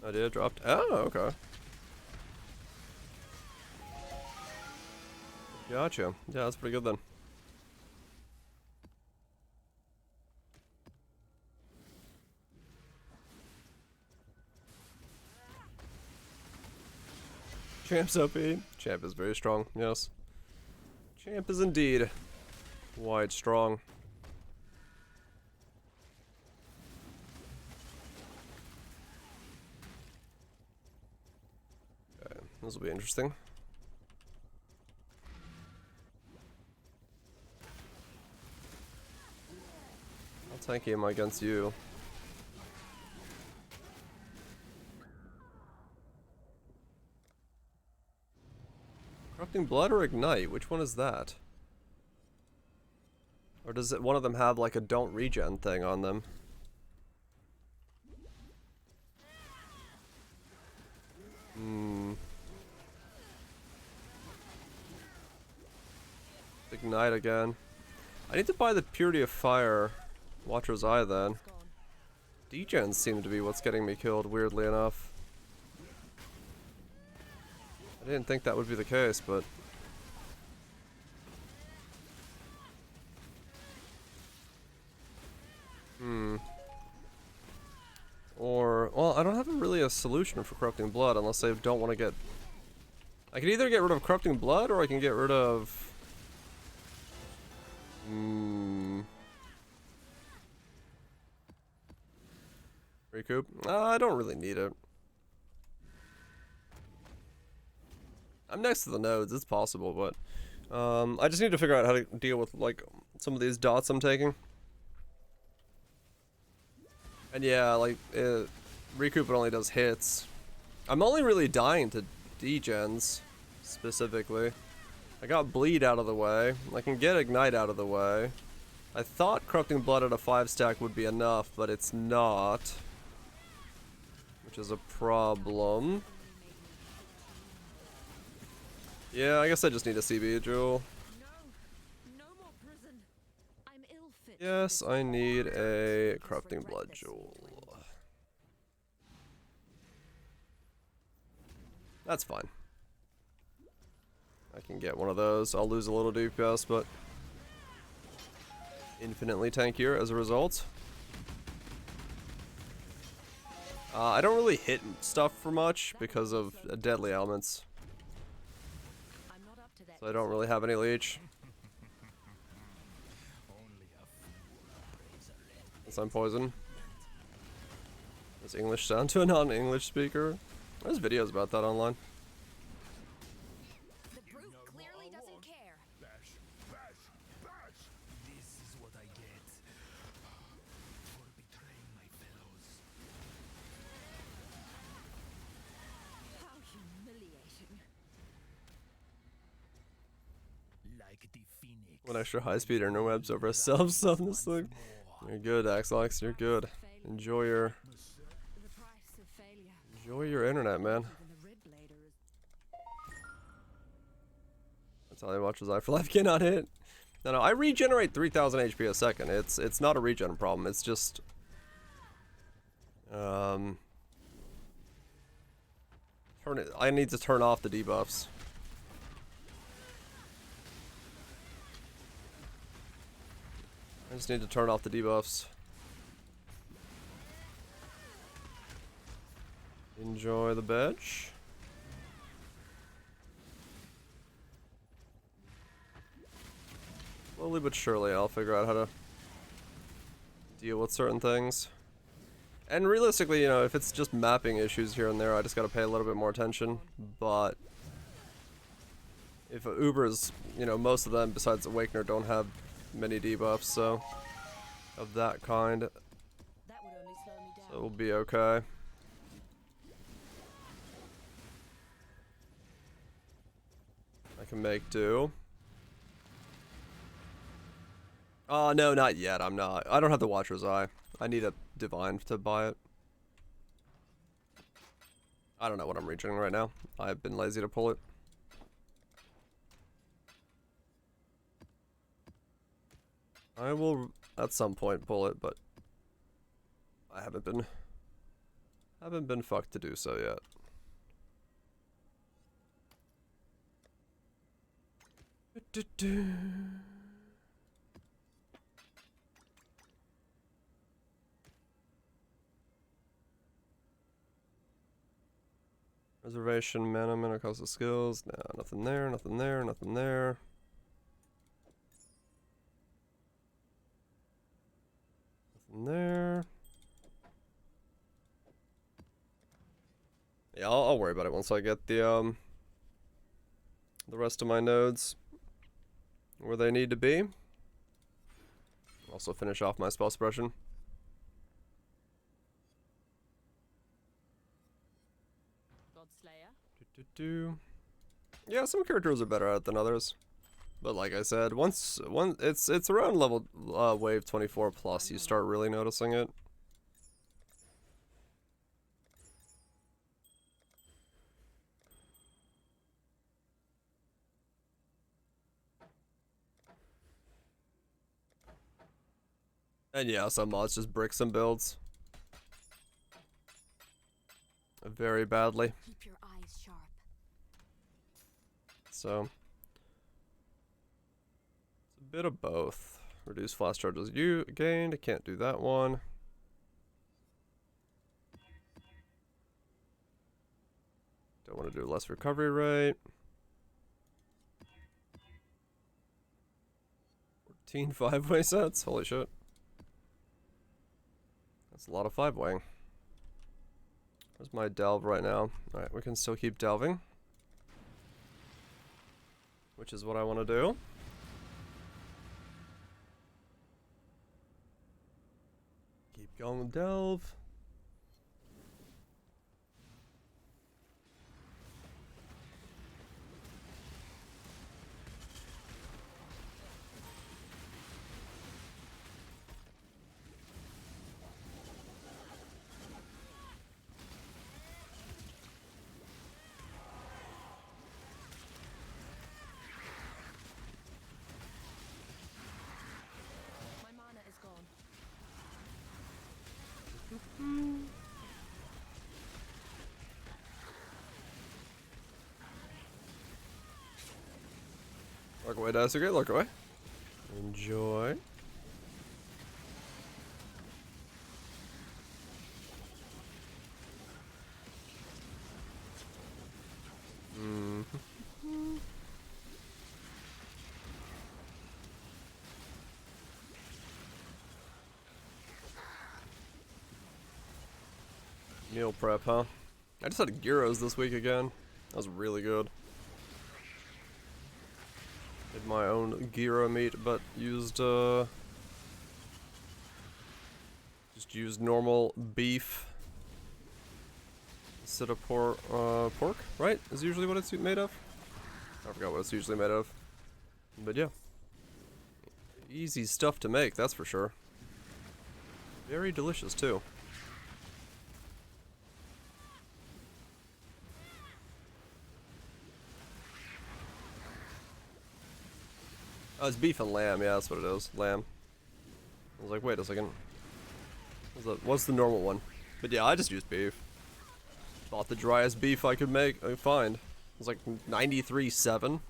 I did, dropped. Oh, okay. Gotcha. Yeah, that's pretty good then. Champ's OP. Champ is very strong, yes. Champ is indeed wide strong. Okay, this will be interesting. How tanky am I against you? Corrupting Blood or Ignite? Which one is that? Or does it, one of them have like a don't regen thing on them? Ignite again. I need to buy the Purity of Fire Watcher's Eye then. Degens seem to be what's getting me killed, weirdly enough. I didn't think that would be the case, but... Or, well, I don't have really a solution for Corrupting Blood unless I don't want to get... I can either get rid of Corrupting Blood or I can get rid of... Recoup? I don't really need it. I'm next to the nodes, it's possible, but... I just need to figure out how to deal with, like, some of these dots I'm taking. And yeah, like, Recoup only does hits. I'm only really dying to degens, specifically. I got Bleed out of the way. I can get Ignite out of the way. I thought Corrupting Blood at a 5-stack would be enough, but it's not. Which is a problem. Yeah, I guess I just need a CB jewel. No more prison. I'm ill fit. Yes, I need a Corrupting Blood jewel. That's fine. I can get one of those. I'll lose a little DPS, but infinitely tankier as a result. I don't really hit stuff for much because of deadly elements. I'm not up to that. So I don't really have any leech. Unless I'm poison. Does English sound to a non-English speaker? There's videos about that online. The brute clearly doesn't care. Bash, bash, bash! This is what I get for betraying my fellows. How humiliating. Like the phoenix. One extra high speed or no webs over a self-sub this thing. You're good, Axlox. You're good. Enjoy your The price of failure. enjoy your internet, man. Even the red blader is That's how I watch as I for life cannot hit. No, I regenerate 3,000 HP a second. It's not a regen problem. It's just turn it. I need to turn off the debuffs. I just need to turn off the debuffs. Enjoy the bench. Slowly but surely, I'll figure out how to deal with certain things. And realistically, you know, if it's just mapping issues here and there, I just gotta pay a little bit more attention. But if Ubers, you know, most of them besides Awakener don't have many debuffs, so of that kind, that would only slow me down. so we'll be okay. I can make do. Oh, no, not yet. I'm not. I don't have the Watcher's Eye. I need a Divine to buy it. I don't know what I'm reaching right now. I've been lazy to pull it. I will at some point pull it, but I haven't been fucked to do so yet. Reservation, mana, cost of skills. No, nothing there, nothing there, nothing there. Nothing there. Yeah, I'll worry about it once I get the rest of my nodes where they need to be. Also finish off my spell suppression. Godslayer. Do. Yeah, some characters are better at it than others. But like I said, once it's around level wave 24 plus, you start really noticing it. And yeah, some mods just brick some builds very badly. Keep your eyes sharp. So it's a bit of both. Reduce flash charges you gained. I can't do that one. Don't want to do less recovery rate. 14 5-way sets. Holy shit. That's a lot of 5-weighing. Where's my delve right now? Alright, we can still keep delving, which is what I want to do. Keep going with delve. My mana is gone. Look away, Dasuke, look away. Enjoy. Meal prep, huh? I just had gyros this week again. That was really good. Did my own gyro meat, but used just used normal beef instead of pork, right? Is usually what it's made of. I forgot what it's usually made of. But yeah, easy stuff to make, that's for sure. Very delicious too. Oh, it's beef and lamb. Yeah, that's what it is. Lamb. I was like, wait a second. What's the normal one? But yeah, I just used beef. Bought the driest beef I could find. It was like 93.7.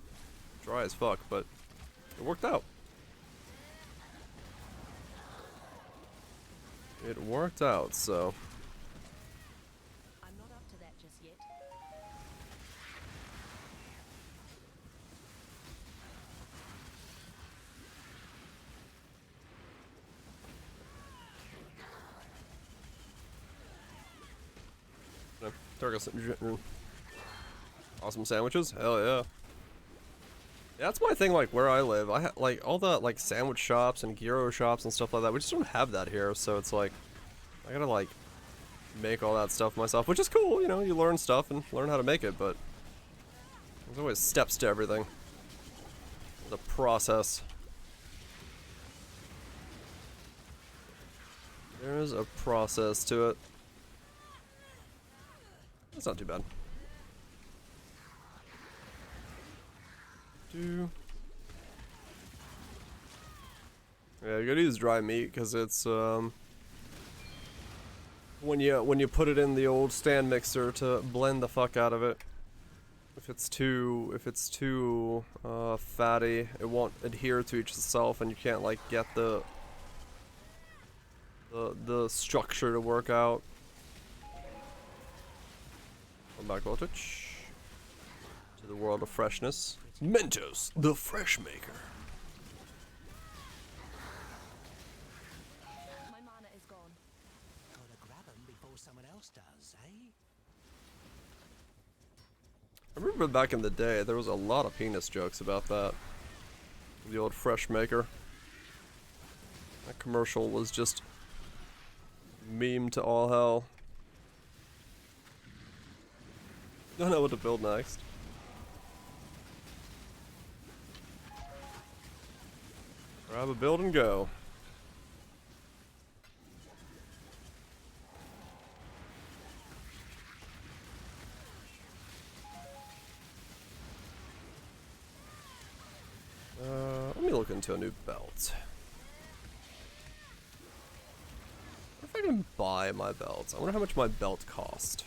Dry as fuck, but it worked out. It worked out, so. I'm not up to that just yet. Awesome sandwiches? Hell yeah. Yeah, that's my thing, like, where I live. I like, all the, like, sandwich shops and gyro shops and stuff like that. We just don't have that here, so it's like, I gotta, like, make all that stuff myself, which is cool, you know, you learn stuff and learn how to make it, but there's always steps to everything. The process. There's a process to it. That's not too bad. Yeah, you gotta use dry meat because it's when you put it in the old stand mixer to blend the fuck out of it. If it's too fatty, it won't adhere to itself, and you can't like get the structure to work out. Come back, voltage. To the world of freshness. Mentos, the fresh maker. My mana is gone. Gotta grab 'em before someone else does, eh? I remember back in the day, there was a lot of penis jokes about that. The old fresh maker. That commercial was just meme to all hell. Don't know what to build next. Grab a build and go. Let me look into a new belt. What if I can buy my belts? I wonder how much my belt cost.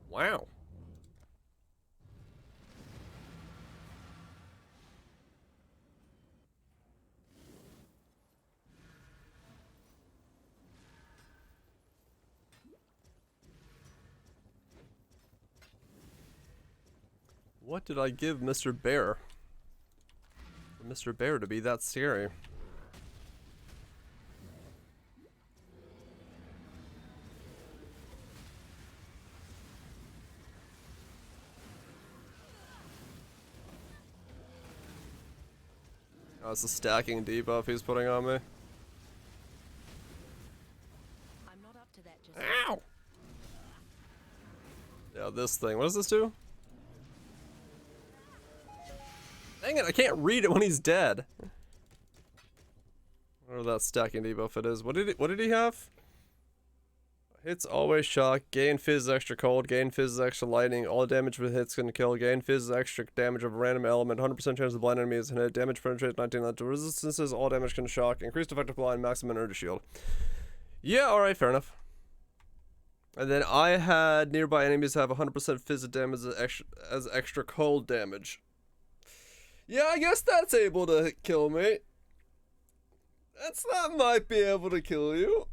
Wow. What did I give Mr. Bear? For Mr. Bear to be that scary. Oh, it's a stacking debuff he's putting on me. I'm not up to that just Ow! Yeah, this thing. What does this do? Dang it, I can't read it when he's dead. Whatever that stacking debuff it is. What did he have? Hits always shock, gain fizz extra cold, gain fizz extra lightning, all damage with hits can kill, gain fizz extra damage of a random element, 100% chance of blind enemy is hit, damage penetrates 19 left resistances, all damage can shock, increased effective blind, maximum energy shield. Yeah, alright, fair enough. And then I had nearby enemies have 100% fizz damage as extra cold damage. Yeah, I guess that's able to kill me. That might be able to kill you.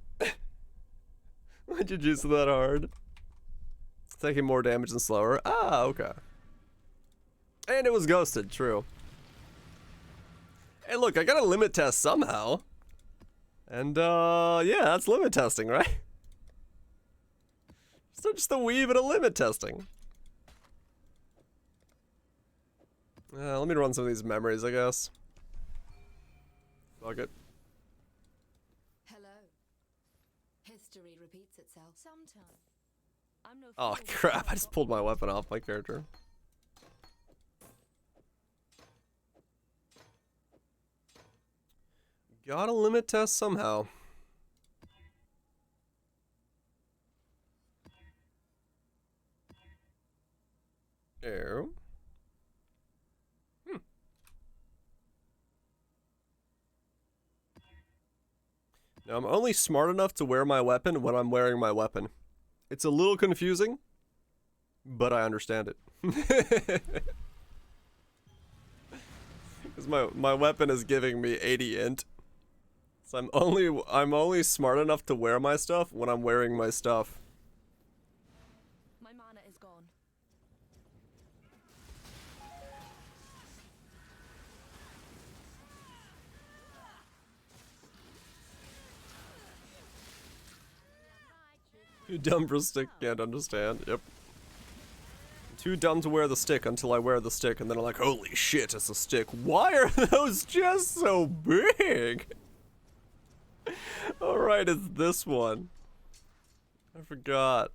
Why'd you juice that hard? Taking more damage and slower. Ah, okay. And it was ghosted, true. Hey, look, I got a limit test somehow. And, yeah, that's limit testing, right? So just a wee bit of limit testing. Let me run some of these memories, I guess. Fuck it. Hello. History repeats itself sometime. I'm no Oh fool. crap, I just pulled my weapon off my character. Gotta limit test somehow. Ew. Now, I'm only smart enough to wear my weapon when I'm wearing my weapon. It's a little confusing, but I understand it. Because my weapon is giving me 80 int. So I'm only smart enough to wear my stuff when I'm wearing my stuff. My mana is gone. Too dumb for a stick, can't understand. Yep. Too dumb to wear the stick until I wear the stick, and then I'm like, holy shit, it's a stick. Why are those just so big? Alright, it's this one. I forgot.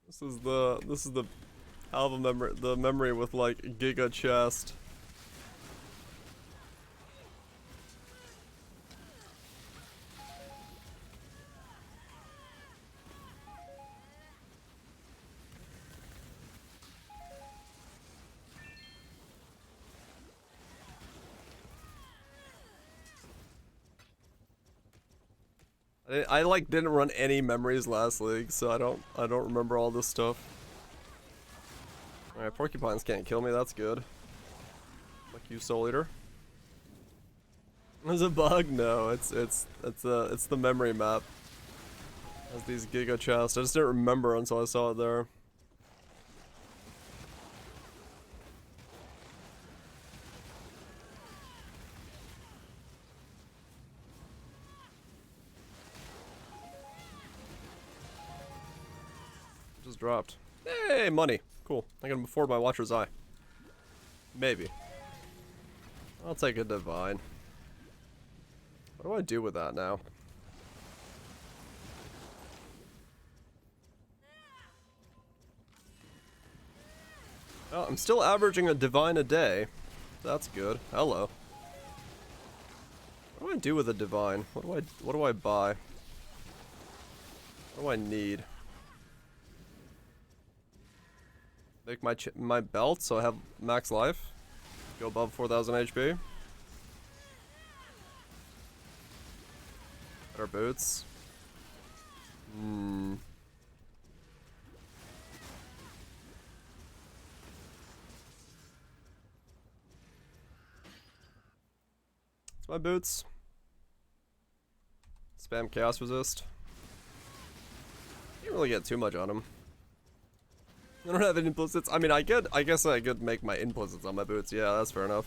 This is the album memory, the memory with like Giga chest. I like didn't run any memories last league, so I don't remember all this stuff. Alright, porcupines can't kill me, that's good. Like you, Soul Eater. There's a bug? No, it's the memory map. It has these Giga chests. I just didn't remember until I saw it there. Just dropped. Hey, money. Cool. I can afford my Watcher's Eye. Maybe. I'll take a Divine. What do I do with that now? Oh, I'm still averaging a divine a day. That's good. Hello. What do I do with a divine? What do I buy? What do I need? Make my belt so I have max life. Go above 4,000 HP. Better boots. It's my boots. Spam chaos resist. Can't really get too much on them. I don't have any implicits. I mean, I guess I could make my implicits on my boots. Yeah, that's fair enough.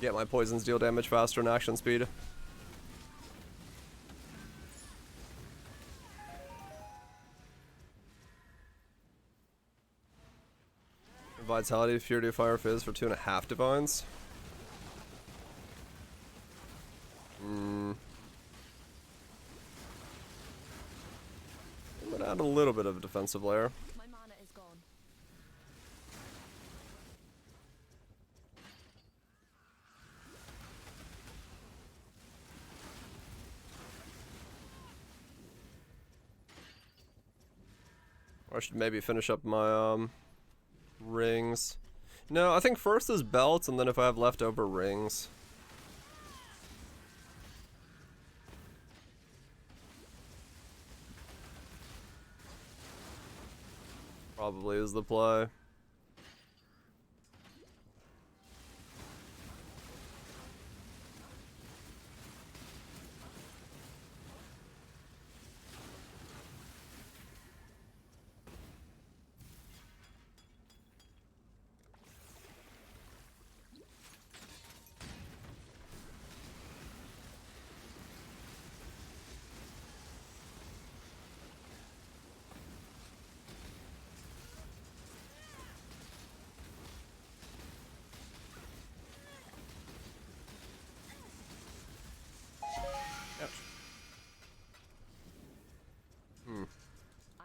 Get my poisons deal damage faster and action speed. Vitality, Fury, Fire, Fizz for 2.5 divines. I'm gonna add a little bit of a defensive layer. My mana is gone. Or I should maybe finish up my rings. No, I think first is belts, and then if I have leftover rings. Probably is the play.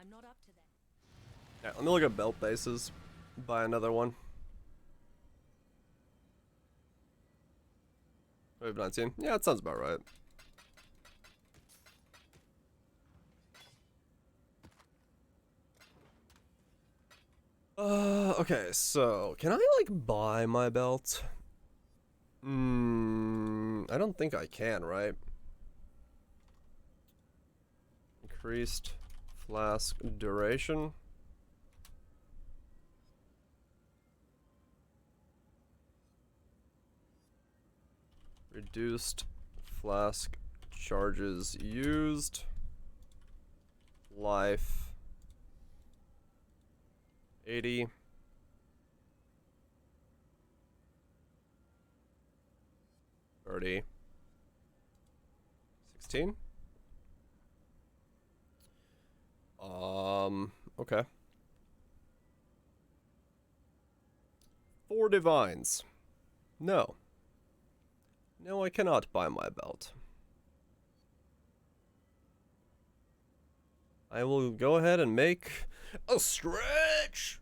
I'm not up to that. Yeah, let me look at belt bases. Buy another one. Wave 19. Yeah, that sounds about right. Okay, so can I like buy my belt? I don't think I can, right? Increased flask duration. Reduced flask charges used. Life 80. 30. 16. Okay. 4 divines. No. No, I cannot buy my belt. I will go ahead and make a stretch.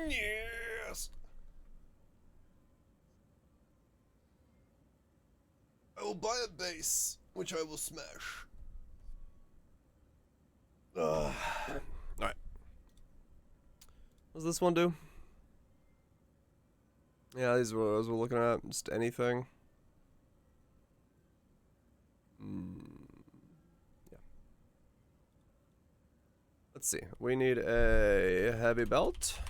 Yes. I will buy a base, which I will smash. Alright. What does this one do? Yeah, these are what we're looking at. Just anything. Yeah. Let's see. We need a heavy belt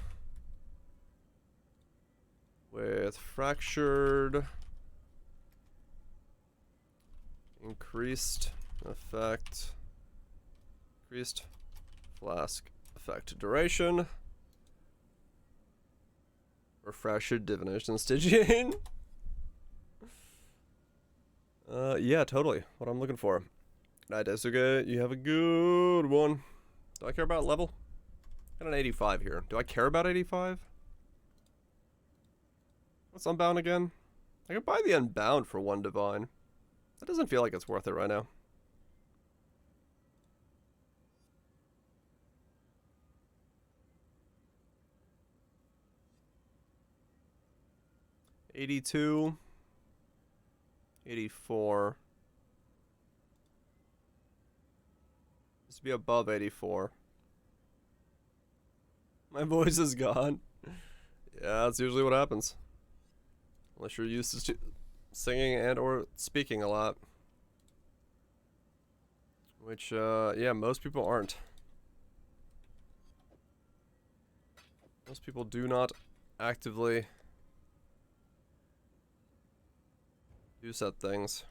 with fractured, increased effect, increased flask effect duration. Fractured divination Stygian. Yeah, totally. What I'm looking for. Night Desuke, you have a good one. Do I care about level? Got an 85 here. Do I care about 85? What's Unbound again? I can buy the Unbound for 1 divine. That doesn't feel like it's worth it right now. 82. 84. This be above 84. My voice is gone. Yeah, that's usually what happens. Unless you're used to singing and or speaking a lot. Which, yeah, most people aren't. Most people do not actively do said things.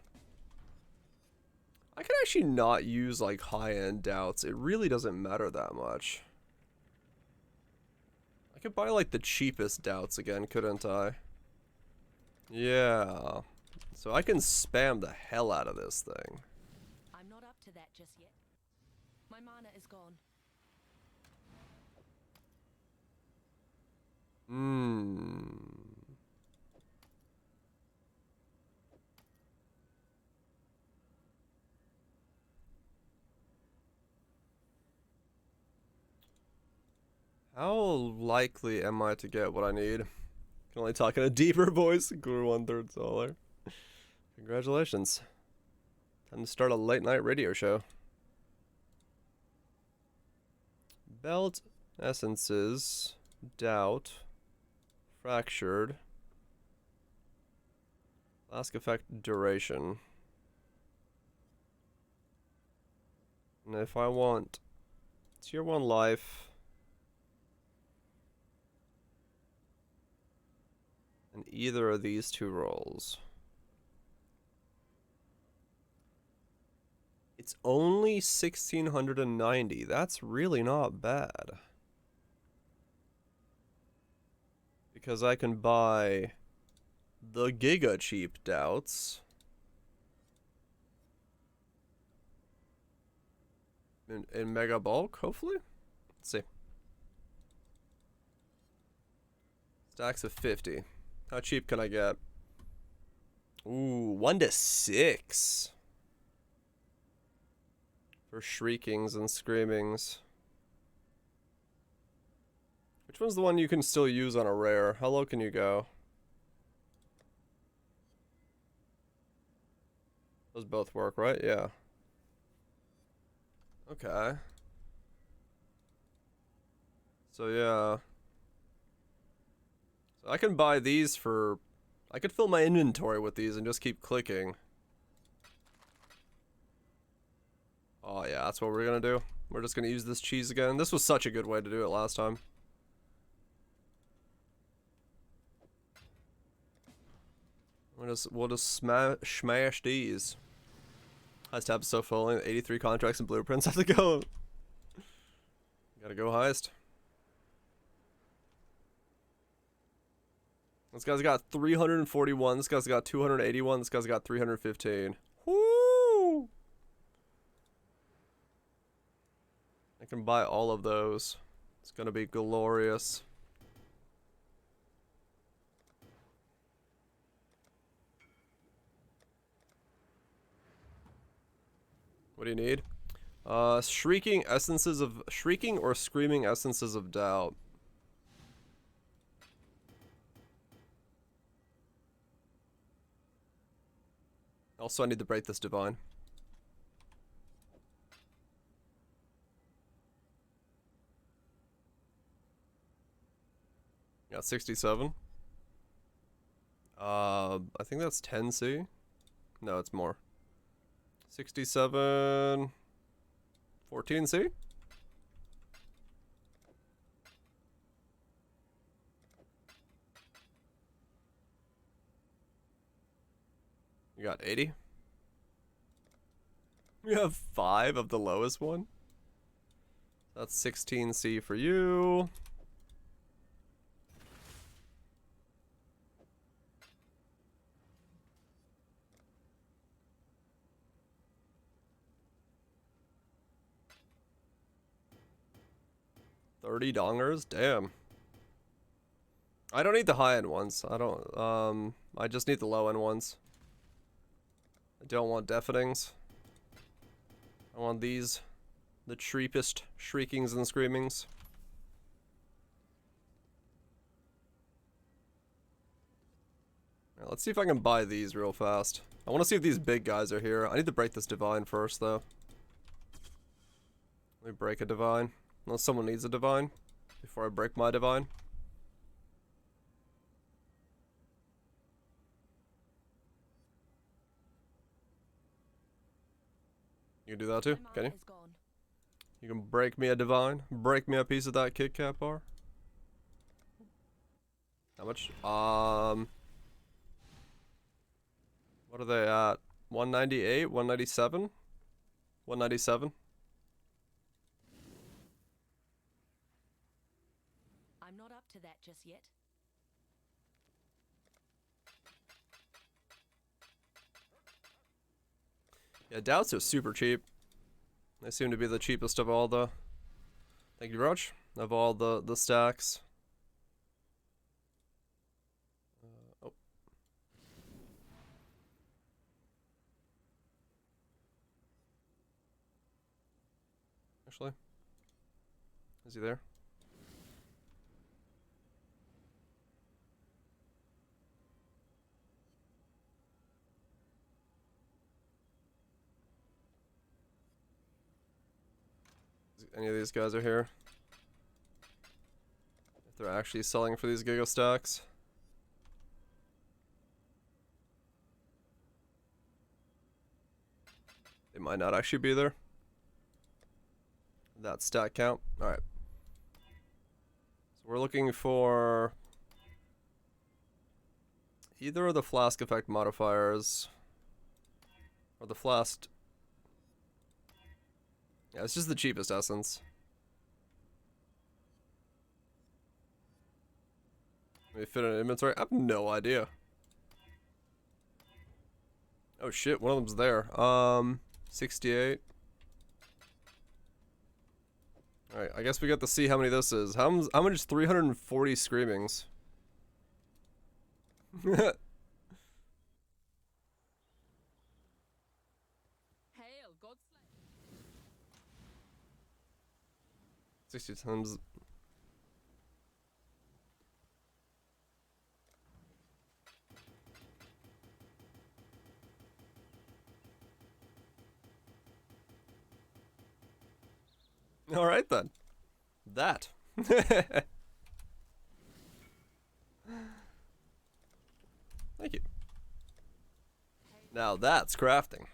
I can actually not use, like, high-end doubts. It really doesn't matter that much. I could buy, like, the cheapest doubts again, couldn't I? Yeah. So I can spam the hell out of this thing. I'm not up to that just yet. My mana is gone. How likely am I to get what I need? Can only talk in a deeper voice. Grew 1/3 taller. Congratulations. Time to start a late night radio show. Belt essences, doubt, fractured, flask effect duration. And if I want tier 1 life in either of these two roles, it's only 1690. That's really not bad. Because I can buy the giga cheap doubts in mega bulk, hopefully. Let's see. Stacks of 50. How cheap can I get? Ooh, 1 to 6. For shriekings and screamings. Which one's the one you can still use on a rare? How low can you go? Those both work, right? Yeah. Okay. So yeah. So I can buy these for... I could fill my inventory with these and just keep clicking. Oh yeah, that's what we're gonna do. We're just gonna use this cheese again. This was such a good way to do it last time. We'll just smash these. Highest tab is so full. 83 contracts and blueprints have to go. Gotta go highest. This guy's got 341. This guy's got 281. This guy's got 315. Woo! I can buy all of those. It's gonna be glorious. What do you need? Shrieking or screaming essences of doubt. Also, I need to break this divine. Got 67. I think that's 10C. No, it's more. 67. 14C? You got 80? You have 5 of the lowest one? That's 16C for you. $30? Damn. I don't need the high-end ones. I just need the low-end ones. I don't want deafenings. I want these. The cheapest shriekings and screamings. Alright, let's see if I can buy these real fast. I want to see if these big guys are here. I need to break this divine first, though. Let me break a divine. Unless someone needs a divine before I break my divine. You can do that too, can you? You can break me a divine? Break me a piece of that Kit Kat bar? How much? What are they at? 198? 197? 197? I'm not up to that just yet. Yeah, doubts are super cheap. They seem to be the cheapest of all the... Thank you very much. Of all the stacks. Oh. Actually. Is he there? Any of these guys are here? If they're actually selling for these Giga stacks. They might not actually be there. That stack count. Alright. So we're looking for either of the flask effect modifiers or the flask. Yeah, it's just the cheapest essence. Let me fit in an inventory. I have no idea. Oh shit, one of them's there. 68. Alright, I guess we got to see how many this is. How much is 340 screamings? Hail, Godslayer. 60 times. Alright then. That. Thank you. Now that's crafting.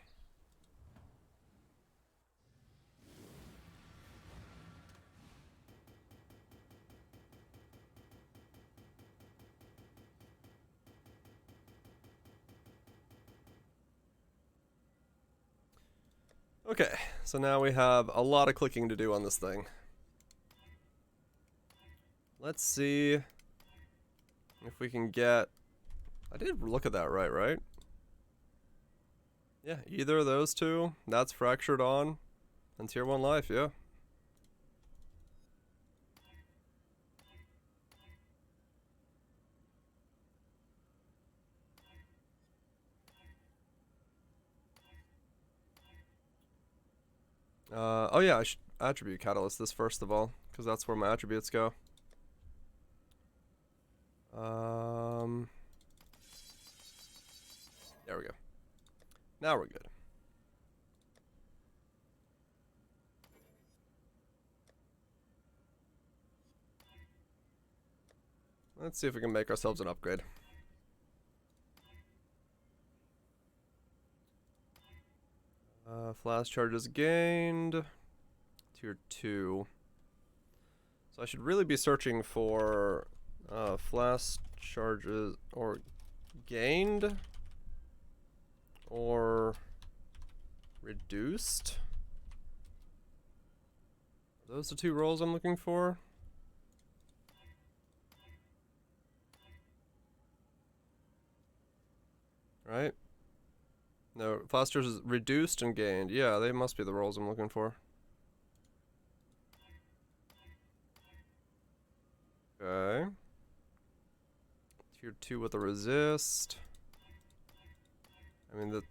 Okay, so now we have a lot of clicking to do on this thing. Let's see if we can get... I did look at that right? Yeah, either of those two. That's fractured on. And tier 1 life, yeah. Oh yeah, I should attribute catalyst this first of all, because that's where my attributes go. There we go. Now we're good. Let's see if we can make ourselves an upgrade. Flash charges gained. Tier 2. So I should really be searching for flash charges or gained or reduced. Are those the two roles I'm looking for? Right? No, Foster's is reduced and gained. Yeah, they must be the roles I'm looking for. Okay. Tier 2 with a resist. I mean,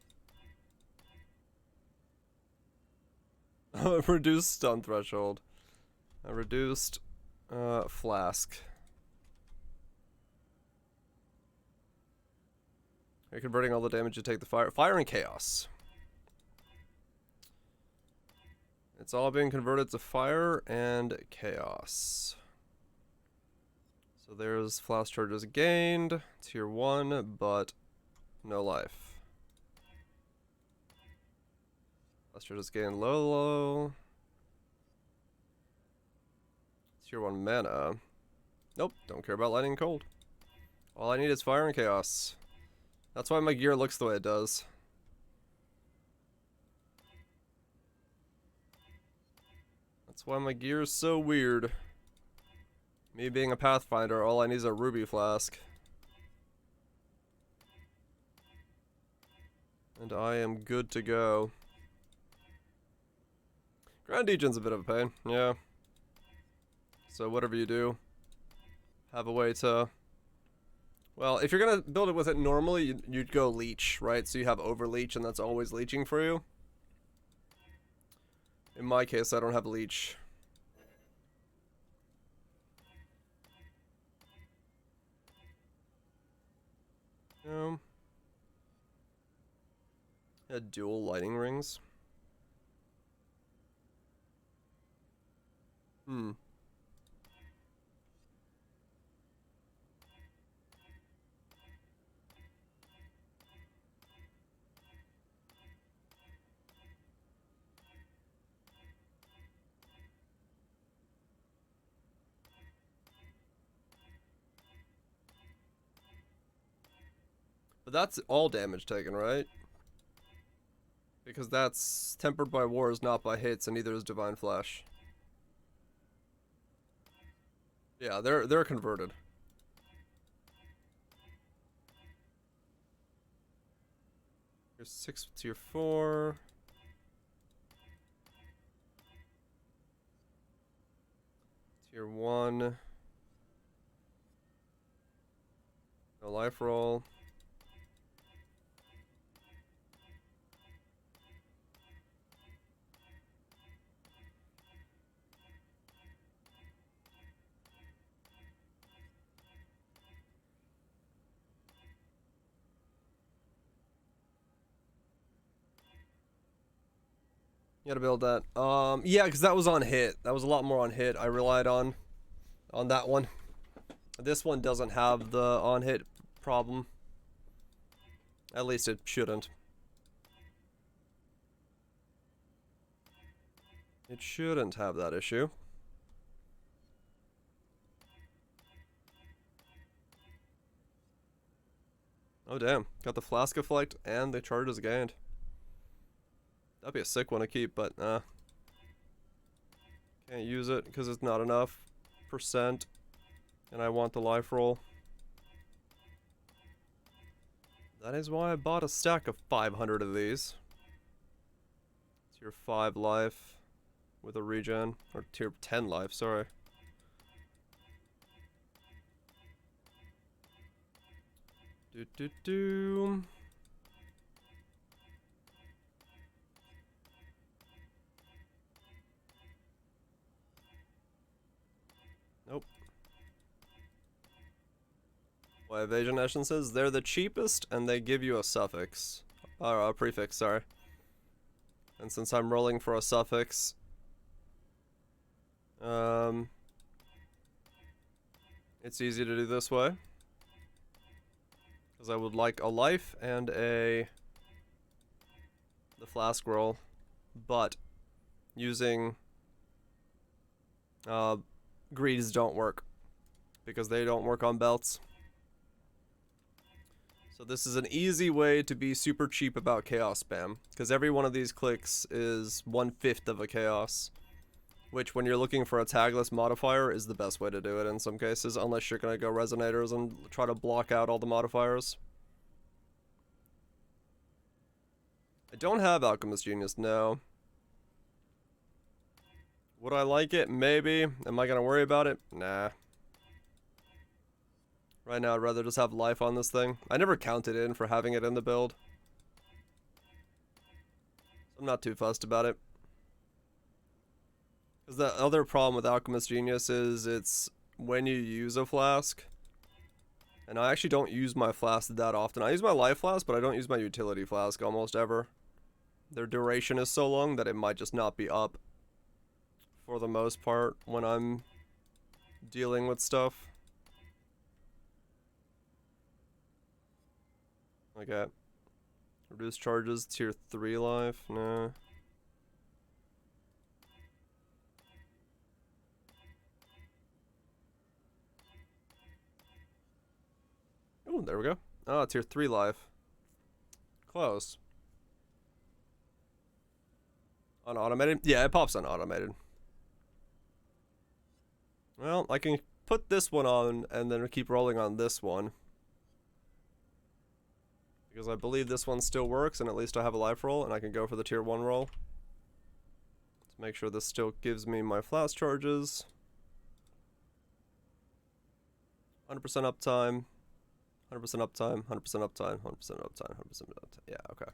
the... reduced stun threshold. A reduced flask. You're converting all the damage to take the fire. Fire and chaos. It's all being converted to fire and chaos. So there's flash charges gained. Tier 1, but no life. Flash charges gained low. Tier 1 mana. Nope, don't care about lightning and cold. All I need is fire and chaos. That's why my gear looks the way it does. That's why my gear is so weird. Me being a Pathfinder, all I need is a ruby flask. And I am good to go. Grand Legion's a bit of a pain, yeah. So whatever you do, have a way to... Well, if you're gonna build it with it normally, you'd go leech, right? So you have overleech and that's always leeching for you. In my case, I don't have leech. Had dual lightning rings. But that's all damage taken, right? Because that's tempered by wars, not by hits, and neither is Divine Flash. Yeah, they're converted. Here's 6 tier 4. Tier 1. No life roll. You gotta build that. Yeah, because that was on hit. That was a lot more on hit. I relied on that one. This one doesn't have the on hit problem. At least it shouldn't. It shouldn't have that issue. Oh damn, got the Flask Effect and the charges gained. That'd be a sick one to keep, but can't use it because it's not enough percent, and I want the life roll. That is why I bought a stack of 500 of these. Tier 5 life with a regen, or tier 10 life, sorry. Do. Nope. Why evasion essences? They're the cheapest and they give you a suffix. Or a prefix, sorry. And since I'm rolling for a suffix, it's easy to do this way. Because I would like a life and the flask roll, but using greeds don't work because they don't work on belts. So this is an easy way to be super cheap about chaos spam, because every one of these clicks is 1/5 of a chaos, which when you're looking for a tagless modifier is the best way to do it in some cases, unless you're gonna go resonators and try to block out all the modifiers. I don't have Alchemist Genius, no. Would I like it? Maybe. Am I gonna worry about it? Nah. Right now, I'd rather just have life on this thing. I never counted in for having it in the build. So I'm not too fussed about it. Because the other problem with Alchemist Genius is it's when you use a flask, And I actually don't use my flask that often. I use my life flask, but I don't use my utility flask almost ever. Their duration is so long that it might just not be up for the most part when I'm dealing with stuff. Okay. Reduce charges, tier 3 life, nah. Oh, there we go. Ah, tier 3 life. Close. Unautomated? Yeah, it pops unautomated. Well, I can put this one on and then keep rolling on this one. Because I believe this one still works and at least I have a life roll and I can go for the tier 1 roll. To make sure this still gives me my flash charges. 100% uptime. 100% uptime, 100% uptime, 100% uptime, 100% uptime. Yeah, okay.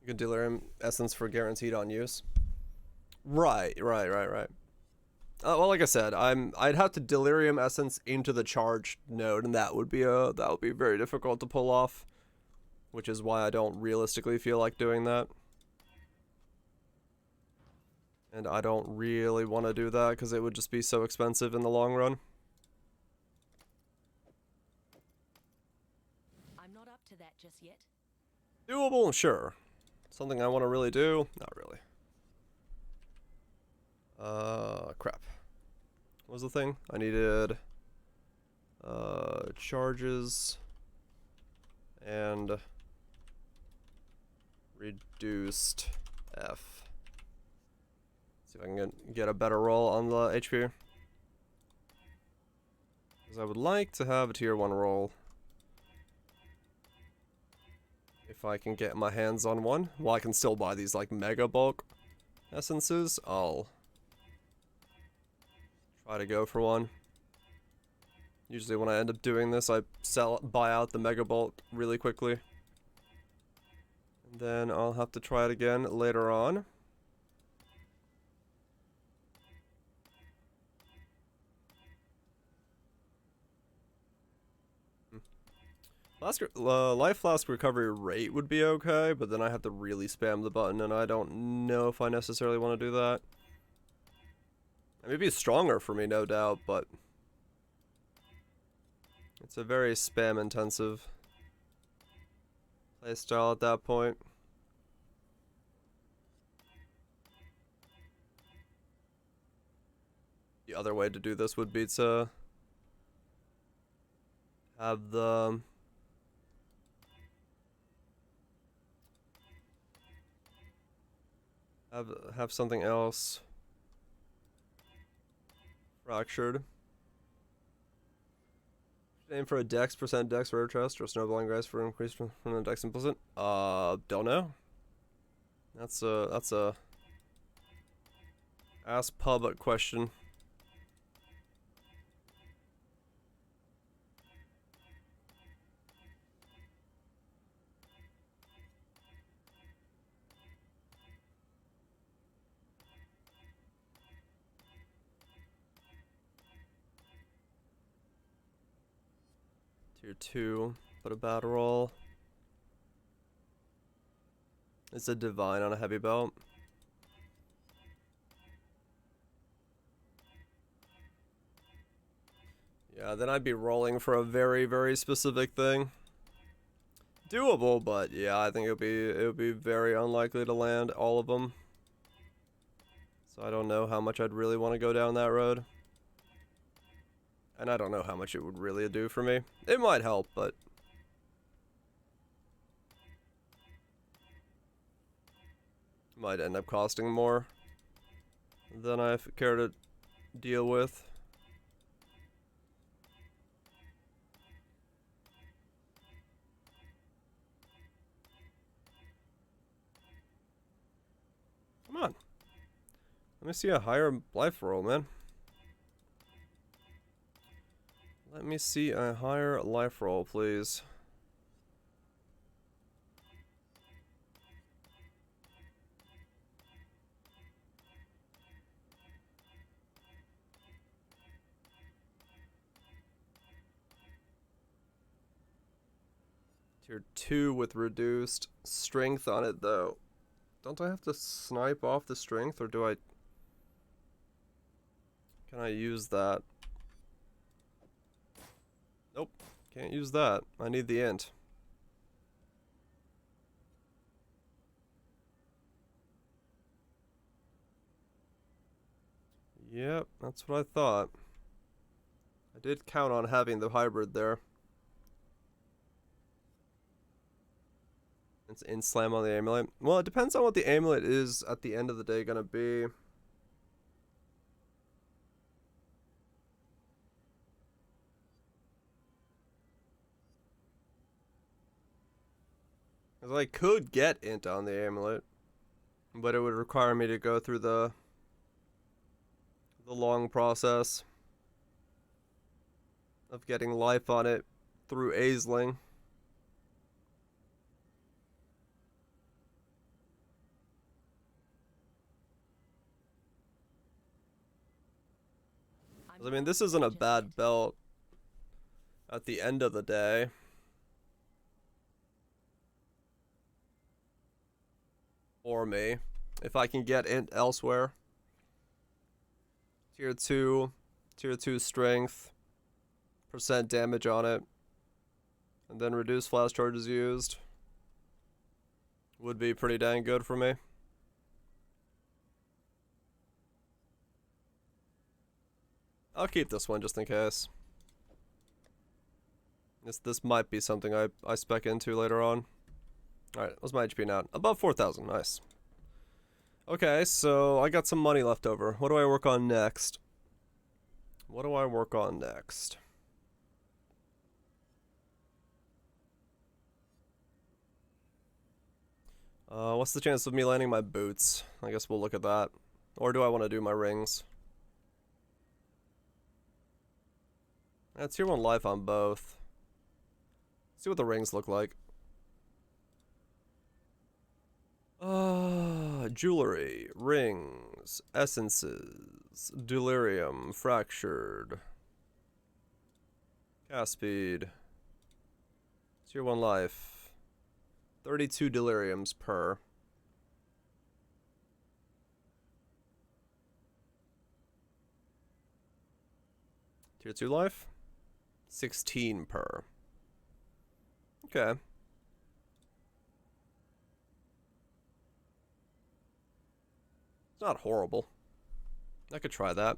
You can delirium essence for guaranteed on use. Right. Well, like I said, I'd have to delirium essence into the charged node, and that would be very difficult to pull off, which is why I don't realistically feel like doing that. And I don't really want to do that because it would just be so expensive in the long run. I'm not up to that just yet. Doable, sure. Something I want to really do? Not really. Crap. What was the thing? I needed charges and reduced F. See if I can get a better roll on the HP. Because I would like to have a tier 1 roll. If I can get my hands on one. Well, I can still buy these like mega bulk essences. I'll try to go for one. Usually when I end up doing this, I buy out the mega bulk really quickly. And then I'll have to try it again later on. Life flask recovery rate would be okay, but then I have to really spam the button, and I don't know if I necessarily want to do that. Maybe it's stronger for me, no doubt, but it's a very spam-intensive playstyle at that point. The other way to do this would be to have the have something else fractured. Aim for a dex rare chest or snowballing guys for increase from the dex implicit. Don't know. That's a ask pub question. Tier 2, put a battle roll. It's a divine on a heavy belt. Yeah, then I'd be rolling for a very, very specific thing. Doable, but yeah, I think it would be very unlikely to land all of them. So I don't know how much I'd really want to go down that road. And I don't know how much it would really do for me. It might help, but might end up costing more than I care to deal with. Come on. Let me see a higher life roll, man. Let me see a higher life roll, please. Tier 2 with reduced strength on it, though. Don't I have to snipe off the strength, or do I... Can I use that? Nope, can't use that. I need the int. Yep, that's what I thought. I did count on having the hybrid there. It's in slam on the amulet. Well, it depends on what the amulet is at the end of the day gonna be. Because I could get int on the amulet, but it would require me to go through the long process of getting life on it through Aisling. I mean, this isn't a bad belt at the end of the day. For me, if I can get int elsewhere. Tier 2 strength, % damage on it, and then reduced flash charges used would be pretty dang good for me. I'll keep this one just in case. This might be something I spec into later on. Alright, what's my HP now? Above 4,000, nice. Okay, so I got some money left over. What do I work on next? What do I work on next? What's the chance of me landing my boots? I guess we'll look at that. Or do I want to do my rings? Tier 1 life on both. See what the rings look like. Jewelry, rings, essences, delirium, fractured, cast speed, tier 1 life, 32 deliriums per. Tier 2 life, 16 per. Okay. Not horrible. I could try that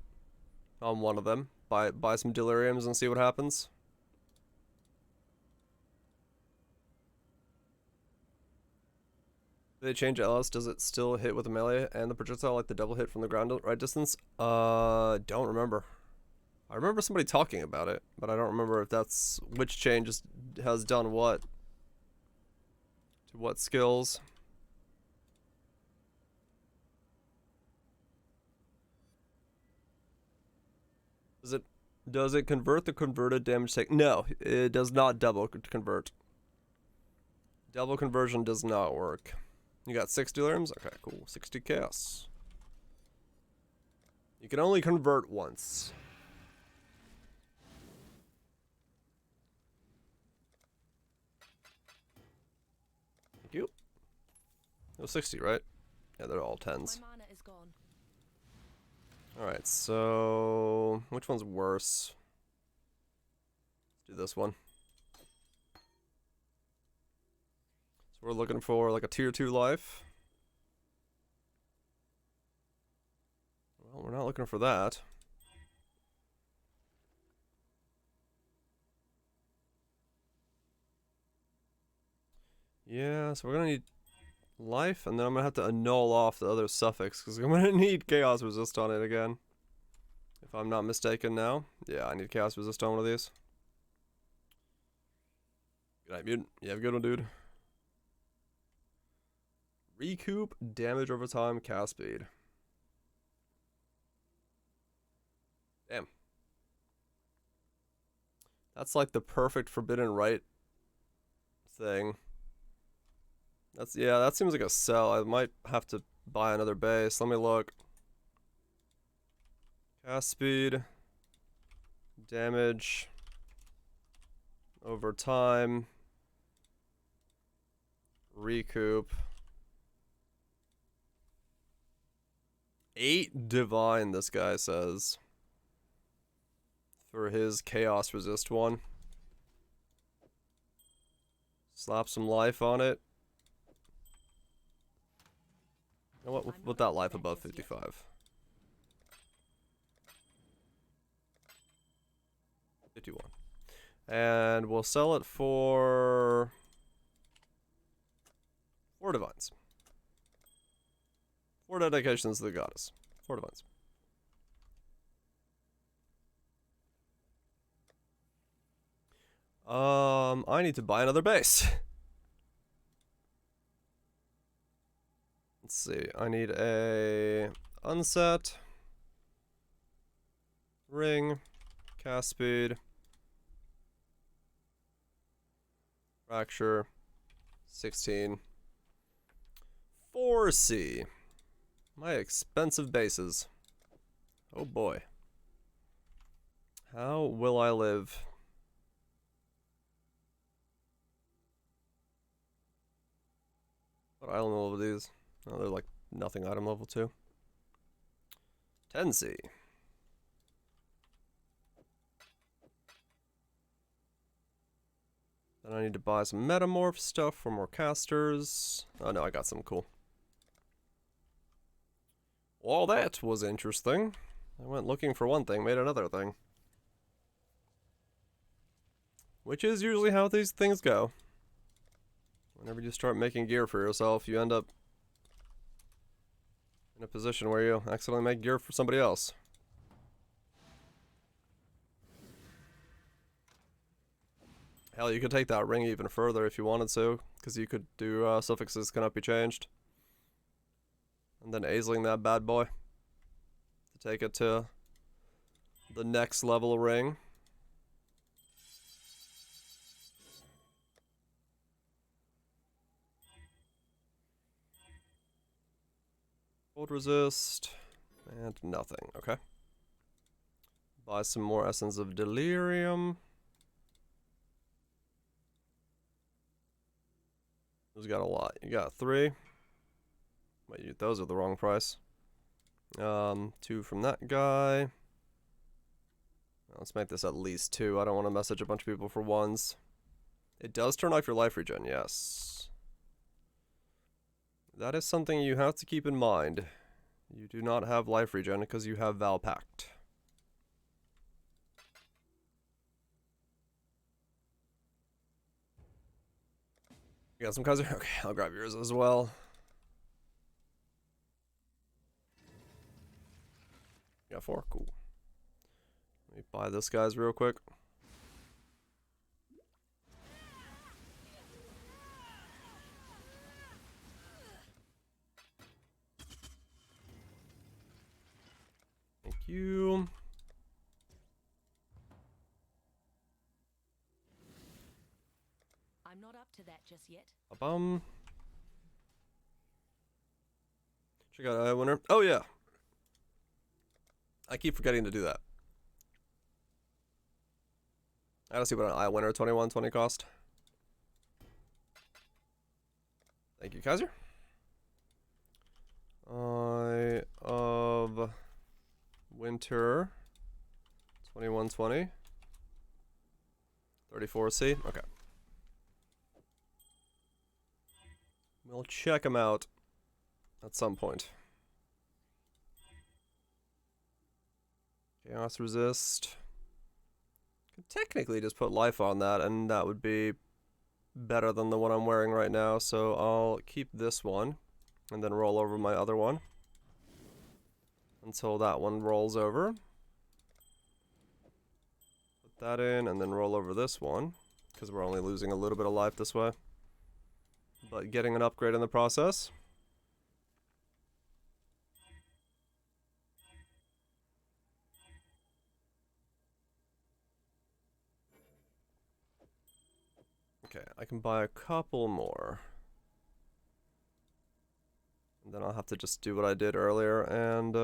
on one of them. Buy some deliriums and see what happens. Did they change LS? Does it still hit with the melee and the projectile like the double hit from the ground right distance? Don't remember. I remember somebody talking about it, but I don't remember if that's which change has done what to what skills. Does it convert the converted damage take? No, it does not double convert. Double conversion does not work. You got 6 deliriums? Okay, cool. 60 chaos. You can only convert once. Thank you. It was 60, right? Yeah, they're all 10s. My mana is gone. Alright, so which one's worse? Let's do this one. So we're looking for like a tier 2 life. Well, we're not looking for that. Yeah, so we're gonna need life, and then I'm gonna have to annul off the other suffix because I'm gonna need chaos resist on it again. If I'm not mistaken now. Yeah, I need chaos resist on one of these. Good night, mutant. You have a good one, dude. Recoup damage over time, cast speed. Damn. That's like the perfect forbidden right thing. That seems like a sell. I might have to buy another base. Let me look. Cast speed, damage over time, Recoup. 8 divine, this guy says. For his chaos resist one. Slap some life on it. You know what? We'll put that life above 55. 51. And we'll sell it for 4 divines. 4 dedications to the goddess. 4 divines. I need to buy another base. Let's see. I need a unset, ring, cast speed, fracture, 16, 4C. My expensive bases. Oh boy. How will I live? What island level are these? Oh, they're like nothing item level 2. 10C. Then I need to buy some metamorph stuff for more casters. Oh no, I got some cool. Well, that was interesting. I went looking for one thing, made another thing. Which is usually how these things go. Whenever you start making gear for yourself, you end up in a position where you accidentally make gear for somebody else. Hell, you could take that ring even further if you wanted to, because you could do suffixes cannot be changed. And then aisling that bad boy to take it to the next level ring. Cold resist, and nothing, okay. Buy some more Essence of Delirium. Who's got a lot? You got 3. Wait, those are the wrong price. 2 from that guy. Let's make this at least 2. I don't want to message a bunch of people for 1s. It does turn off your life regen, yes. That is something you have to keep in mind. You do not have life regen because you have Val Pact. You got some Kaiser? Okay, I'll grab yours as well. You got 4? Cool. Let me buy this guy's real quick. Thank you. I'm not up to that just yet. Check out Eye Winner. Oh yeah. I keep forgetting to do that. I gotta see what an Eye Winner 2120 cost. Thank you, Kaiser. Eye of Winter 2120. 34C. Okay. We'll check them out at some point. Chaos resist. Could technically just put life on that, and that would be better than the one I'm wearing right now. So I'll keep this one, and then roll over my other one until that one rolls over. Put that in, and then roll over this one, because we're only losing a little bit of life this way, but getting an upgrade in the process. Okay, I can buy a couple more. And then I'll have to just do what I did earlier and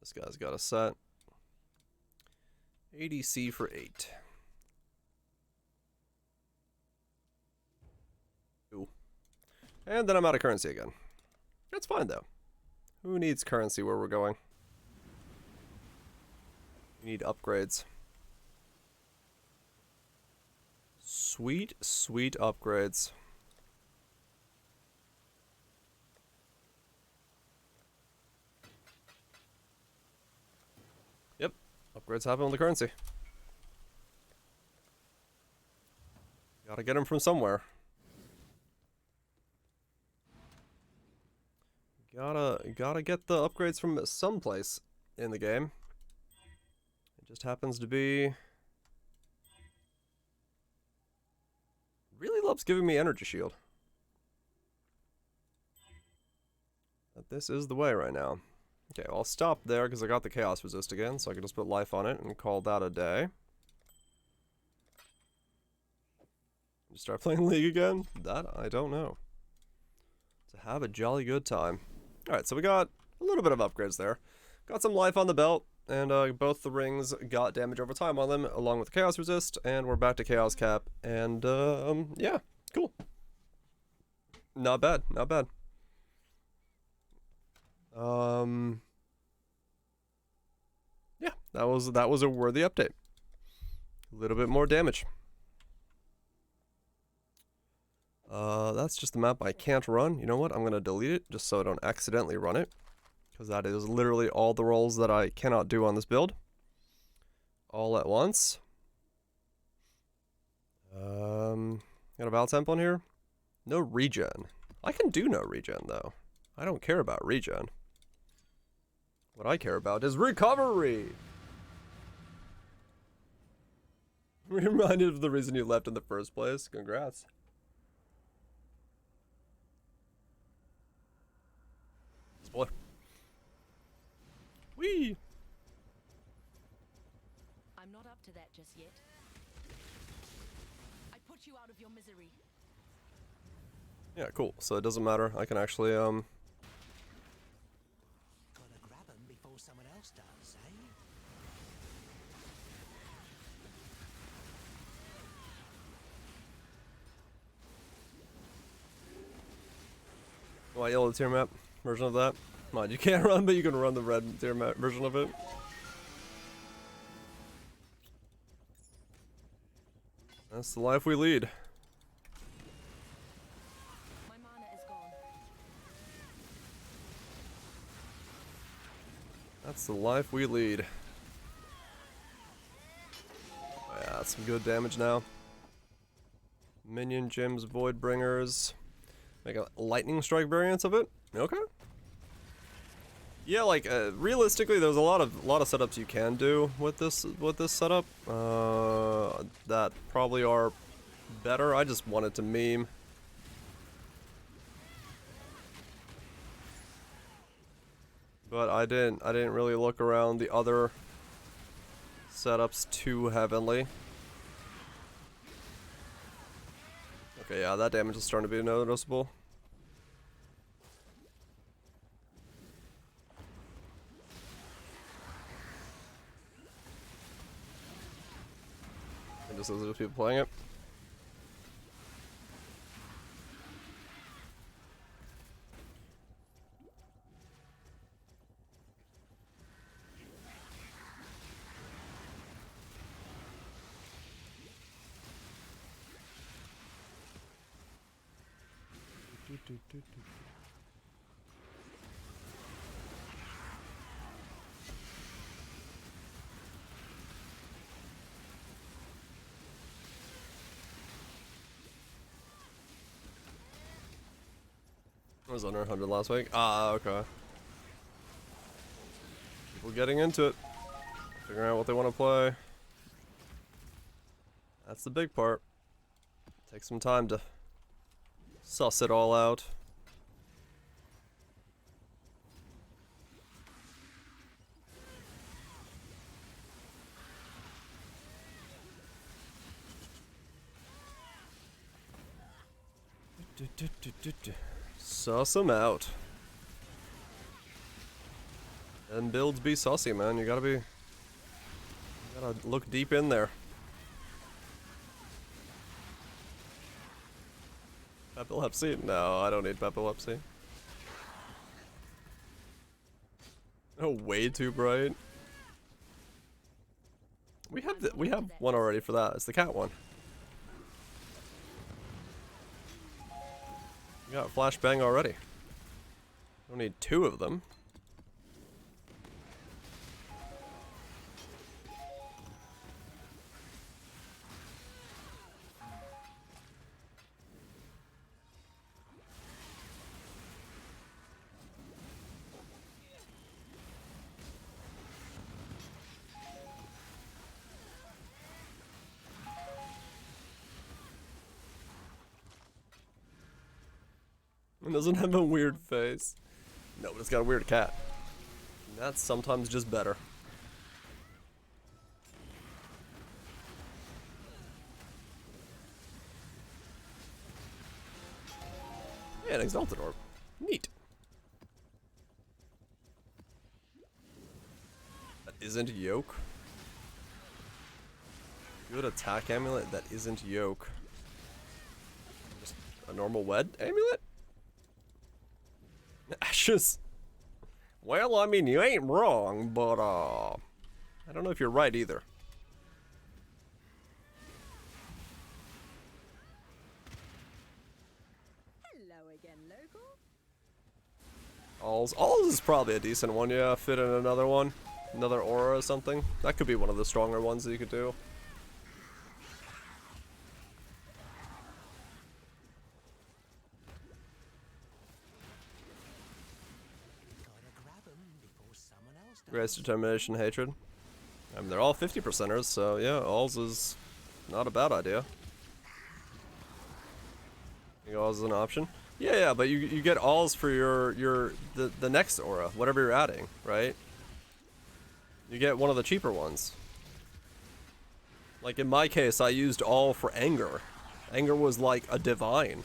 this guy's got a set. ADC for 8. Ooh. And then I'm out of currency again. That's fine though. Who needs currency where we're going? We need upgrades. Sweet, sweet upgrades. Yep, upgrades happen on the currency. Gotta get them from somewhere. Gotta get the upgrades from someplace in the game. It just happens to be... Really loves giving me energy shield. But this is the way right now. Okay, well, I'll stop there because I got the chaos resist again, so I can just put life on it and call that a day. Just start playing League again? That I don't know. To have a jolly good time. Alright, so we got a little bit of upgrades there. Got some life on the belt, and both the rings got damage over time on them, along with the chaos resist, and we're back to chaos cap, and yeah, cool. Not bad, not bad. Yeah, that was a worthy update. A little bit more damage. That's just the map I can't run. You know what? I'm gonna delete it just so I don't accidentally run it. Because that is literally all the rolls that I cannot do on this build. All at once. Got a Val Temple in here? No regen. I can do no regen though. I don't care about regen. What I care about is recovery! Reminded of the reason you left in the first place. Congrats. Spoiler. Whee! I'm not up to that just yet. I put you out of your misery. Yeah, cool. So it doesn't matter. I can actually, Gotta grab 'em before someone else does, eh? white yellow tier map version of that. Come on, you can't run, but you can run the red tier map version of it. That's the life we lead. My mana is gone. That's the life we lead. Yeah, that's some good damage now. Minion gems, void bringers. Make a lightning strike variant of it. Okay. Yeah, like realistically, there's a lot of setups you can do with this setup. That probably are better. I just wanted to meme. But I didn't really look around the other setups too heavily. Okay, yeah, that damage is starting to be noticeable. And just those people playing it. I was under 100 last week. Ah, okay. People getting into it. Figuring out what they want to play. That's the big part. Takes some time to suss it all out. Suss them out. And builds be sussy, man. You gotta Gotta look deep in there. Epilepsy? No, I don't need epilepsy. Oh, way too bright. We have one already for that. It's the cat one. We got flashbang already. Don't need two of them. It doesn't have a weird face. No, but it's got a weird cat. And that's sometimes just better. Yeah, an exalted orb. Neat. That isn't yoke. Good attack amulet that isn't yoke. Just a normal wed amulet? Ashes. Well, I mean, you ain't wrong, but, I don't know if you're right either. Hello again, local. Alls is probably a decent one, yeah. Fit in another one. Another aura or something. That could be one of the stronger ones that you could do. Grace, determination, hatred. I mean, they're all 50%ers, so yeah, alls is not a bad idea. I think alls is an option. Yeah, but you get alls for the next aura, whatever you're adding, right? You get one of the cheaper ones. Like in my case, I used all for anger. Anger was like a divine.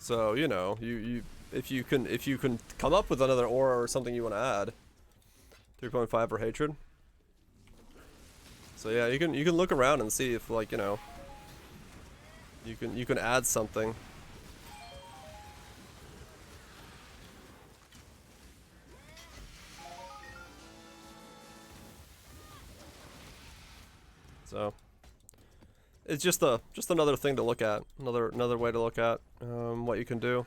So, you know, if you can come up with another aura or something you want to add. 3.5 for hatred. So yeah, you can look around and see if, like, you know, you can add something. So it's just another thing to look at, another way to look at what you can do.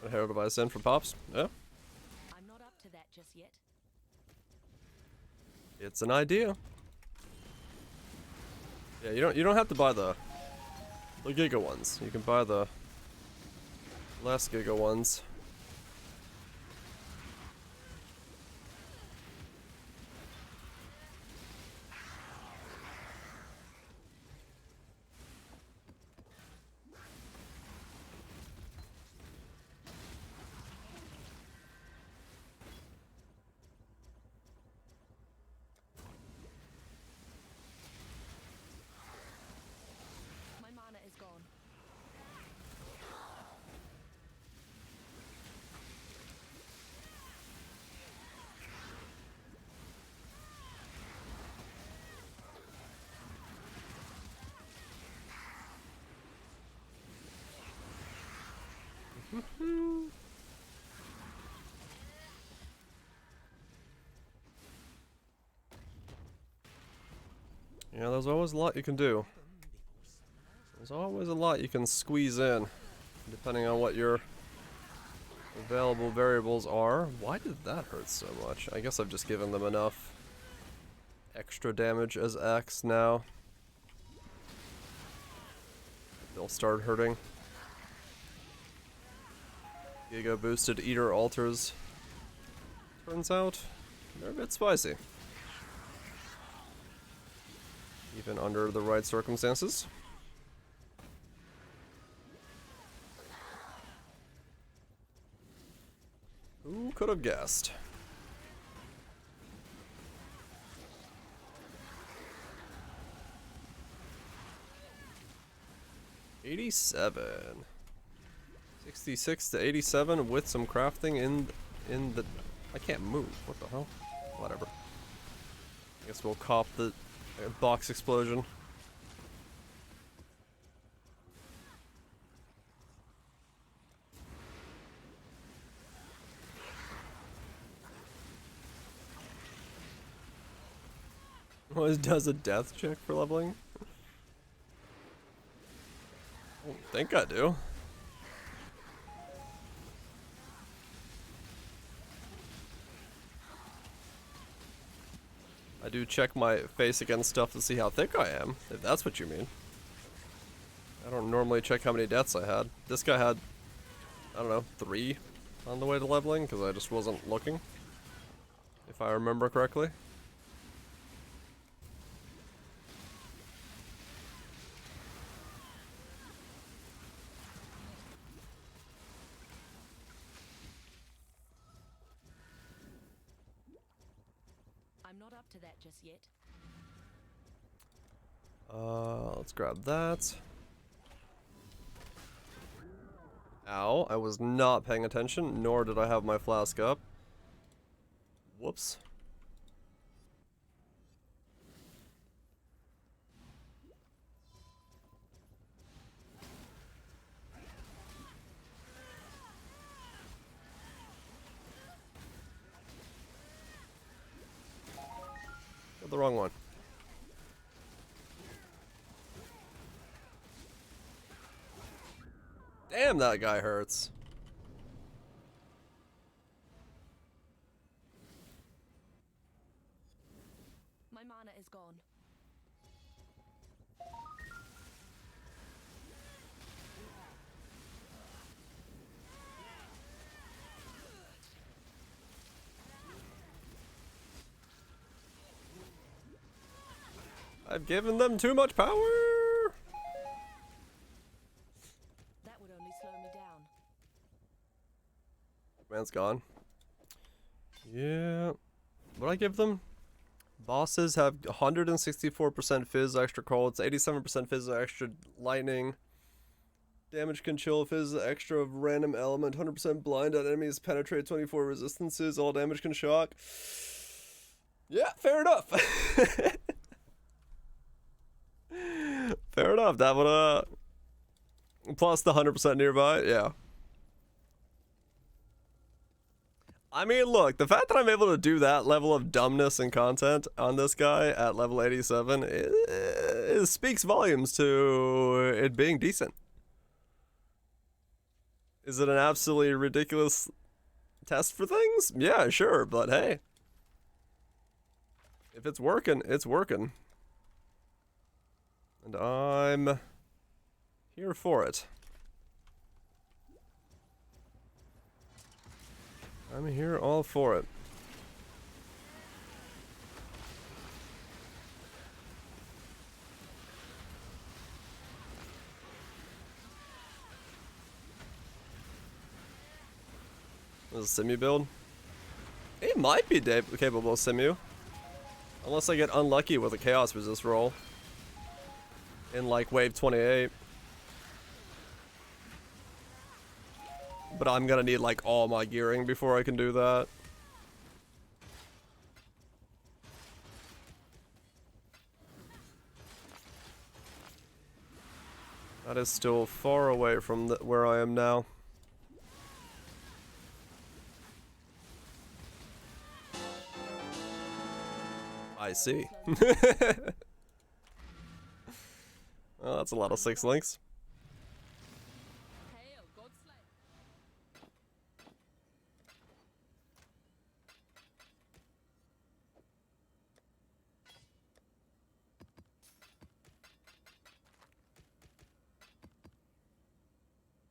A hair device in for pops. Yeah, I'm not up to that just yet. it's an idea. Yeah, you don't have to buy the giga ones. You can buy the less giga ones. My mana is gone. Yeah, there's always a lot you can do. There's always a lot you can squeeze in, depending on what your available variables are. Why did that hurt so much? I guess I've just given them enough extra damage as X now. They'll start hurting. Giga boosted Eater altars. Turns out, they're a bit spicy. Even under the right circumstances. could have guessed? $87. 66 to 87 with some crafting in the. I can't move. What the hell? Whatever. I guess we'll cop the box explosion. What does a death check for leveling? I don't think I do. I do check my face against stuff to see how thick I am, if that's what you mean. I don't normally check how many deaths I had. This guy had, I don't know, 3 on the way to leveling, because I just wasn't looking. If I remember correctly. I'm not up to that just yet. Let's grab that. Ow, I was not paying attention, nor did I have my flask up. Whoops. Got the wrong one. Damn, that guy hurts. My mana is gone. I've given them too much power. That would only slow me down. Man's gone. Yeah. What I give them? Bosses have 164% fizz extra cold, it's 87% fizz extra lightning. Damage can chill fizz extra of random element, 100% blind on enemies, penetrate 24 resistances, all damage can shock. Yeah, fair enough. Fair enough, that would plus the 100% nearby, yeah. I mean, look, the fact that I'm able to do that level of dumbness and content on this guy at level 87 it speaks volumes to it being decent. Is it an absolutely ridiculous test for things? Yeah, sure, but hey. If it's working, it's working. And I'm here for it. I'm here all for it. This is a Simu build. It might be capable of Simu. Unless I get unlucky with a Chaos Resist roll. In like wave 28. But I'm gonna need like all my gearing before I can do that. That is still far away from where I am now. I see. Well, that's a lot of 6 links. Hail, Godslay.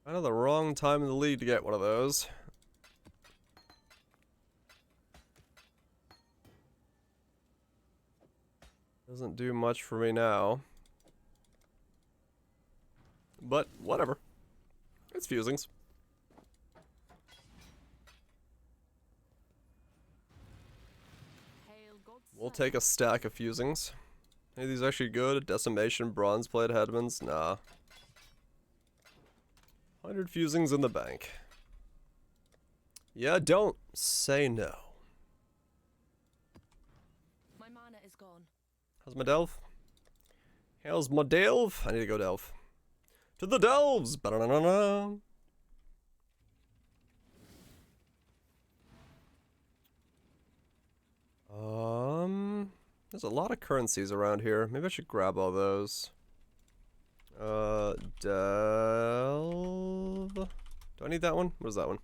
I know the wrong time in the league to get one of those. Doesn't do much for me now. But whatever. It's fusings. We'll take a stack of fusings. Any of these actually good? Decimation, bronze plate headmans? Nah. 100 fusings in the bank. Yeah, don't say no. My mana is gone. How's my delve? How's my delve? I need to go delve. To the delves! Ba-da-da-da-da. There's a lot of currencies around here. Maybe I should grab all those. Delve. Do I need that one? What is that one?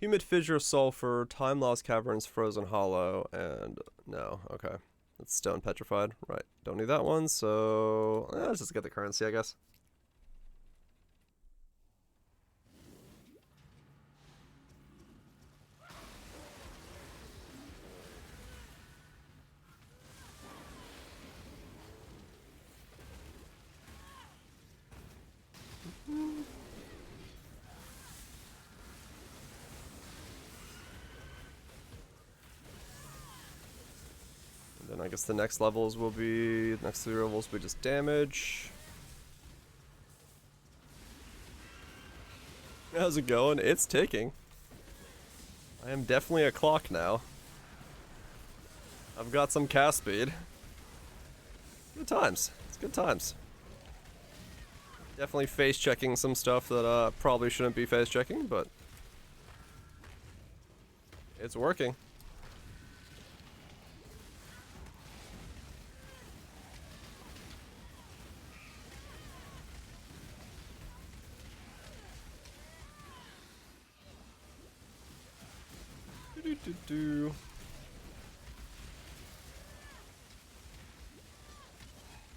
Humid fissure, sulfur, time lost caverns, frozen hollow, and no. Okay, that's stone petrified. Right. Don't need that one. So let's just get the currency, I guess. Then I guess the next levels will be, next 3 levels will be just damage. How's it going? It's ticking. I am definitely a clock now. I've got some cast speed. Good times. It's good times. Definitely face checking some stuff that probably shouldn't be face checking, but it's working.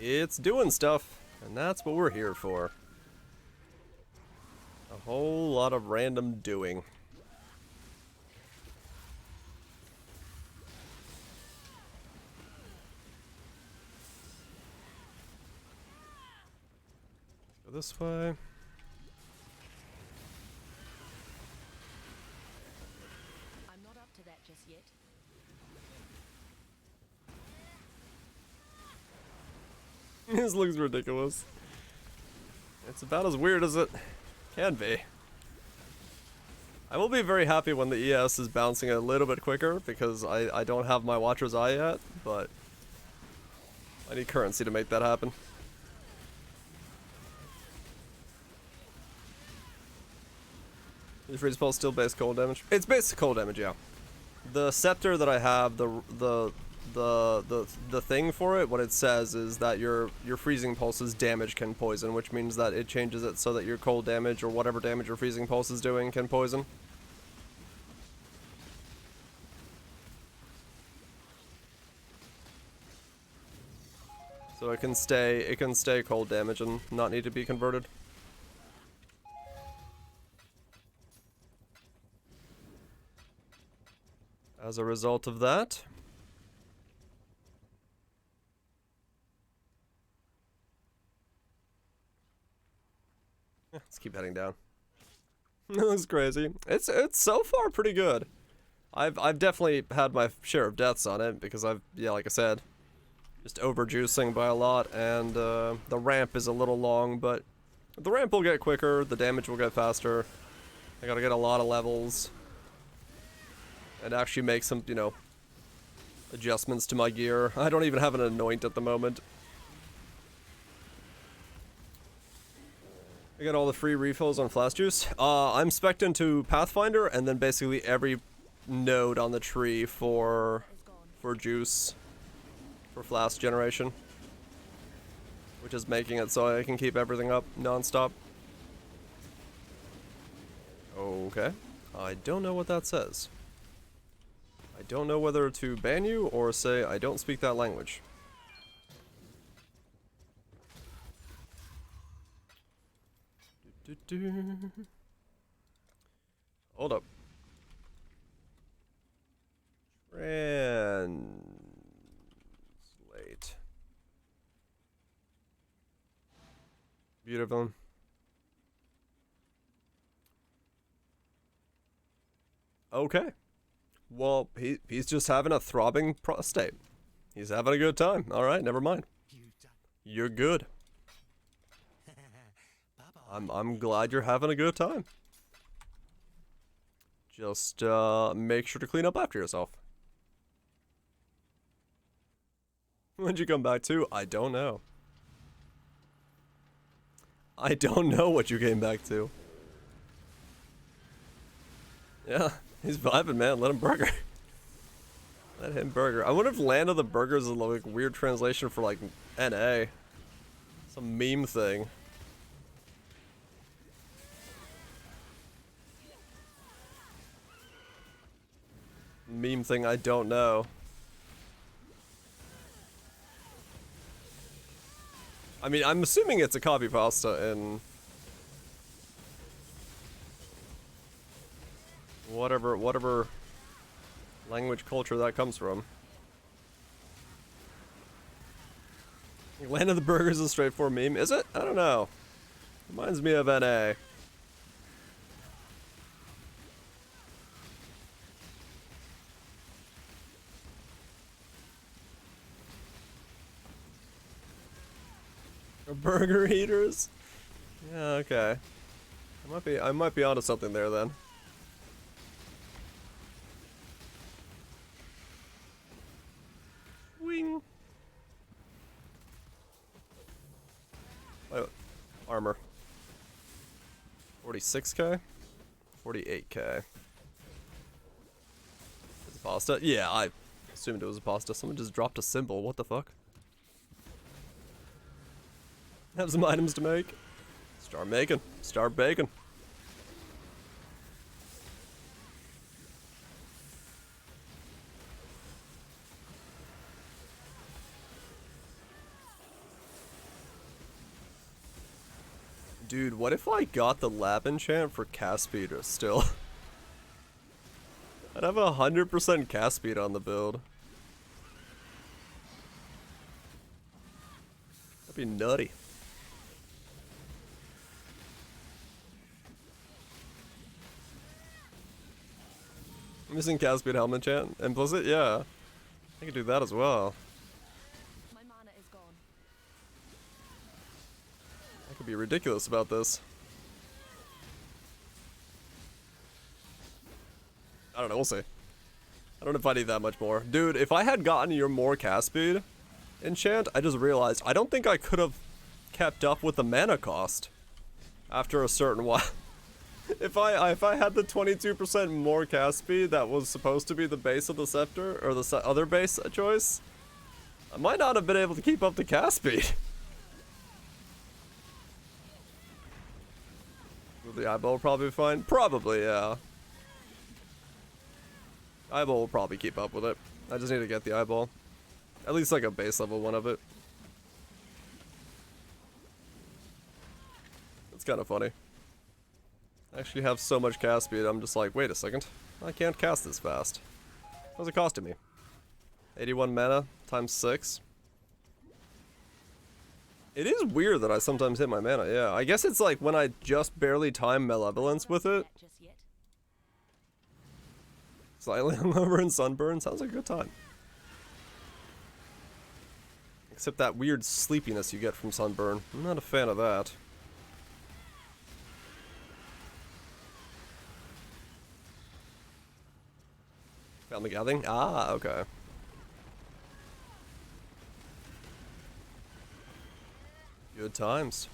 It's doing stuff, and that's what we're here for. A whole lot of random doing. Go this way. I'm not up to that just yet. This looks ridiculous. It's about as weird as it can be. I will be very happy when the ES is bouncing a little bit quicker because I don't have my Watcher's Eye yet, but I need currency to make that happen. Is freeze pulse still base cold damage? It's base cold damage, yeah. The scepter that I have, the thing for it, what it says is that your freezing pulse's damage can poison, which means that it changes it so that your cold damage or whatever damage your freezing pulse is doing can poison. So it can stay cold damage and not need to be converted. As a result of that, let's keep heading down. It looks crazy. It's so far pretty good. I've definitely had my share of deaths on it because yeah, like I said, just overjuicing by a lot, and the ramp is a little long, but the ramp will get quicker, the damage will get faster. I gotta get a lot of levels and actually make some, you know, adjustments to my gear. I don't even have an anoint at the moment. I got all the free refills on flask juice. I'm spec'd into Pathfinder and then basically every node on the tree for juice, for flask generation, which is making it so I can keep everything up non-stop. Okay, I don't know what that says. I don't know whether to ban you or say I don't speak that language. Hold up. Translate. Beautiful. Okay. Well, he's just having a throbbing prostate. He's having a good time. Alright, never mind. You don't. You're good. Bye-bye. I'm glad you're having a good time. Just make sure to clean up after yourself. When'd you come back to? I don't know. I don't know what you came back to. Yeah, he's vibing, man. Let him burger. Let him burger. I wonder if Land of the Burgers is like a weird translation for like NA. Some meme thing. Meme thing I don't know. I mean, I'm assuming it's a copy pasta in whatever language culture that comes from. Land of the Burgers is a straightforward meme, is it? I don't know. Reminds me of NA. Burger eaters? Yeah, okay. I might be onto something there then. Wing. Oh, armor. 46k? 48k. Is it pasta? Yeah, I assumed it was a pasta. Someone just dropped a symbol. What the fuck? Have some items to make. Start making. Start baking. Dude, what if I got the lab enchant for cast speed still? I'd have 100% cast speed on the build. That'd be nutty. Missing cast speed helmet enchant? Implicit? Yeah. I could do that as well. My mana is gone. I could be ridiculous about this. I don't know, we'll see. I don't know if I need that much more. Dude, if I had gotten your more cast speed enchant, I just realized I don't think I could have kept up with the mana cost after a certain while. If I had the 22% more cast speed that was supposed to be the base of the scepter, or the other base choice, I might not have been able to keep up the cast speed. Will the eyeball probably be fine? Probably, yeah. Eyeball will probably keep up with it. I just need to get the eyeball. At least like a base level one of it. It's kind of funny. I actually have so much cast speed, I'm just like, wait a second. I can't cast this fast. What's it costing me? 81 mana times 6. It is weird that I sometimes hit my mana, yeah. I guess it's like when I just barely time Malevolence with it. Just yet. Slightly hungover and sunburn, sounds like a good time. Except that weird sleepiness you get from sunburn. I'm not a fan of that. Family gathering? Ah, okay. Good times.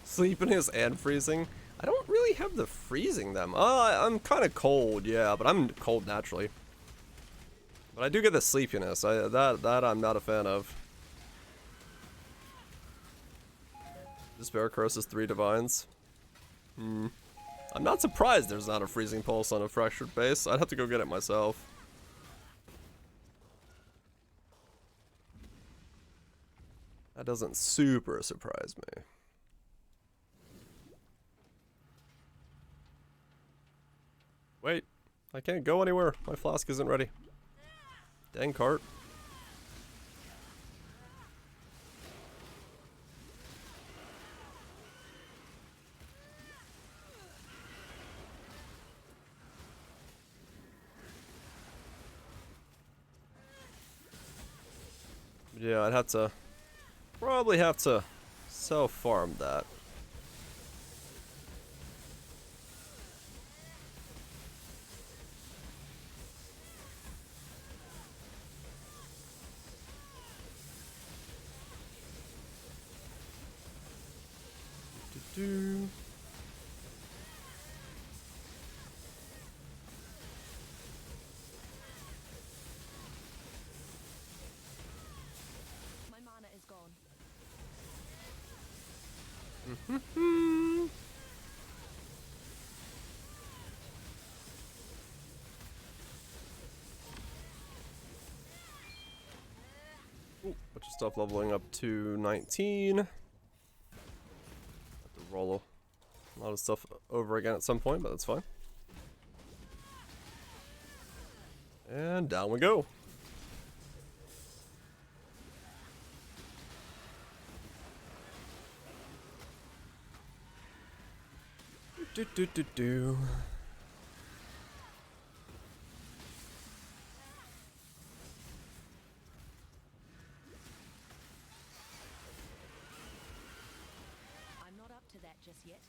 Sleepiness and freezing? I don't really have the freezing them. I'm kind of cold, yeah, but I'm cold naturally. But I do get the sleepiness. That I'm not a fan of. Despair Curses 3 Divines. I'm not surprised there's not a freezing pulse on a fractured base. I'd have to go get it myself. That doesn't super surprise me. Wait, I can't go anywhere. My flask isn't ready. Dang cart. Yeah, I'd have to... Probably have to self-farm that. Do-do. My mana is gone. Ooh, bunch of stuff leveling up to 19. Have to roll a lot of stuff over again at some point, but that's fine. And down we go. Do do do do. I'm not up to that just yet.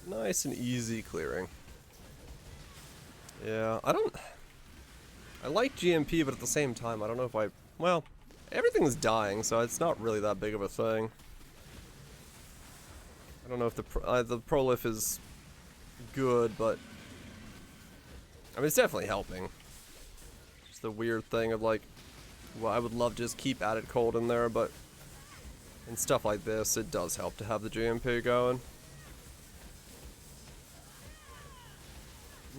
Nice and easy clearing. Yeah, I like GMP, but at the same time, I don't know if well, everything's dying, so it's not really that big of a thing. I don't know if the prolif is good, but I mean, it's definitely helping. Just the weird thing of like, well, I would love to just keep added cold in there, but in stuff like this, it does help to have the GMP going.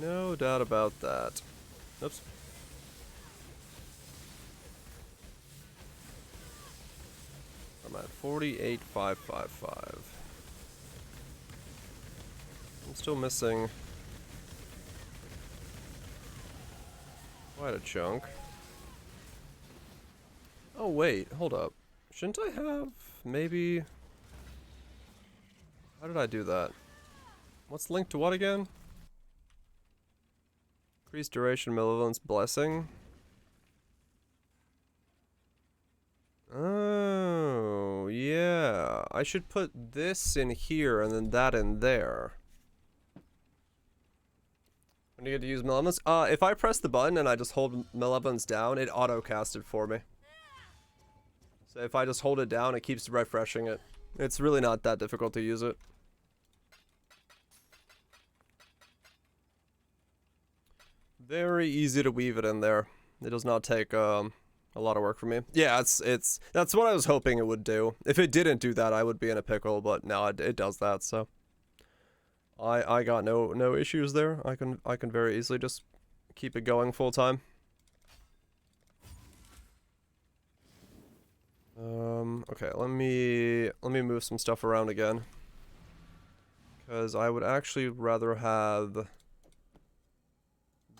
No doubt about that. Oops. I'm at 48,555. I'm still missing quite a chunk. Oh wait, hold up. Shouldn't I have maybe... How did I do that? What's linked to what again? Increased duration, malevolence, blessing. Oh, yeah. I should put this in here and then that in there. When do you get to use malevolence? If I press the button and I just hold malevolence down, it auto-casted for me. So if I just hold it down, it keeps refreshing it. It's really not that difficult to use it. Very easy to weave it in there. It does not take a lot of work for me. Yeah, that's what I was hoping it would do. If it didn't do that, I would be in a pickle, but no, it does that, so I got no issues there. I can very easily just keep it going full time. Okay, let me move some stuff around again, because I would actually rather have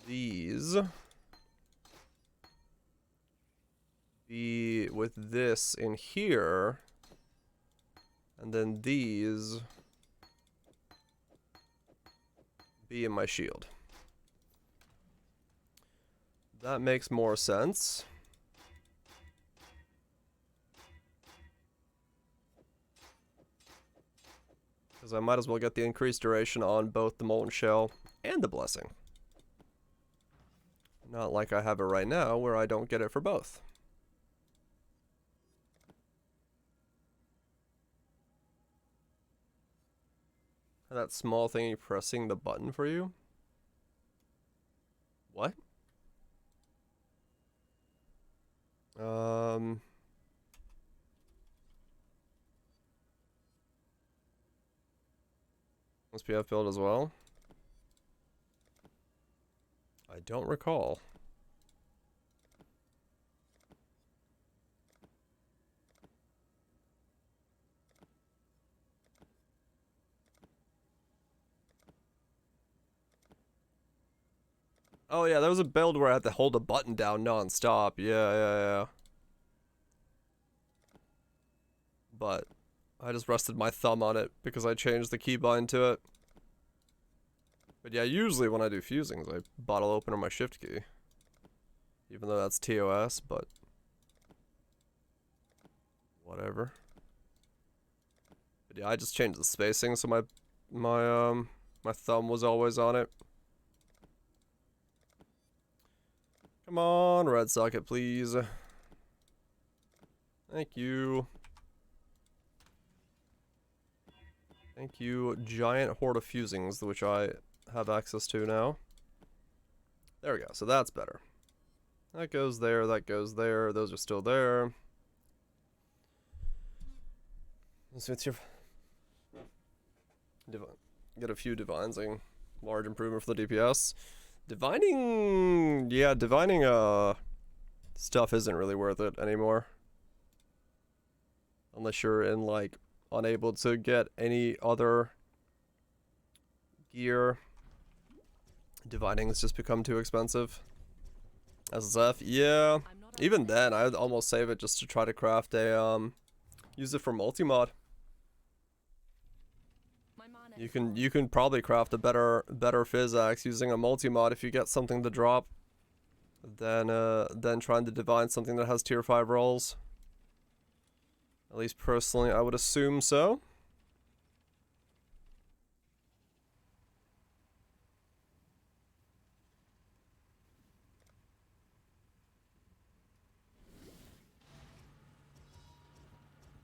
these be with this in here, and then these be in my shield. That makes more sense. Because I might as well get the increased duration on both the Molten Shell and the Blessing. Not like I have it right now, where I don't get it for both. That small thingy pressing the button for you? What? SPF build as well? I don't recall. Oh yeah, there was a build where I had to hold a button down non-stop. Yeah. But I just rested my thumb on it because I changed the keybind to it. But yeah, usually when I do fusings, I bottle opener my shift key. Even though that's TOS, but whatever. But yeah, I just changed the spacing so my thumb was always on it. Come on, red socket, please. Thank you. Thank you, giant horde of fusings, which I have access to now. There we go, so that's better. That goes there, those are still there. So it's your... Get a few divining. Large improvement for the DPS. Divining... Yeah, divining, stuff isn't really worth it anymore. Unless you're in, like, unable to get any other gear. Divining has just become too expensive. SSF, yeah. Even then, I'd almost save it just to try to craft a, use it for multi-mod. You can probably craft a better Fizz Axe using a multi-mod if you get something to drop than trying to divine something that has tier 5 rolls. At least personally, I would assume so.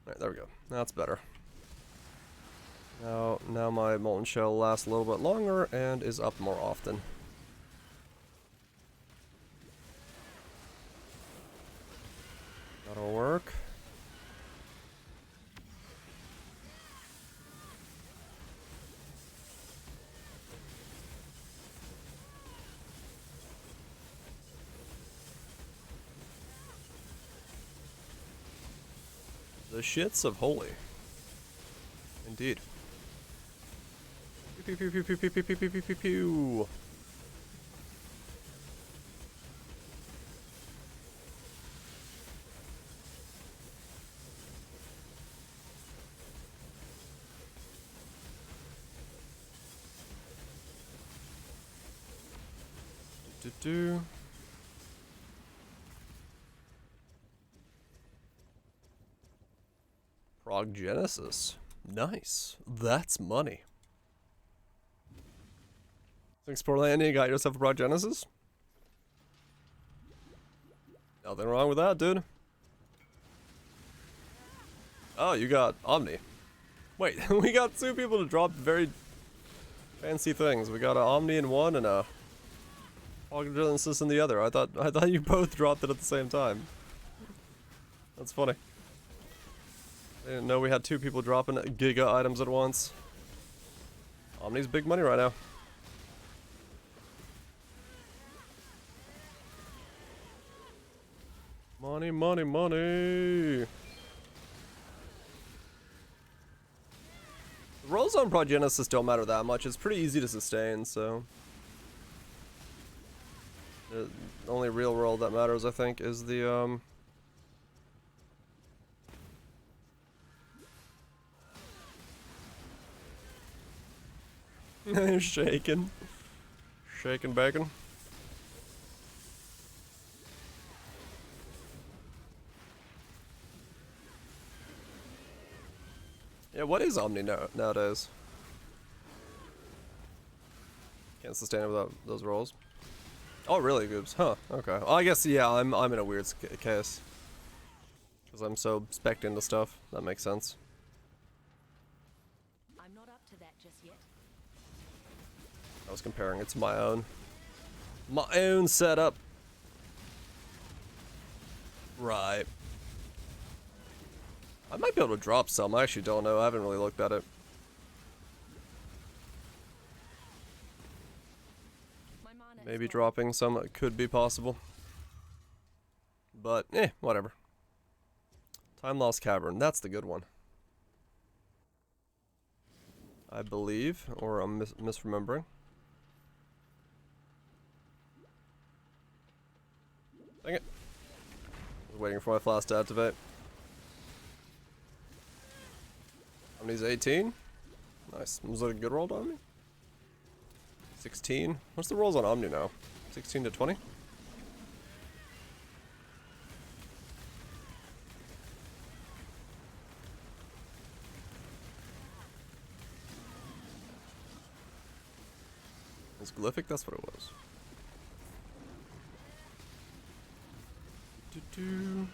Alright, there we go. That's better. Now my molten shell lasts a little bit longer and is up more often. That'll work. The shits of holy. Indeed. Pew pew pew pew pew pew pew pew pew pew pew. Do. Proggenesis. Nice. That's money. Thanks, Portlandia. You got yourself a Proggenesis? Nothing wrong with that, dude. Oh, you got Omni. Wait, we got two people to drop very fancy things. We got an Omni in one and a Proggenesis in the other. I thought you both dropped it at the same time. That's funny. I didn't know we had two people dropping Giga items at once. Omni's big money right now. Money, money, money! The rolls on Proggenesis don't matter that much. It's pretty easy to sustain, so... The only real roll that matters, I think, is the, Shaking. Shaking bacon. Yeah, what is Omni nowadays? Can't sustain it without those rolls. Oh, really, Goobs? Huh, okay. Well, I guess, yeah, I'm in a weird case. Because I'm so specced into stuff. That makes sense. I'm not up to that just yet. I was comparing it to my own setup. Right. I might be able to drop some. I actually don't know. I haven't really looked at it. Maybe dropping some could be possible. But, whatever. Time Lost Cavern. That's the good one. I believe. Or I'm misremembering. Waiting for my flash to activate. Omni's 18. Nice. Was that a good roll to Omni? 16. What's the rolls on Omni now? 16 to 20? It's Glyphic? That's what it was. Do-do.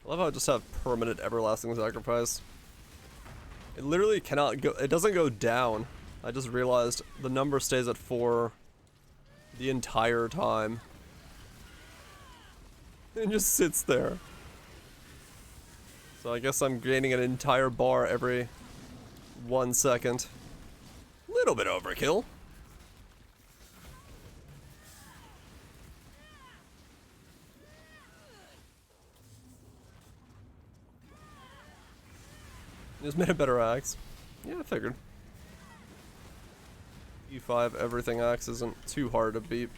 I love how I just have permanent everlasting sacrifice. It literally cannot go, it doesn't go down. I just realized the number stays at 4 the entire time. It just sits there. So I guess I'm gaining an entire bar every 1 second. Little bit overkill. Just made a better axe. Yeah, I figured. E5 everything axe isn't too hard to beat.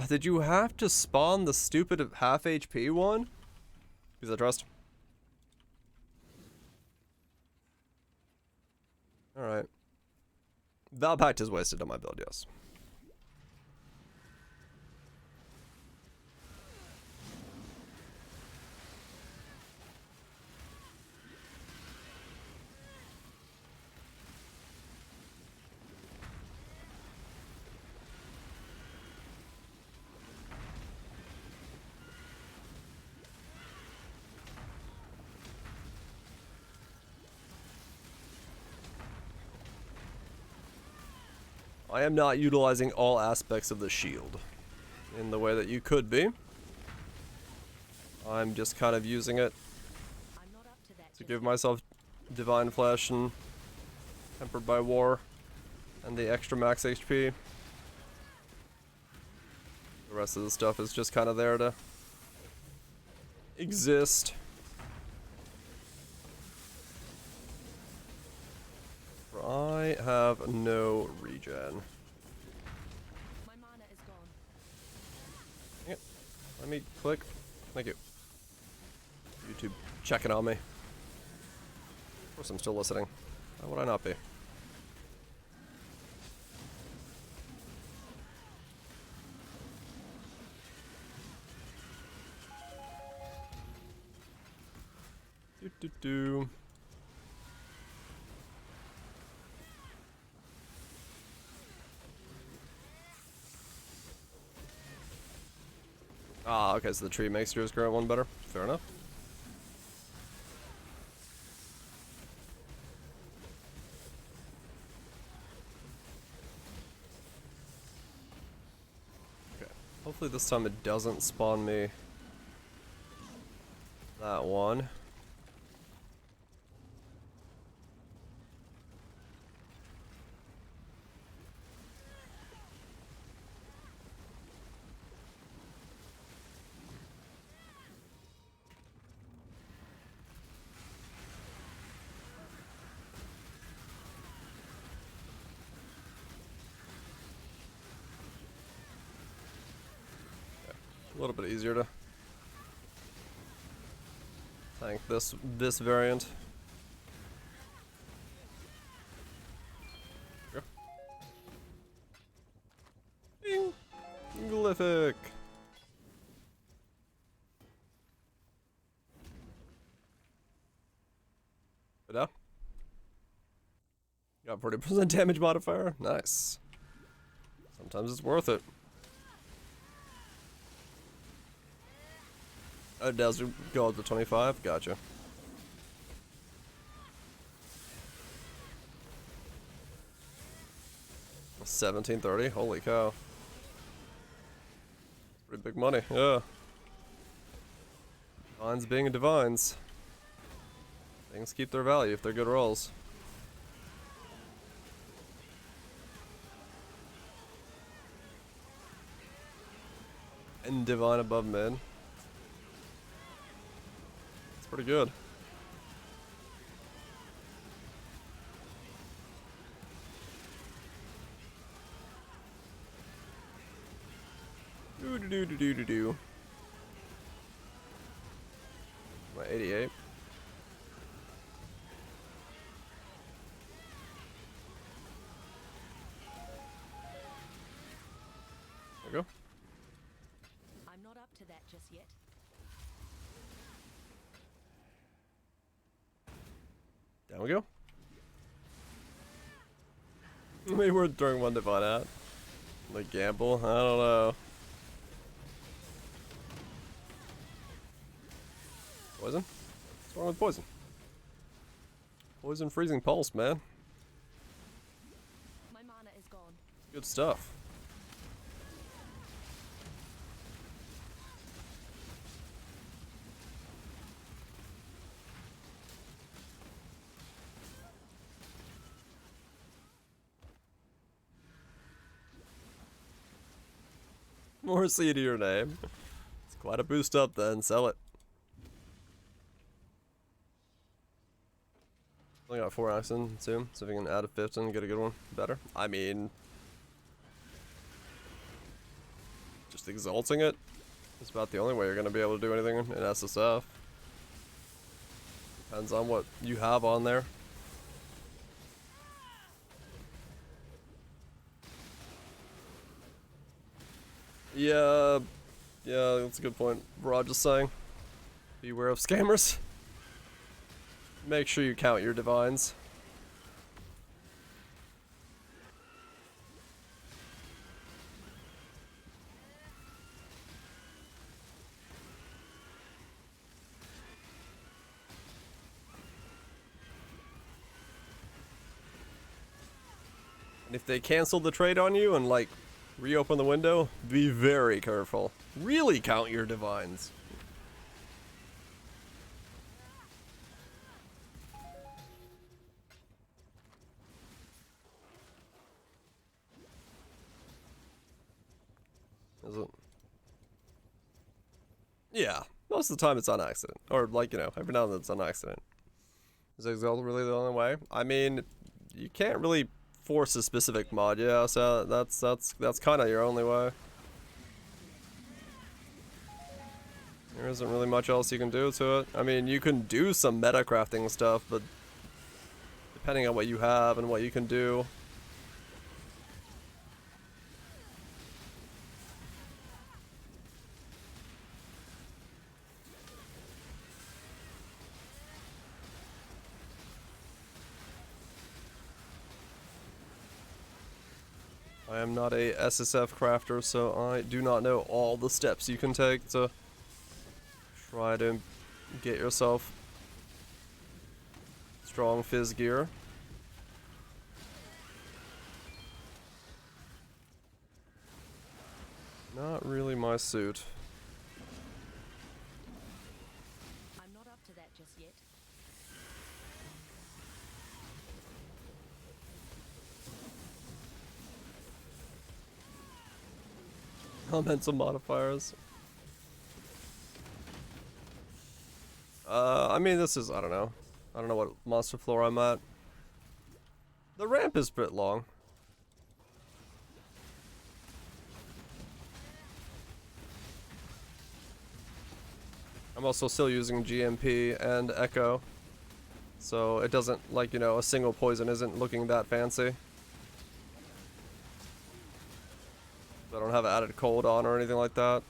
Did you have to spawn the stupid half HP one? Because I trust. Alright. Val Pact is wasted on my build, yes. I am not utilizing all aspects of the shield in the way that you could be. I'm just kind of using it to give myself Divine Flesh and Tempered by War and the extra max HP. The rest of the stuff is just kind of there to exist. I have no regen. My mana is gone. Yeah. Let me click. Thank you. YouTube checking on me. Of course I'm still listening. Why would I not be? Do. Ah, okay, so the tree makes yours current one better. Fair enough. Okay. Hopefully this time it doesn't spawn me that one. A little bit easier to tank this variant. Go. Ding! Glyphic! But now? Got 40% damage modifier? Nice. Sometimes it's worth it. Oh, does it go up to 25? Gotcha. $17.30? Holy cow. Pretty big money, yeah. Divines being divines. Things keep their value if they're good rolls. And divine above mid. It's pretty good. Do. My 88. There we go. I'm not up to that just yet. Down we go. Maybe we're throwing one divine out. Like gamble? I don't know. Poison? What's wrong with poison? Poison freezing pulse, man. My mana is gone. Good stuff. More C to your name. It's quite a boost up then. Sell it. Only got 4 action too, so if you can add a 5th and get a good one, better. I mean, just exalting it is about the only way you're going to be able to do anything in SSF. Depends on what you have on there. Yeah, that's a good point. Rod just saying, beware of scammers. Make sure you count your divines. And if they cancel the trade on you and like reopen the window, be very careful. Really count your divines. Is it? Yeah, most of the time it's on accident. Or like, you know, every now and then it's on accident. Is Exalt really the only way? I mean, you can't really force a specific mod, yeah, so that's kind of your only way. There isn't really much else you can do to it. I mean, you can do some meta crafting stuff, but depending on what you have and what you can do. I am not a SSF crafter, so I do not know all the steps you can take to try to get yourself strong fizz gear. Not really my suit. I'm not up to that just yet. Elemental modifiers. I mean, this is, I don't know. I don't know what monster floor I'm at. The ramp is a bit long. I'm also still using GMP and Echo. So it doesn't, like, you know, a single poison isn't looking that fancy. I don't have added cold on or anything like that.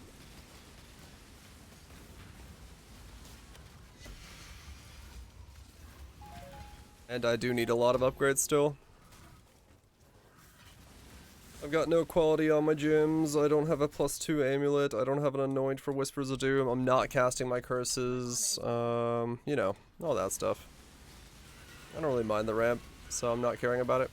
And I do need a lot of upgrades still. I've got no quality on my gems. I don't have a +2 amulet. I don't have an anoint for Whispers of Doom. I'm not casting my curses. You know, all that stuff. I don't really mind the ramp, so I'm not caring about it.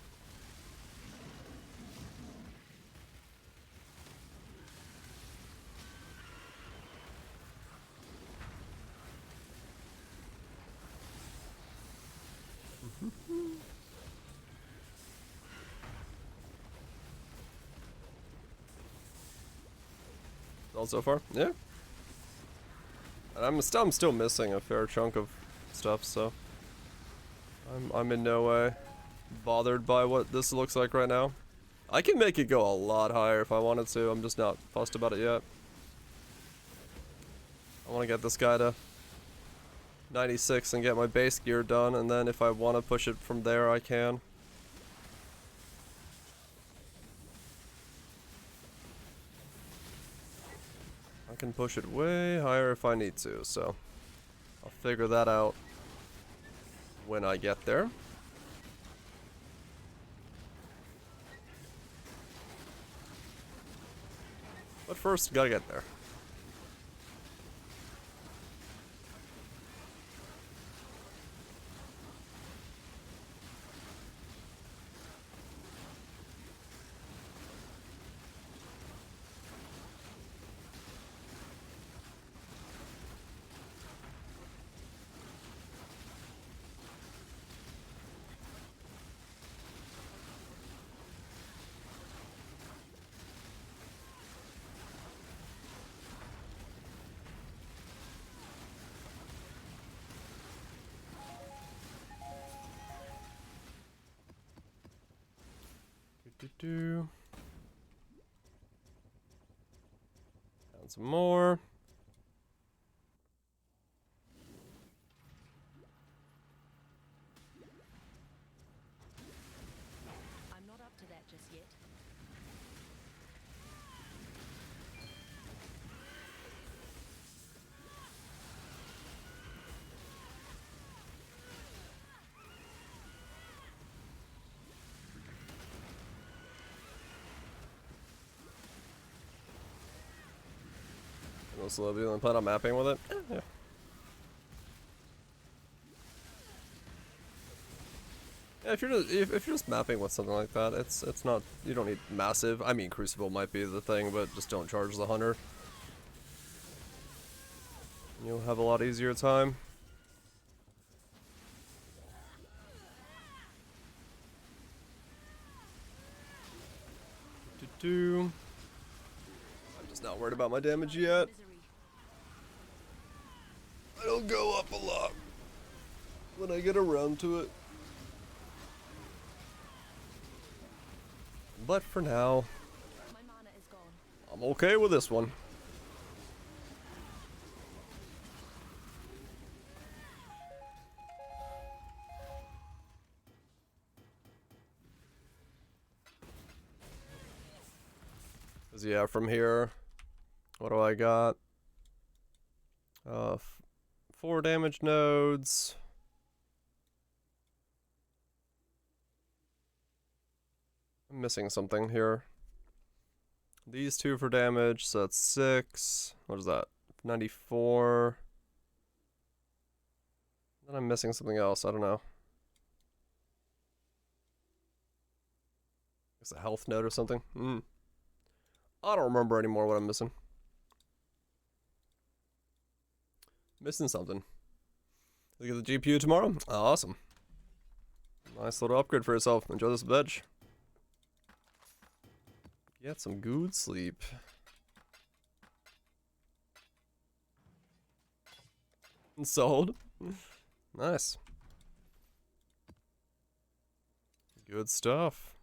Solid so far. Yeah. And I'm still missing a fair chunk of stuff, so I'm in no way bothered by what this looks like right now. I can make it go a lot higher if I wanted to. I'm just not fussed about it yet. I want to get this guy to 96 and get my base gear done, and then if I want to push it from there, I can. I can push it way higher if I need to, so I'll figure that out when I get there. But first, gotta get there. Down some more. I'm not up to that just yet. Also, do you plan on mapping with it? Yeah. Yeah, if you're just mapping with something like that, it's not, you don't need massive. I mean, Crucible might be the thing, but just don't charge the hunter. You'll have a lot easier time. I'm just not worried about my damage yet. It'll go up a lot when I get around to it. But for now, My mana is gone. I'm okay with this one. Cause yeah, from here, what do I got? 4 damage nodes. I'm missing something here. These 2 for damage, so that's 6. What is that? 94. Then I'm missing something else, I don't know. It's a health node or something? I don't remember anymore what I'm missing. Missing something. Look at the GPU tomorrow? Oh, awesome. Nice little upgrade for yourself. Enjoy this veg. Get some good sleep. Sold. Nice. Good stuff.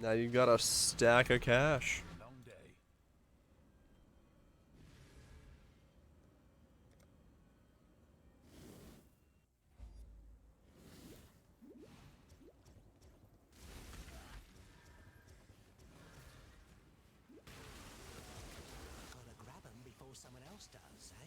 Now you got a stack of cash. Long day. Gotta grab 'em before someone else does, eh?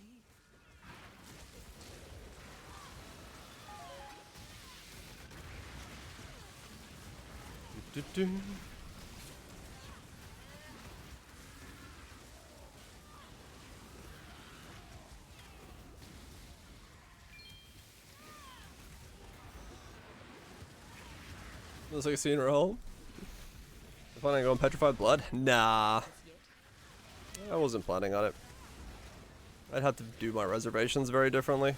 Looks like a scene roll. You planning on Petrified Blood? Nah. I wasn't planning on it. I'd have to do my reservations very differently.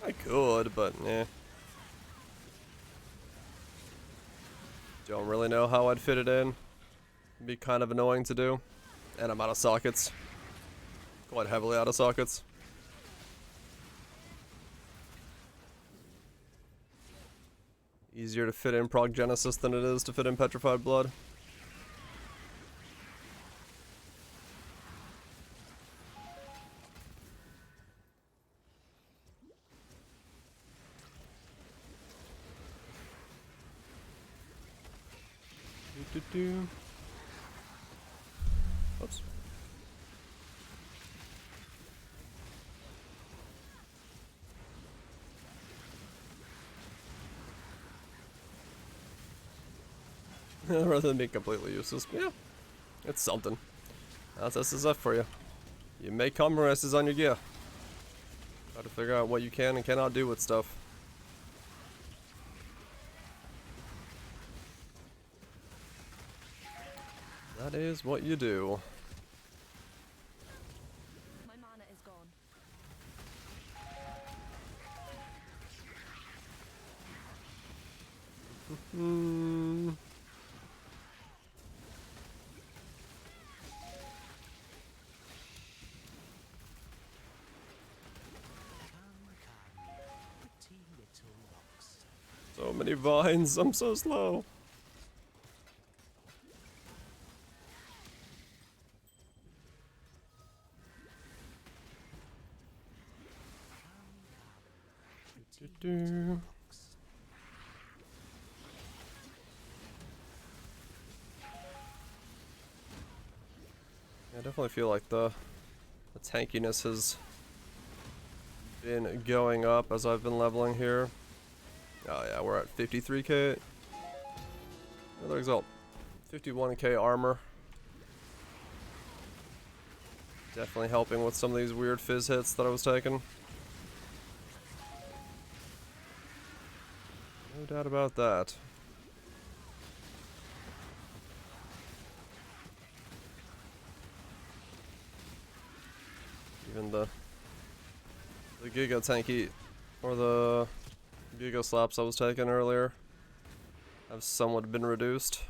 I could, but eh. Don't really know how I'd fit it in. Be kind of annoying to do. And I'm out of sockets. Quite heavily out of sockets. Easier to fit in Proggenesis than it is to fit in Petrified Blood. Oops. Rather than being completely useless. Yeah, it's something. That's SSF for you. You make compromises on your gear. Try to figure out what you can and cannot do with stuff. That is what you do. My mana is gone. Hmm. So many vines, I'm so slow. I definitely feel like the tankiness has been going up as I've been leveling here. Oh yeah, we're at 53k. Another exalt. 51k armor. Definitely helping with some of these weird fizz hits that I was taking. No doubt about that. Even the Giga Tanky, or the Giga Slaps I was taking earlier, have somewhat been reduced.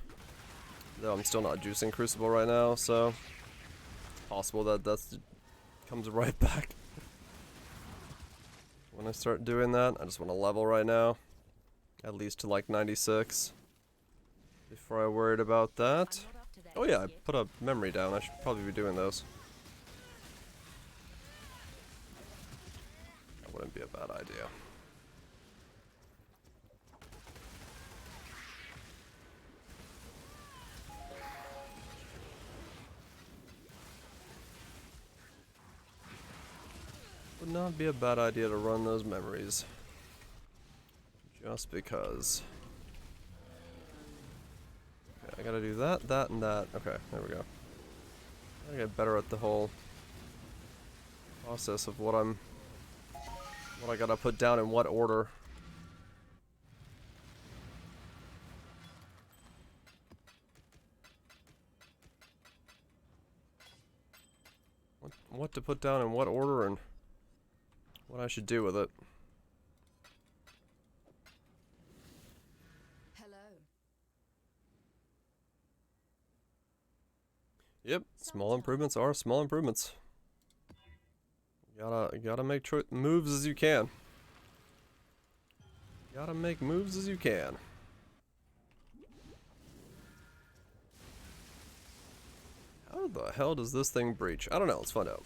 Though I'm still not juicing Crucible right now, so it's possible that comes right back. When I start doing that, I just want to level right now. At least to like 96. Before I worried about that. Oh yeah, I put a memory down. I should probably be doing those. That wouldn't be a bad idea. Would not be a bad idea to run those memories. Just because. Okay, I gotta do that, that, and that. Okay, there we go. I gotta get better at the whole process of what I gotta put down in what order. What to put down in what order and what I should do with it. Yep, small improvements are small improvements. Gotta make moves as you can. Gotta make moves as you can. How the hell does this thing breach? I don't know, let's find out.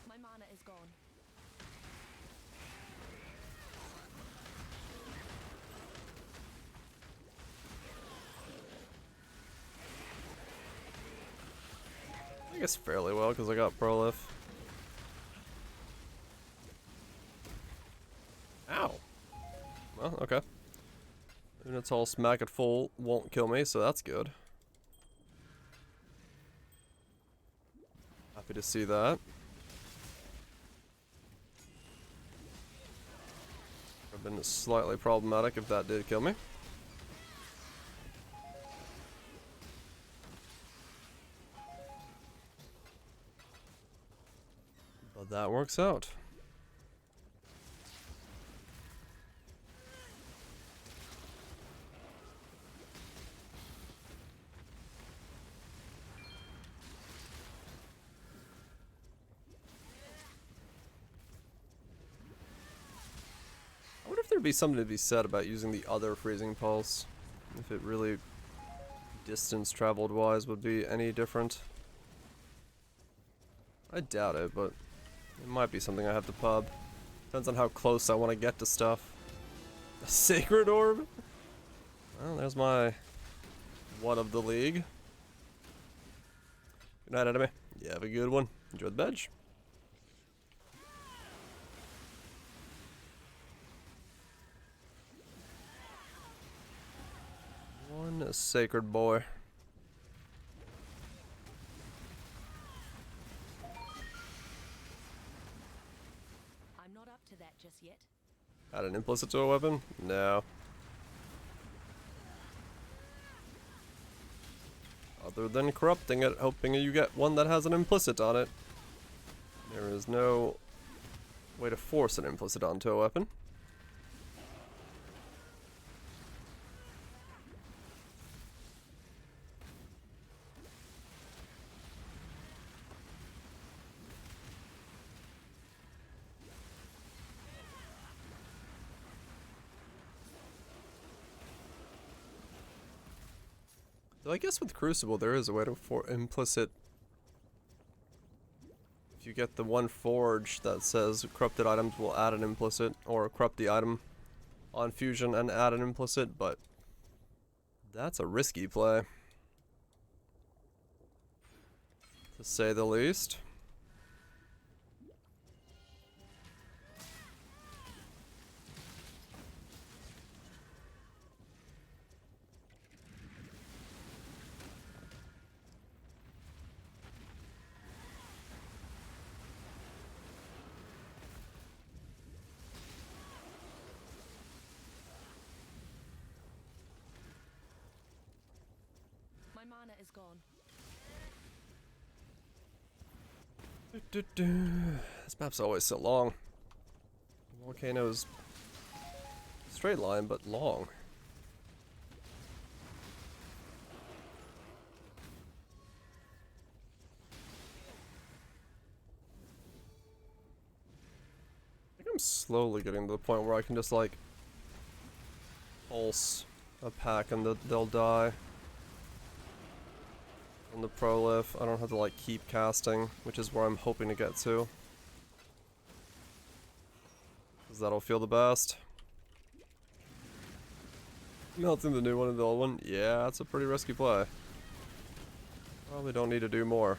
My mana is gone. I guess fairly well, because I got Prolif. Ow! Well, okay. Unital smack at full won't kill me, so that's good. Happy to see that. I've been slightly problematic if that did kill me. But that works out. there'd be something to be said about using the other freezing pulse. If it really, distance traveled wise, would be any different. I doubt it, but it might be something I have to pub. Depends on how close I want to get to stuff. A sacred orb? Well, there's my one of the league. Good night, enemy. You have a good one. Enjoy the bench. One sacred boy. I'm not up to that just yet. Add an implicit to a weapon? No. Other than corrupting it, hoping you get one that has an implicit on it. There is no way to force an implicit onto a weapon. Though I guess with Crucible there is a way to for implicit. If you get the one forge that says corrupted items will add an implicit, or corrupt the item on fusion and add an implicit, but that's a risky play, to say the least. My mana is gone. This map's always so long. Volcano's straight line, but long. I think I'm slowly getting to the point where I can just like pulse a pack and they'll die. On the prolif, I don't have to like keep casting, which is where I'm hoping to get to. Cause that'll feel the best. Melting the new one and the old one, yeah, that's a pretty risky play. Probably don't need to do more.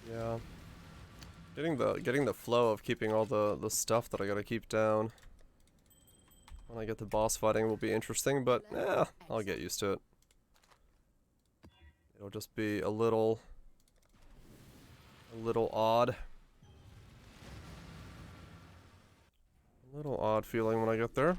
Yeah. Getting the flow of keeping all the stuff that I gotta keep down when I get the boss fighting will be interesting, but yeah, I'll get used to it. It'll just be a little odd. A little odd feeling when I get there.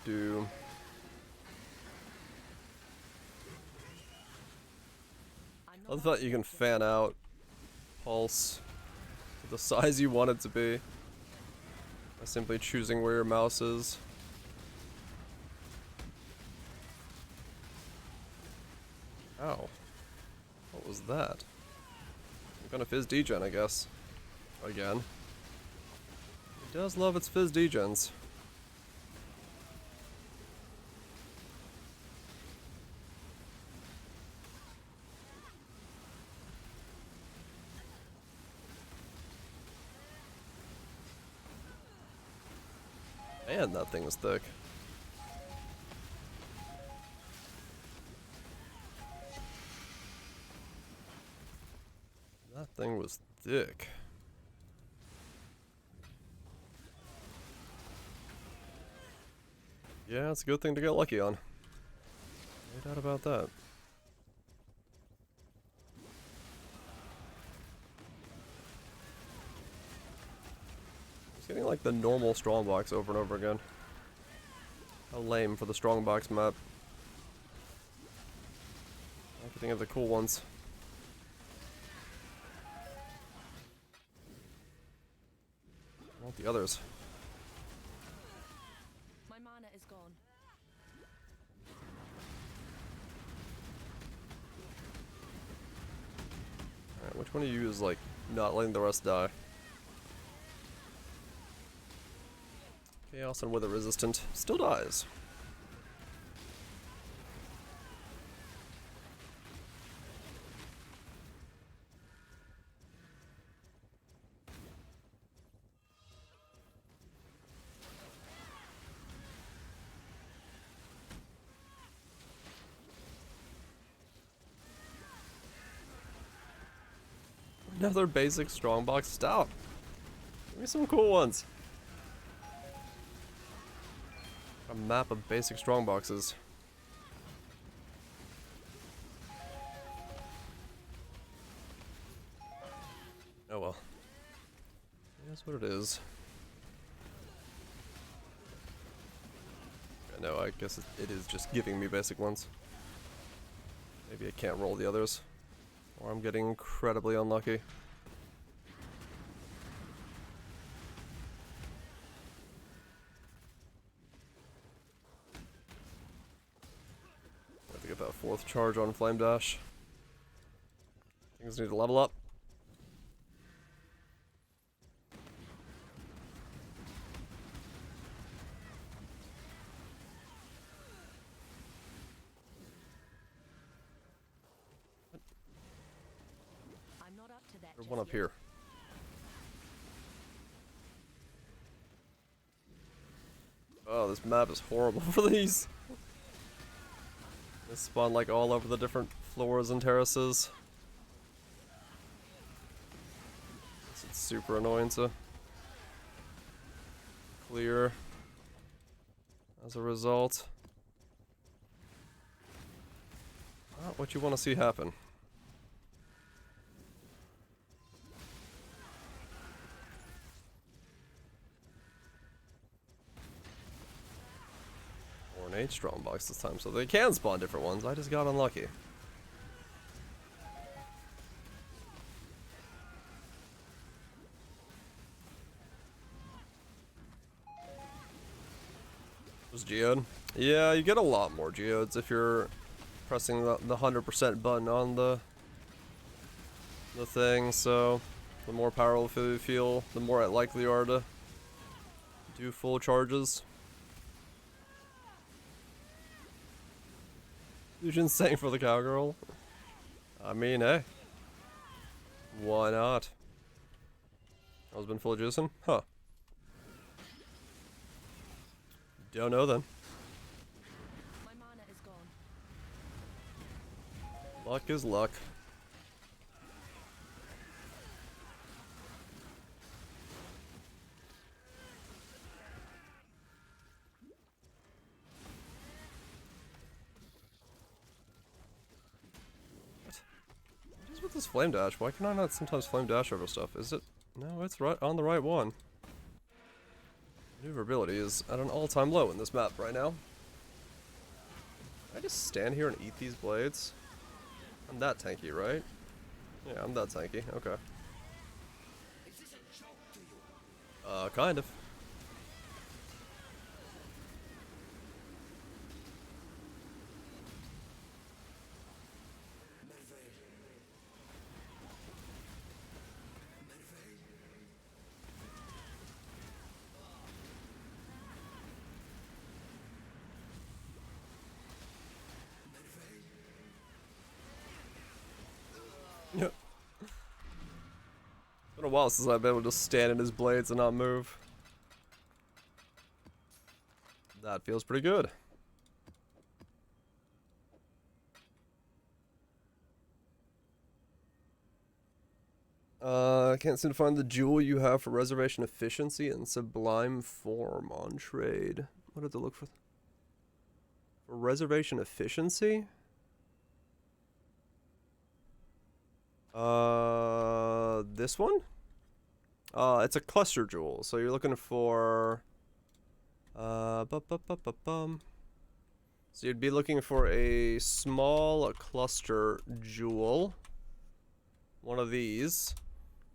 Do. I thought you can fan out pulse to the size you want it to be by simply choosing where your mouse is. Ow. What was that? Some kind of fizz degen, I guess. Again. It does love its fizz degens. Man, that thing was thick. That thing was thick. Yeah, it's a good thing to get lucky on. No doubt about that. It's getting like the normal strongbox over and over again. How lame for the strongbox map. I can think of the cool ones. the others. My mana is gone. Alright, which one of you is like not letting the rest die? Chaos and Wither resistant. Still dies. Another basic strongbox stout. Give me some cool ones. A map of basic strongboxes. Oh well. That's what it is. Yeah, no, I guess it is just giving me basic ones. Maybe I can't roll the others. Or I'm getting incredibly unlucky. Have to get that 4th charge on Flame Dash. Things need to level up. I'm not up to that. There's one up here. Oh, this map is horrible for these. They spawn like all over the different floors and terraces. It's super annoying to clear as a result. Not what you want to see happen. Ornate strongbox this time, so they can spawn different ones. I just got unlucky. Was geode? Yeah, you get a lot more geodes if you're pressing the 100% button on the thing. So the more powerful you feel, the more likely you are to do full charges. Fusion's saying for the cowgirl. I mean, hey. Why not? Husband full of juicing? Huh. Don't know then. My mana is gone. Luck is luck. What is with this flame dash? Why can I not sometimes flame dash over stuff? Is it? No, it's right on the right one. Maneuverability is at an all-time low in this map right now. Can I just stand here and eat these blades? I'm that tanky, right? Yeah, I'm that tanky. Okay. Kind of. Yeah. Been a while since I've been able to just stand in his blades and not move. That feels pretty good. I can't seem to find the jewel you have for reservation efficiency and sublime form on trade. What did they look for? For reservation efficiency? This one? It's a cluster jewel, so you're looking for so you'd be looking for a small cluster jewel. One of these.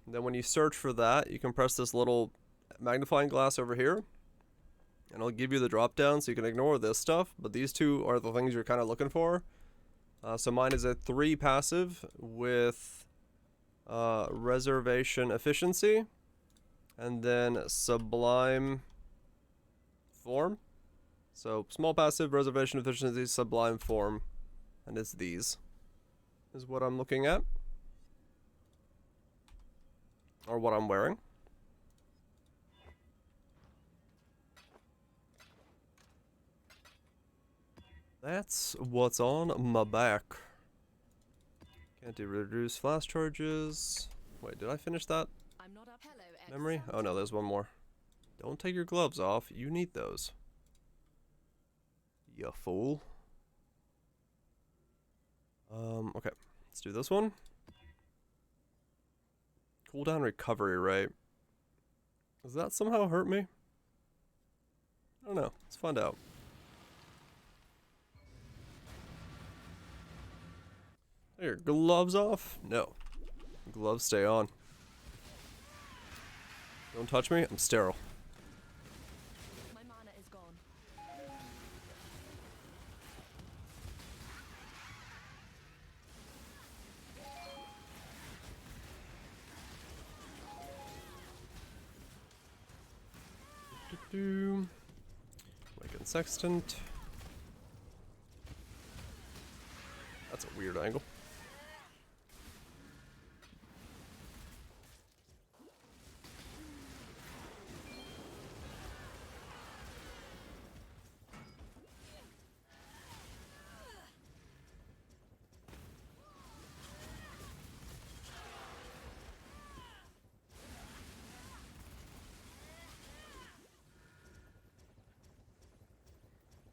And then when you search for that, you can press this little magnifying glass over here. And I'll give you the drop down so you can ignore this stuff. But these two are the things you're kind of looking for. So mine is a 3 passive with reservation efficiency. And then sublime form. So small passive, reservation efficiency, sublime form. And it's these. Is what I'm looking at. Or what I'm wearing. That's what's on my back. Can't do reduce flash charges. Wait, did I finish that I'm not up. Hello, memory? Oh no, there's one more. Don't take your gloves off. You need those. You fool. Okay. Let's do this one. Cooldown recovery rate. Does that somehow hurt me? I don't know. Let's find out. Are your gloves off? No. Gloves stay on. Don't touch me. I'm sterile. My mana is gone. Awaken Sextant. That's a weird angle.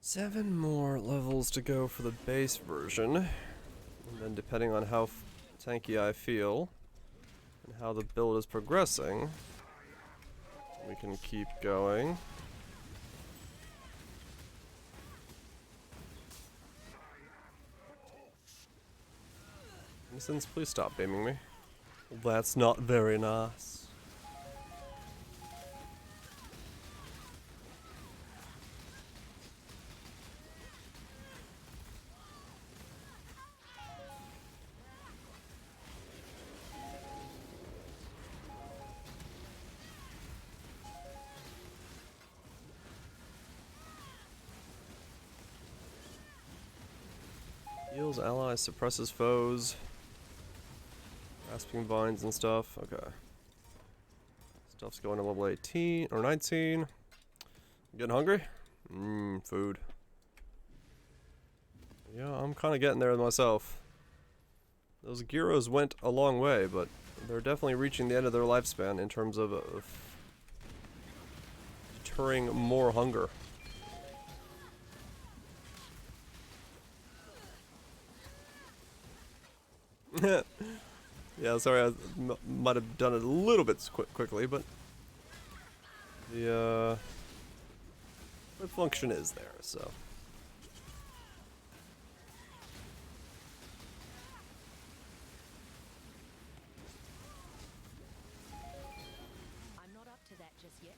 Seven more levels to go for the base version. And then depending on how tanky I feel and how the build is progressing, we can keep going. Innocence, please stop beaming me. That's not very nice. Heals allies, suppresses foes. Grasping vines and stuff. Okay. Stuff's going to level 18 or 19. Getting hungry? Food. Yeah, I'm kind of getting there myself. Those gyros went a long way, but they're definitely reaching the end of their lifespan in terms of deterring more hunger. Yeah, sorry, I might have done it a little bit quickly, but the function is there, so. I'm not up to that just yet.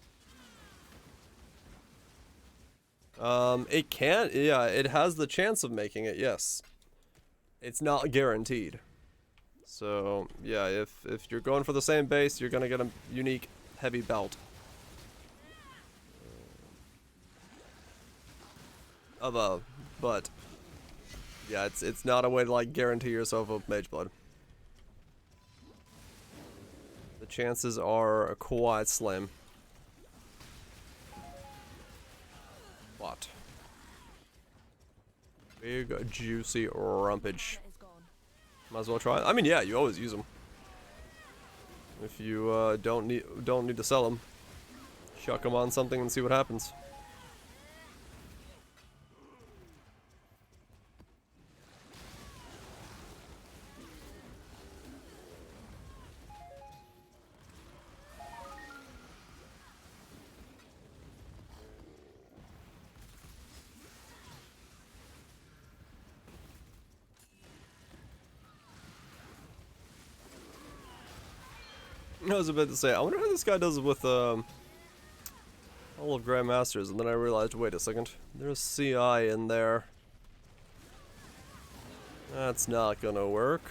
It can, yeah, it has the chance of making it, yes. It's not guaranteed. So, yeah, if you're going for the same base, you're gonna get a unique heavy belt. But yeah, it's not a way to like guarantee yourself a mage blood. The chances are quite slim. What? Big juicy rumpage. Might as well try it. I mean, yeah, you always use them. If you don't need to sell them, chuck them on something and see what happens. I was about to say, I wonder how this guy does with All of Grandmasters, and then I realized, wait a second, there's CI in there. That's not gonna work.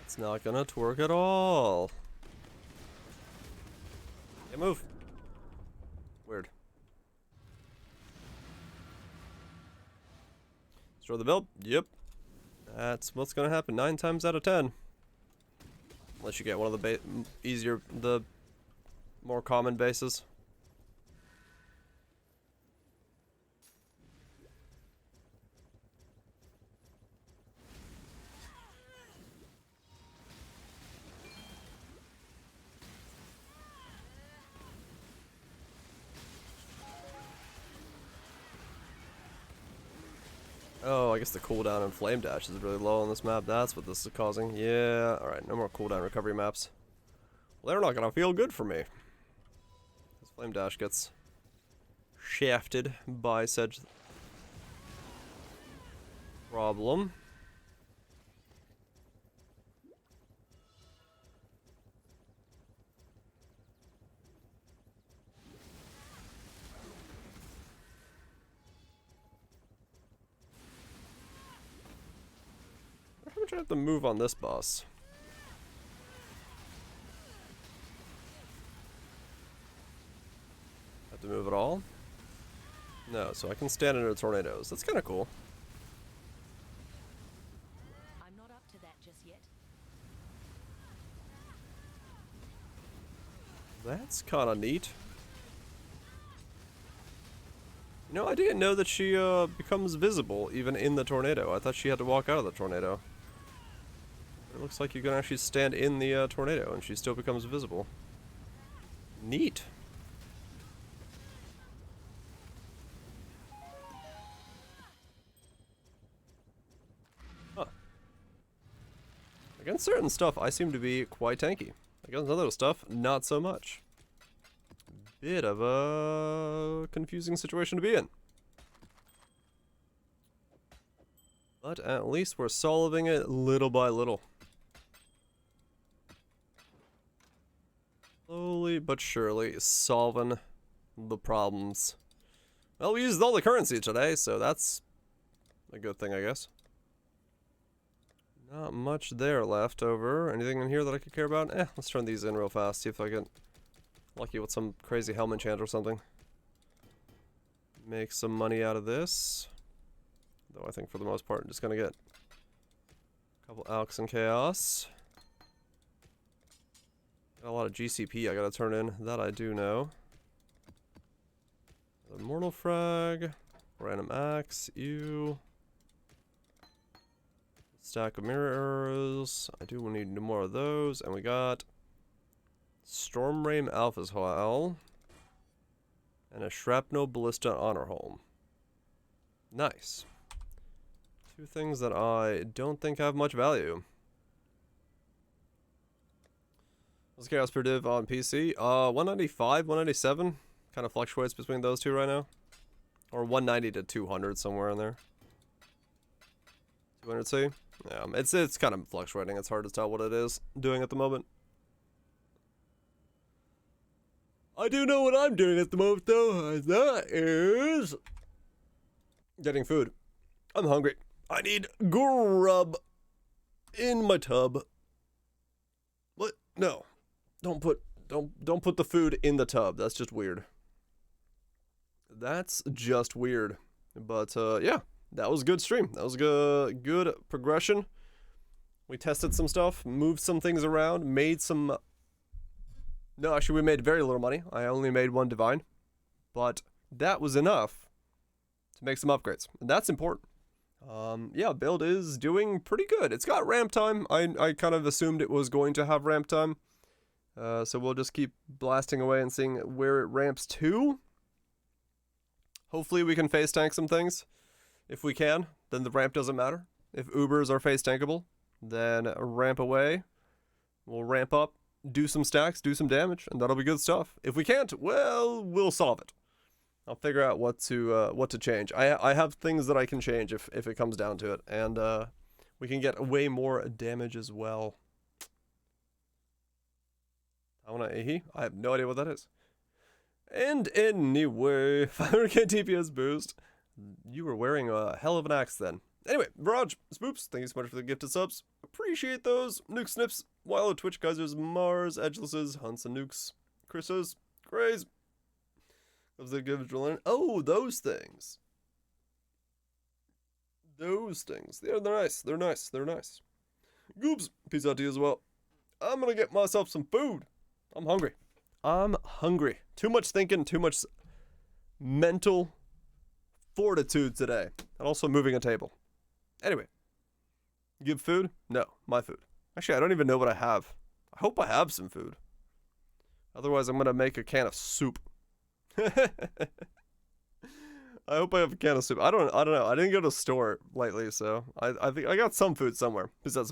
It's not gonna work at all. Can't move. Weird. Destroy the build? Yep. That's what's gonna happen 9 times out of 10. Unless you get one of the the more common bases. Oh, I guess the cooldown and flame dash is really low on this map. That's what this is causing. Yeah, alright, no more cooldown recovery maps. Well, they're not gonna feel good for me. This flame dash gets shafted by said problem. How much I have to move on this boss? Have to move at all? No, so I can stand under tornadoes. That's kind of cool. I'm not up to that just yet. That's kind of neat. You know, I didn't know that she becomes visible even in the tornado. I thought she had to walk out of the tornado. It looks like you can actually stand in the tornado and she still becomes visible. Neat. Huh. Against certain stuff, I seem to be quite tanky. Against other stuff, not so much. Bit of a confusing situation to be in. But at least we're solving it little by little. Slowly but surely solving the problems. Well, we used all the currency today, so that's a good thing, I guess. Not much there left over. Anything in here that I could care about? Let's turn these in real fast, see if I get lucky with some crazy helm enchant or something. Make some money out of this. Though I think for the most part I'm just gonna get a couple Alks and Chaos. Got a lot of GCP I gotta turn in, that I do know. The Mortal Frag, Random Axe, you. Stack of Mirror Arrows, I do need more of those, and we got Storm Rain Alpha's Hell, and a Shrapnel Ballista Honor Home. Nice. 2 things that I don't think have much value. What's Chaos per div on PC? 195, 197. Kind of fluctuates between those two right now. Or 190 to 200, somewhere in there. 200C? Yeah, it's kind of fluctuating. It's hard to tell what it is doing at the moment. I do know what I'm doing at the moment, though. And that is getting food. I'm hungry. I need grub in my tub. What? No. Don't put the food in the tub. That's just weird. That's just weird. But yeah, that was a good stream. That was good progression. We tested some stuff, moved some things around, made some. No, actually, we made very little money. I only made 1 divine, but that was enough to make some upgrades, and that's important. Yeah, build is doing pretty good. It's got ramp time. I kind of assumed it was going to have ramp time. So we'll just keep blasting away and seeing where it ramps to. Hopefully we can face tank some things. If we can, then the ramp doesn't matter. If Ubers are face tankable, then ramp away. We'll ramp up, do some stacks, do some damage, and that'll be good stuff. If we can't, well, we'll solve it. I'll figure out what to change. I have things that I can change if it comes down to it, and we can get way more damage as well. I want to Ahi? I have no idea what that is. And anyway, 500k DPS boost. You were wearing a hell of an axe then. Anyway, Viraj, Spoops, thank you so much for the gifted subs. Appreciate those. Nuke Snips, Wilo, Twitch, Kaisers, Mars, Edgelesses, Hunts and Nukes, Chris's, Craze. Loves the good learn. Oh, those things. Those things. Yeah, they're nice. They're nice. They're nice. Goobs, peace out to you as well. I'm gonna get myself some food. I'm hungry. I'm hungry. Too much thinking, too much mental fortitude today. And also moving a table. Anyway. Give food? No, my food. Actually, I don't even know what I have. I hope I have some food. Otherwise, I'm gonna make a can of soup. I hope I have a can of soup. I don't know. I didn't go to the store lately, so I think I got some food somewhere. Besides